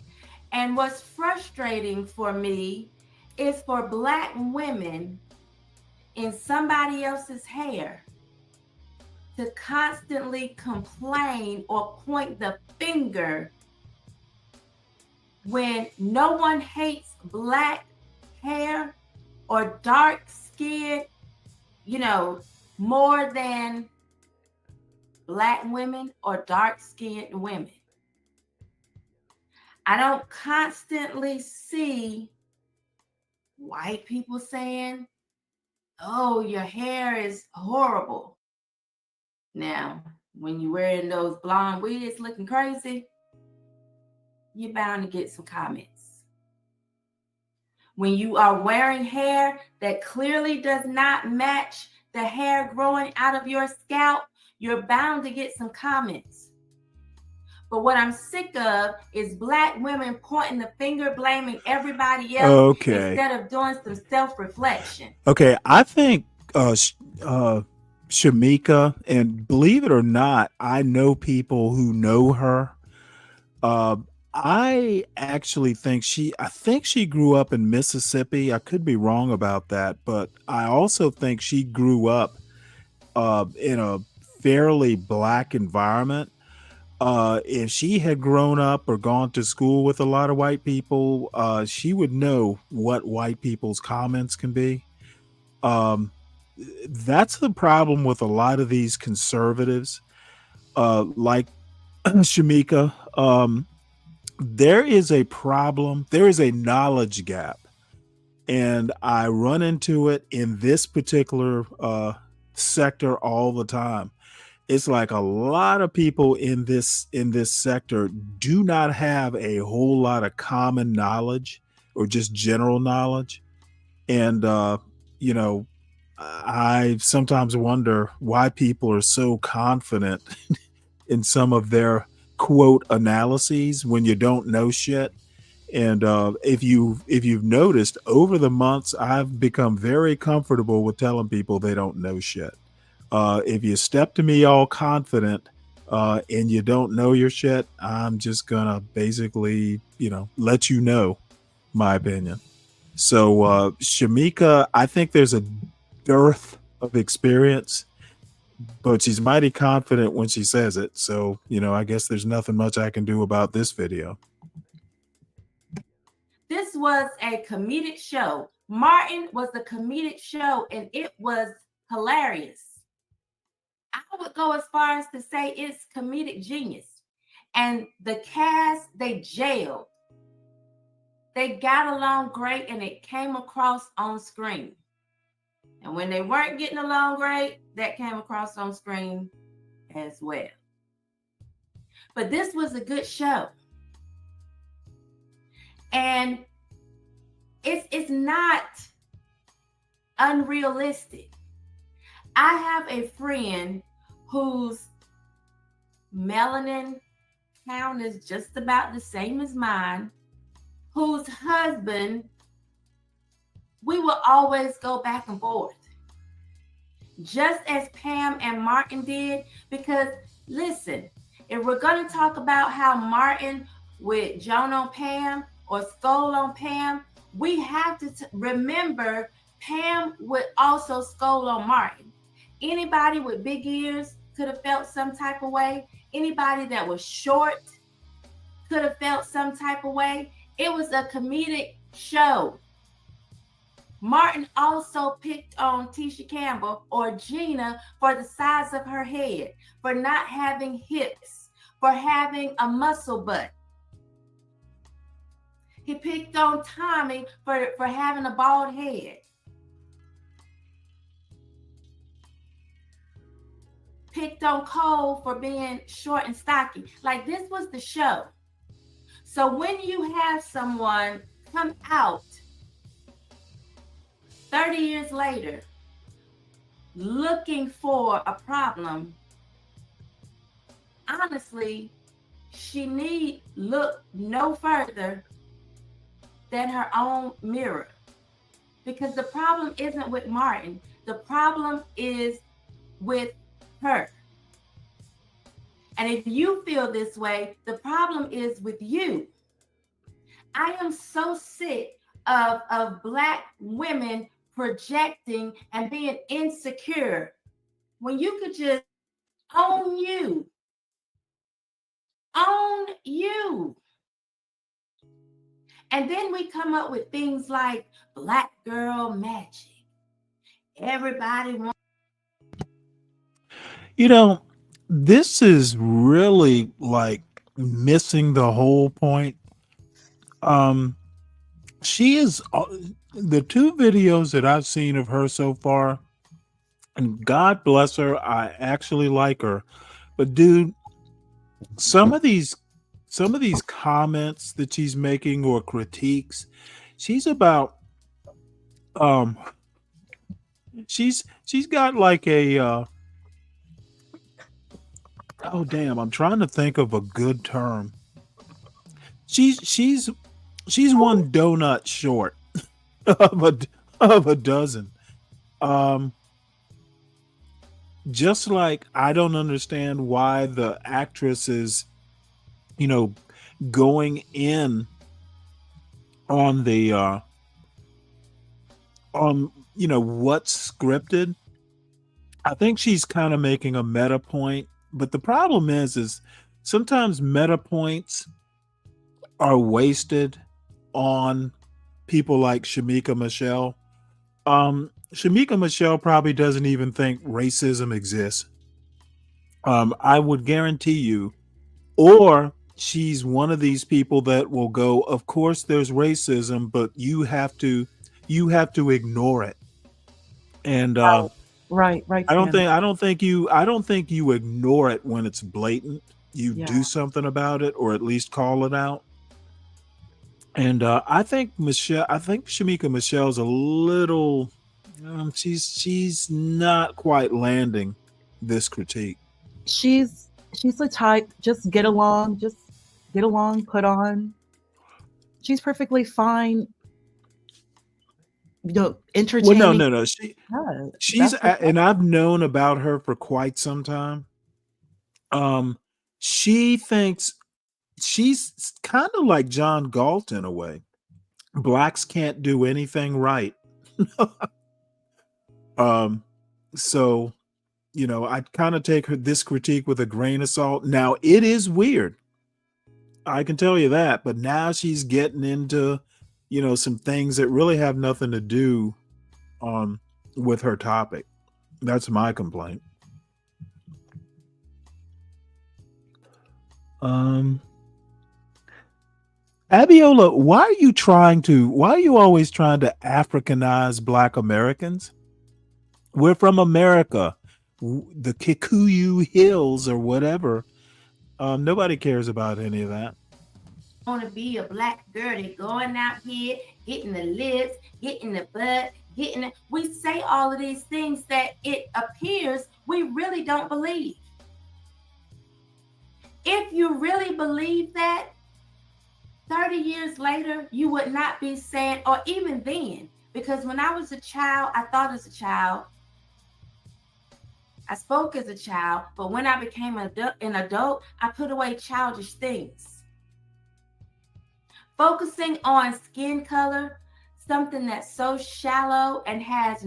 And what's frustrating for me is for Black women in somebody else's hair to constantly complain or point the finger when no one hates Black hair or dark skin, more than Black women or dark skinned women. I don't constantly see white people saying, oh, your hair is horrible. Now, when you're wearing those blonde wigs looking crazy, you're bound to get some comments. When you are wearing hair that clearly does not match the hair growing out of your scalp, you're bound to get some comments. But what I'm sick of is Black women pointing the finger, blaming everybody else instead of doing some self-reflection. Okay, I think Shamika, and believe it or not, I know people who know her. I actually think she grew up in Mississippi. I could be wrong about that, but I also think she grew up in a fairly Black environment. If she had grown up or gone to school with a lot of white people, she would know what white people's comments can be. That's the problem with a lot of these conservatives, like Shamika. There is a problem. There is a knowledge gap, and I run into it in this particular sector all the time. It's like a lot of people in this sector do not have a whole lot of common knowledge or just general knowledge. And I sometimes wonder why people are so confident in some of their quote analyses when you don't know shit. And if you've noticed over the months, I've become very comfortable with telling people they don't know shit. If you step to me all confident and you don't know your shit, I'm just gonna basically, let you know my opinion. So Shamika, I think there's a dearth of experience, but she's mighty confident when she says it. So, I guess there's nothing much I can do about this video. This was a comedic show. Martin was a comedic show, and it was hilarious. I would go as far as to say it's comedic genius. And the cast, they jailed. They got along great, and it came across on screen. And when they weren't getting along great, that came across on screen as well. But this was a good show. And it's not unrealistic. I have a friend whose melanin count is just about the same as mine, whose husband, we will always go back and forth, just as Pam and Martin did. Because listen, if we're going to talk about how Martin with Joan on Pam or Skull on Pam, we have to remember Pam would also Skull on Martin. Anybody with big ears could have felt some type of way. Anybody that was short could have felt some type of way. It was a comedic show. Martin also picked on Tisha Campbell or Gina for the size of her head, for not having hips, for having a muscle butt. He picked on Tommy for having a bald head. Picked on Cole for being short and stocky. Like, this was the show. So when you have someone come out 30 years later looking for a problem, honestly, she need look no further than her own mirror. because the problem isn't with Martin. The problem is with her. And if you feel this way, the problem is with you. I am so sick of Black women projecting and being insecure when you could just own you. Own you. And then we come up with things like Black girl magic. Everybody wants. You know, this is really like missing the whole point. She is the two videos that I've seen of her so far, and God bless her, I actually like her. But dude, some of these comments that she's making or critiques, she's about she's got like a oh damn, I'm trying to think of a good term. She's one donut short of a dozen. Just like I don't understand why the actress is, going in on the on what's scripted. I think she's kind of making a meta point, but the problem is sometimes meta points are wasted on people like Shamika Michelle. Shamika Michelle probably doesn't even think racism exists. I would guarantee you, or she's one of these people that will go, of course there's racism, but you have to ignore it. And Right. I don't think you ignore it when it's blatant. You do something about it, or at least call it out. And I think Shamika Michelle's a little, she's not quite landing this critique. She's the type, just get along, put on. She's perfectly fine. Entertaining. Well, no. She's and I've known about her for quite some time. She thinks she's kind of like John Galt in a way. Blacks can't do anything right. So, I kind of take this critique with a grain of salt. Now, it is weird. I can tell you that, but now she's getting into, some things that really have nothing to do with her topic. That's my complaint. Abiola, why are you always trying to Africanize Black Americans? We're from America, the Kikuyu Hills or whatever. Nobody cares about any of that. Want to be a Black girl, they going out here, getting the lips, getting the butt, we say all of these things that it appears we really don't believe. If you really believe that, 30 years later, you would not be saying, or even then, because when I was a child, I thought as a child, I spoke as a child, but when I became an adult, I put away childish things. Focusing on skin color, something that's so shallow and has.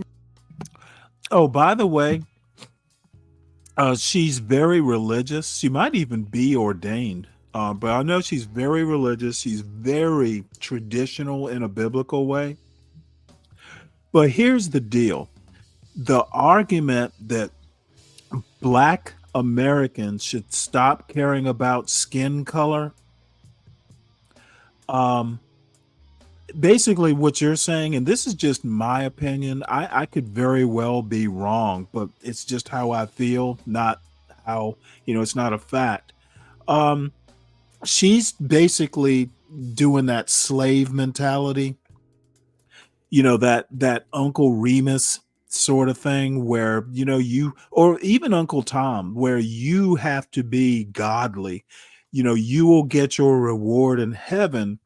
Oh, by the way, she's very religious. She might even be ordained. But I know she's very religious. She's very traditional in a biblical way. But here's the deal. The argument that Black Americans should stop caring about skin color. Basically what you're saying, and this is just my opinion, I could very well be wrong, but it's just how I feel, not how, it's not a fact. She's basically doing that slave mentality, that Uncle Remus sort of thing where, you, or even Uncle Tom, where you have to be godly, you will get your reward in heaven.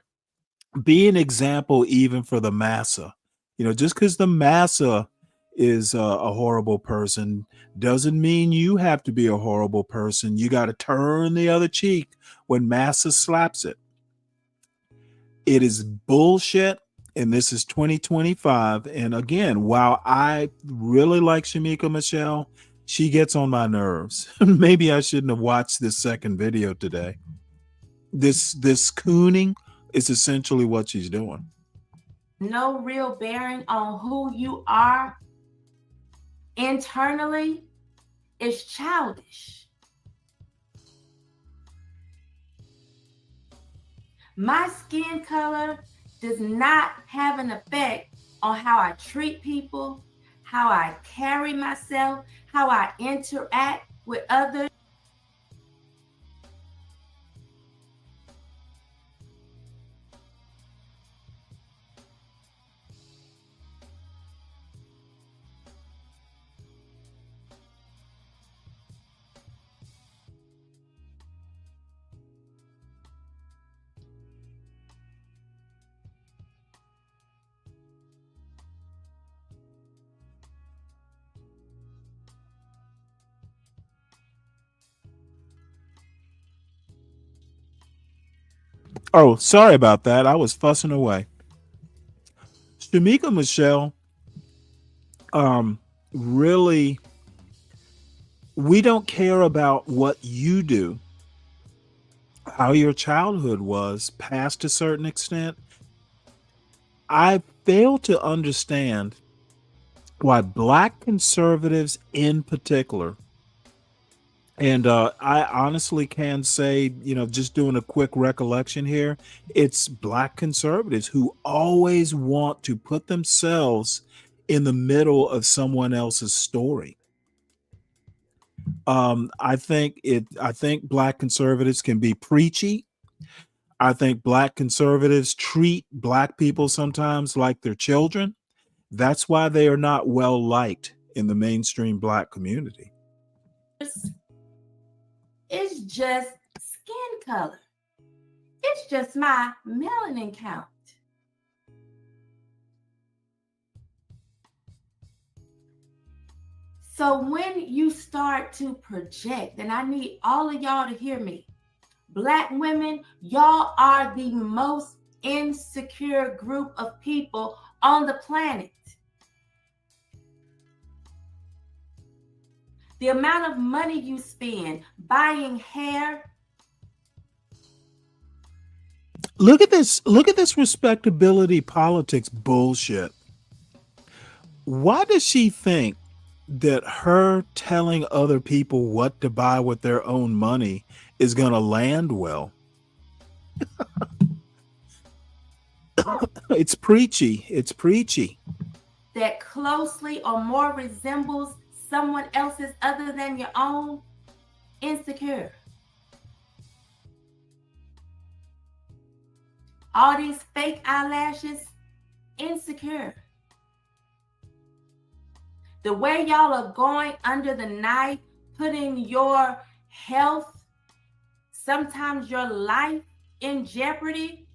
Be an example even for the massa. Just because the massa is a horrible person doesn't mean you have to be a horrible person. You got to turn the other cheek when massa slaps it. It is bullshit, and this is 2025. And again, while I really like Shamika Michelle, she gets on my nerves. Maybe I shouldn't have watched this second video today. This cooning is essentially what she's doing. No real bearing on who you are internally is childish. My skin color does not have an effect on how I treat people, how I carry myself, how I interact with others. Oh, sorry about that. I was fussing away. Shamika Michelle, really, we don't care about what you do, how your childhood was past a certain extent. I fail to understand why Black conservatives in particular, and I honestly can say, just doing a quick recollection here, it's Black conservatives who always want to put themselves in the middle of someone else's story. I think Black conservatives can be preachy. I think Black conservatives treat Black people sometimes like their children. That's why they are not well liked in the mainstream Black community. It's just skin color. It's just my melanin count. So when you start to project, and I need all of y'all to hear me, Black women, y'all are the most insecure group of people on the planet. The amount of money you spend buying hair. Look at this respectability politics bullshit. Why does she think that her telling other people what to buy with their own money is going to land well? It's preachy. It's preachy. That closely or more resembles someone else's other than your own, insecure. All these fake eyelashes, insecure. The way y'all are going under the knife, putting your health, sometimes your life in jeopardy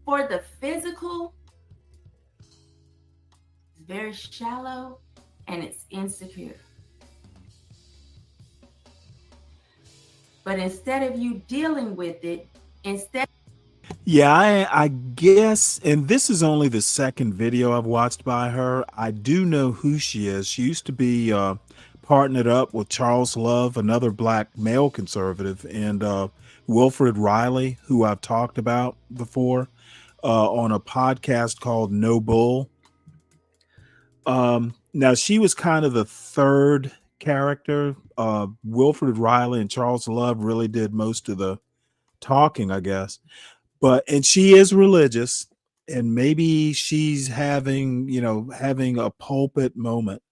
for the physical, is very shallow and it's insecure. But instead of you dealing with it, Yeah, I guess, and this is only the second video I've watched by her. I do know who she is. She used to be partnered up with Charles Love, another Black male conservative, and Wilfred Riley, who I've talked about before on a podcast called No Bull. Now, she was kind of the third character. Wilfred Riley and Charles Love really did most of the talking, I guess. And she is religious, and maybe she's having a pulpit moment,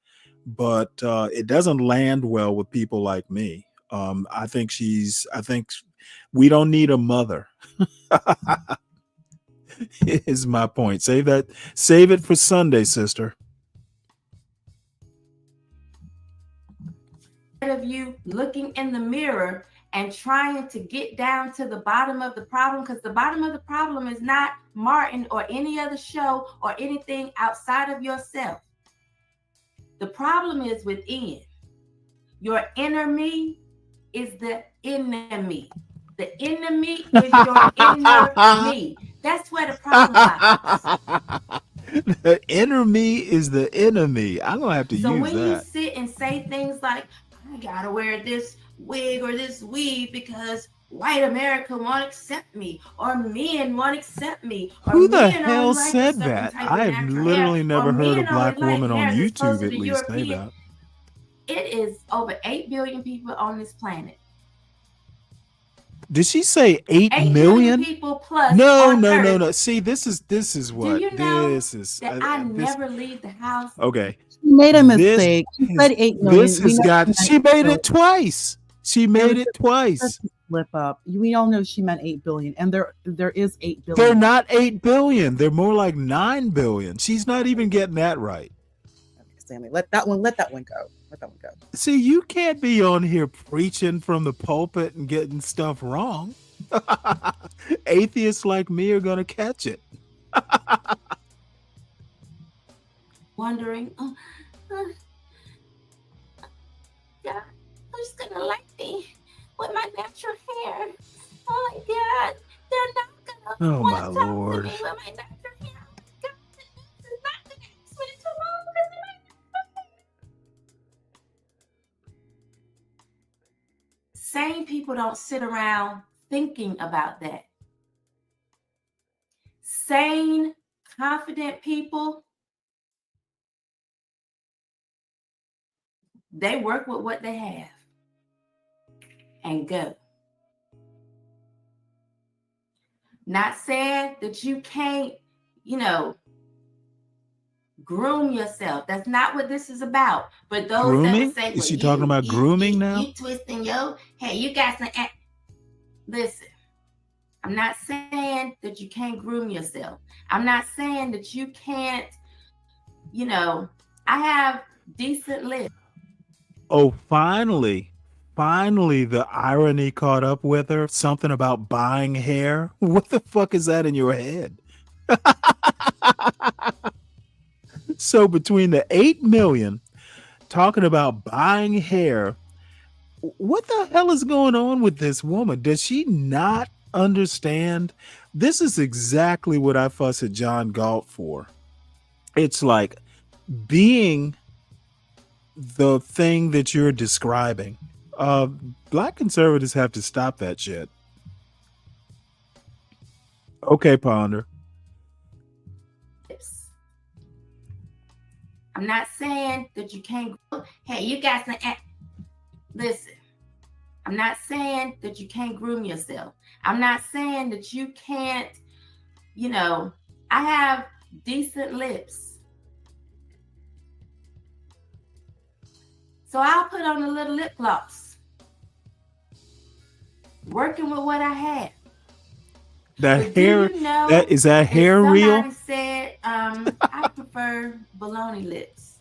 but it doesn't land well with people like me. I think we don't need a mother. Is my point. Save it for Sunday, sister. Instead of you looking in the mirror and trying to get down to the bottom of the problem, because the bottom of the problem is not Martin or any other show or anything outside of yourself. The problem is within. Your inner me is the enemy. The enemy is your inner me. That's where the problem lies. The inner me is the enemy. I'm gonna have to So use when you that. sit and say things like, I gotta wear this wig or this weave because white America won't accept me, or men won't accept me, or Who the men hell only like a said certain that? type of I have natural literally hair, never or heard a men only black like woman on hair that's YouTube closer at to least say European. that. It is over 8 billion people on this planet. Did she say 8 8 billion million? people plus No, on no, Earth. no, no. See, this is what Do you know this is. that I never leave the house? Okay. She made a This mistake. She is- said 8 million. This We has know got. meant She made 8 it twice. She made it twice. That's a slip up. We all know she meant 8 billion, and there is 8 billion. They're not 8 billion. They're more like 9 billion. She's not even getting that right. Stanley, let that one go. Let that one go. See, you can't be on here preaching from the pulpit and getting stuff wrong. Atheists like me are gonna catch it. Wondering, God, who's gonna like me with my natural hair? Oh my God, they're not gonna Oh want my to talk Lord. to me with my natural hair. God, this is not gonna ask me to long because of my natural hair. Sane people don't sit around thinking about that. Sane, confident people, they work with what they have and go. Not saying that you can't, groom yourself. That's not what this is about. But those Grooming? that would say, Is well, she talking about grooming now? You twisting your, hey, you got some. Listen, I'm not saying that you can't groom yourself. I'm not saying that you can't, I have decent lips. Oh, finally the irony caught up with her. Something about buying hair. What the fuck is that in your head? So between the 8 million talking about buying hair, what the hell is going on with this woman? Does she not understand? This is exactly what I fuss at John Galt for. It's like being the thing that you're describing. Black conservatives have to stop that shit. Okay, Ponder. I'm not saying that you can't. Hey, you got some. Listen, I'm not saying that you can't groom yourself. I'm not saying that you can't, I have decent lips. So I'll put on a little lip gloss. Working with what I have. That hair, is that hair real? Somebody said, I prefer baloney lips.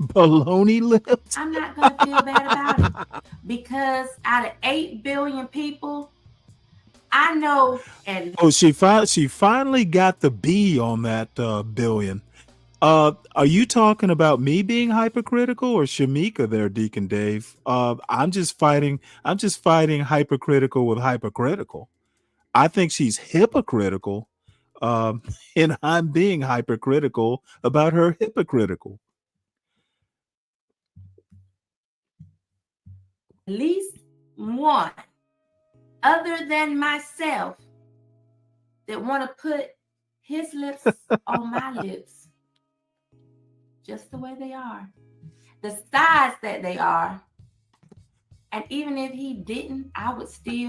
Baloney lips? I'm not going to feel bad about it. Because out of 8 billion people, I know. Oh, she finally got the B on that billion. Are you talking about me being hypercritical or Shamika there, Deacon Dave? I'm just fighting hypercritical with hypercritical. I think she's hypocritical, and I'm being hypercritical about her hypocritical. At least one other than myself that want to put his lips on my lips just the way they are, the size that they are. And even if he didn't, I would still.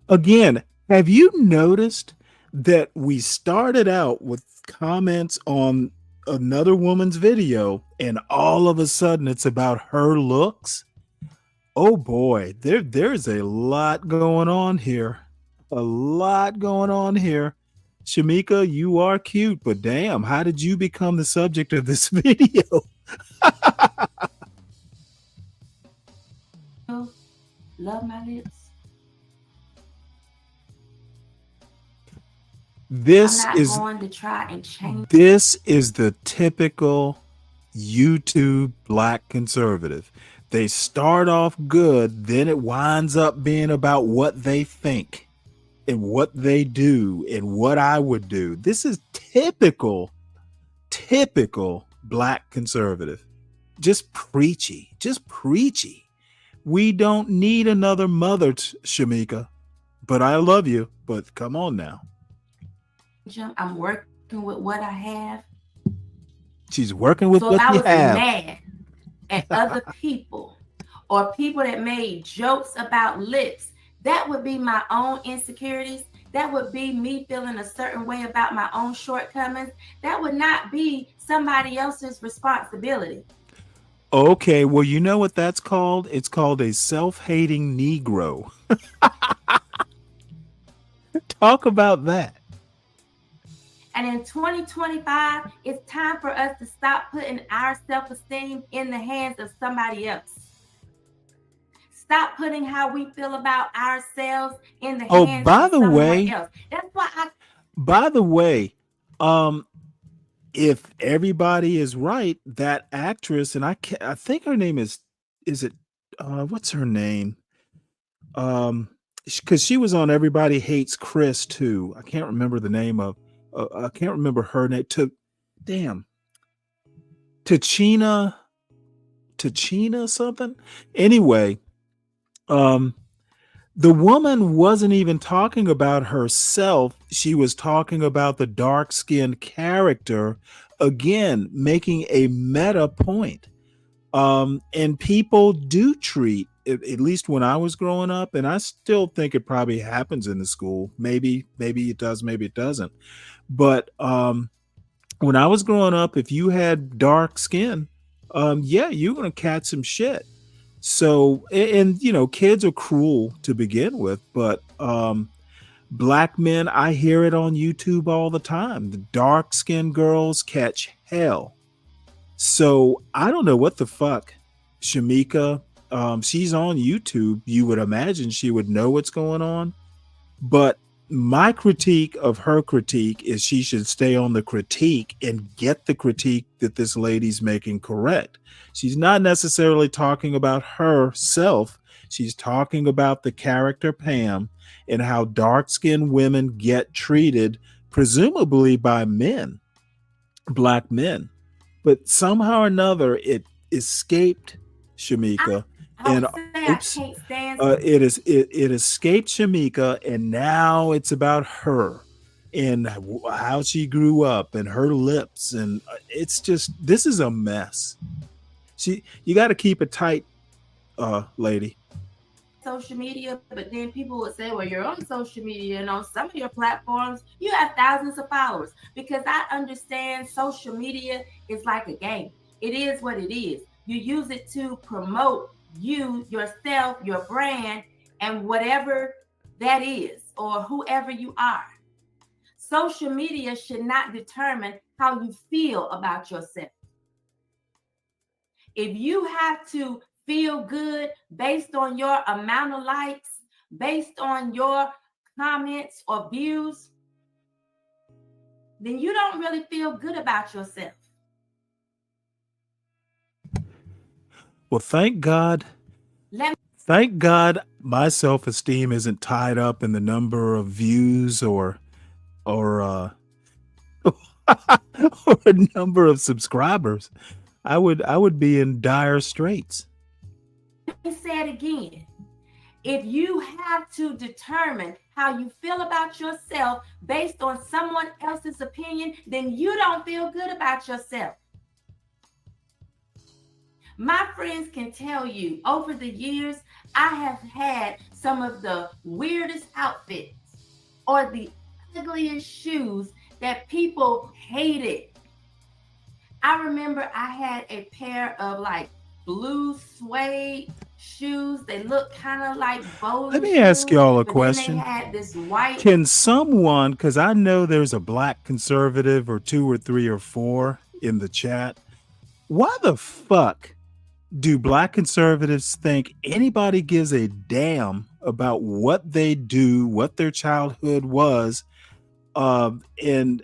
Again, have you noticed that we started out with comments on another woman's video and all of a sudden it's about her looks? Oh boy, there's a lot going on here. A lot going on here. Shamika, you are cute, but damn, how did you become the subject of this video? Love my lips. This I'm not going to try and change. This is the typical YouTube black conservative. They start off good, then it winds up being about what they think and what they do and what I would do. This is typical black conservative. Just preachy. We don't need another mother, Shamika, but I love you, but come on now. I'm working with what I have. She's working with what you have. So if I was mad at other people or people that made jokes about lips, that would be my own insecurities. That would be me feeling a certain way about my own shortcomings. That would not be somebody else's responsibility. Okay, well, you know what that's called? It's called a self-hating Negro. Talk about that. And in 2025, it's time for us to stop putting our self-esteem in the hands of somebody else. Stop putting how we feel about ourselves in the hands of someone else. That's why By the way, if everybody is right, that actress, and I think her name is it what's her name? Because she was on Everybody Hates Chris too. I can't remember the name of. I can't remember her name. Tachina something. Anyway, the woman wasn't even talking about herself. She was talking about the dark-skinned character, again, making a meta point. And people do treat, at least when I was growing up, and I still think it probably happens in the school. Maybe it does, maybe it doesn't. But when I was growing up, if you had dark skin, you're going to catch some shit. So, and kids are cruel to begin with, but black men, I hear it on YouTube all the time. The dark skinned girls catch hell. So I don't know what the fuck, Shamika, she's on YouTube. You would imagine she would know what's going on. But my critique of her critique is she should stay on the critique and get the critique that this lady's making correct. She's not necessarily talking about herself. She's talking about the character Pam and how dark-skinned women get treated, presumably by men, black men. But somehow or another, it escaped Shamika. It escaped Shamika, and now it's about her and how she grew up and her lips, and it's just, this is a mess. You got to keep it tight, lady. Social media, but then people would say, well, you're on social media and on some of your platforms you have thousands of followers, because I understand social media is like a game. It is what it is. You use it to promote you, yourself, your brand, and whatever that is, or whoever you are. Social media should not determine how you feel about yourself. If you have to feel good based on your amount of likes, based on your comments or views, then you don't really feel good about yourself. Well, thank God. Thank God my self-esteem isn't tied up in the number of views or or a number of subscribers. I would be in dire straits. Let me say it again. If you have to determine how you feel about yourself based on someone else's opinion, then you don't feel good about yourself. My friends can tell you, over the years, I have had some of the weirdest outfits or the ugliest shoes that people hated. I remember I had a pair of like blue suede shoes. They look kind of like bowling. Let me ask y'all a but question. Then they had this white. Can someone, because I know there's a black conservative or 2 or 3 or 4 in the chat, why the fuck do black conservatives think anybody gives a damn about what they do, what their childhood was, And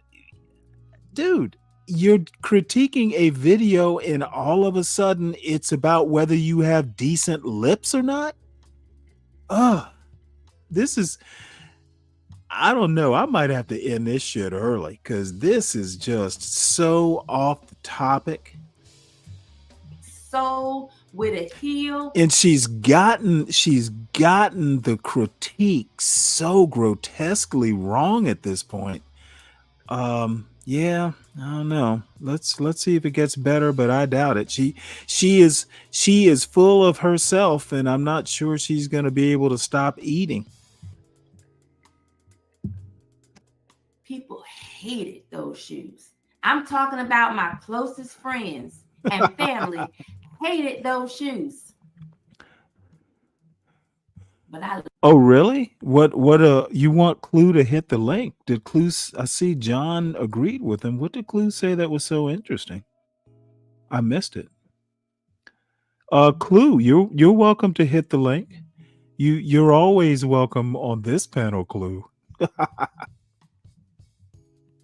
dude, you're critiquing a video and all of a sudden it's about whether you have decent lips or not. This is, I don't know. I might have to end this shit early because this is just so off the topic. So with a heel. And she's gotten the critique so grotesquely wrong at this point. Yeah, I don't know. Let's see if it gets better, but I doubt it. She is full of herself, and I'm not sure she's gonna be able to stop eating. People hated those shoes. I'm talking about my closest friends and family hated those shoes. But Oh, really? What you want Clue to hit the link? Did Clue, I see John agreed with him. What did Clue say that was so interesting? I missed it. Clue, you're welcome to hit the link. You're always welcome on this panel, Clue.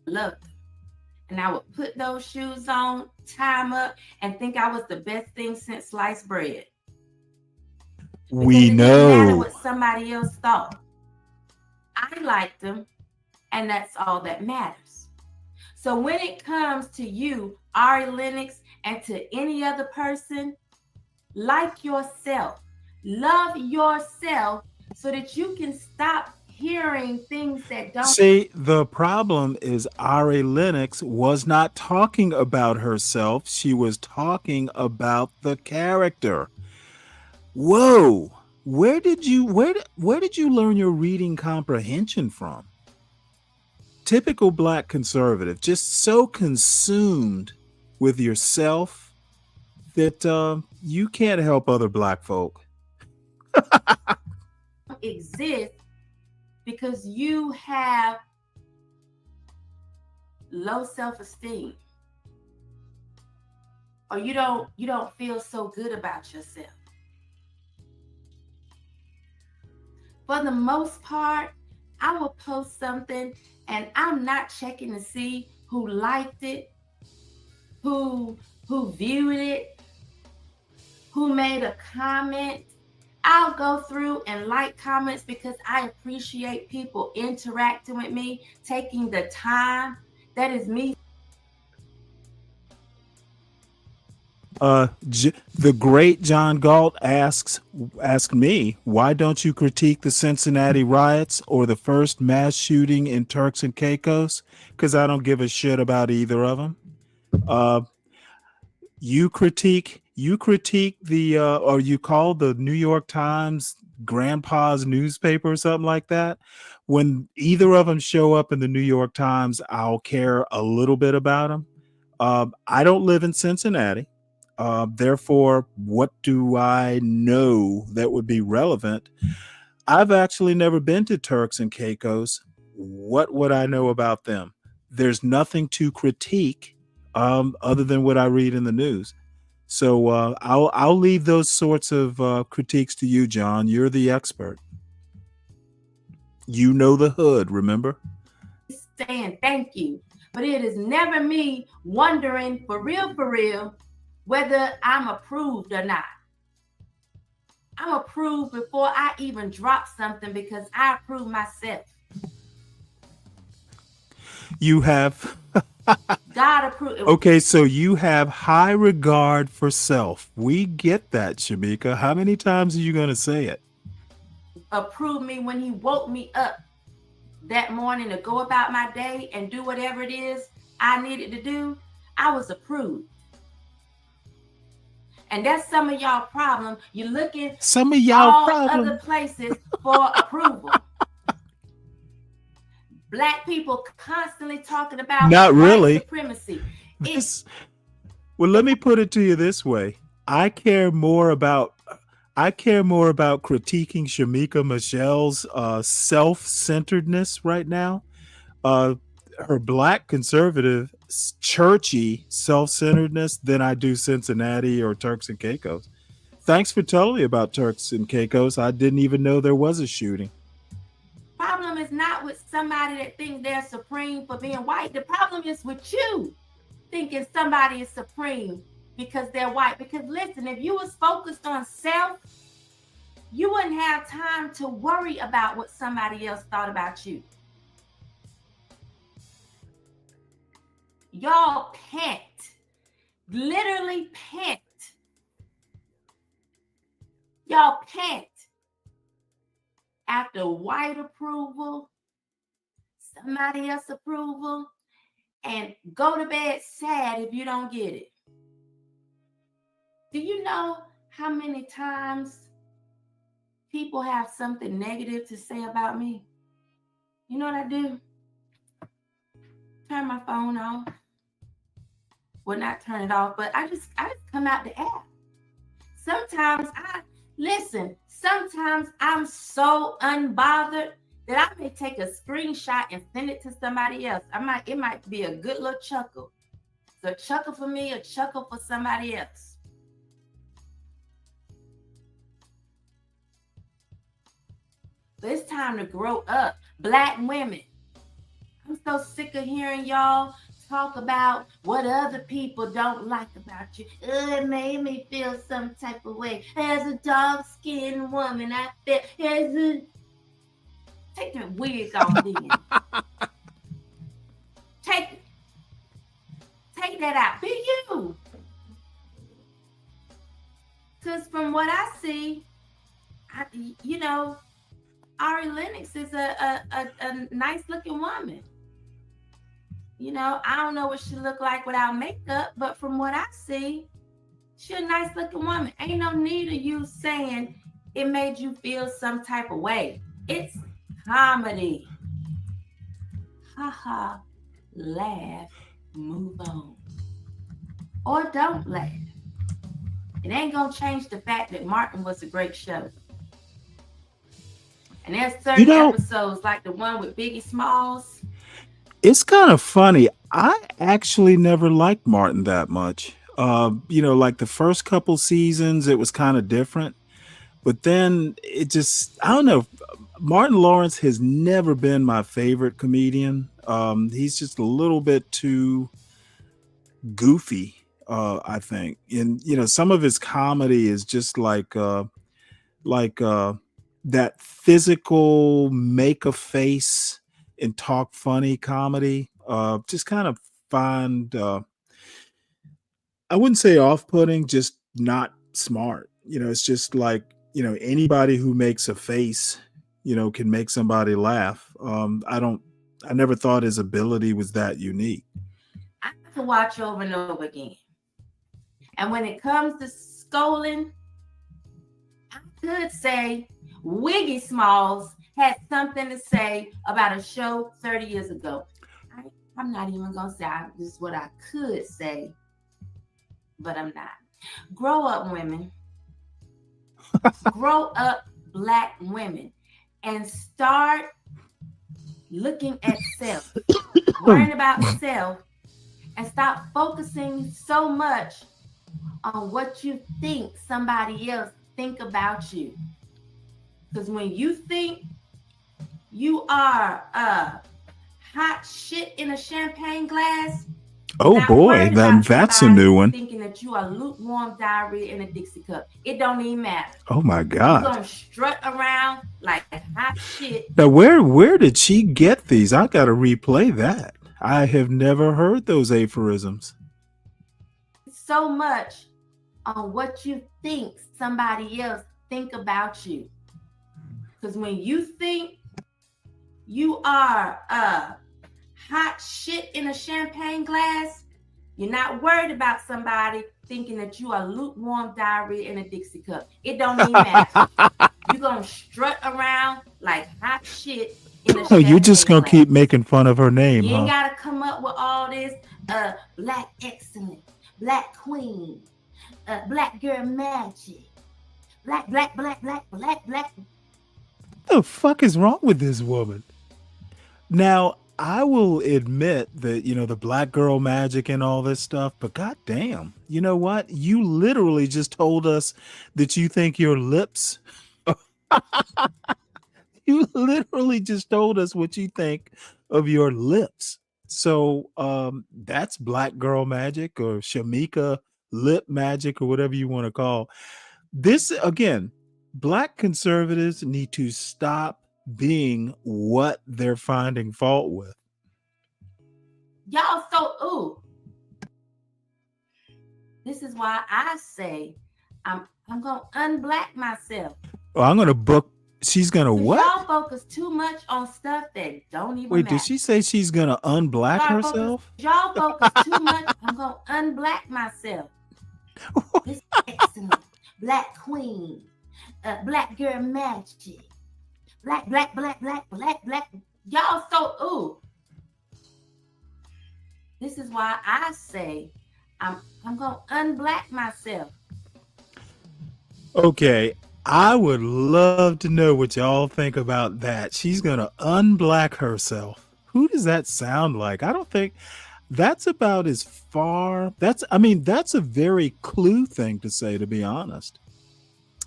look, and I would put those shoes on, tie them up, and think I was the best thing since sliced bread. We It didn't matter know. what somebody else thought. I liked them, and that's all that matters. So when it comes to you, Ari Lennox, and to any other person, like yourself, love yourself so that you can stop hearing things that don't. See, the problem is Ari Lennox was not talking about herself. She was talking about the character. Whoa. Where did you learn your reading comprehension from? Typical Black conservative, just so consumed with yourself that you can't help other Black folk. Exist because you have low self-esteem, or you don't feel so good about yourself. For the most part, I will post something and I'm not checking to see who liked it, who viewed it, who made a comment. I'll go through and like comments because I appreciate people interacting with me, taking the time. That is me. The great John Galt asked me, why don't you critique the Cincinnati riots or the first mass shooting in Turks and Caicos? Because I don't give a shit about either of them. You critique the or you call the New York Times grandpa's newspaper or something like that. When either of them show up in the New York Times, I'll care a little bit about them. I don't live in Cincinnati. Therefore, what do I know that would be relevant? I've actually never been to Turks and Caicos. What would I know about them? There's nothing to critique other than what I read in the news. So I'll leave those sorts of critiques to you, John. You're the expert. You know the hood, remember? Saying thank you, but it is never me wondering for real, whether I'm approved or not. I'm approved before I even drop something because I approve myself. You have God approved. Okay, so you have high regard for self. We get that, Shamika. How many times are you going to say it? Approved me when he woke me up that morning to go about my day and do whatever it is I needed to do. I was approved. And that's some of y'all problem. You're looking some of y'all all problem. Other places for approval. Black people constantly talking about not really supremacy. Well, let me put it to you this way. I care more about critiquing Shamika Michelle's self-centeredness right now. Her Black conservative churchy self-centeredness than I do Cincinnati or Turks and Caicos. Thanks for telling me about Turks and Caicos. I didn't even know there was a shooting. Problem is not with somebody that thinks they're supreme for being white. The problem is with you thinking somebody is supreme because they're white. Because listen, if you was focused on self, you wouldn't have time to worry about what somebody else thought about you. Y'all panicked, literally panicked. Y'all panicked after white approval, somebody else approval, and go to bed sad if you don't get it. Do you know how many times people have something negative to say about me? You know what I do? Turn my phone off. Well, not turn it off, but I just come out the app. Sometimes sometimes I'm so unbothered that I may take a screenshot and send it to somebody else. It might be a good little chuckle. So a chuckle for me, a chuckle for somebody else. But it's time to grow up. Black women. I'm so sick of hearing y'all talk about what other people don't like about you. It made me feel some type of way. As a dark-skinned woman, I feel take that wig off then. Take that out. Be you. Because from what I see, Ari Lennox is a nice-looking woman. I don't know what she look like without makeup, but from what I see, she's a nice-looking woman. Ain't no need of you saying it made you feel some type of way. It's comedy. Ha, laugh, move on. Or don't laugh. It ain't gonna change the fact that Martin was a great show. And there's certain episodes like the one with Biggie Smalls. It's kind of funny. I actually never liked Martin that much. Like the first couple seasons, it was kind of different. But then it just, I don't know. Martin Lawrence has never been my favorite comedian. He's just a little bit too goofy, I think. And, some of his comedy is just like that physical make a face and talk funny comedy. Just kind of find, I wouldn't say off-putting, just not smart. It's just like, anybody who makes a face, can make somebody laugh. I never thought his ability was that unique. I have to watch over and over again. And when it comes to scolding, I could say Wiggy Smalls had something to say about a show 30 years ago. I'm not even going to say this is what I could say, but I'm not. Grow up, women. Grow up, Black women, and start looking at self, worrying about self, and stop focusing so much on what you think somebody else think about you. Because when you think you are hot shit in a champagne glass, oh boy, that's a new one. Thinking that you are lukewarm diarrhea in a Dixie cup. It don't even matter. Oh my God. You're gonna strut around like hot shit. Now where did she get these? I gotta replay that. I have never heard those aphorisms. So much on what you think somebody else think about you. Because when you think you are hot shit in a champagne glass, you're not worried about somebody thinking that you are lukewarm diarrhea in a Dixie cup. It don't even matter. You're gonna strut around like hot shit in a champagne You're just gonna glass. keep making fun of her name, You ain't huh? gotta come up with all this Black excellence, Black queen, Black girl magic, Black. What the fuck is wrong with this woman? Now, I will admit that, the Black girl magic and all this stuff, but goddamn, you know what? You literally just told us that you think your lips You literally just told us what you think of your lips. So that's black girl magic or Shamika lip magic or whatever you want to call. This again, black conservatives need to stop being what they're finding fault with. Y'all so ooh. This is why I say I'm gonna unblack myself. Oh, I'm gonna book. She's gonna what? Y'all focus too much on stuff that don't even Wait, matter. did she say she's gonna unblack herself? Y'all focus too much. I'm gonna unblack myself. This excellent black queen, black girl magic, black. Y'all so ooh. This is why I say I'm gonna unblack myself. Okay, I would love to know what y'all think about that. She's gonna unblack herself. Who does that sound like? I don't think that's about as far. That's a very Clue thing to say, to be honest.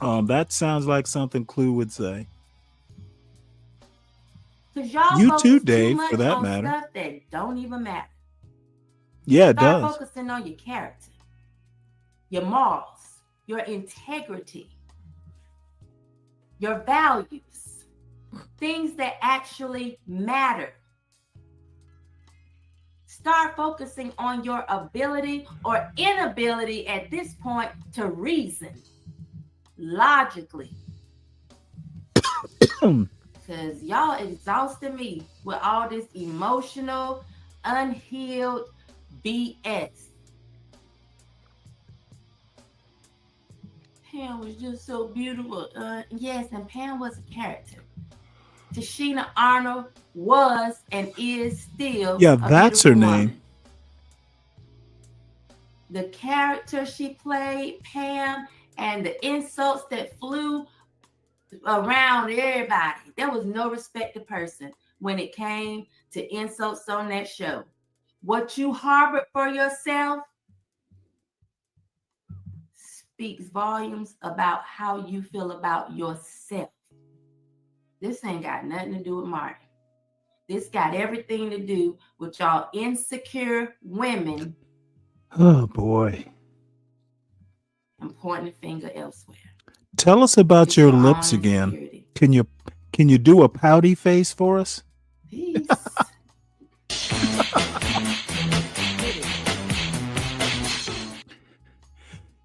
That sounds like something Clue would say. Y'all You focus too, too Dave, much for that on matter. Stuff that don't even matter. Yeah, it Start does. focusing on your character, your morals, your integrity, your values, things that actually matter. Start focusing on your ability or inability at this point to reason logically. Because y'all exhausted me with all this emotional, unhealed BS. Pam was just so beautiful. Yes, and Pam was a character. Tashina Arnold was and is still Yeah, a that's her beautiful name. woman. The character she played, Pam, and the insults that flew around everybody. There was no respect to person when it came to insults on that show. What you harbored for yourself speaks volumes about how you feel about yourself. This ain't got nothing to do with Martin. This got everything to do with y'all insecure women Oh boy. and pointing the finger elsewhere. Tell us about It's your your lips own again. insecurity. Can you do a pouty face for us? Peace.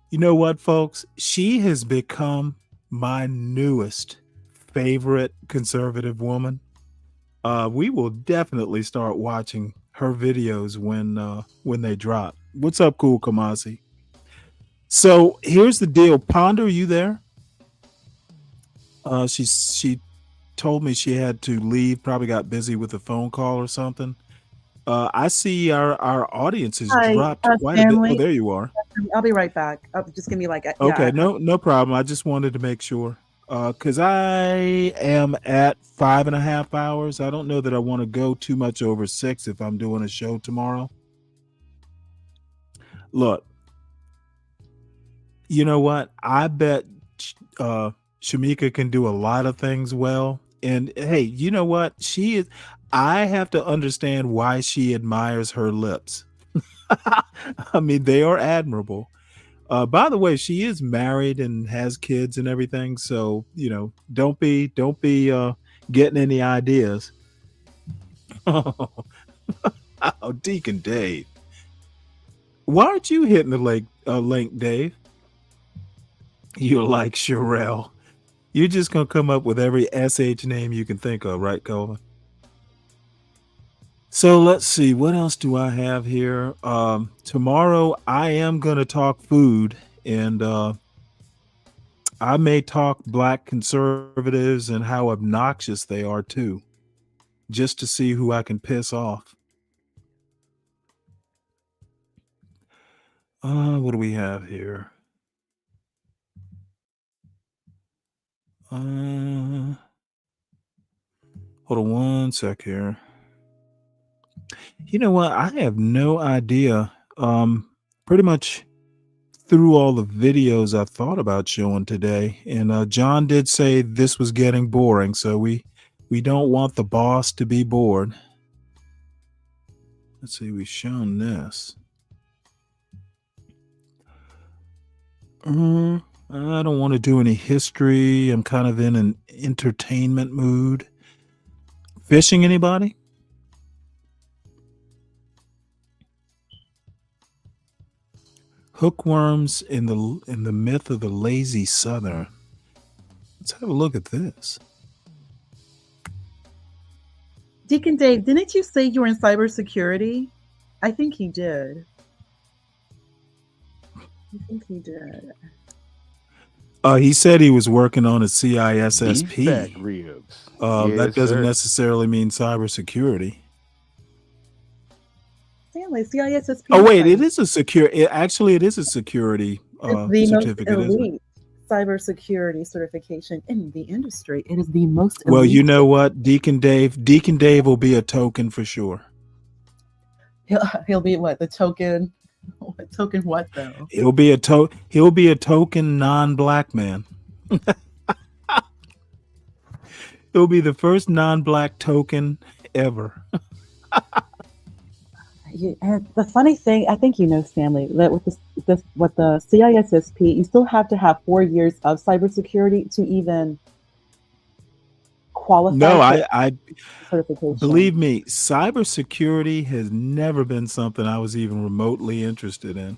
You know what, folks? She has become my newest favorite conservative woman. We will definitely start watching her videos when they drop. What's up, Cool Kamasi? So here's the deal. Ponder, are you there? She told me she had to leave, probably got busy with a phone call or something. I see our audience has Hi, dropped quite a bit. Oh, Stanley. there you are. I'll be right back. Just give me like Okay, no problem. I just wanted to make sure. Because I am at 5.5 hours. I don't know that I want to go too much over 6 if I'm doing a show tomorrow. Look, you know what? I bet Shamika can do a lot of things well. And hey, you know what? I have to understand why she admires her lips. I mean, they are admirable. By the way, she is married and has kids and everything. So, don't be getting any ideas. Oh, Deacon Dave. Why aren't you hitting the link, Dave? You're like Sherelle. You're just going to come up with every SH name you can think of, right, Colvin? So let's see. What else do I have here? Tomorrow, I am going to talk food, and I may talk black conservatives and how obnoxious they are, too, just to see who I can piss off. What do we have here? Hold on one sec here. You know what? I have no idea. Pretty much through all the videos I thought about showing today, and John did say this was getting boring, so we We don't want the boss to be bored. Let's see, we've shown this. I don't want to do any history. I'm kind of in an entertainment mood. Fishing, anybody? Hookworms in the myth of the lazy Southern. Let's have a look at this. Deacon Dave, didn't you say you were in cybersecurity? I think he did. He said he was working on a CISSP. Beef fat ribs. That Yes, doesn't sir. necessarily mean cybersecurity. Stanley, CISSP. Oh wait, it is a security. Actually, it is a security It's the certificate, most isn't it? elite cybersecurity certification in the industry. It is the most Well, elite. you know what, Deacon Dave will be a token for sure. He'll be what, the token? What token? What though? He'll be a token non-black man. He'll be the first non-black token ever. And the funny thing, I think you know, Stanley, that with the CISSP, you still have to have 4 years of cybersecurity to even qualify. No, for I certification. believe me, cybersecurity has never been something I was even remotely interested in.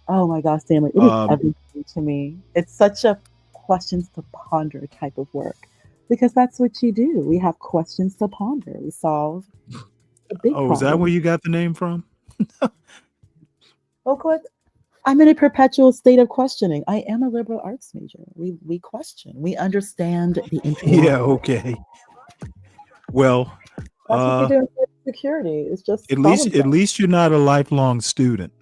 Oh my gosh, Stanley, it is everything to me. It's such a questions to ponder type of work because that's what you do. We have questions to ponder. We solve a big Oh, is that problem. where you got the name from? Oh, good. I'm in a perpetual state of questioning. I am a liberal arts major. We question. We understand the internet. Yeah, okay. Well, That's what you do in security. It's just at problem least you're not a lifelong student.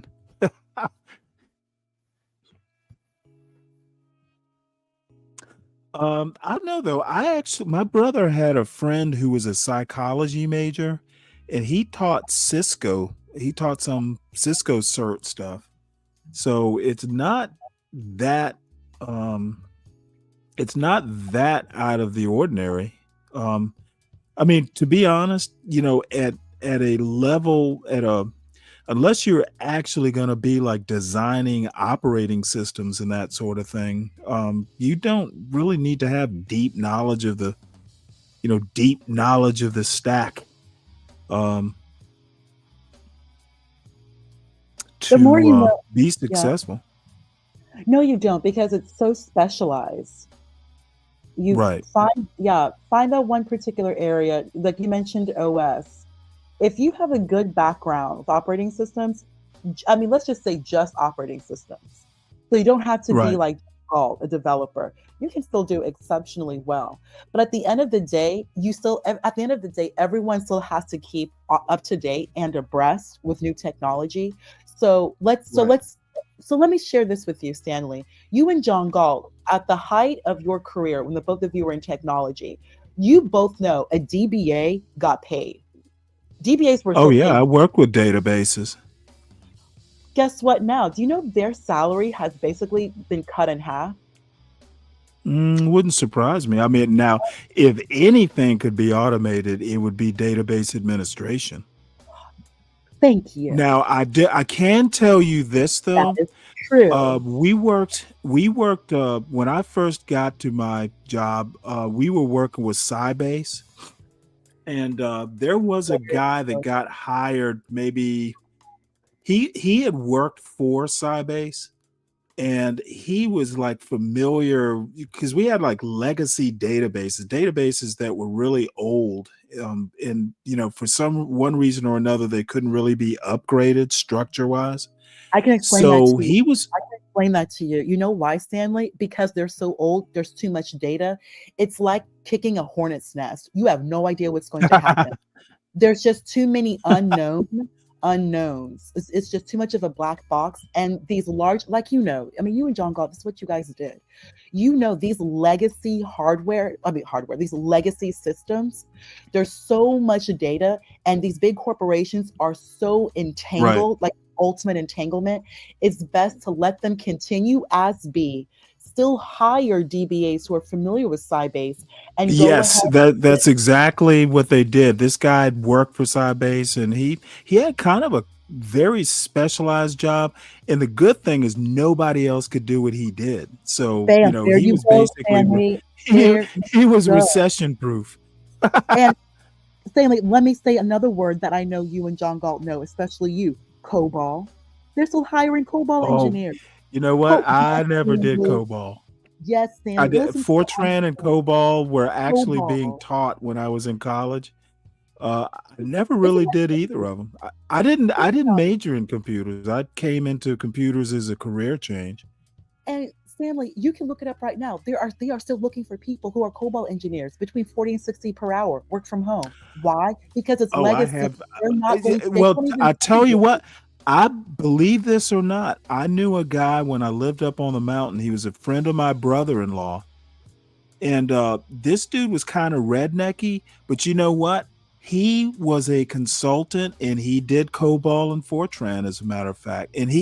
I don't know though. My brother had a friend who was a psychology major, and he taught Cisco. He taught some Cisco cert stuff. So it's not that out of the ordinary. I mean, to be honest, at a level unless you're actually going to be like designing operating systems and that sort of thing, you don't really need to have deep knowledge of the stack. The more you know, be successful. No, you don't, because it's so specialized. You Right. find that one particular area, like you mentioned OS. If you have a good background with operating systems, I mean, let's just say just operating systems. So you don't have to be Right. like a developer. You can still do exceptionally well. But at the end of the day, everyone still has to keep up to date and abreast with new technology. So let me share this with you, Stanley. You and John Galt, at the height of your career, when the both of you were in technology, you both know a DBA got paid. DBAs were Oh still yeah, paid. I work with databases. Guess what now? Do you know their salary has basically been cut in half? Wouldn't surprise me. I mean, now, if anything could be automated, it would be database administration. Thank you. Now, I can tell you this though. That is true. We worked when I first got to my job. We were working with Sybase, and there was a guy that got hired. Maybe he had worked for Sybase, and he was like familiar because we had like legacy databases that were really old. And for one reason or another, they couldn't really be upgraded structure wise. I can explain that So to you. he was, I can explain that to you. You know why, Stanley? Because they're so old, there's too much data. It's like kicking a hornet's nest. You have no idea what's going to happen. There's just too many unknowns. It's just too much of a black box. And these large, like you and John Galt, this is what you guys did. These legacy these legacy systems, there's so much data, and these big corporations are so entangled, like ultimate entanglement. It's best to let them continue as be, still hire DBAs who are familiar with Sybase and go Yes, ahead. that's exactly what they did. This guy had worked for Sybase, and he had kind of a very specialized job. And the good thing is nobody else could do what he did. So, Bam, there he you was go, basically Stanley. he, There he you was go. recession proof. And Stanley, let me say another word that I know you and John Galt know, especially you, COBOL. They're still hiring COBOL Oh, engineers. you know what? I Yes, never did Stanley. COBOL. Yes, I Stanley. did Listen to what I'm Fortran and saying. COBOL were actually being COBOL. taught when I was in college. I never Isn't really that did crazy? either of them. I didn't Think about it. major in computers. I came into computers as a career change. And Stanley, you can look it up right now. They are still looking for people who are COBOL engineers between 40 and 60 per hour, work from home. Why? Because it's Oh, I legacy. have. They're not going to, they Well, can't even I tell you budget. what, I believe this or not, I knew a guy when I lived up on the mountain. He was a friend of my brother-in-law. And this dude was kind of rednecky, but you know what? He was a consultant and he did COBOL and Fortran, as a matter of fact. And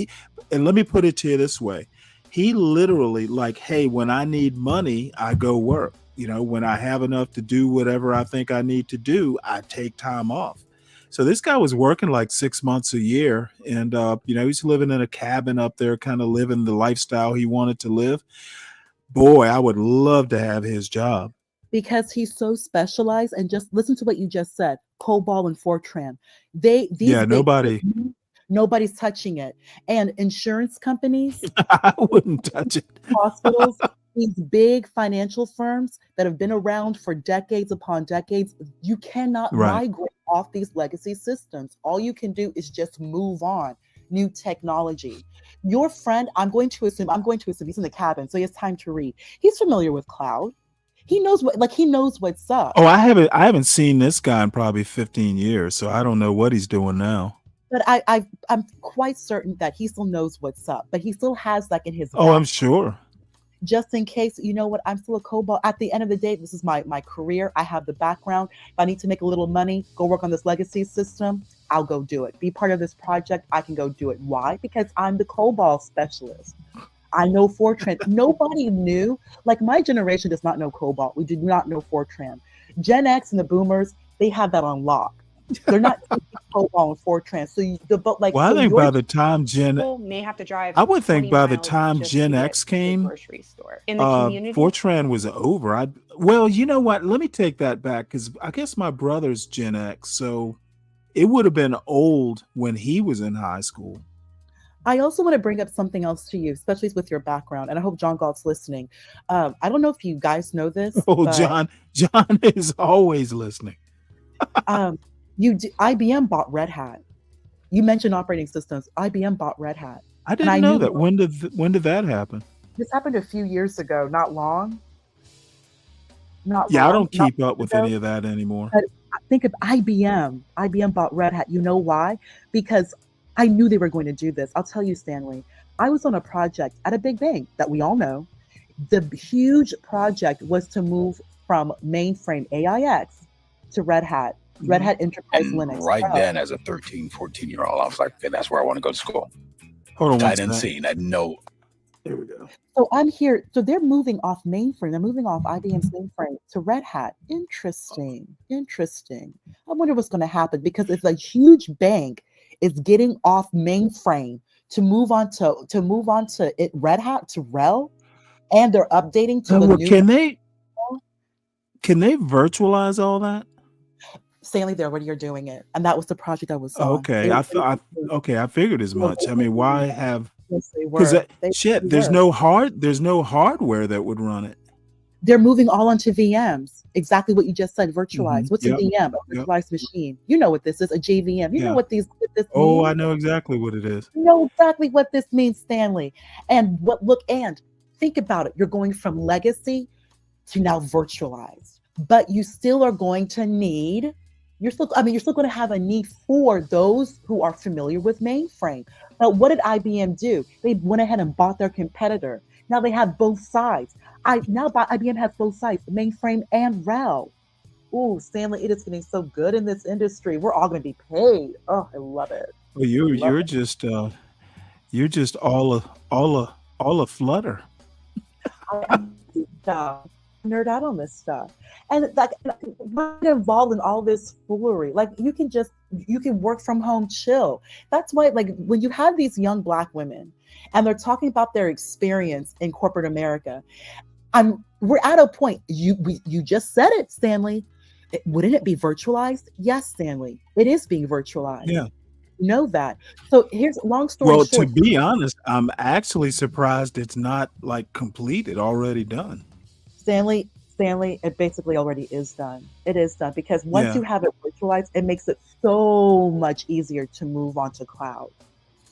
let me put it to you this way. He literally, like, hey, when I need money, I go work. When I have enough to do whatever I think I need to do, I take time off. So this guy was working like 6 months a year, and he's living in a cabin up there, kind of living the lifestyle he wanted to live. Boy, I would love to have his job. Because he's so specialized. And just listen to what you just said, COBOL and Fortran. These Yeah, big nobody. companies, nobody's touching it. And insurance companies, I wouldn't touch it. hospitals, these big financial firms that have been around for decades upon decades, you cannot Right. migrate off these legacy systems. All you can do is just move on. New technology. Your friend, I'm going to assume he's in the cabin, so he has time to read. He's familiar with cloud. He knows what's up. Oh, I haven't seen this guy in probably 15 years, so I don't know what he's doing now. But I'm quite certain that he still knows what's up, but he still has that in his Oh, I'm back, sure. just in case. You know what? I'm still a COBOL. At the end of the day, this is my career. I have the background. If I need to make a little money, go work on this legacy system, I'll go do it. Be part of this project, I can go do it. Why? Because I'm the COBOL specialist. I know Fortran. Nobody knew. Like, my generation does not know COBOL. We do not know Fortran. Gen X and the boomers, they have that on lock. They're not taking COBOL and Fortran. Well, I think by the time People may have to drive I would think 20 by the miles time just Gen to get X to the came, grocery store. In the community, Fortran was over. Well, you know what? Let me take that back, because I guess my brother's Gen X, so it would have been old when he was in high school. I also want to bring up something else to you, especially with your background, and I hope John Galt's listening. I don't know if you guys know this. Oh, but, John is always listening. IBM bought Red Hat. You mentioned operating systems. IBM bought Red Hat. I didn't know that. When did that happen? This happened a few years ago, not long. I don't keep up with any of that anymore. But think of IBM. IBM bought Red Hat. You know why? Because I knew they were going to do this. I'll tell you, Stanley. I was on a project at a big bank that we all know. The huge project was to move from mainframe AIX to Red Hat Enterprise Linux. Right then, as a 13, 14-year-old, I was like, okay, that's where I want to go to school. Hold on, I didn't see. I know. There we go. So I'm here. So they're moving off mainframe. They're moving off IBM's mainframe to Red Hat. Interesting. I wonder what's going to happen, because it's a huge bank is getting off mainframe to move on to Red Hat to RHEL, and they're updating to the new. Can they virtualize all that? Stanley, they're already doing it, and that was the project I was on. Okay, I figured as much. I mean, why have? Yes, they were. There's no hardware that would run it. They're moving all onto VMs. Exactly what you just said. Virtualized. Mhm. What's a VM? A virtualized machine. You know what this is? A JVM. You know what this means? Oh, I know exactly what it is. You know exactly what this means, Stanley. And think about it. You're going from legacy to now virtualized, but you still are going to need. You're still going to have a need for those who are familiar with mainframe. But what did IBM do? They went ahead and bought their competitor. Now they have both sides. IBM has both sides, mainframe and RHEL. Ooh, Stanley, it is getting so good in this industry. We're all going to be paid. Oh, I love it. Well, you're just all a flutter. I do stuff. Nerd out on this stuff, and like we're involved in all this foolery. Like you can work from home, chill. That's why, like, when you have these young Black women and they're talking about their experience in corporate America, we're at a point. You just said it, Stanley. Wouldn't it be virtualized? Yes, Stanley. It is being virtualized. Yeah. Know that. So here's long story Well, short. to be honest, I'm actually surprised it's not like completed, already done. Stanley, it basically already is done. It is done because once Yeah. you have it virtualized, it makes it so much easier to move on to cloud.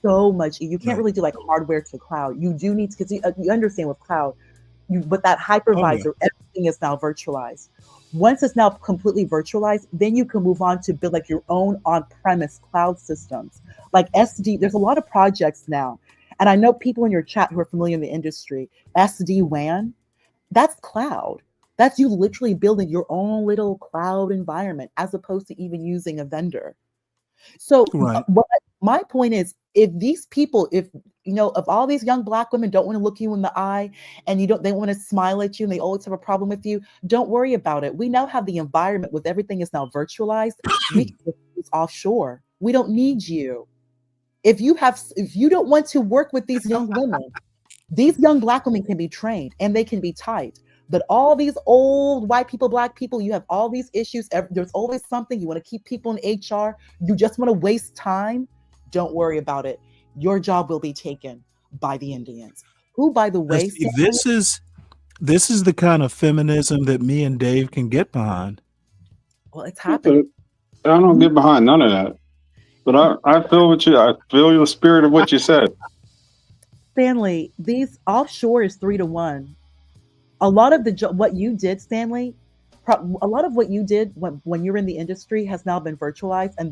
So much. You can't really do like hardware to cloud. You do need to, because you understand with cloud, but that hypervisor, everything is now virtualized. Once it's now completely virtualized, then you can move on to build like your own on-premise cloud systems. Like SD, there's a lot of projects now. And I know people in your chat who are familiar in the industry, SD-WAN, that's cloud. That's you literally building your own little cloud environment as opposed to even using a vendor. So my point is, if these people, if all these young Black women don't want to look you in the eye and they want to smile at you and they always have a problem with you, don't worry about it. We now have the environment with everything is now virtualized. We can use offshore. We don't need you. If you don't want to work with these young women, these young Black women can be trained and they can be tight. But all these old white people, Black people, you have all these issues. There's always something. You want to keep people in HR. You just want to waste time. Don't worry about it. Your job will be taken by the Indians. Who, by the way, this is the kind of feminism that me and Dave can get behind. Well, it's happening. I don't get behind none of that. But I feel I feel the spirit of what you said. Stanley, these offshore is 3-1. A lot of what you did, Stanley, a lot of what you did when you're in the industry has now been virtualized, and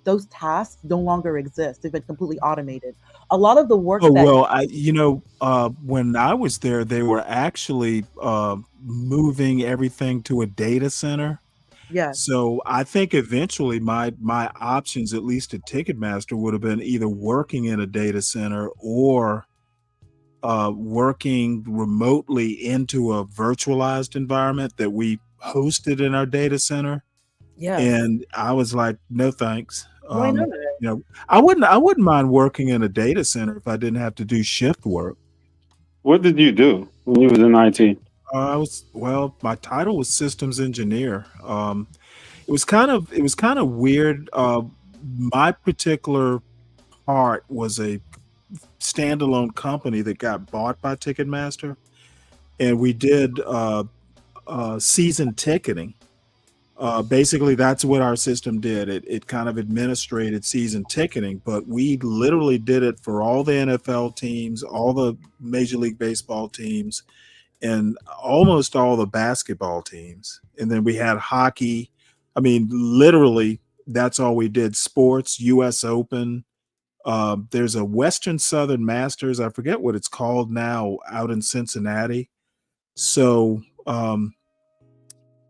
those tasks no longer exist. They've been completely automated. A lot of the work. When I was there, they were actually moving everything to a data center. Yeah. So I think eventually my options, at least at Ticketmaster, would have been either working in a data center or working remotely into a virtualized environment that we hosted in our data center. Yeah. And I was like, no, thanks. Why not? I wouldn't mind working in a data center if I didn't have to do shift work. What did you do when you was in IT? My title was systems engineer. It was kind of weird. My particular part was a standalone company that got bought by Ticketmaster, and we did season ticketing. Basically, that's what our system did. It kind of administrated season ticketing, but we literally did it for all the NFL teams, all the Major League Baseball teams, and almost all the basketball teams. And then we had hockey. I mean, literally, that's all we did. Sports, US Open. There's a Western Southern Masters. I forget what it's called now, out in Cincinnati. So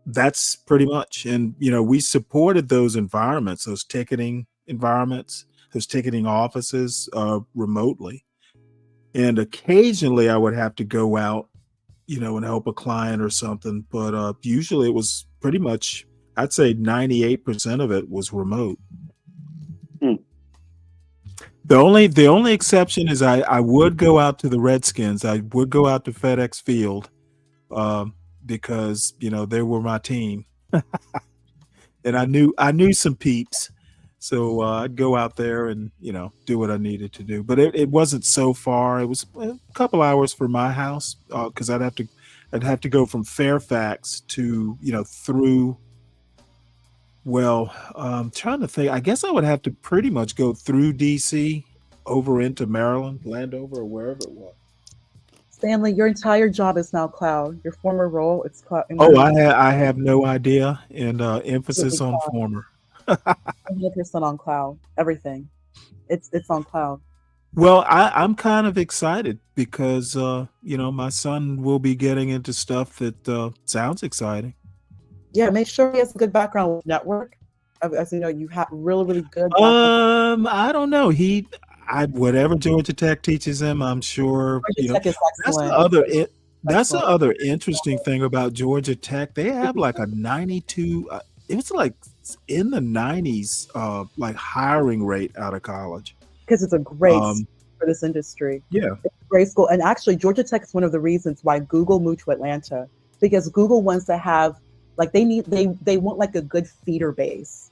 that's pretty much. And, we supported those environments, those ticketing environments, those ticketing offices remotely. And occasionally I would have to go out, and help a client or something. But usually it was pretty much, I'd say 98% of it was remote. The only exception is I would go out to the Redskins. I would go out to FedEx Field because they were my team, and I knew some peeps, so I'd go out there and do what I needed to do. But it wasn't so far. It was a couple hours from my house because I'd have to go from Fairfax to through. Well, I'm trying to think. I guess I would have to pretty much go through DC over into Maryland, Landover, or wherever it was. Stanley, your entire job is now cloud. Your former role, it's cloud. Oh, I have no idea, and emphasis on former. 100% on cloud. Everything, it's on cloud. Well, I'm kind of excited because my son will be getting into stuff that sounds exciting. Yeah, make sure he has a good background with network. As you know, you have really good. I don't know. Whatever Georgia Tech teaches him, I'm sure. Georgia Tech is that's excellent. That's the excellent. other interesting thing about Georgia Tech. They have like a 92. It was like in the 90s, like hiring rate out of college. Because it's a great Um, for this industry. yeah, It's a great school. And actually, Georgia Tech is one of the reasons why Google moved to Atlanta, because Google wants to have like they want like a good feeder base.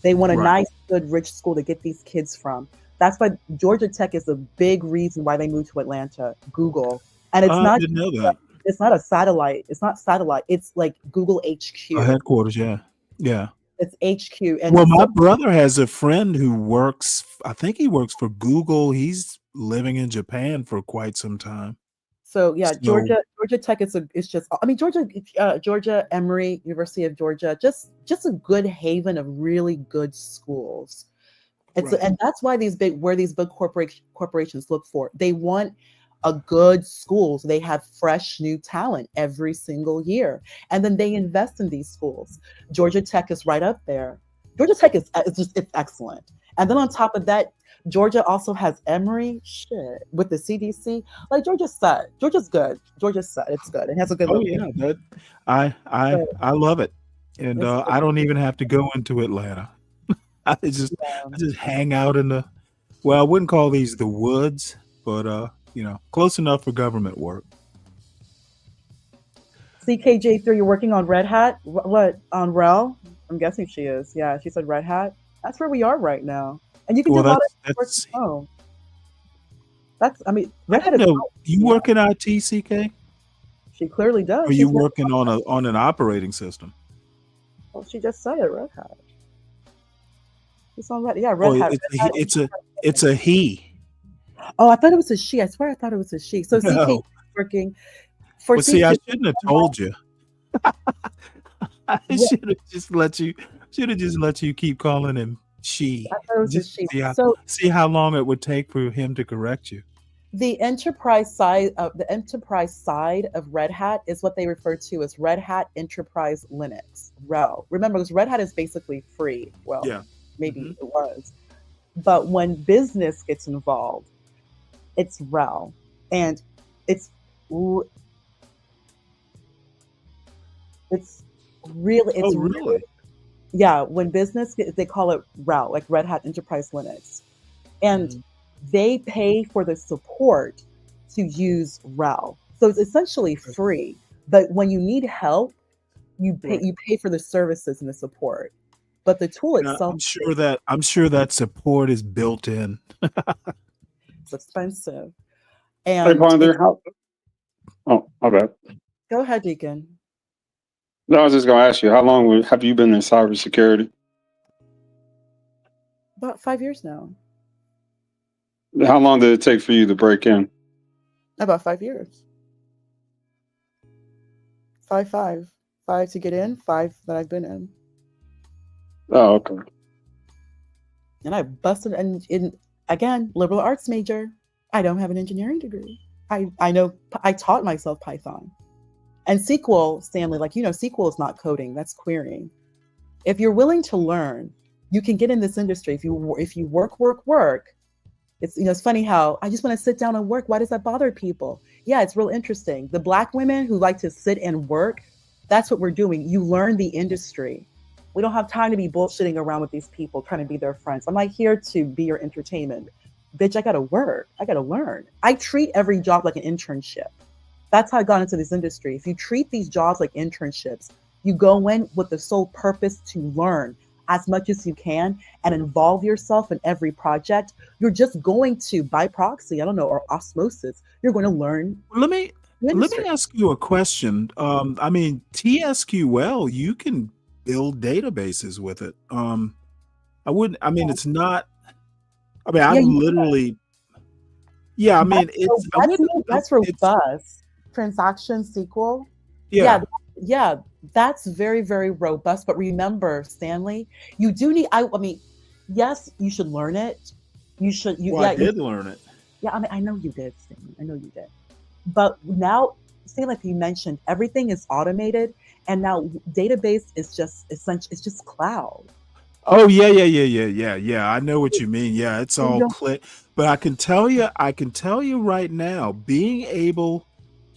They want a right. nice, good, rich school to get these kids from. That's why Georgia Tech is a big reason why they moved to Atlanta. Google, and it's I not didn't know that. it's not a satellite. It's not satellite. It's like Google HQ. Headquarters, yeah, yeah. It's HQ, and Well, my so brother has a friend who works. I think he works for Google. He's living in Japan for quite some time. yeah, So Georgia Tech is just I mean Georgia Emory University of Georgia, just a good haven of really good schools. right. And that's why these big corporations look for. They want a good schools. They have fresh new talent every single year, and then they invest in these schools. Georgia Tech is right up there. Georgia Tech is it's excellent. And then on top of that, Georgia also has Emory shit with the CDC. Like Georgia's set. Georgia's good. Georgia's set. It's good. It has a good Oh location. yeah, that I But I love it, and it's I don't even have to go into Atlanta. I just hang out in the. Well, I wouldn't call these the woods, but close enough for government work. CKJ3, you're working on Red Hat? What on RHEL? I'm guessing she is. Yeah, she said Red Hat. That's where we are right now. And you can Well, do a lot of work that's from home. I mean, I Red Hat didn't is know you work in IT, CK, she clearly or does. you She's working on an operating system. well, she just said it, Red Hat. It's on Red. Yeah, Oh, Red Hat. it's a he. Oh, I thought it was a she. I swear I thought it was a she. So CK No. working for Well, see, I CK. shouldn't have told you. I should have just let you. Should have just let you keep calling him she. I thought it was a Just she. to see how long it would take for him to correct you. The enterprise side of Red Hat is what they refer to as Red Hat Enterprise Linux, RHEL. Remember, because Red Hat is basically free. Well, Yeah. maybe it was. But when business gets involved, it's RHEL. And it's really Oh, really? yeah, when business they call it RHEL, like Red Hat Enterprise Linux. And they pay for the support to use RHEL. So it's essentially free. But when you need help, you pay for the services and the support. But the tool And itself I'm sure that support is built in. is expensive. Hey, And Ponder, oh, my bad. go ahead, Deacon. No, I was just gonna ask you, how long have you been in cybersecurity? About 5 years now. How long did it take for you to break in? About 5 years. Five to get in, 5 that I've been in. Oh, okay. And I busted in again, liberal arts major. I don't have an engineering degree. I know I taught myself Python. And SQL, Stanley, like SQL is not coding, that's querying. If you're willing to learn, you can get in this industry. If you work, it's funny how I just want to sit down and work. Why does that bother people? Yeah, it's real interesting. The Black women who like to sit and work, that's what we're doing. You learn the industry. We don't have time to be bullshitting around with these people trying to be their friends. I'm not here to be your entertainment. Bitch, I gotta work. I gotta learn. I treat every job like an internship. That's how I got into this industry. If you treat these jobs like internships, you go in with the sole purpose to learn as much as you can and involve yourself in every project. You're just going to, by proxy, I don't know, or osmosis, you're going to learn. Let me ask you a question. I mean, TSQL, you can build databases with it. It's not. I mean, I'm literally. Yeah, I mean, that's robust. Transaction SQL. Yeah, that's very, very robust. But remember, Stanley, you do need. I mean, yes, you should learn it. You should. I did learn it. Yeah, I mean, I know you did, Stanley. I know you did. But now, like you mentioned, everything is automated, and now database is just essential. It's just cloud. Oh yeah. I know what you mean. Yeah, it's all click. But I can tell you right now, being able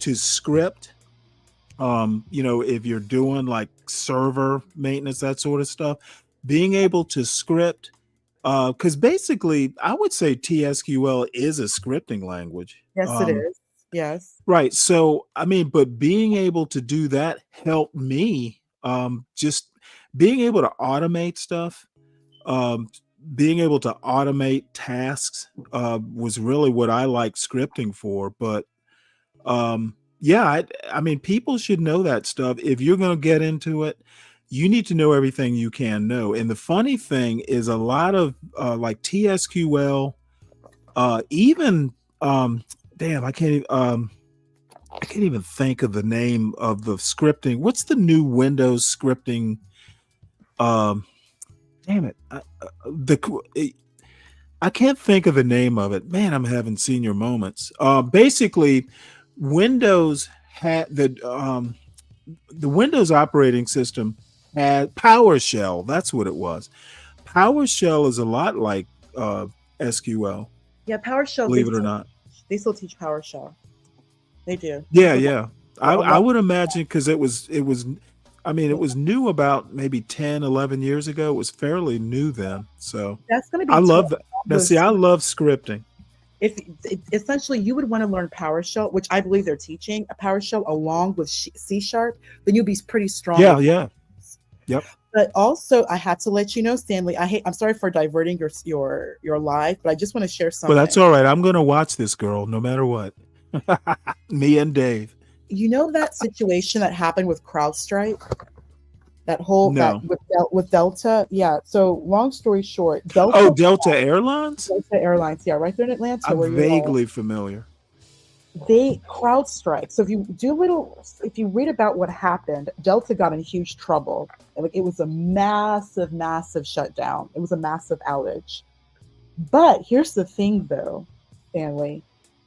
to script, if you're doing like server maintenance, that sort of stuff, being able to script, because basically I would say TSQL is a scripting language. Yes, it is. Yes. Right. So, I mean, but being able to do that helped me, just being able to automate stuff, um, being able to automate tasks, was really what I like scripting for. But yeah, I mean, people should know that stuff. If you're going to get into it, you need to know everything you can know. And the funny thing is, a lot of like TSQL, even damn, I can't even think of the name of the scripting. What's the new Windows scripting? Damn it, I can't think of the name of it. Man, I'm having senior moments. Basically, Windows had the Windows operating system had PowerShell. That's what it was. PowerShell is a lot like SQL. Yeah, PowerShell. Believe it or not. They still teach PowerShell. They do. Yeah. I would imagine, because it was I mean, it was new about maybe 10, 11 years ago. It was fairly new then. So that's going to be I love that. Now, see, I love scripting. If essentially you would want to learn PowerShell, which I believe they're teaching a PowerShell along with C#, then you'll be pretty strong. Yeah. Yep. But also, I had to let you know, Stanley. I'm sorry for diverting your live, but I just want to share something. Well, that's all right. I'm going to watch this girl, no matter what. Me and Dave. You know that situation that happened with CrowdStrike? That whole with Delta? Yeah. So long story short, Delta. Oh, Delta Airlines? Delta Airlines, yeah, right there in Atlanta. I'm vaguely familiar. They CrowdStrike. So if you read about what happened, Delta got in huge trouble. It was a massive, massive shutdown. It was a massive outage. But here's the thing though, Stanley.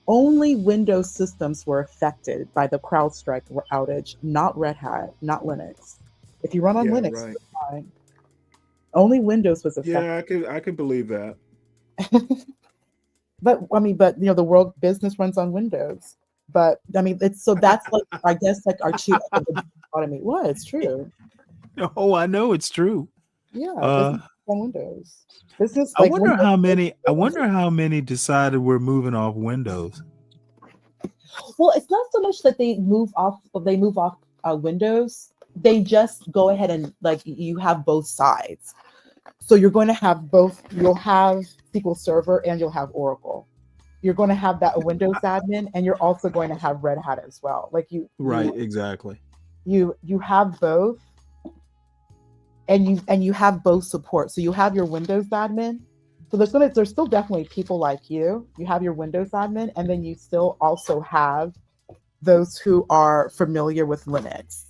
Only Windows systems were affected by the CrowdStrike outage, not Red Hat, not Linux. If you run on Linux, right. It's fine. Only Windows was affected. Yeah, I can believe that. But the world business runs on Windows. But I mean, that's like, I guess, like our chief economy. Well, it's true. Oh, I know it's true. Yeah, business on Windows. Business. I wonder how many decided we're moving off Windows. Well, it's not so much that they move off Windows. They just go ahead and you have both sides. So you're going to have both. You'll have SQL Server and you'll have Oracle. You're going to have that Windows admin, and you're also going to have Red Hat as well. Right, exactly. You have both, and you have both support. So you have your Windows admin. So there's still definitely people like you. You have your Windows admin, and then you still also have those who are familiar with Linux.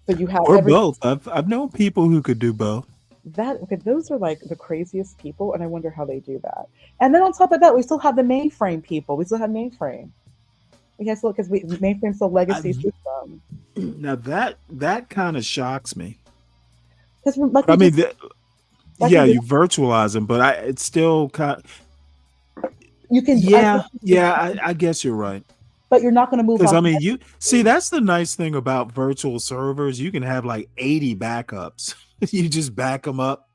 So you have both. I've known people who could do both. Those are like the craziest people, and I wonder how they do that. And then on top of that, we still have the mainframe people. We still have mainframe. Because mainframe's still legacy system. Now that kind of shocks me. Because you virtualize them, but it's still kind. You can. I guess you're right. But you're not going to move. Because that's the nice thing about virtual servers. You can have like 80 backups. You just back them up,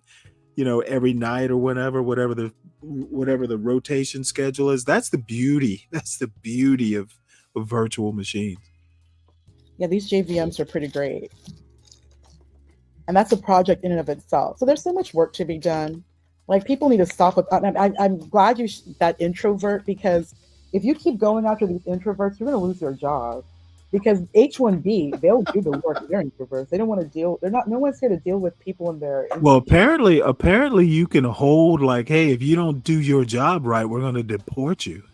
every night or whatever the rotation schedule is. That's the beauty. That's the beauty of virtual machines. Yeah, these JVMs are pretty great. And that's a project in and of itself. So there's so much work to be done. Like, people need to stop with. I'm glad that introvert, because if you keep going after these introverts, you're going to lose your job. Because H1B, they'll do the work. They're introverts. They don't want to deal. No one's here to deal with people in their. Well, apparently you can hold hey, if you don't do your job right, we're going to deport you.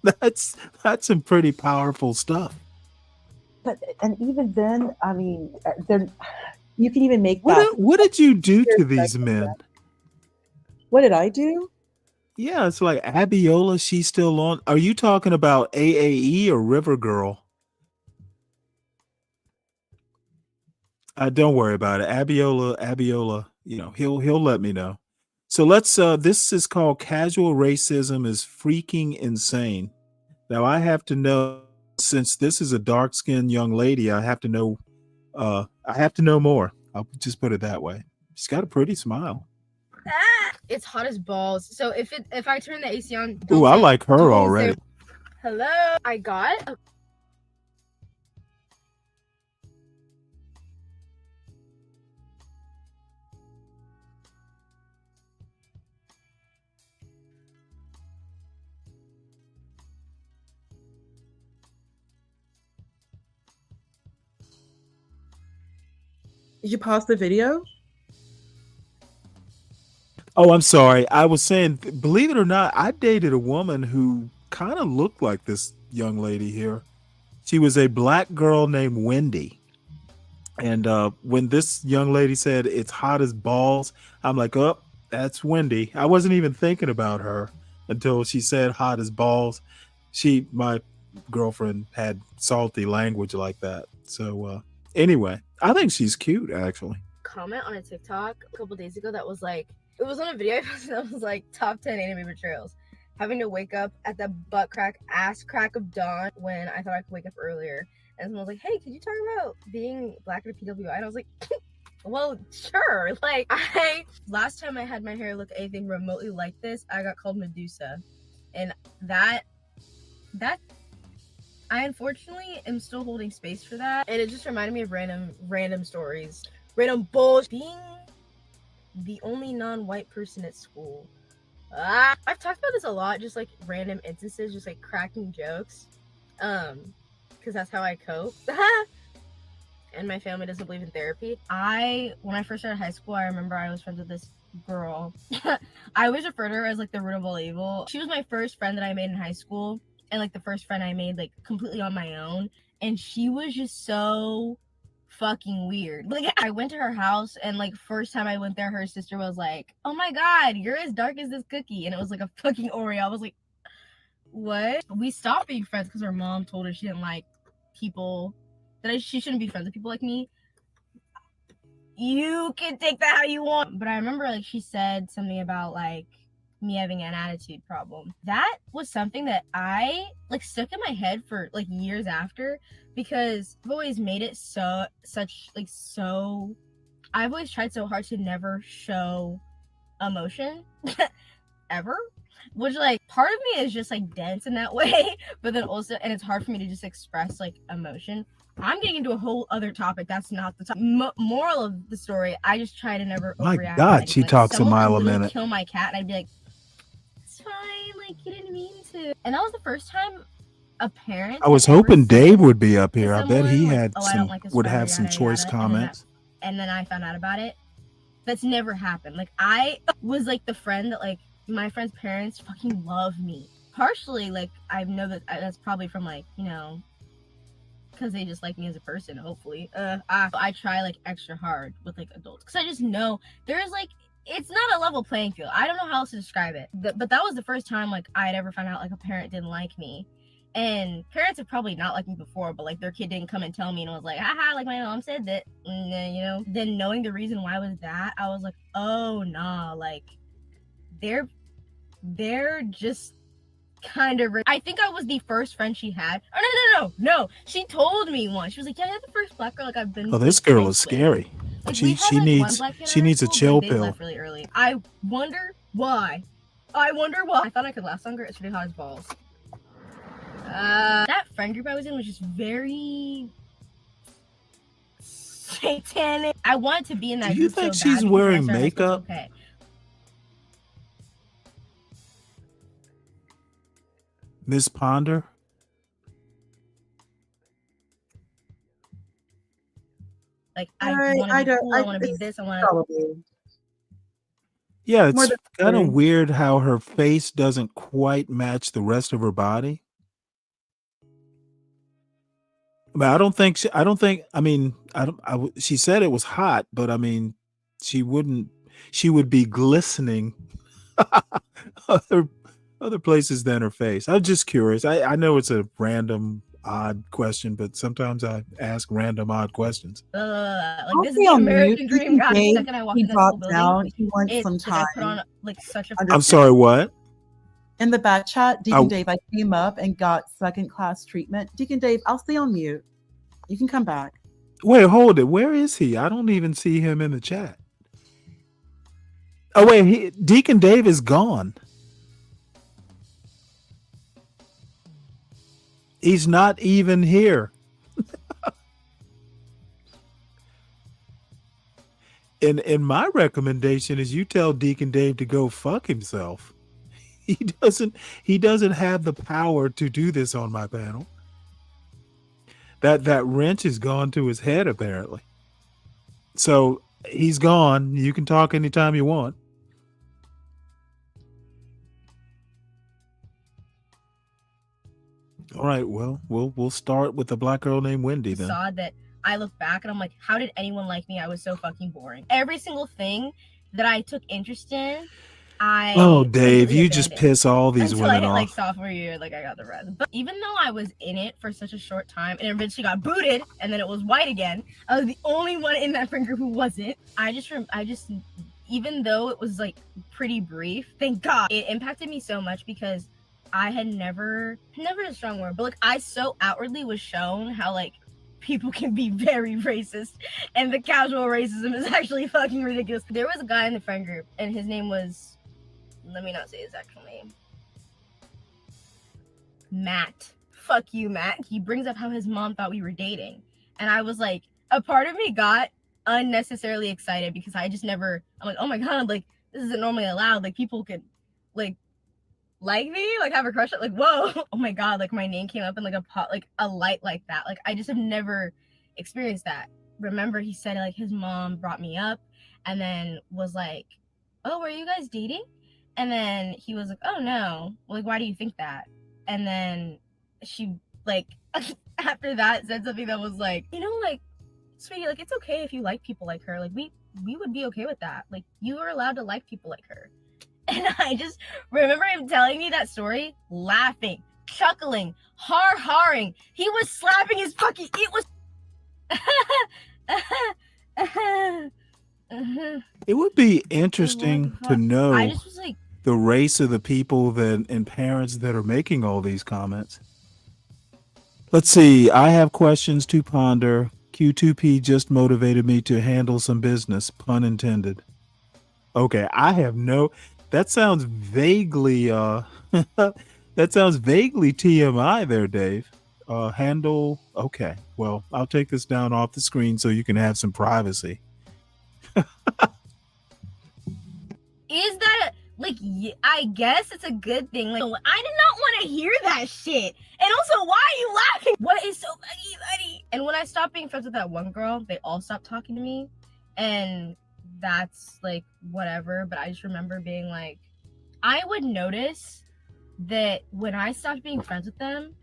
That's some pretty powerful stuff. And even then, I mean, you can even make that. What did you do to these men? What did I do? Yeah, it's like Abiola. She's still on. Are you talking about AAE or River Girl? Don't worry about it. Abiola, he'll let me know. So this is called Casual Racism is Freaking Insane. Now I have to know Since this is a dark-skinned young lady, I have to know more. I'll just put it that way. She's got a pretty smile. It's hot as balls. So if I turn the AC on, Ooh, I like her already. Hello, I got. Did you pause the video? Oh, I'm sorry. I was saying, believe it or not, I dated a woman who kind of looked like this young lady here. She was a black girl named Wendy. And when this young lady said it's hot as balls, I'm like, oh, that's Wendy. I wasn't even thinking about her until she said hot as balls. My girlfriend had salty language like that. So anyway, I think she's cute, actually. Comment on a TikTok a couple days ago that was like, it was on a video that was like top 10 anime betrayals. Having to wake up at the ass crack of dawn when I thought I could wake up earlier. And someone was like, hey, could you talk about being black at a PWI? And I was like, well, sure. Like, last time I had my hair look anything remotely like this, I got called Medusa. And that I unfortunately am still holding space for that. And it just reminded me of random stories. Random bullshit. Being the only non-white person at school. I've talked about this a lot, just like random instances, just like cracking jokes. Because that's how I cope. And my family doesn't believe in therapy. When I first started high school, I remember I was friends with this girl. I always refer to her as like the root of all evil. She was my first friend that I made in high school, and like the first friend I made like completely on my own. And she was just so fucking weird. Like, I went to her house, and like first time I went there, her sister was like, oh my god, you're as dark as this cookie. And it was like a fucking Oreo. I was like, what? We stopped being friends because her mom told her she didn't like people, she shouldn't be friends with people like me. You can take that how you want. But I remember like she said something about like me having an attitude problem. That was something that I like stuck in my head for like years after, because I've always made it I've always tried so hard to never show emotion ever, which like part of me is just like dense in that way, but then also, and it's hard for me to just express like emotion. I'm getting into a whole other topic. That's not the moral of the story. I just try to never My overreact. God, she talks a mile a minute. Kill my cat, and I'd be like, it's fine, like you didn't mean to. And that was the first time a parent. I was hoping Dave would be up here. I bet he like, had would have some choice comments. And then I found out about it. That's never happened. Like, I was like the friend that like my friend's parents fucking love me. Partially, like I know that that's probably from like, you know, because they just like me as a person, hopefully. I try like extra hard with like adults, because I just know there's like, it's not a level playing field. I don't know how else to describe it, but that was the first time like I had ever found out like a parent didn't like me. And parents have probably not liked me before, but like their kid didn't come and tell me and was like, haha, like my mom said that. And then, you know, then knowing the reason why was that, I was like, oh nah, like they're just kind of. I think I was the first friend she had. Oh no. She told me once. She was like, yeah, you're the first black girl like I've been. Oh, this girl is scary. Like, she needs a chill pill. Left really early. I wonder why. I thought I could last longer. It's really hot as balls. That friend group I was in was just very satanic. I wanted to be in that group. Do you think she's wearing makeup? Okay. Miss Ponder? Like, I want to be this. I want to. Yeah, it's kind of weird how her face doesn't quite match the rest of her body. But she said it was hot, but I mean, she would be glistening other places than her face. I'm just curious. I know it's a random, odd question, but sometimes I ask random, odd questions. Like, this is the American dream. God, the second I walk in the school building, he wants some time. put on, like, such a. I'm sorry, what? In the back chat, Deacon Oh. Dave, I came up and got second class treatment. Deacon Dave, I'll stay on mute. You can come back. Wait, hold it. Where is he? I don't even see him in the chat. Oh wait, Deacon Dave is gone. He's not even here. And my recommendation is you tell Deacon Dave to go fuck himself. He doesn't have the power to do this on my panel. That wrench has gone to his head apparently. So he's gone. You can talk anytime you want. All right, well, we'll start with the black girl named Wendy then. Saw that I look back and I'm like, how did anyone like me? I was so fucking boring. Every single thing that I took interest in, Oh, Dave, you just piss all these until women I hit, off. like sophomore year, like I got the rest. But even though I was in it for such a short time and eventually got booted and then it was white again, I was the only one in that friend group who wasn't. I just even though it was like pretty brief, thank God, it impacted me so much because I had never a strong word, but like I so outwardly was shown how like people can be very racist and the casual racism is actually fucking ridiculous. There was a guy in the friend group and his name was, let me not say his actual name, Matt. Fuck you, Matt. He brings up how his mom thought we were dating. And I was like, a part of me got unnecessarily excited because I just never, I'm like, oh my God, like this isn't normally allowed. Like people could like me, like have a crush on, like, whoa, oh my God, like my name came up in like a light like that. Like I just have never experienced that. Remember he said like his mom brought me up and then was like, oh, were you guys dating? And then he was like, oh no, like why do you think that? And then she like after that said something that was like, you know, like, sweetie, like it's okay if you like people like her. Like we would be okay with that. Like you are allowed to like people like her. And I just remember him telling me that story, laughing, chuckling, har-harring. He was slapping his fucking, it was It would be interesting to know I just was like, the race of the people that and parents that are making all these comments. Let's see. I have questions to ponder. Q2P just motivated me to handle some business, pun intended. Okay, I have no. That sounds vaguely. That sounds vaguely TMI there, Dave. Handle. Okay, well, I'll take this down off the screen so you can have some privacy. is that like, I guess it's a good thing. Like, I did not want to hear that shit. And also, why are you laughing? What is so funny? And when I stopped being friends with that one girl, they all stopped talking to me. And that's like, whatever. But I just remember being like, I would notice that when I stopped being friends with them,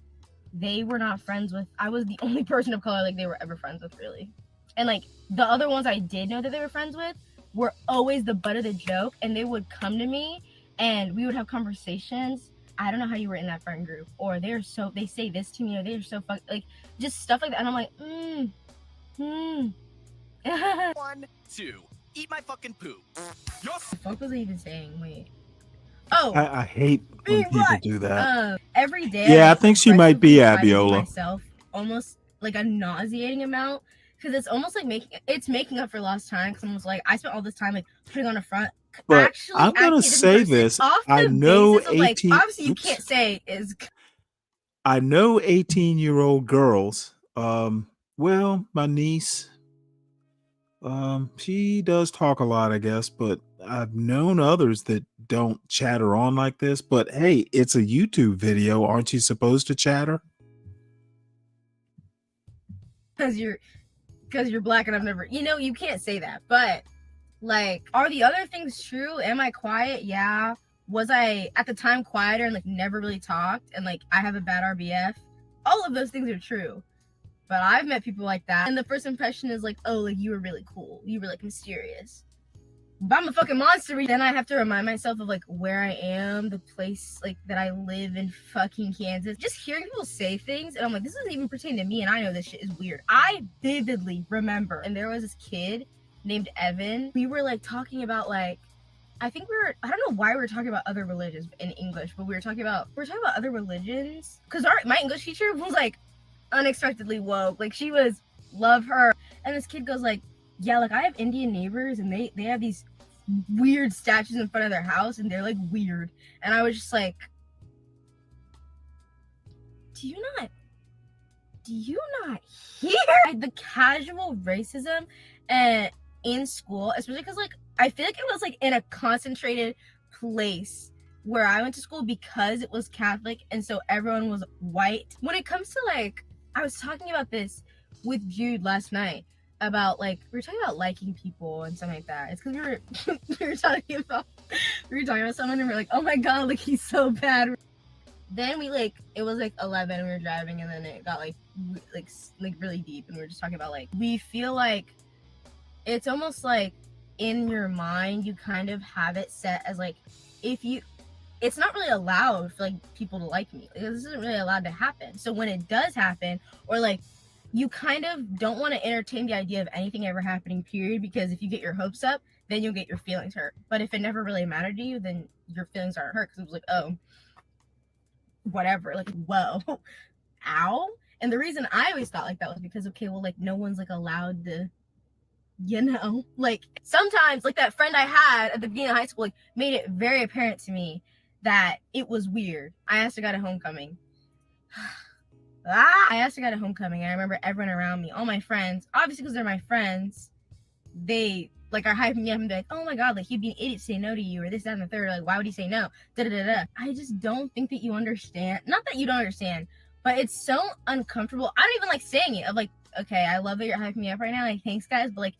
they were not friends with, I was the only person of color like they were ever friends with, really. And like, the other ones I did know that they were friends with were always the butt of the joke, and they would come to me and we would have conversations. I don't know how you were in that friend group, or they say this to me, or they're so like just stuff like that, and I'm like, 1, 2, eat my fucking poop. What the fuck was I even saying? Wait. Oh, I hate when people do that. every day. Yeah, I think she might be Abiola. Myself almost like a nauseating amount. Because it's almost like making up for lost time. Because I'm almost like, I spent all this time like putting on a front. But actually, I'm gonna say this. I know 18. Like, obviously, you can't say is. I know 18-year-old girls. Well, my niece. She does talk a lot, I guess. But I've known others that don't chatter on like this. But hey, it's a YouTube video. Aren't you supposed to chatter? Because you're black and I've never, you can't say that. But like, are the other things true? Am I quiet? Yeah. Was I at the time quieter and like never really talked and like I have a bad RBF? All of those things are true. But I've met people like that, and the first impression is like, oh, like you were really cool. You were like mysterious. But I'm a fucking monster. Then I have to remind myself of like where I am, the place like that I live in fucking Kansas. Just hearing people say things, and I'm like, this doesn't even pertain to me, and I know this shit is weird. I vividly remember, and there was this kid named Evan. We were like talking about like, I think I don't know why we were talking about other religions in English, but we were talking about other religions because my English teacher was like unexpectedly woke. Like she was love her, and this kid goes like, yeah, like I have Indian neighbors and they have these weird statues in front of their house and they're like weird, and I was just like, do you not hear the casual racism in school, especially because like I feel like it was like in a concentrated place where I went to school because it was Catholic and so everyone was white. When it comes to like, I was talking about this with Jude last night about like we were talking about liking people and something like that. It's because we were talking about someone and we were like, oh my god, like he's so bad. Then we like it was like 11 and we were driving and then it got like really deep and we were just talking about like we feel like it's almost like in your mind you kind of have it set as like it's not really allowed for like people to like me. Like, this isn't really allowed to happen. So when it does happen, or like you kind of don't want to entertain the idea of anything ever happening, period, because if you get your hopes up, then you'll get your feelings hurt. But if it never really mattered to you, then your feelings aren't hurt because it was like, oh, whatever, like, whoa, ow. And the reason I always thought like that was because, okay, well, like no one's like allowed to, you know, like sometimes like that friend I had at the beginning of high school like made it very apparent to me that it was weird. I asked a guy to homecoming. I asked a guy to homecoming and I remember everyone around me, all my friends, obviously because they're my friends, they like are hyping me up and be like, oh my god, like he'd be an idiot to say no to you or this, that, and the third, like why would he say no? I just don't think that you understand. Not that you don't understand, but it's so uncomfortable. I don't even like saying it. I'm like, okay, I love that you're hyping me up right now, like thanks guys, but like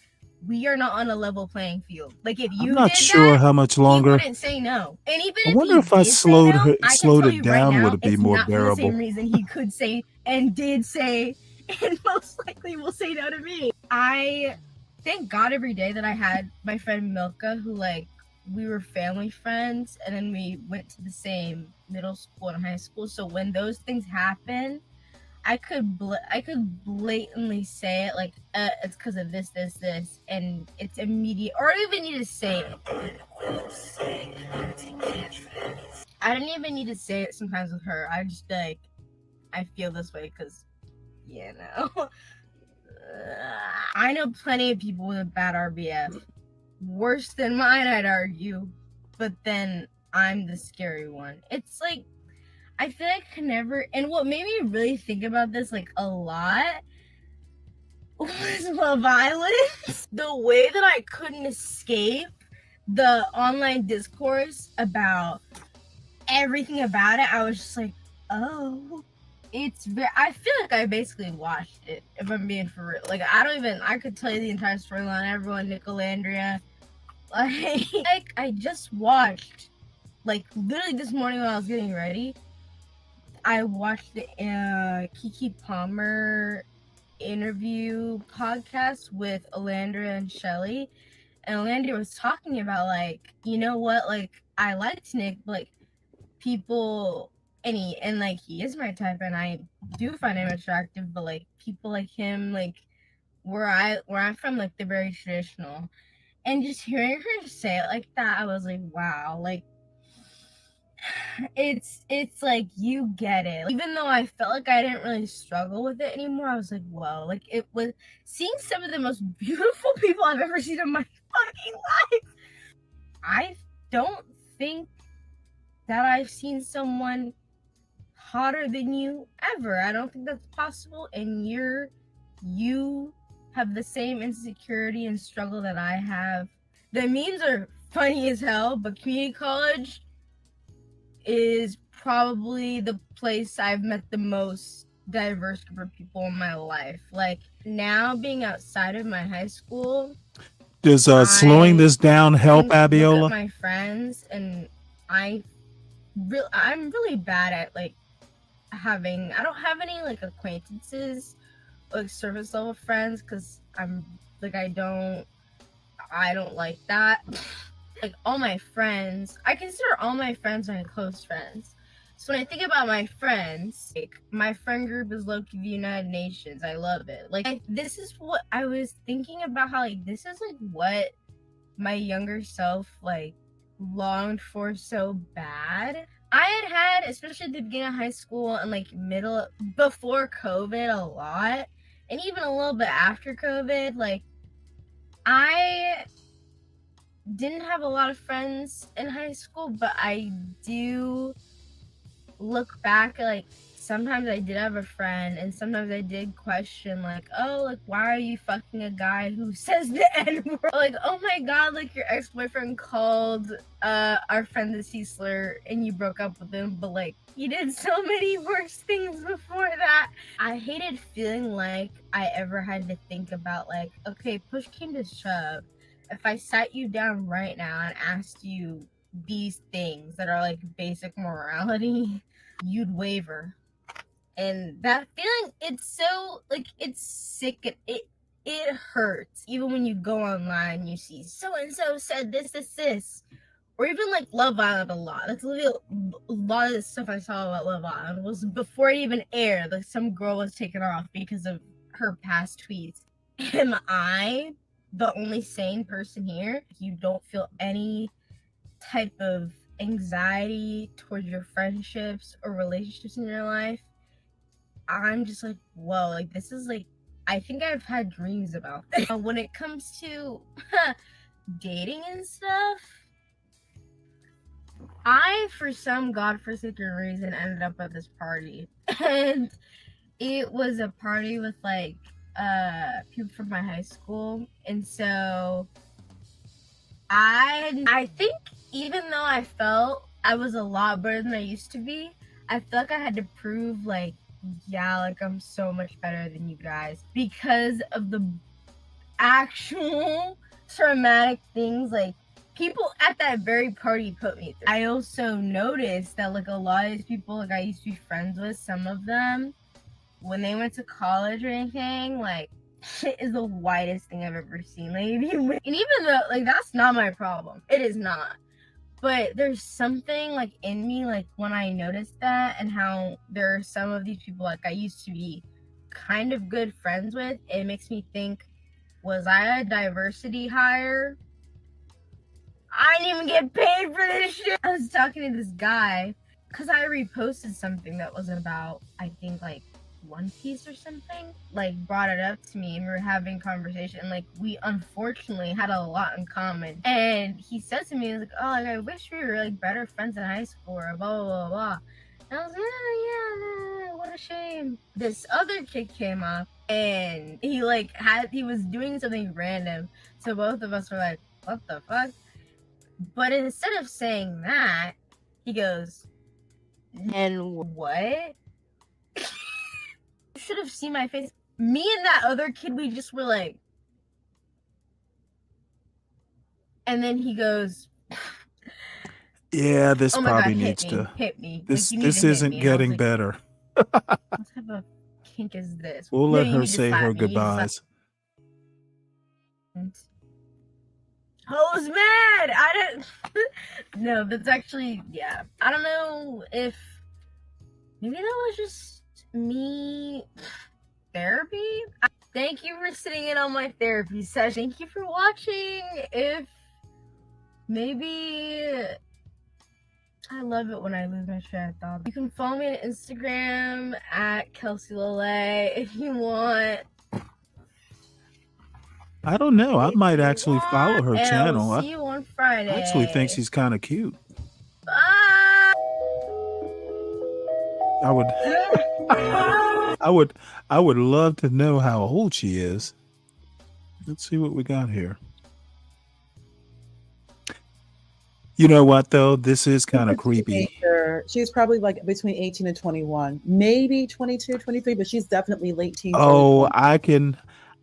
we are not on a level playing field. Like if you I'm not did sure that, how much he longer. wouldn't say no. And even I if wonder he if I did say slowed no, I can slowed tell it you right down, now, would it be it's more not for the same bearable? reason he could say and did say and most likely will say no to me. I thank God every day that I had my friend Milka, who like we were family friends and then we went to the same middle school and high school. So when those things happen, I could blatantly say it like it's because of this, and it's immediate, or I don't even need to say it. I didn't even need to say it sometimes with her. I just like I feel this way because, you know. I know plenty of people with a bad RBF. Worse than mine, I'd argue. But then I'm the scary one. It's like, I feel like I can never, and what made me really think about this like a lot was Love Island. The way that I couldn't escape the online discourse about everything about it, I was just like, oh. I feel like I basically watched it, if I'm being for real. Like, I could tell you the entire storyline, everyone, Nicolandria. Like, I just watched, like, literally this morning when I was getting ready, I watched the Kiki Palmer interview podcast with Alandra and Shelly. And Alandra was talking about, like, you know what, like, I liked Nick, but, like, people, and he is my type, and I do find him attractive, but, like, people like him, like, where I'm from, like, they're very traditional. And just hearing her say it like that, I was like, wow, like, it's like you get it. Even though I felt like I didn't really struggle with it anymore, I was like, whoa, like it was seeing some of the most beautiful people I've ever seen in my fucking life. I don't think that I've seen someone hotter than you ever. I don't think that's possible, and you have the same insecurity and struggle that I have. The memes are funny as hell, but community college is probably the place I've met the most diverse group of people in my life. Like, now being outside of my high school, Does slowing this down help, look at Abiola? my friends, and I'm really bad at like I don't have any like acquaintances, like surface level friends, because I'm like I don't like that. Like all my friends, I consider all my friends my close friends. So when I think about my friends, like my friend group is low-key the United Nations. I love it. Like this is what I was thinking about, how like this is like what my younger self like longed for so bad. I had, especially at the beginning of high school and like middle, before COVID a lot, and even a little bit after COVID, like I didn't have a lot of friends in high school, but I do look back, like sometimes I did have a friend, and sometimes I did question, like, oh, like, why are you fucking a guy who says the N-word? Like, oh my god, like, your ex-boyfriend called our friend the C-slur and you broke up with him, but like, you did so many worse things before that. I hated feeling like I ever had to think about, like, okay, push came to shove, if I sat you down right now and asked you these things that are like basic morality, you'd waver. And that feeling, it's so, like, it's sick. It hurts. Even when you go online, you see so-and-so said this. Or even, like, Love Island a lot. That's literally a lot of the stuff I saw about Love Island was before it even aired. Like, some girl was taken off because of her past tweets. Am I the only sane person here? You don't feel any type of anxiety towards your friendships or relationships in your life. I'm just like, whoa, like this is like, I think I've had dreams about this. When it comes to dating and stuff, I, for some godforsaken reason, ended up at this party. And it was a party with like people from my high school. And so I think even though I felt I was a lot better than I used to be, I felt like I had to prove, like, yeah, like I'm so much better than you guys because of the actual traumatic things like people at that very party put me through. I also noticed that like a lot of these people like I used to be friends with, some of them, when they went to college or anything, like shit is the whitest thing I've ever seen. Like, and even though like that's not my problem, it is not. But there's something like in me, like when I noticed that and how there are some of these people like I used to be kind of good friends with, it makes me think, was I a diversity hire? I didn't even get paid for this shit. I was talking to this guy because I reposted something that was about, I think, like One Piece or something, like brought it up to me and we were having conversation, like we unfortunately had a lot in common. And he said to me, he was like, oh, like I wish we were like better friends in high school or blah blah blah. And I was like, oh, yeah, what a shame. This other kid came up and he was doing something random, so both of us were like, what the fuck? But instead of saying that, he goes, and what? You should have seen my face. Me and that other kid, we just were like, and then he goes, Yeah, this oh my probably God, needs to. hit me. This Like, you need this to hit isn't me. And I was getting like, better. what type of kink is this? We'll No, let you her need to say slap her me. You need to slap goodbyes. me. I was mad. I didn't. No, that's actually, yeah. I don't know if maybe that was just me. Therapy? Thank you for sitting in on my therapy session. Thank you for watching. If maybe I love it when I lose my train of thought. You can follow me on Instagram at Kelsey Lele if you want. I don't know. I might actually follow her And I channel. will I see you on Friday. actually think she's kind of cute. Bye. I would love to know how old she is. Let's see what we got here. You know what though? This is kind of creepy. She's probably like between 18 and 21, maybe 22, 23, but she's definitely late teens. Oh, I can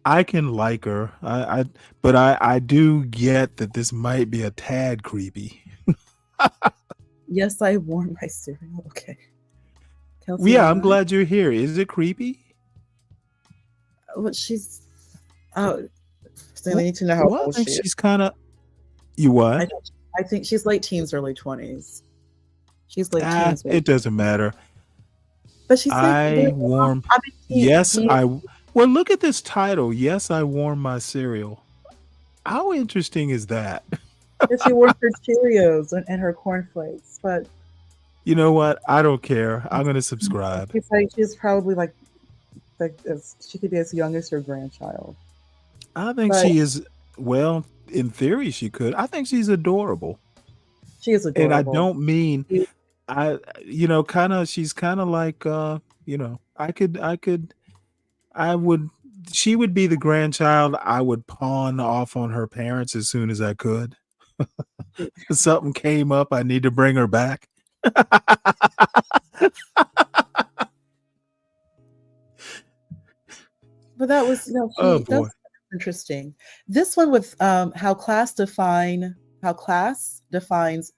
like her. But I do get that this might be a tad creepy. Yes, I wore my cereal. Okay. Kelsey, Yeah, I'm glad you're here. Is it creepy? Well, she's. Oh, so I need to know how Well, I old think she is. she's kind of. You what? I think she's late teens, early 20s. She's late teens. It doesn't matter. But she's like, Well, look at this title. Yes, I warm my cereal. How interesting is that? That she wore her Cheerios and her cornflakes, but You know what? I don't care. I'm gonna subscribe. it's like she's probably like she could be as young as her grandchild. I think But she is. Well, in theory, she could. I think she's adorable. she is And I adorable. don't mean kind of. She's kind of like I would. She would be the grandchild I would pawn off on her parents as soon as I could. If something came up, I need to bring her back. But that was Oh boy. that's interesting. This one with how class defines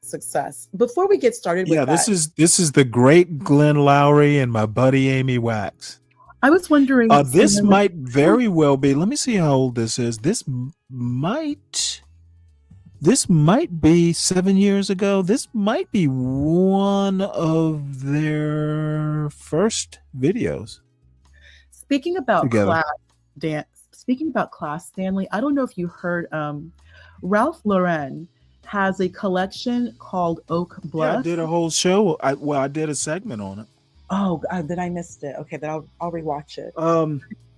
success. Before we get started with Yeah, that, this is the great Glenn Lowry and my buddy Amy Wax. I was wondering. This might very well be. Let me see how old this is. This might be 7 years ago. This might be one of their first videos. Speaking about together. class, Stanley, I don't know if you heard. Ralph Lauren has a collection called Oak Bluff. Yeah, I did a whole show. I did a segment on it. Oh, then I missed it. Okay, then I'll rewatch it.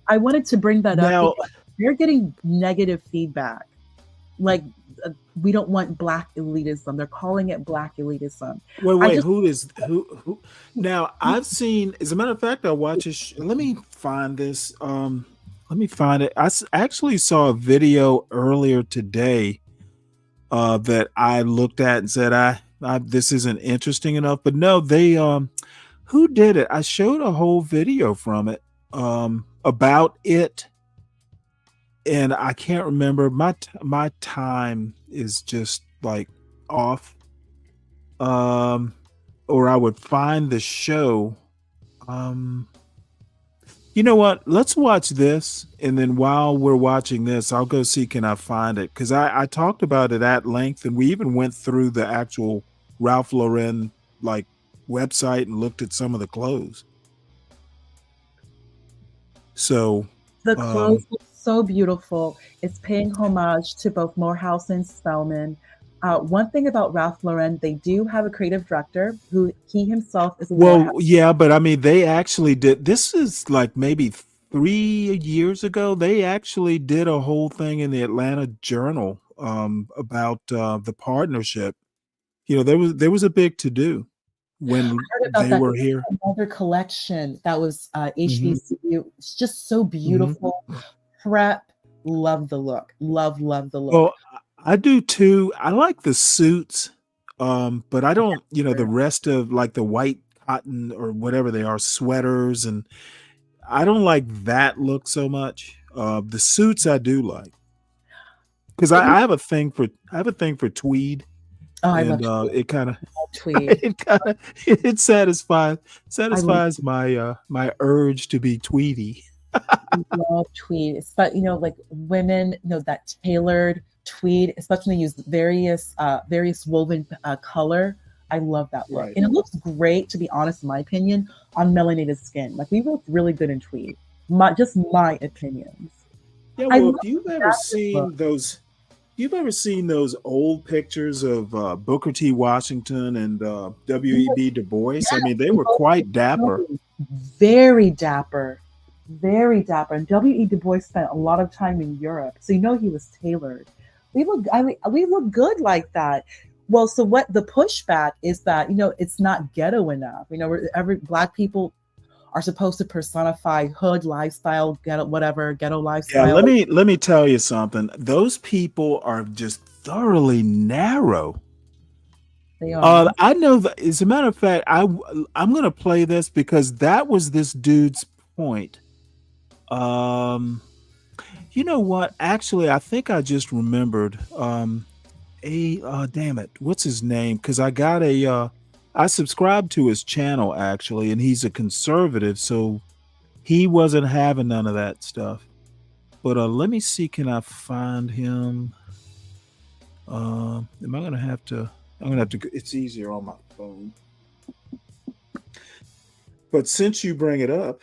I wanted to bring that up because they're getting negative feedback. Like we don't want Black elitism. They're calling it Black elitism. Wait, who? Now I've seen. As a matter of fact, I watch it. Let me find this. Let me find it. I actually saw a video earlier today that I looked at and said, I this isn't interesting enough. But no, they who did it? I showed a whole video from it about it, and I can't remember. My time is just like off. Or I would find the show. You know what? Let's watch this, and then while we're watching this, I'll go see can I find it, because I talked about it at length, and we even went through the actual Ralph Lauren like website and looked at some of the clothes. So the clothes look so beautiful. It's paying homage to both Morehouse and Spelman. One thing about Ralph Lauren, they do have a creative director who he himself is. Yeah, but I mean, they actually did. This is like maybe 3 years ago. They actually did a whole thing in the Atlanta Journal about the partnership. You know, there was a big to do when they were here. Another collection that was HBCU. It's just so beautiful. Prep, love the look. Love the look. Well, I do too. I like the suits, but I don't, the rest of like the white cotton or whatever they are, sweaters, and I don't like that look so much. The suits I do like, because I have a thing for tweed. Oh, I love tweed. It kind of tweed. It satisfies my my urge to be tweedy. I love tweed, but like women, that tailored tweed, especially when they use various woven color. I love that look. Right. And it looks great, to be honest, in my opinion, on melanated skin. Like we look really good in tweed. Just my opinions. Yeah, well, if you've ever seen those old pictures of Booker T. Washington and W.E.B. Du Bois, I mean, they were quite dapper. Very dapper. Very dapper. And W.E. Du Bois spent a lot of time in Europe, so he was tailored. We look good like that. Well, so what the pushback is that it's not ghetto enough. Every Black people are supposed to personify hood lifestyle, ghetto lifestyle. Yeah, let me tell you something. Those people are just thoroughly narrow. They are. I know that. As a matter of fact, I'm going to play this because that was this dude's point. You know what? Actually, I think I just remembered. Damn it, what's his name? Because I got I subscribed to his channel actually, and he's a conservative, so he wasn't having none of that stuff. But let me see, can I find him? I'm gonna have to. It's easier on my phone. But since you bring it up.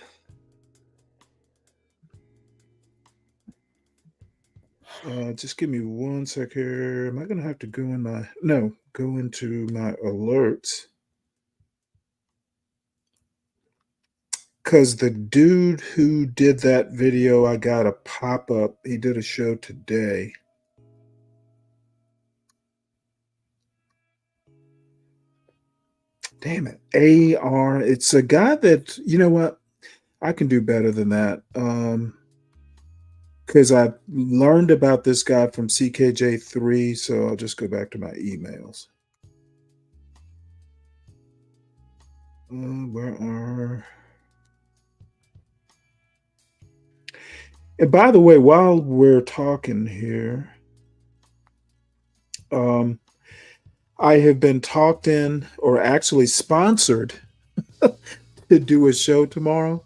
Just give me 1 sec here. Am I gonna have to go into my alerts? Cause the dude who did that video, I got a pop up. He did a show today. Damn it. AR. It's a guy that, you know what? I can do better than that. Because I learned about this guy from CKJ3, so I'll just go back to my emails. Where are... And by the way, while we're talking here, I have been talked in, or actually sponsored, to do a show tomorrow.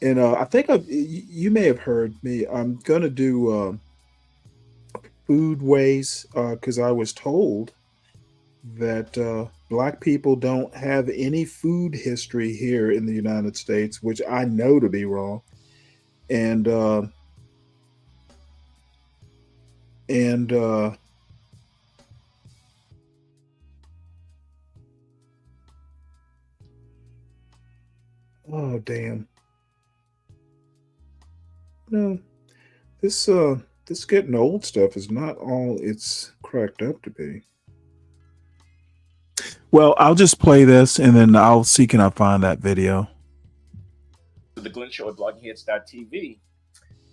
And I think you may have heard me. I'm going to do foodways because I was told that Black people don't have any food history here in the United States, which I know to be wrong. And oh, damn. No, this getting old stuff is not all it's cracked up to be. Well, I'll just play this and then I'll see can I find that video. The Glenn Show at bloggingheads.tv.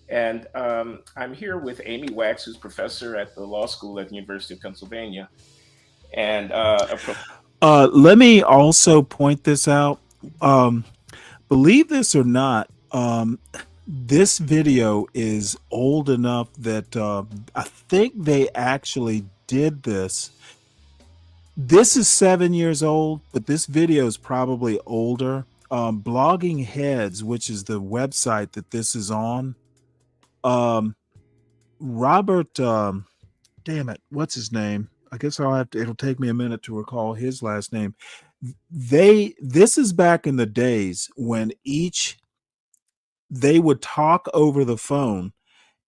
And I'm here with Amy Wax, who's professor at the law school at the University of Pennsylvania. And let me also point this out. Believe this or not, this video is old enough that I think they actually did this. This is 7 years old, but this video is probably older. Blogging Heads, which is the website that this is on, Robert, damn it, what's his name? I guess it'll take me a minute to recall his last name. This is back in the days when they would talk over the phone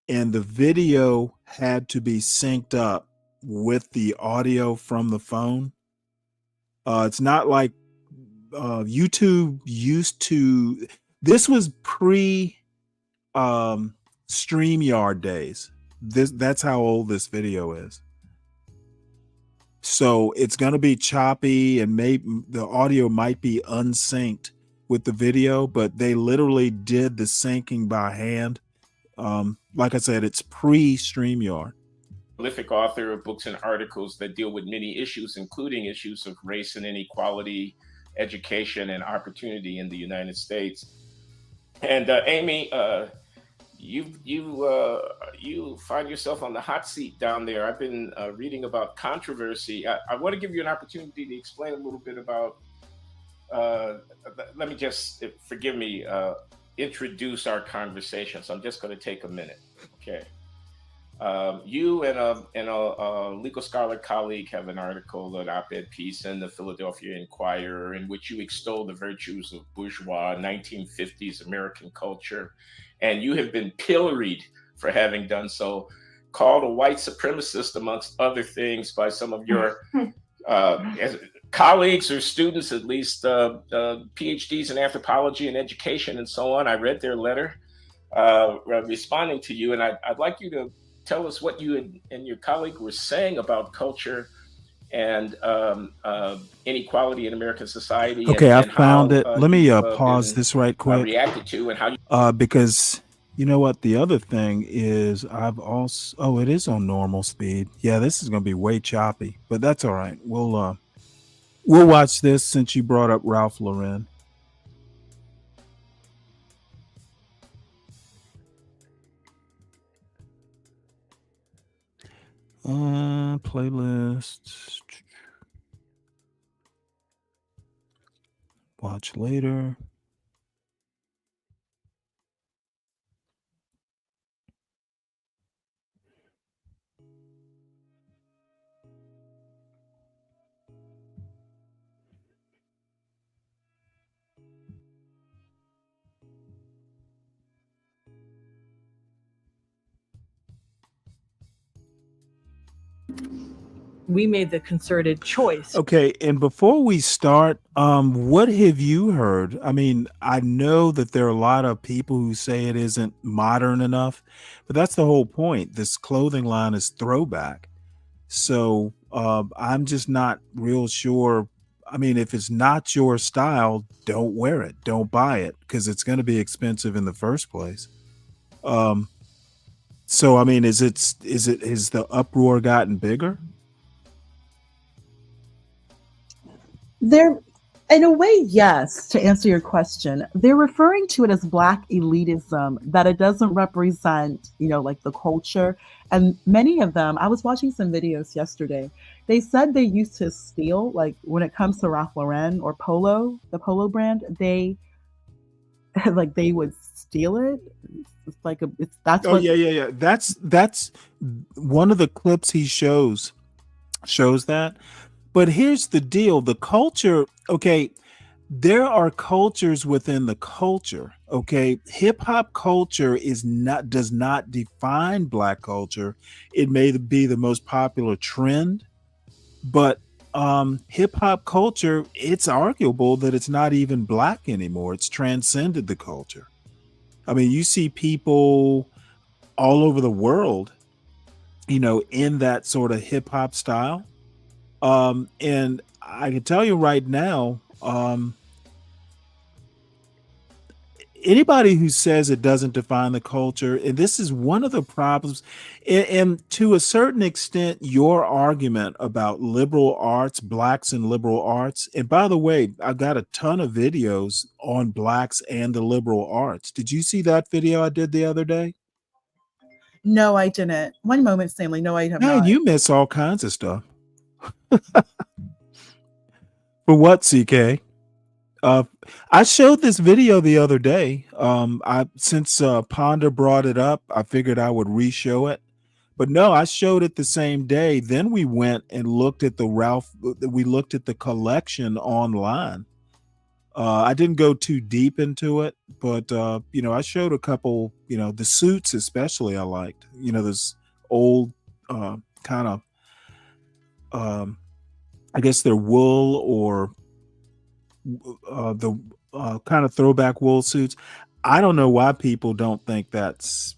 and the video had to be synced up with the audio from the phone. It's not like YouTube used to. This was pre StreamYard days. That's how old this video is. So it's going to be choppy and maybe the audio might be unsynced with the video, but they literally did the syncing by hand. Like I said, it's pre StreamYard. Prolific author of books and articles that deal with many issues, including issues of race and inequality, education and opportunity in the United States. And Amy, you find yourself on the hot seat down there. I've been reading about controversy. I want to give you an opportunity to explain a little bit about. Let me just, forgive me, introduce our conversation. So I'm just going to take a minute. Okay. You and a legal scholar colleague have an article, an op-ed piece in the Philadelphia Inquirer in which you extol the virtues of bourgeois 1950s American culture. And you have been pilloried for having done so, called a white supremacist, amongst other things, by some of your colleagues or students, at least PhDs in anthropology and education and so on. I read their letter responding to you, and I'd like you to tell us what you and your colleague were saying about culture and inequality in American society. Okay, and I found how, it. Let me pause this right quick. Reacted to and how you because you know what? The other thing is I've also, oh, it is on normal speed. Yeah, this is going to be way choppy, but that's all right. We'll watch this since you brought up Ralph Lauren. Playlists. Watch later. We made the concerted choice. Okay, and before we start, what have you heard? I mean, I know that there are a lot of people who say it isn't modern enough, but that's the whole point. This clothing line is throwback. So I'm just not real sure. I mean, if it's not your style, don't wear it. Don't buy it because it's going to be expensive in the first place. So I mean, has the uproar gotten bigger? They're, in a way, yes, to answer your question. They're referring to it as Black elitism, that it doesn't represent, like the culture. And many of them, I was watching some videos yesterday, they said they used to steal, like when it comes to Ralph Lauren or Polo, the Polo brand, they like they would steal it. It's like that's Oh what. yeah. That's one of the clips he shows that. But here's the deal, the culture, okay, there are cultures within the culture, okay? Hip hop culture does not define Black culture. It may be the most popular trend, but hip hop culture, it's arguable that it's not even Black anymore. It's transcended the culture. I mean, you see people all over the world, in that sort of hip hop style. And I can tell you right now, anybody who says it doesn't define the culture, and this is one of the problems, and to a certain extent, your argument about liberal arts, Blacks and liberal arts, and by the way, I got a ton of videos on Blacks and the liberal arts. Did you see that video I did the other day? No, I didn't. One moment, Stanley. No, I have Man, not. you miss all kinds of stuff. For what, CK? I showed this video the other day. Since Ponder brought it up, I figured I would re-show it. But no, I showed it the same day. Then we went and looked at we looked at the collection online. I didn't go too deep into it, but I showed a couple, the suits especially I liked. This old kind of I guess they're wool or the kind of throwback wool suits. I don't know why people don't think that's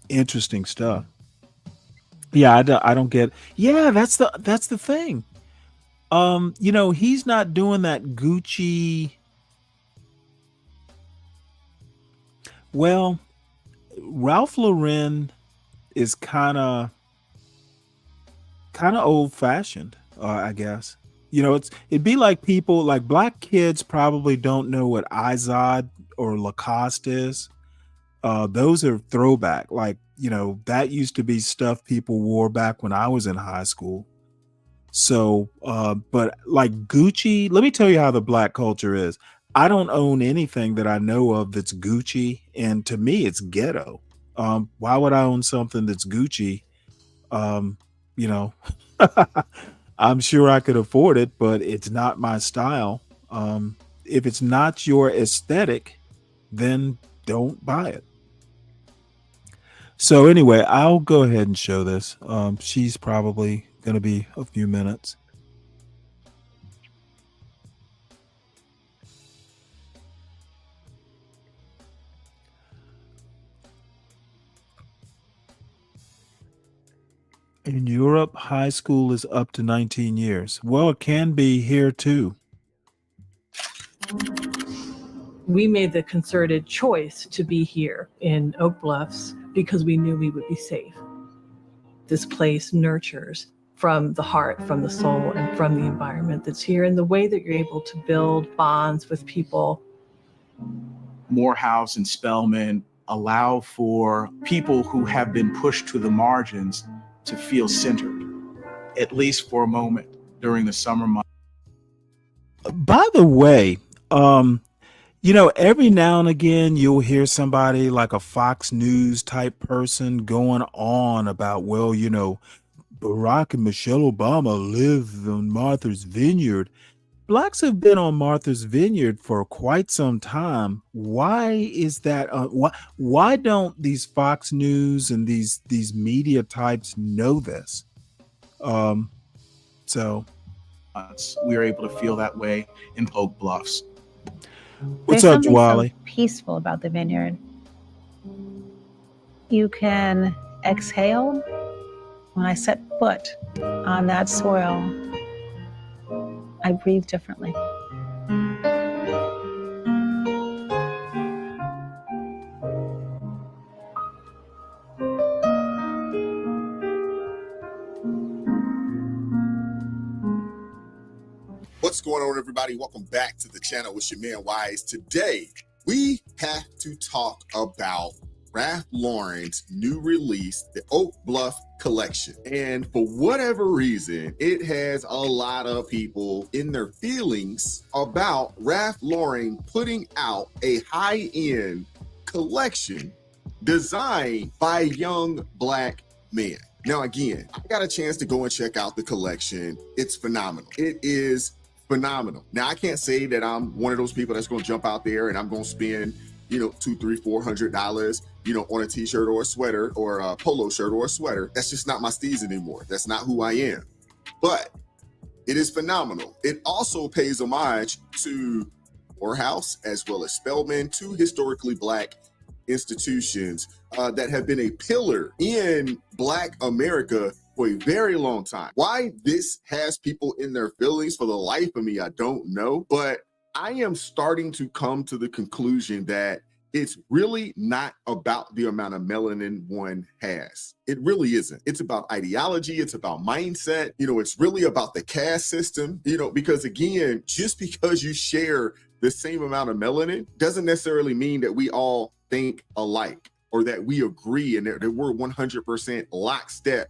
interesting stuff. Yeah, I don't get. Yeah, that's the thing. He's not doing that Gucci. Well, Ralph Lauren is kind of old fashioned, I guess. It'd be like people like Black kids probably don't know what Izod or Lacoste is. Those are throwback. Like, that used to be stuff people wore back when I was in high school. So, but like Gucci, let me tell you how the Black culture is. I don't own anything that I know of that's Gucci. And to me, it's ghetto. Why would I own something that's Gucci? I'm sure I could afford it, but it's not my style. If it's not your aesthetic, then don't buy it. So anyway, I'll go ahead and show this. She's probably going to be a few minutes. In Europe, high school is up to 19 years. Well, it can be here too. We made the concerted choice to be here in Oak Bluffs because we knew we would be safe. This place nurtures from the heart, from the soul, and from the environment that's here, and the way that you're able to build bonds with people. Morehouse and Spelman allow for people who have been pushed to the margins to feel centered, at least for a moment during the summer months. By the way, every now and again, you'll hear somebody like a Fox News type person going on about, well, Barack and Michelle Obama lived on Martha's Vineyard. blacks have been on Martha's Vineyard for quite some time. Why is that? Why don't these Fox News and these media types know this? So we are able to feel that way in Oak Bluffs. What's There's up, something Wally? so peaceful about the vineyard. You can exhale. When I set foot on that soil, I breathe differently. What's going on, everybody? Welcome back to the channel. It's your man Wise. Today, we have to talk about Ralph Lauren's new release, the Oak Bluff collection. And for whatever reason, it has a lot of people in their feelings about Ralph Lauren putting out a high-end collection designed by young black men. Now, again, I got a chance to go and check out the collection. It's phenomenal. It is phenomenal. Now, I can't say that I'm one of those people that's going to jump out there and I'm going to spend, $200, $300, $400, on a t-shirt or a sweater or a polo shirt or a sweater. That's just not my steez anymore. That's not who I am. But it is phenomenal. It also pays homage to Morehouse as well as Spelman, two historically black institutions that have been a pillar in Black America for a very long time. Why this has people in their feelings, for the life of me, I don't know. But I am starting to come to the conclusion that it's really not about the amount of melanin one has. It really isn't. It's about ideology. It's about mindset. It's really about the caste system, because again, just because you share the same amount of melanin doesn't necessarily mean that we all think alike or that we agree and that we're 100% lockstep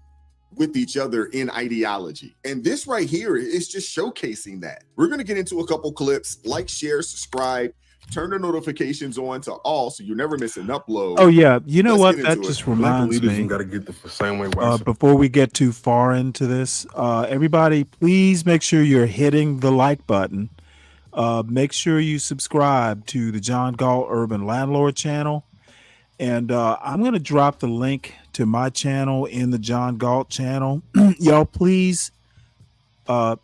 with each other in ideology. And this right here is just showcasing that. We're going to get into a couple clips. Like, share, subscribe, turn the notifications on to all so you never miss an upload. Oh yeah, you know what? Let's get That into just it. reminds me. Got to get the same way. Before we get too far into this, everybody, please make sure you're hitting the like button. Make sure you subscribe to the John Galt Urban Landlord channel. And I'm going to drop the link to my channel in the John Galt channel. Y'all, please go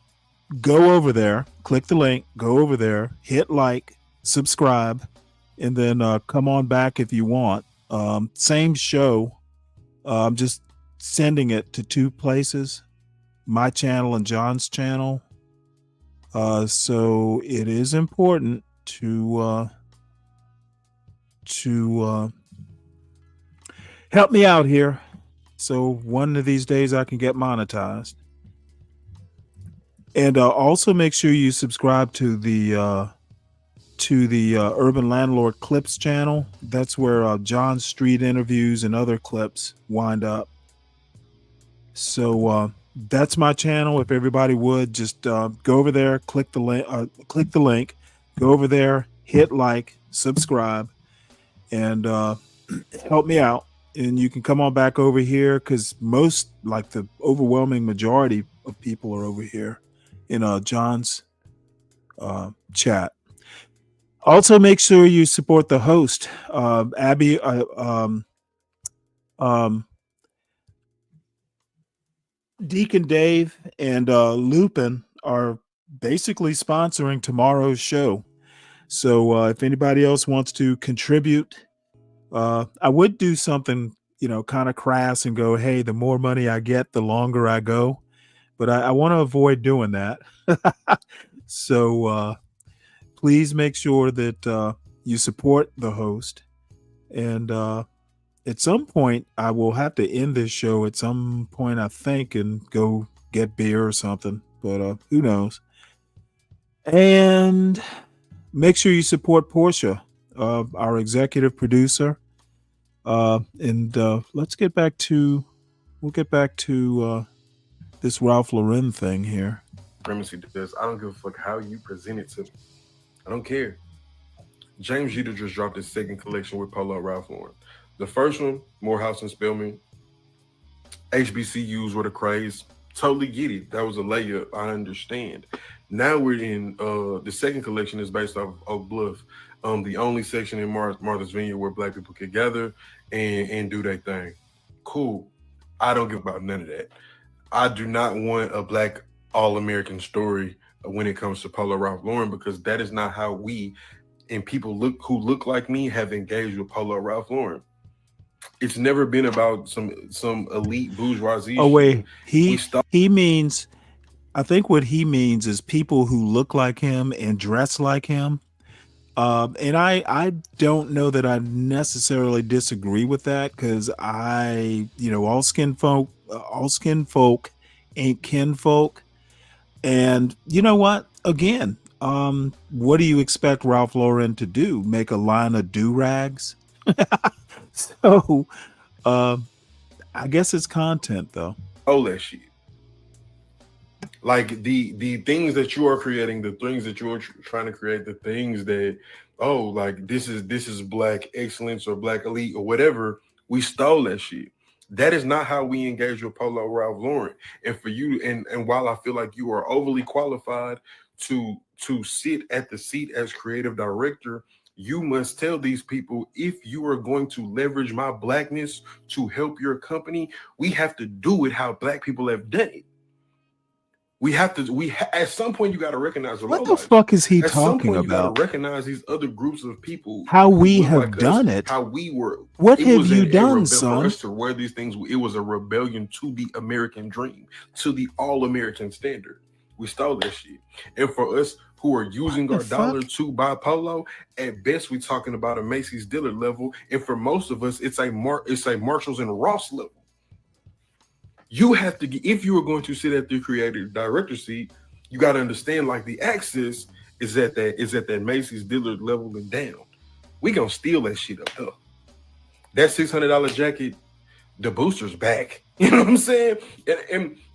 over there, click the link, go over there, hit like, subscribe, and then come on back if you want. Same show. I'm just sending it to two places, my channel and John's channel. So it is important to help me out here, so one of these days I can get monetized. And also make sure you subscribe to the Urban Landlord Clips channel. That's where John's street interviews and other clips wind up. So that's my channel. If everybody would just go over there, click the link, go over there, hit like, subscribe, and help me out. And you can come on back over here because most, like the overwhelming majority of people are over here in John's chat. Also, make sure you support the host, Abby. Deacon Dave and Lupin are basically sponsoring tomorrow's show. So if anybody else wants to contribute, I would do something, kind of crass and go, hey, the more money I get, the longer I go. But I want to avoid doing that. So please make sure that you support the host. And at some point, I will have to end this show at some point, I think, and go get beer or something. But who knows? And make sure you support Portia, our executive producer. And we'll get back to this Ralph Lauren thing here. Supremacy does. I don't give a fuck how you present it to me. I don't care. James Jeter just dropped his second collection with Polo Ralph Lauren. The first one, Morehouse and Spelman, HBCUs were the craze. Totally get it. That was a layup. I understand. Now we're in the second collection is based off Oak Bluff, the only section in Martha's Vineyard where Black people can gather and do their thing. Cool. I don't give about none of that. I do not want a Black all-American story when it comes to Polo Ralph Lauren, because that is not how we and people who look like me have engaged with Polo Ralph Lauren. It's never been about some elite bourgeoisie. Oh wait, he means. I think what he means is people who look like him and dress like him. And I don't know that I necessarily disagree with that, because all skin folk ain't kinfolk. And you know what? Again, what do you expect Ralph Lauren to do? Make a line of do-rags? So I guess it's content though. Oh, that shit. Like the things that you are creating, the things that you're trying to create, the things that, like this is Black excellence or Black elite or whatever, we stole that shit. That is not how we engage with Polo Ralph Lauren. And for you, and while I feel like you are overly qualified to sit at the seat as creative director, you must tell these people, if you are going to leverage my Blackness to help your company, we have to do it how Black people have done it. At some point you got to recognize what the fuck is he at some talking point, you got about? to recognize these other groups of people. How we have like done us, it. How we were. What it have was you a done, for son? us to wear these things, it was a rebellion to the American dream, to the all-American standard. We stole that shit. And for us who are using our dollar to buy polo, at best we're talking about a Macy's Dillard level. And for most of us, it's a Marshalls and Ross level. You have to, if you are going to sit at the creative director seat, you got to understand, like, the access is at that Macy's Dillard level and down. We gonna steal that shit up there. That $600 jacket, the booster's back. You know what I'm saying?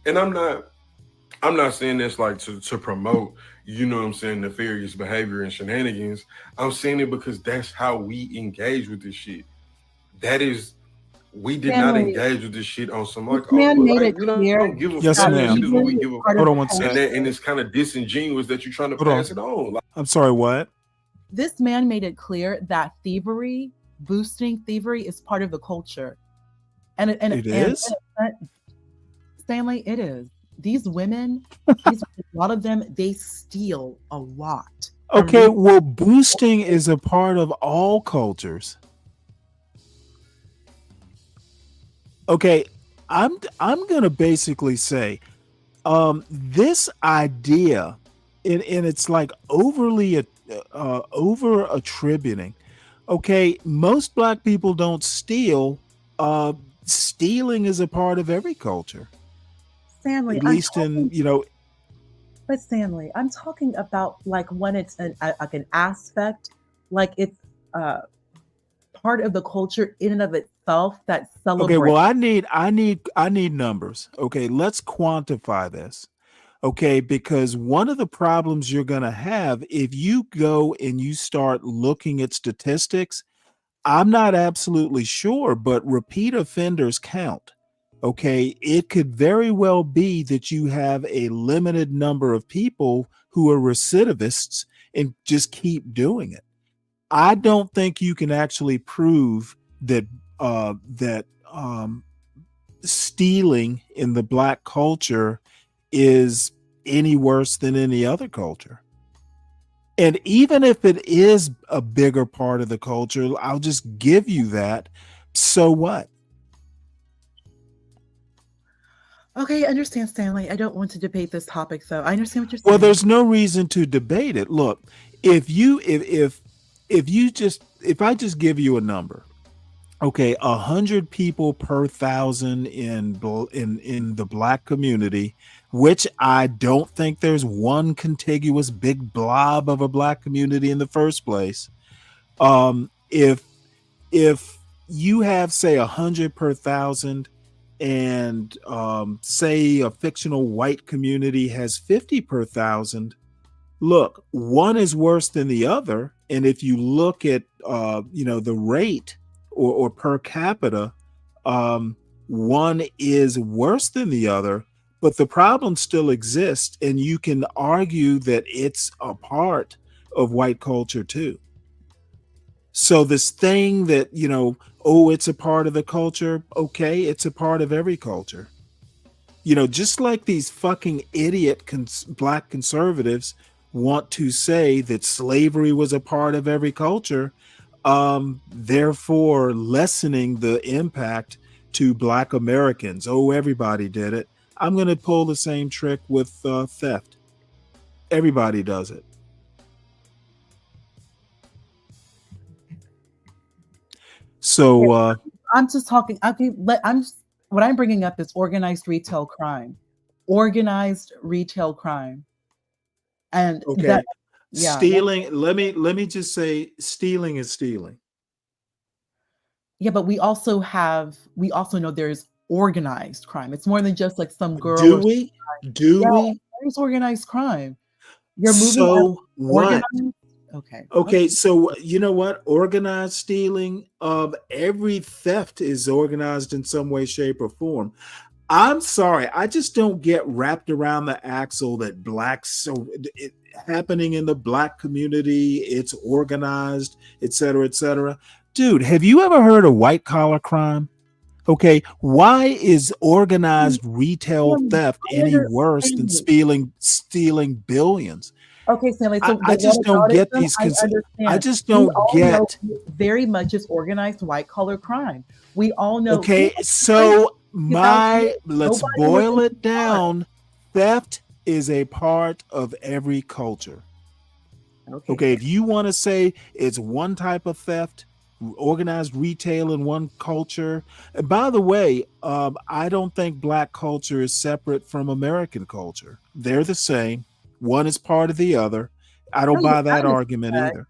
And I'm not saying this like to promote, you know what I'm saying, nefarious behavior and shenanigans. I'm saying it because that's how we engage with this shit. That is. We did not engage with this shit on some like, we don't give a yes, fuck. ma'am. Shit is what we give a fuck. Hold on one second. And it's kind of disingenuous that you're trying to pass it on. Like, I'm sorry, what? This man made it clear that boosting thievery is part of the culture. And it is? Stanley, it is. These women, a lot of them, they steal a lot. Okay, well, boosting is a part of all cultures. Okay, I'm gonna basically say, this idea, and it's like overly over attributing. Okay, most Black people don't steal. Stealing is a part of every culture. Stanley, at least But Stanley, I'm talking about like when it's like an aspect, like it's part of the culture in and of itself that celebrates. Okay, well, I need numbers. Okay, let's quantify this. Okay, because one of the problems you're going to have if you go and you start looking at statistics, I'm not absolutely sure, but repeat offenders count. Okay, it could very well be that you have a limited number of people who are recidivists and just keep doing it. I don't think you can actually prove that stealing in the Black culture is any worse than any other culture. And even if it is a bigger part of the culture, I'll just give you that. So what? Okay, I understand, Stanley. I don't want to debate this topic, though. I understand what you're saying. Well, there's no reason to debate it. Look, if I just give you a number, okay, 100 people per 1,000 in the Black community, which I don't think there's one contiguous big blob of a Black community in the first place. If you have, say, 100 per 1,000, and say a fictional white community has 50 per 1,000, look, one is worse than the other. And if you look at the rate or per capita, one is worse than the other, but the problem still exists, and you can argue that it's a part of white culture too. So this thing that, oh, it's a part of the culture. Okay, it's a part of every culture. Just like these fucking idiot black conservatives want to say that slavery was a part of every culture, therefore lessening the impact to Black Americans. Oh, everybody did it. I'm going to pull the same trick with theft. Everybody does it. So I'm just talking. What I'm bringing up is organized retail crime. Organized retail crime. And okay, yeah, stealing. Let me just say, stealing is stealing. Yeah, but we also know there's organized crime. It's more than just like some girl. Do we? There's organized crime. You're moving. So what? Okay. Okay, so you know what? Organized stealing of every theft is organized in some way, shape, or form. I'm sorry, I just don't get wrapped around the axle that it happening in the Black community, it's organized, et cetera, et cetera. Dude, have you ever heard of white collar crime? Okay, why is organized retail theft any worse than stealing billions? Okay, Stanley. So I just don't get these. I just don't get. Very much is organized white collar crime. We all know. Okay, so let's boil it down. Theft is a part of every culture. Okay, if you want to say it's one type of theft, organized retail in one culture. And by the way, I don't think Black culture is separate from American culture. They're the same. One is part of the other. I don't buy that argument either.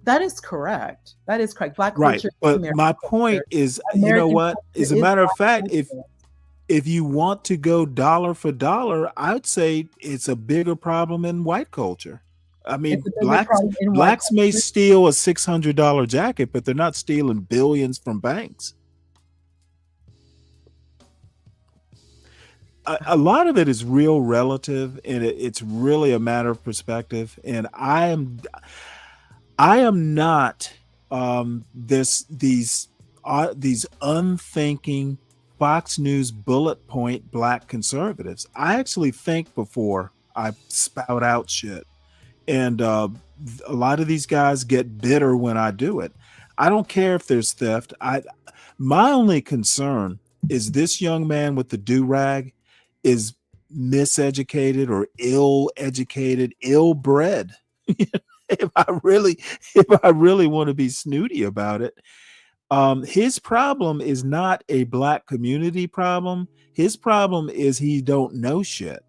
That is correct. Black Right. culture. But my point is, you know what? As a matter of fact, if you want to go dollar for dollar, I'd say it's a bigger problem in white culture. I mean, blacks may steal a $600 jacket, but they're not stealing billions from banks. A lot of it is real relative, and it's really a matter of perspective. And I am not these unthinking Fox News bullet point Black conservatives. I actually think before I spout out shit, and a lot of these guys get bitter when I do it. I don't care if there's theft. My only concern is this young man with the do-rag is miseducated or ill-educated, ill-bred. if I really want to be snooty about it, his problem is not a Black community problem. His problem is he don't know shit.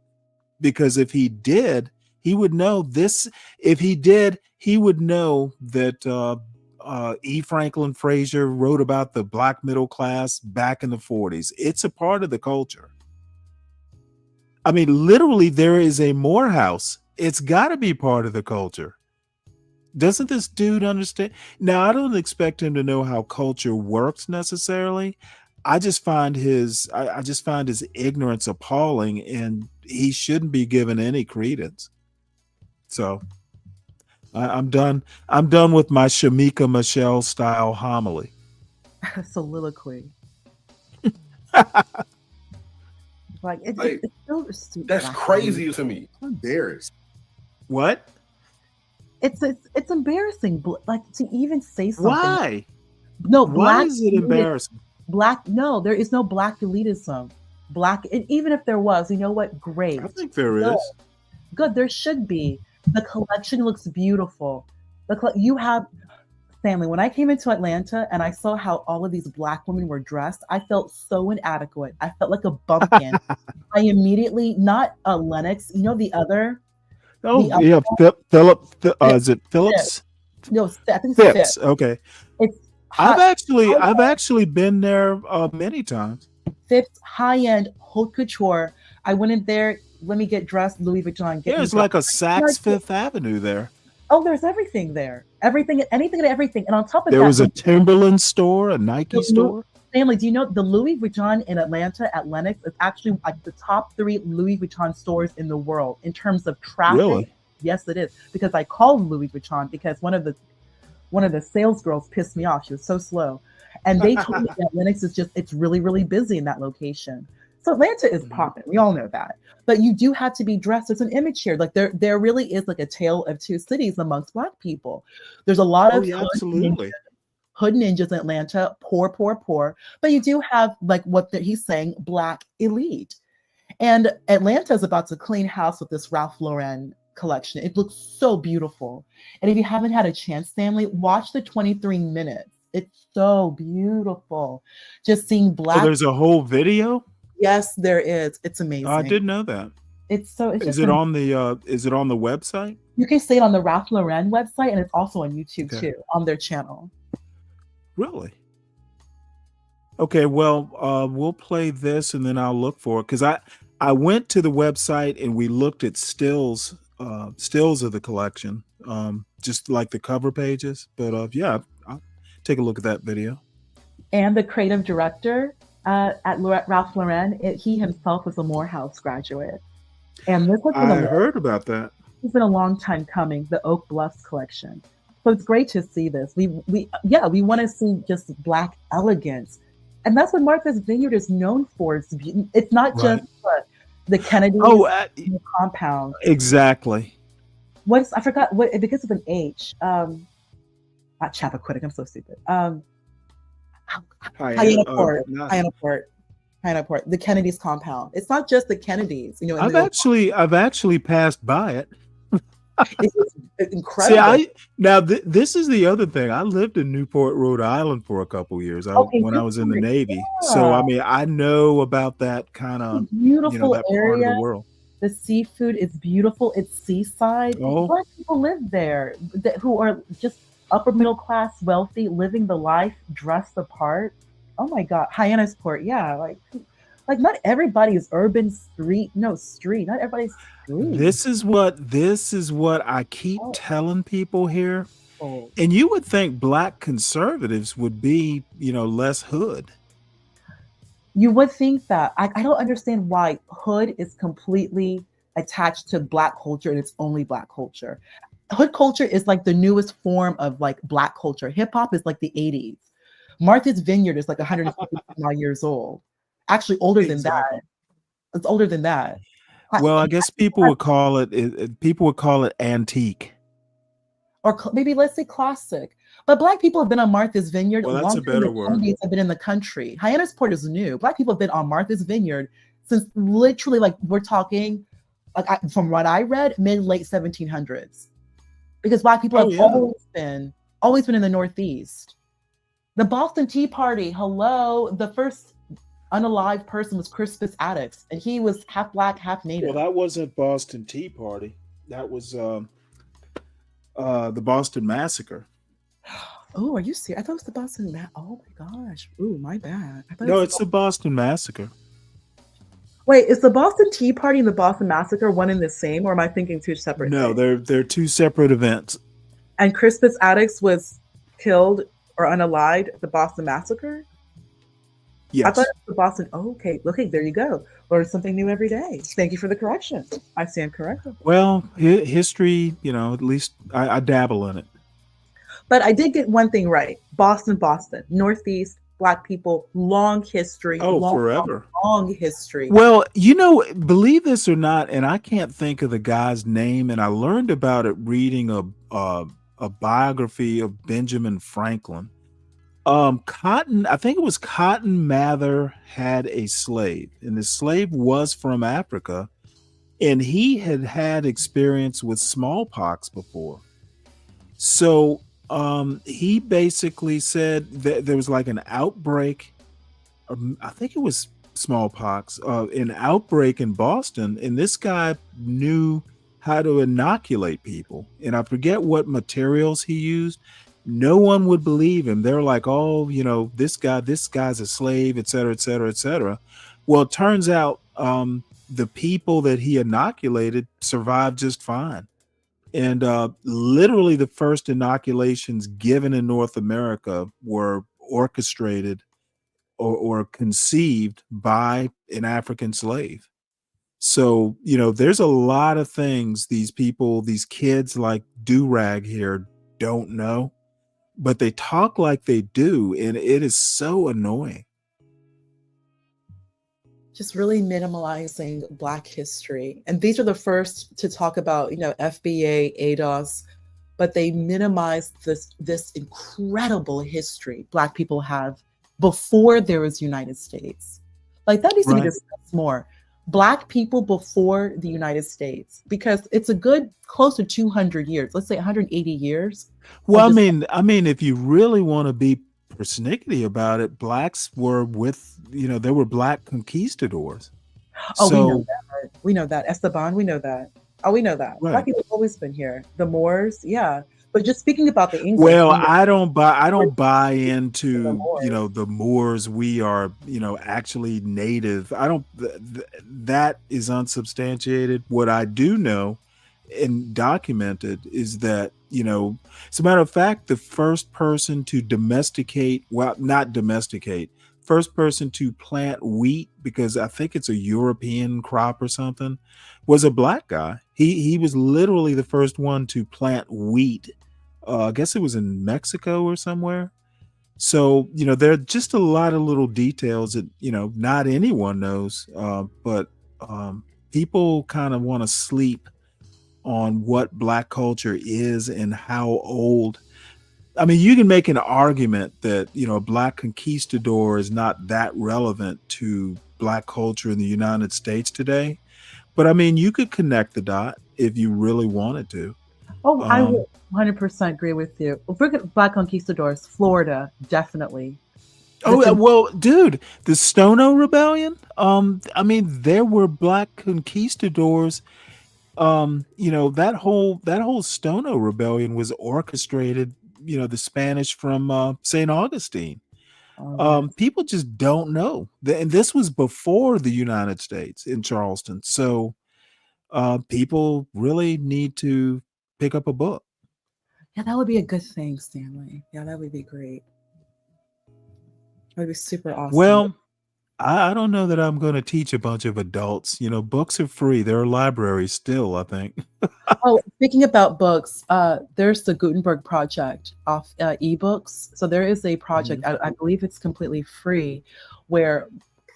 Because if he did, he would know this. If he did, he would know that E. Franklin Frazier wrote about the Black middle class back in the 40s. It's a part of the culture. I mean, literally, there is a Morehouse. It's got to be part of the culture. Doesn't this dude understand? Now, I don't expect him to know how culture works necessarily. I just find his ignorance appalling, and he shouldn't be given any credence. So I'm done. I'm done with my Shamika Michelle style homily. Soliloquy. It's so stupid. That's crazy to me. I'm embarrassed. What? It's embarrassing. Like to even say something. Why? No, why is it embarrassing? No, there is no Black elitism. And even if there was, you know what? Great. I think there is. Good. There should be. The collection looks beautiful. You have, Stanley, when I came into Atlanta and I saw how all of these Black women were dressed, I felt so inadequate. I felt like a bumpkin. I immediately, not Lennox, the other. Philip. Is it Phillips? No, I think it's Phipps. Okay. I've actually been there many times. Phipps, high-end haute couture. I went in there. Let me get dressed. Louis Vuitton. There's like a Saks Fifth Avenue there. Oh, there's everything there. Anything and everything. And on top of there was a Timberland store, a Nike store. Stanley, do you know the Louis Vuitton in Atlanta at Lenox is actually like the top 3 Louis Vuitton stores in the world in terms of traffic? Really? Yes, it is. Because I called Louis Vuitton because one of the sales girls pissed me off. She was so slow. And they told me that Lenox is it's really, really busy in that location. So Atlanta is popping. We all know that. But you do have to be dressed. There's an image here. Like there really is like a tale of two cities amongst Black people. There's a lot of absolutely. hood ninjas in Atlanta, poor, poor, poor. But you do have like he's saying, Black elite. And Atlanta is about to clean house with this Ralph Lauren collection. It looks so beautiful. And if you haven't had a chance, Stanley, watch the 23 minutes. It's so beautiful. Just seeing Black. Oh, there's a whole video? Yes, there is. It's amazing. Oh, I didn't know that. It's is it on the website? You can see it on the Ralph Lauren website, and it's also on YouTube too, on their channel. Really? Okay, well, we'll play this and then I'll look for it, because I went to the website and we looked at stills of the collection, just like the cover pages. But yeah, I'll take a look at that video. And the creative director at Ralph Lauren, he himself was a Morehouse graduate. And this I heard about that. It's been a long time coming, the Oak Bluffs collection. So it's great to see this. We want to see just Black elegance. And that's what Martha's Vineyard is known for. It's not just the Kennedy compound. Exactly. I forgot what, because of an H. Not Chappaquiddick, I'm so stupid. Hyanaport. The Kennedy's compound. It's not just the Kennedys. You know, I've actually passed by it. It's incredible. See, this is the other thing. I lived in Newport, Rhode Island for a couple years when I was in the Navy. Yeah. So I mean, I know about that kind of beautiful that area. Part of the world. The seafood is beautiful. It's seaside. Black people live there who are just upper middle class, wealthy, living the life, dressed the part. Oh my God, Hyannisport, yeah, like not everybody's urban street. Not everybody's street. This is what I keep telling people here. And you would think Black conservatives would be, less hood. You would think that. I don't understand why hood is completely attached to Black culture and it's only Black culture. Hood culture is like the newest form of like Black culture. Hip hop is like the 80s. Martha's Vineyard is like 150 years old. Actually, older than that. It's older than that. Well, I guess people would call it antique, or maybe let's say classic. But Black people have been on Martha's Vineyard. Well, that's a better word. Have been in the country. Hyannisport is new. Black people have been on Martha's Vineyard since literally, like we're talking, from what I read, mid-late 1700s. Because Black people have always been in the Northeast. The Boston Tea Party, hello. The first unalived person was Crispus Attucks, and he was half Black, half Native. Well, that wasn't Boston Tea Party. That was the Boston Massacre. Oh, are you serious? I thought it was the Boston. Oh my gosh. Ooh, my bad. No, it's the Boston Massacre. Wait, is the Boston Tea Party and the Boston Massacre one and the same, or am I thinking two separate things? No, they're two separate events. And Crispus Attucks was killed or unalived at the Boston Massacre? Yes. I thought it was the Boston. Oh, okay. Okay, there you go. Learn something new every day. Thank you for the correction. I stand corrected. Well, history, at least I dabble in it. But I did get one thing right. Boston, Northeast, Black people, long history. Forever. Long history. Well, believe this or not, and I can't think of the guy's name, and I learned about it reading a biography of Benjamin Franklin. I think it was Cotton Mather had a slave, and the slave was from Africa, and he had experience with smallpox before. So he basically said that there was like an outbreak. I think it was smallpox, an outbreak in Boston, and this guy knew how to inoculate people. And I forget what materials he used. No one would believe him. They're like, oh, this guy's a slave, et cetera, et cetera, et cetera. Well, it turns out the people that he inoculated survived just fine. And literally the first inoculations given in North America were orchestrated or conceived by an African slave. So, there's a lot of things these people, these kids like do-rag here don't know, but they talk like they do, and it is so annoying. Just really minimalizing Black history. And these are the first to talk about, FBA, ADOS, but they minimize this incredible history Black people have before there was United States. Like that needs to be discussed more. Black people before the United States, because it's a good close to 200 years, let's say 180 years. Well, I mean, if you really want to be persnickety about it, Blacks were with, there were Black conquistadors. Oh, we know that. Esteban, we know that. Oh, we know that. Right. Black people have always been here. The Moors, yeah. But just speaking about the English. Well, I don't buy into, the Moors. We are, actually native. I don't, that is unsubstantiated. What I do know and documented is that, as a matter of fact, the first person to first person to plant wheat, because I think it's a European crop or something, was a Black guy. He was literally the first one to plant wheat. I guess it was in Mexico or somewhere. So, there are just a lot of little details that, not anyone knows. But people kind of want to sleep on what Black culture is and how old. I mean, you can make an argument that, a Black conquistador is not that relevant to Black culture in the United States today. But I mean, you could connect the dot if you really wanted to. Oh, I would 100% agree with you. If we're Black conquistadors, Florida, definitely. Oh, well, dude, the Stono Rebellion. I mean, there were Black conquistadors. That whole Stono Rebellion was orchestrated, the Spanish from St. Augustine. People just don't know. And this was before the United States in Charleston. So people really need to pick up a book. Yeah, that would be a good thing, Stanley. Yeah, that would be great. That would be super awesome. Well, I don't know that I'm going to teach a bunch of adults. Books are free. There are libraries still, I think. Oh, speaking about books, there's the Gutenberg Project of ebooks. So there is a project, I believe it's completely free, where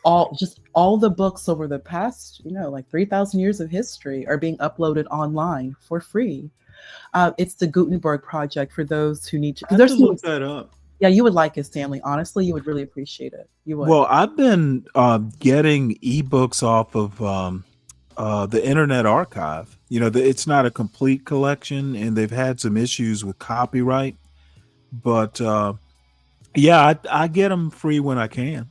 all the books over the past, like 3,000 years of history are being uploaded online for free. It's the Gutenberg Project for those who need to. I have to look that up. Yeah, you would like it, Stanley. Honestly, you would really appreciate it. You would. Well, I've been getting ebooks off of the Internet Archive. It's not a complete collection, and they've had some issues with copyright. But yeah, I get them free when I can.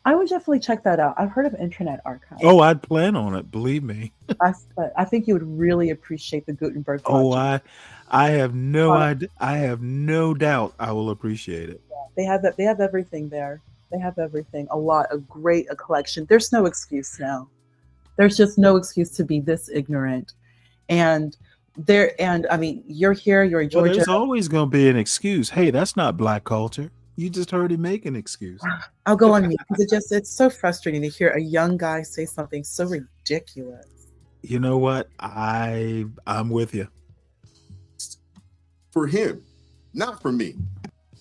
I would definitely check that out. I've heard of Internet Archive. Oh, I'd plan on it. Believe me. I think you would really appreciate the Gutenberg Project. Oh, I have no idea. I have no doubt I will appreciate it. Yeah, they have everything there. They have everything. A collection. There's no excuse now. There's just no excuse to be this ignorant. And I mean, you're here, you're in Georgia. Well, there's always going to be an excuse. Hey, that's not Black culture. You just heard him make an excuse. I'll go on mute because it's so frustrating to hear a young guy say something so ridiculous. You know what? I'm with you. For him, not for me,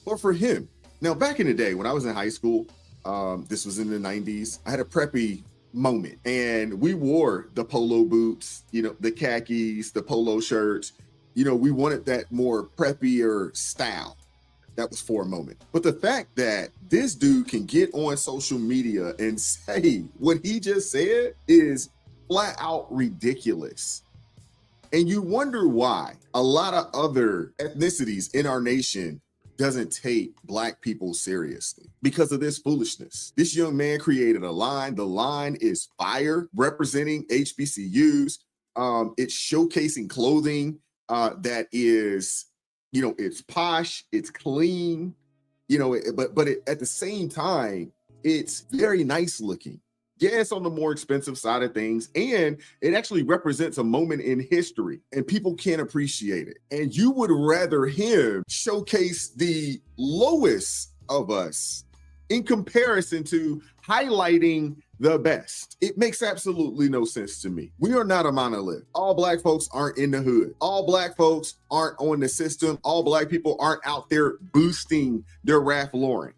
but for him. Now, back in the day when I was in high school, this was in the 90s, I had a preppy moment and we wore the polo boots, the khakis, the polo shirts. We wanted that more preppier style. That was for a moment. But the fact that this dude can get on social media and say what he just said is flat out ridiculous. And you wonder why a lot of other ethnicities in our nation doesn't take Black people seriously because of this foolishness. This young man created a line. The line is fire, representing HBCUs. It's showcasing clothing that is, it's posh, it's clean, but at the same time, it's very nice looking. Yeah, it's on the more expensive side of things, and it actually represents a moment in history, and people can't appreciate it. And you would rather him showcase the lowest of us in comparison to highlighting the best. It makes absolutely no sense to me. We are not a monolith. All Black folks aren't in the hood. All Black folks aren't on the system. All Black people aren't out there boosting their Ralph Lauren.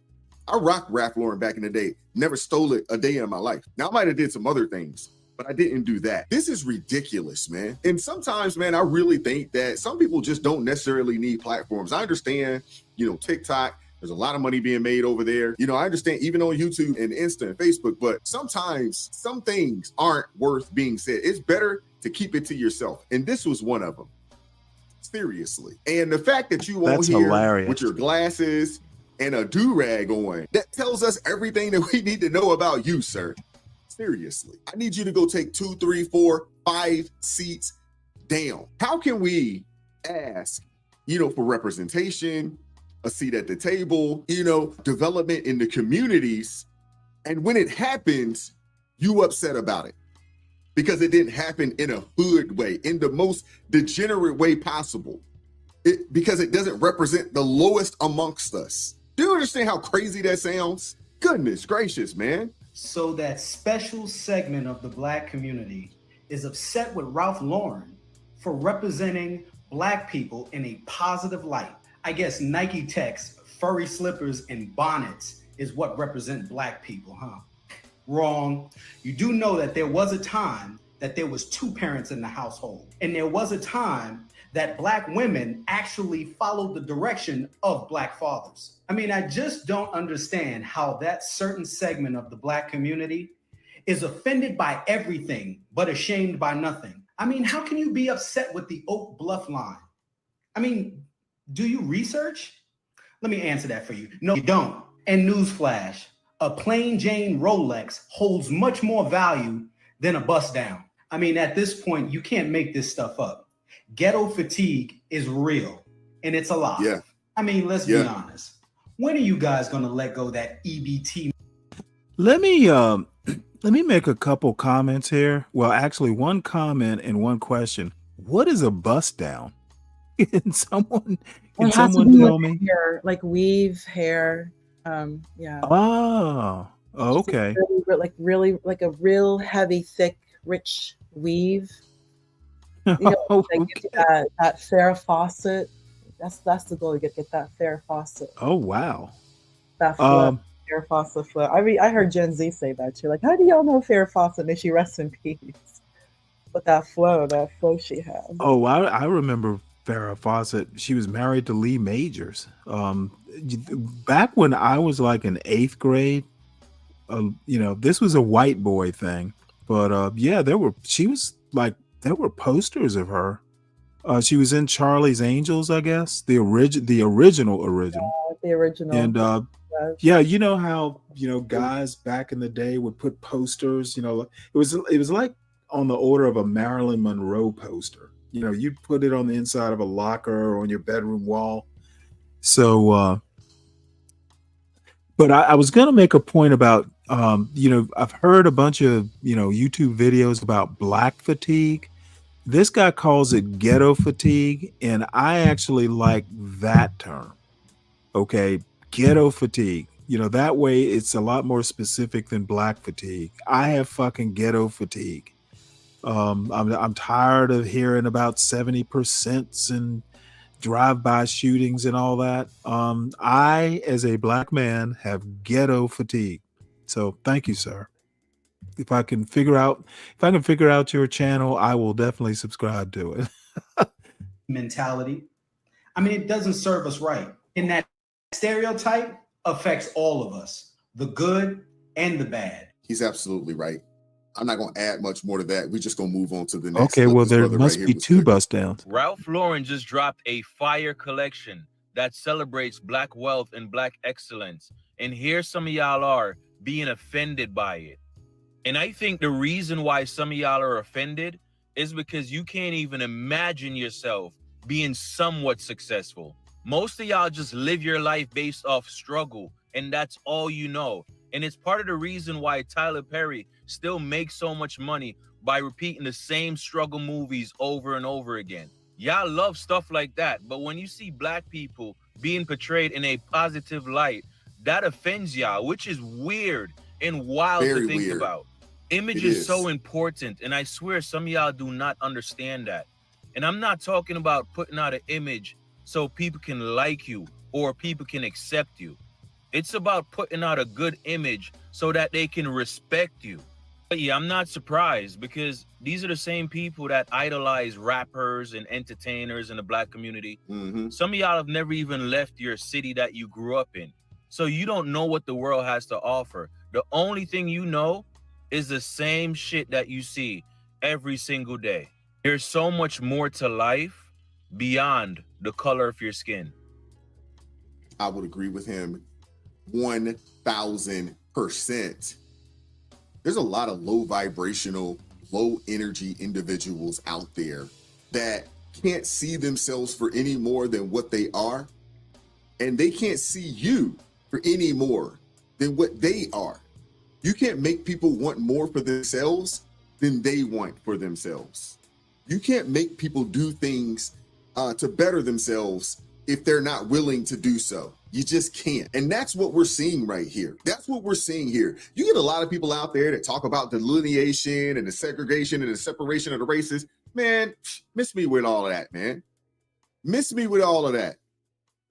I rocked Ralph Lauren back in the day. Never stole it a day in my life. Now, I might have did some other things, but I didn't do that. This is ridiculous, man. And sometimes, man, I really think that some people just don't necessarily need platforms. I understand, TikTok, there's a lot of money being made over there. I understand even on YouTube and Insta and Facebook, but sometimes some things aren't worth being said. It's better to keep it to yourself. And this was one of them. Seriously. And the fact that you won't here hilarious. With your glasses and a do-rag on, that tells us everything that we need to know about you, sir. Seriously. I need you to go take 2, 3, 4, 5 seats down. How can we ask, for representation, a seat at the table, development in the communities, and when it happens, you upset about it because it didn't happen in a hood way, in the most degenerate way possible, because it doesn't represent the lowest amongst us. Do you understand how crazy that sounds? Goodness gracious, man. So that special segment of the Black community is upset with Ralph Lauren for representing Black people in a positive light. I guess Nike Tech's furry slippers and bonnets is what represent Black people, huh? Wrong. You do know that there was a time that there was 2 parents in the household. And there was a time that Black women actually followed the direction of Black fathers. I just don't understand how that certain segment of the Black community is offended by everything, but ashamed by nothing. How can you be upset with the Oak Bluff line? Do you research? Let me answer that for you. No, you don't. And newsflash, a plain Jane Rolex holds much more value than a bust down. At this point, you can't make this stuff up. Ghetto fatigue is real, and it's alive. Yeah. Let's be honest. When are you guys gonna let go of that EBT? Let me make a couple comments here. Well, actually, one comment and one question. What is a bust down? Can someone tell me? Hair, like weave hair. Yeah. Oh, okay. Really, like a real heavy, thick, rich weave. That Farrah Fawcett. That's the goal. You get that Farrah Fawcett. Oh wow. That Farrah Fawcett flow. I heard Gen Z say that too. Like, how do y'all know Farrah Fawcett? May she rest in peace. But that flow she had. Oh, I remember Farrah Fawcett. She was married to Lee Majors. Back when I was like in 8th grade, this was a white boy thing. But there were posters of her. She was in Charlie's Angels, I guess, the original. The original. And you know how guys back in the day would put posters. It was like on the order of a Marilyn Monroe poster. You'd put it on the inside of a locker or on your bedroom wall. So, but I was going to make a point about, I've heard a bunch of, YouTube videos about Black fatigue. This guy calls it ghetto fatigue, and I actually like that term. Okay, ghetto fatigue. That way it's a lot more specific than Black fatigue. I have fucking ghetto fatigue. I'm tired of hearing about 70% and drive-by shootings and all that. I, as a Black man, have ghetto fatigue. So thank you, sir. If I can figure out your channel, I will definitely subscribe to it. Mentality. It doesn't serve us right. And that stereotype affects all of us, the good and the bad. He's absolutely right. I'm not going to add much more to that. We're just going to move on to the next. Okay, well, there must be 2 bust downs. Ralph Lauren just dropped a fire collection that celebrates Black wealth and Black excellence. And here some of y'all are being offended by it. And I think the reason why some of y'all are offended is because you can't even imagine yourself being somewhat successful. Most of y'all just live your life based off struggle, and that's all you know. And it's part of the reason why Tyler Perry still makes so much money by repeating the same struggle movies over and over again. Y'all love stuff like that, but when you see Black people being portrayed in a positive light, that offends y'all, which is weird and wild Very to think weird. about. Image It is so is. important, and I swear some of y'all do not understand that. And I'm not talking about putting out an image so people can like you or people can accept you. It's about putting out a good image so that they can respect you. But yeah, I'm not surprised, because these are the same people that idolize rappers and entertainers in the Black community. Some of y'all have never even left your city that you grew up in. So you don't know what the world has to offer. The only thing you know is the same shit that you see every single day. There's so much more to life beyond the color of your skin. I would agree with him 1000%. There's a lot of low vibrational, low energy individuals out there that can't see themselves for any more than what they are. And they can't see you for any more than what they are. You can't make people want more for themselves than they want for themselves. You can't make people do things to better themselves if they're not willing to do so. You just can't. And that's what we're seeing right here. That's what we're seeing here. You get a lot of people out there that talk about delineation and the segregation and the separation of the races. Man, miss me with all of that, man. Miss me with all of that.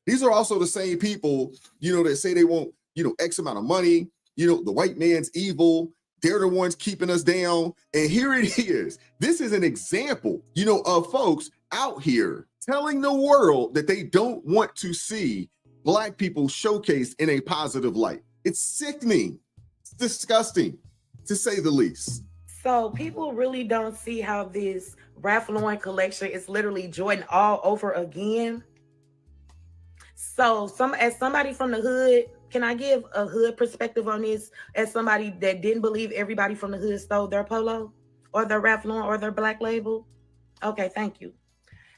These are also the same people, that say they want, X amount of money, the white man's evil. They're the ones keeping us down. And here it is. This is an example, of folks out here telling the world that they don't want to see Black people showcased in a positive light. It's sickening. It's disgusting, to say the least. So people really don't see how this Ralph Lauren collection is literally Jordan all over again. So as somebody from the hood, can I give a hood perspective on this? As somebody that didn't believe everybody from the hood stole their polo or their Ralph Lauren or their Black label? Okay, thank you.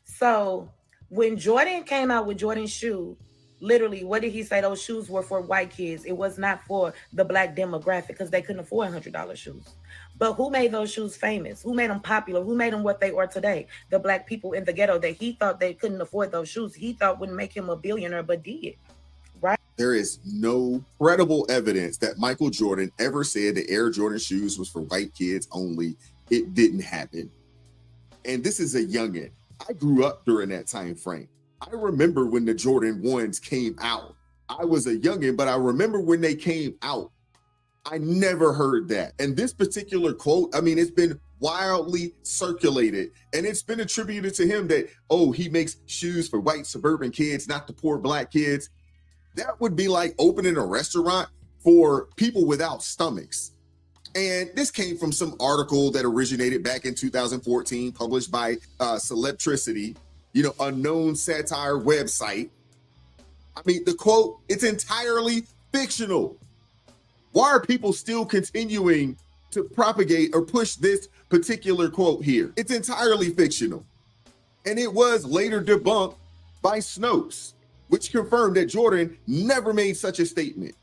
So when Jordan came out with Jordan's shoe, literally, what did he say? Those shoes were for white kids. It was not for the Black demographic because they couldn't afford $100 shoes. But who made those shoes famous? Who made them popular? Who made them what they are today? The Black people in the ghetto that he thought they couldn't afford those shoes. He thought wouldn't make him a billionaire, but did. Right? There is no credible evidence that Michael Jordan ever said the Air Jordan shoes was for white kids only. It didn't happen. And this is a youngin'. I grew up during that time frame. I remember when the Jordan 1s came out. I was a youngin', but I remember when they came out. I never heard that. And this particular quote, it's been wildly circulated, and it's been attributed to him that, he makes shoes for white suburban kids, not the poor Black kids. That would be like opening a restaurant for people without stomachs. And this came from some article that originated back in 2014, published by Celebricity, a known satire website. The quote, it's entirely fictional. Why are people still continuing to propagate or push this particular quote here? It's entirely fictional. And it was later debunked by Snopes, which confirmed that Jordan never made such a statement.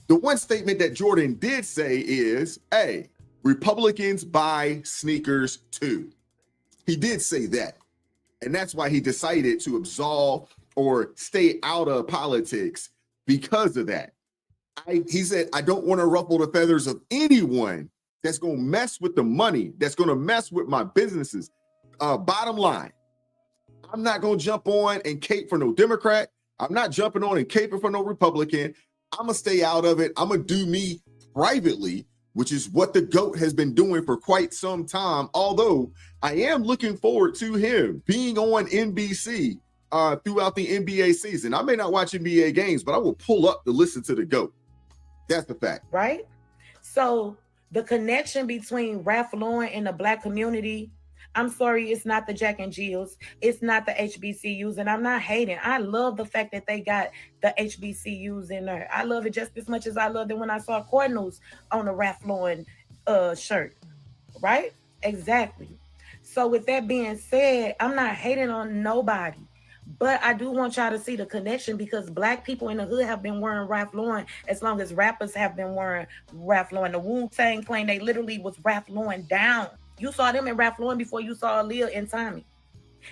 The one statement that Jordan did say is, hey, Republicans buy sneakers too. He did say that. And that's why he decided to absolve or stay out of politics because of that. He said, I don't want to ruffle the feathers of anyone that's going to mess with the money, that's going to mess with my businesses. Bottom line, I'm not going to jump on and cape for no Democrat. I'm not jumping on and caping for no Republican. I'm going to stay out of it. I'm going to do me privately, which is what the GOAT has been doing for quite some time. Although I am looking forward to him being on NBC throughout the NBA season. I may not watch NBA games, but I will pull up to listen to the GOAT. That's the fact. Right? So the connection between Ralph Lauren and the Black community, I'm sorry, it's not the Jack and Jills. It's not the HBCUs. And I'm not hating. I love the fact that they got the HBCUs in there. I love it just as much as I loved it when I saw Cardinals on a Ralph Lauren shirt. Right? Exactly. So with that being said, I'm not hating on nobody. But I do want y'all to see the connection because Black people in the hood have been wearing Ralph Lauren as long as rappers have been wearing Ralph Lauren. The Wu-Tang Clan, they literally was Ralph Lauren down. You saw them in Ralph Lauren before you saw Aaliyah and Tommy.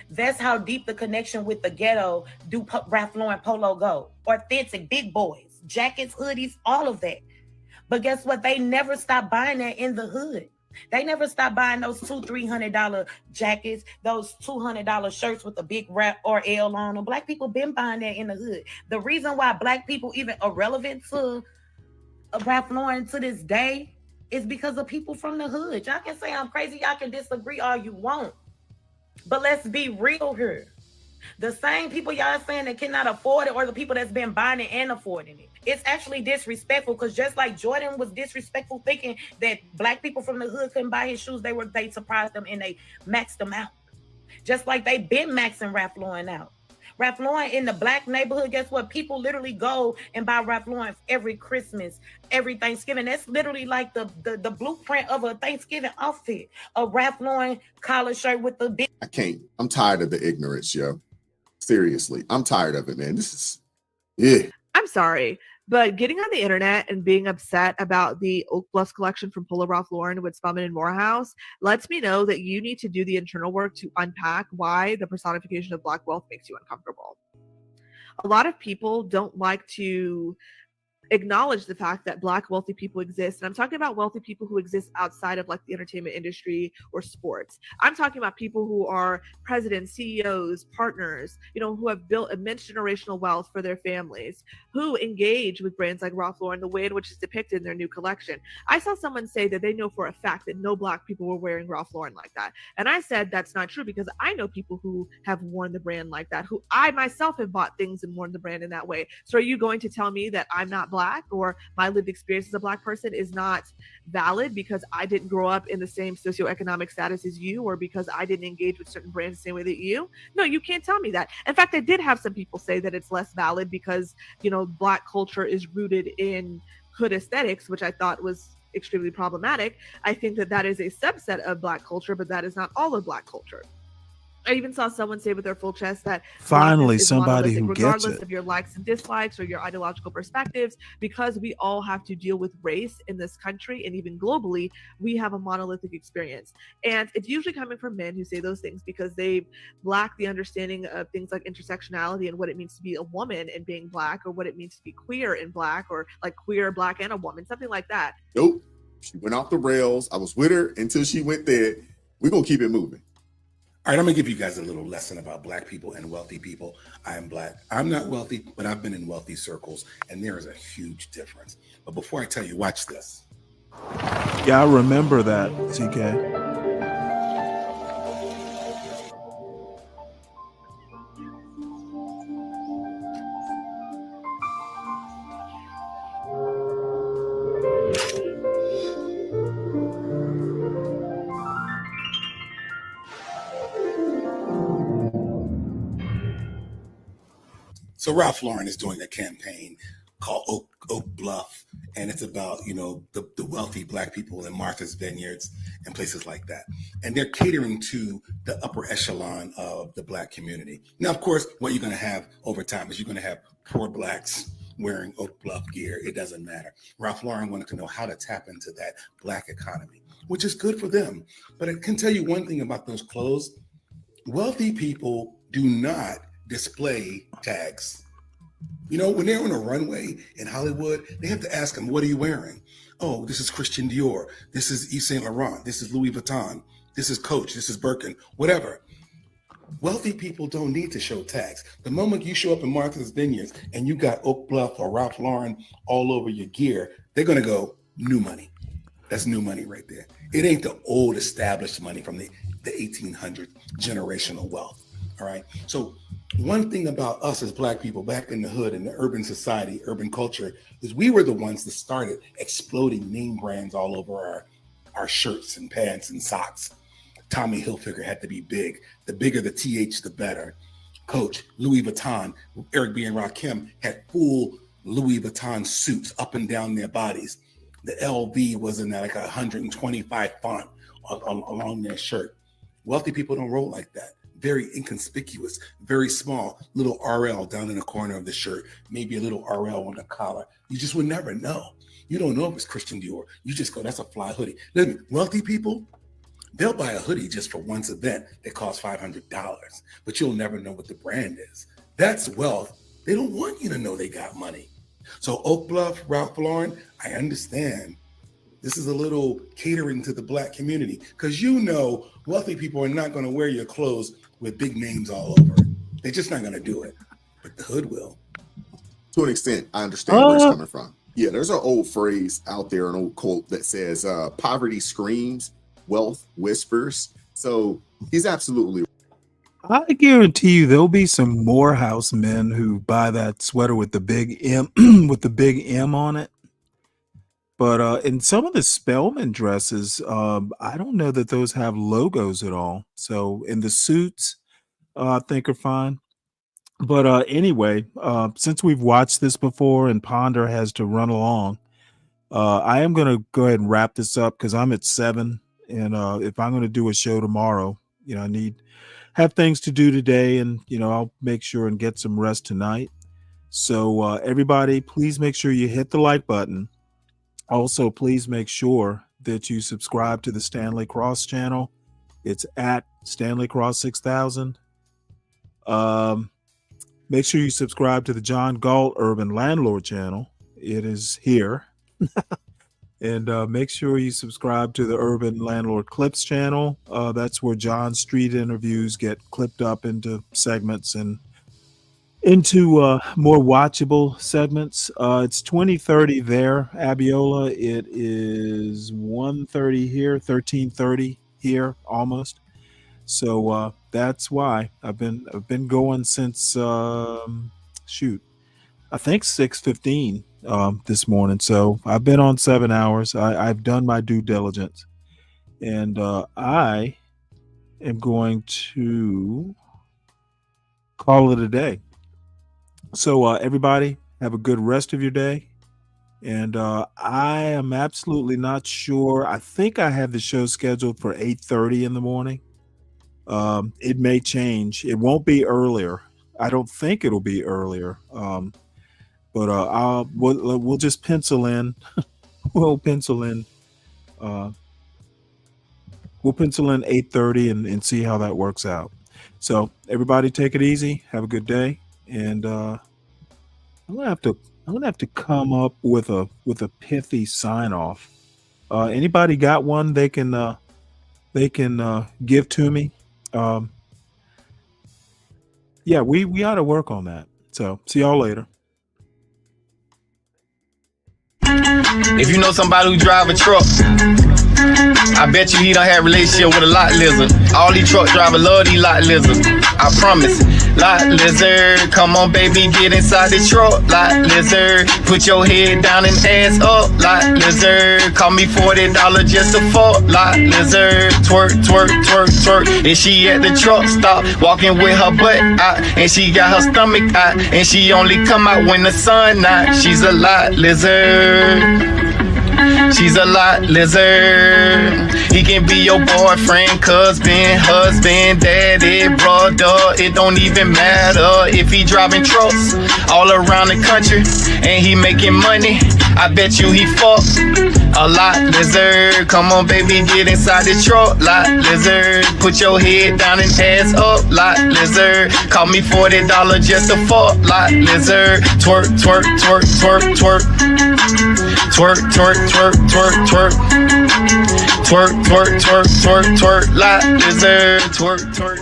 That's how deep the connection with the ghetto do Ralph Lauren polo go. Authentic, big boys. jackets, hoodies, all of that. But guess what? They never stopped buying that in the hood. They never stopped buying those $200-$300 jackets, those $200 shirts with a big rap or L on them. Black people been buying that in the hood. The reason why Black people even are relevant to Ralph Lauren to this day is because of people from the hood. Y'all can say I'm crazy. Y'all can disagree all you want. But let's be real here. The same people y'all saying that cannot afford it, or the people that's been buying it and affording it. It's actually disrespectful, because just like Jordan was disrespectful thinking that Black people from the hood couldn't buy his shoes, they surprised them and they maxed them out. Just like they been maxing Ralph Lauren out. Ralph Lauren in the Black neighborhood, guess what? People literally go and buy Ralph Lauren every Christmas, every Thanksgiving. That's literally like the blueprint of a Thanksgiving outfit. A Ralph Lauren collar shirt with the big. I can't. I'm tired of the ignorance, yo. Seriously, I'm tired of it, man. This is, yeah. I'm sorry, but getting on the internet and being upset about the Oak Bluffs collection from Polo Ralph Lauren with Spelman and Morehouse lets me know that you need to do the internal work to unpack why the personification of Black wealth makes you uncomfortable. A lot of people don't like to acknowledge the fact that Black wealthy people exist. And I'm talking about wealthy people who exist outside of like the entertainment industry or sports. I'm talking about people who are presidents, CEOs, partners, who have built immense generational wealth for their families, who engage with brands like Ralph Lauren the way in which it's depicted in their new collection. I saw someone say that they know for a fact that no Black people were wearing Ralph Lauren like that. And I said that's not true, because I know people who have worn the brand like that, who I myself have bought things and worn the brand in that way. So are you going to tell me that I'm not Black, or my lived experience as a Black person is not valid because I didn't grow up in the same socioeconomic status as you, or because I didn't engage with certain brands the same way that you? No, you can't tell me that. In fact, I did have some people say that it's less valid because, Black culture is rooted in hood aesthetics, which I thought was extremely problematic. I think that that is a subset of Black culture, but that is not all of Black culture. I even saw someone say with their full chest that finally somebody who regardless gets it. of your likes and dislikes or your ideological perspectives, because we all have to deal with race in this country and even globally, we have a monolithic experience. And it's usually coming from men who say those things because they lack the understanding of things like intersectionality and what it means to be a woman and being Black, or what it means to be queer and Black, or like queer, Black, and a woman, something like that. Nope. She went off the rails. I was with her until she went there. We're going to keep it moving. All right, I'm gonna give you guys a little lesson about Black people and wealthy people. I am Black. I'm not wealthy, but I've been in wealthy circles, and there is a huge difference. But before I tell you, watch this. Yeah, I remember that, TK. So Ralph Lauren is doing a campaign called Oak Bluff, and it's about, the wealthy Black people in Martha's Vineyards and places like that. And they're catering to the upper echelon of the Black community. Now, of course, what you're going to have over time is you're going to have poor Blacks wearing Oak Bluff gear. It doesn't matter. Ralph Lauren wanted to know how to tap into that Black economy, which is good for them. But I can tell you one thing about those clothes. Wealthy people do not display tags. When they're on a runway in Hollywood, they have to ask them, what are you wearing? Oh, this is Christian Dior. This is Yves Saint Laurent. This is Louis Vuitton. This is Coach. This is Birkin, whatever. Wealthy people don't need to show tags. The moment you show up in Martha's Vineyards and you got Oak Bluff or Ralph Lauren all over your gear, they're going to go, new money. That's new money right there. It ain't the old established money from the 1800s generational wealth. All right. So one thing about us as Black people back in the hood, in the urban society, urban culture, is we were the ones that started exploding name brands all over our shirts and pants and socks. Tommy Hilfiger had to be big. The bigger the TH, the better. Coach, Louis Vuitton, Eric B. and Rakim had full Louis Vuitton suits up and down their bodies. The LV was in that like 125 font along their shirt. Wealthy people don't roll like that. Very inconspicuous, very small, little RL down in the corner of the shirt, maybe a little RL on the collar. You just would never know. You don't know if it's Christian Dior. You just go, that's a fly hoodie. Listen, wealthy people, they'll buy a hoodie just for one event that costs $500, but you'll never know what the brand is. That's wealth. They don't want you to know they got money. So Oak Bluff, Ralph Lauren, I understand. This is a little catering to the Black community because wealthy people are not going to wear your clothes with big names all over. They're just not going to do it, but the hood will. To an extent, I understand where it's coming from. Yeah, there's an old phrase out there, an old quote that says, poverty screams, wealth whispers. So he's absolutely. I guarantee you there'll be some Morehouse men who buy that sweater with the big M with the big M on it. But in some of the Spelman dresses, I don't know that those have logos at all. So in the suits, I think are fine. But anyway, since we've watched this before and Ponder has to run along, I am going to go ahead and wrap this up because I'm at 7. And if I'm going to do a show tomorrow, I have things to do today, and I'll make sure and get some rest tonight. So everybody, please make sure you hit the like button. Also, please make sure that you subscribe to the Stanley Cross channel. It's at Stanley Cross 6000. Make sure you subscribe to the John Galt Urban Landlord channel. It is here. And make sure you subscribe to the Urban Landlord Clips channel. That's where John Street interviews get clipped up into segments and into more watchable segments. It's 20:30 there, Abiola. It is 1:30 here, 13:30 here, almost. So that's why I've been going since I think 6:15 this morning. So I've been on 7 hours. I've done my due diligence, and I am going to call it a day. So everybody have a good rest of your day. And I am absolutely not sure. I think I have the show scheduled for 8:30 in the morning. It may change. It won't be earlier. I don't think it'll be earlier. But we'll just pencil in. We'll pencil in 8:30 and see how that works out. So everybody take it easy. Have a good day. And I'm gonna have to come up with a pithy sign off. Anybody got one they can give to me? Yeah, we ought to work on that. So see y'all later. If you know somebody who drive a truck, I bet you he done had a relationship with a lot lizard. All these truck drivers love these lot lizards. I promise. Lot lizard, come on baby, get inside the truck. Lot lizard, put your head down and ass up. Lot lizard, call me $40 just to fuck. Lot lizard, twerk, twerk, twerk, twerk. And she at the truck stop, walking with her butt out, and she got her stomach out, and she only come out when the sun out. She's a lot lizard. She's a lot lizard. He can be your boyfriend, cousin, husband, daddy, brother. It don't even matter if he driving trucks all around the country and he making money. I bet you he fuck a lot lizard. Come on, baby, get inside the truck. Lot lizard, put your head down and ass up. Lot lizard, call me $40 just to fuck. Lot lizard, twerk, twerk, twerk, twerk, twerk. Twerk, twerk, twerk, twerk, twerk. Twerk, twerk, twerk, twerk, twerk. Lot lizard, twerk, twerk.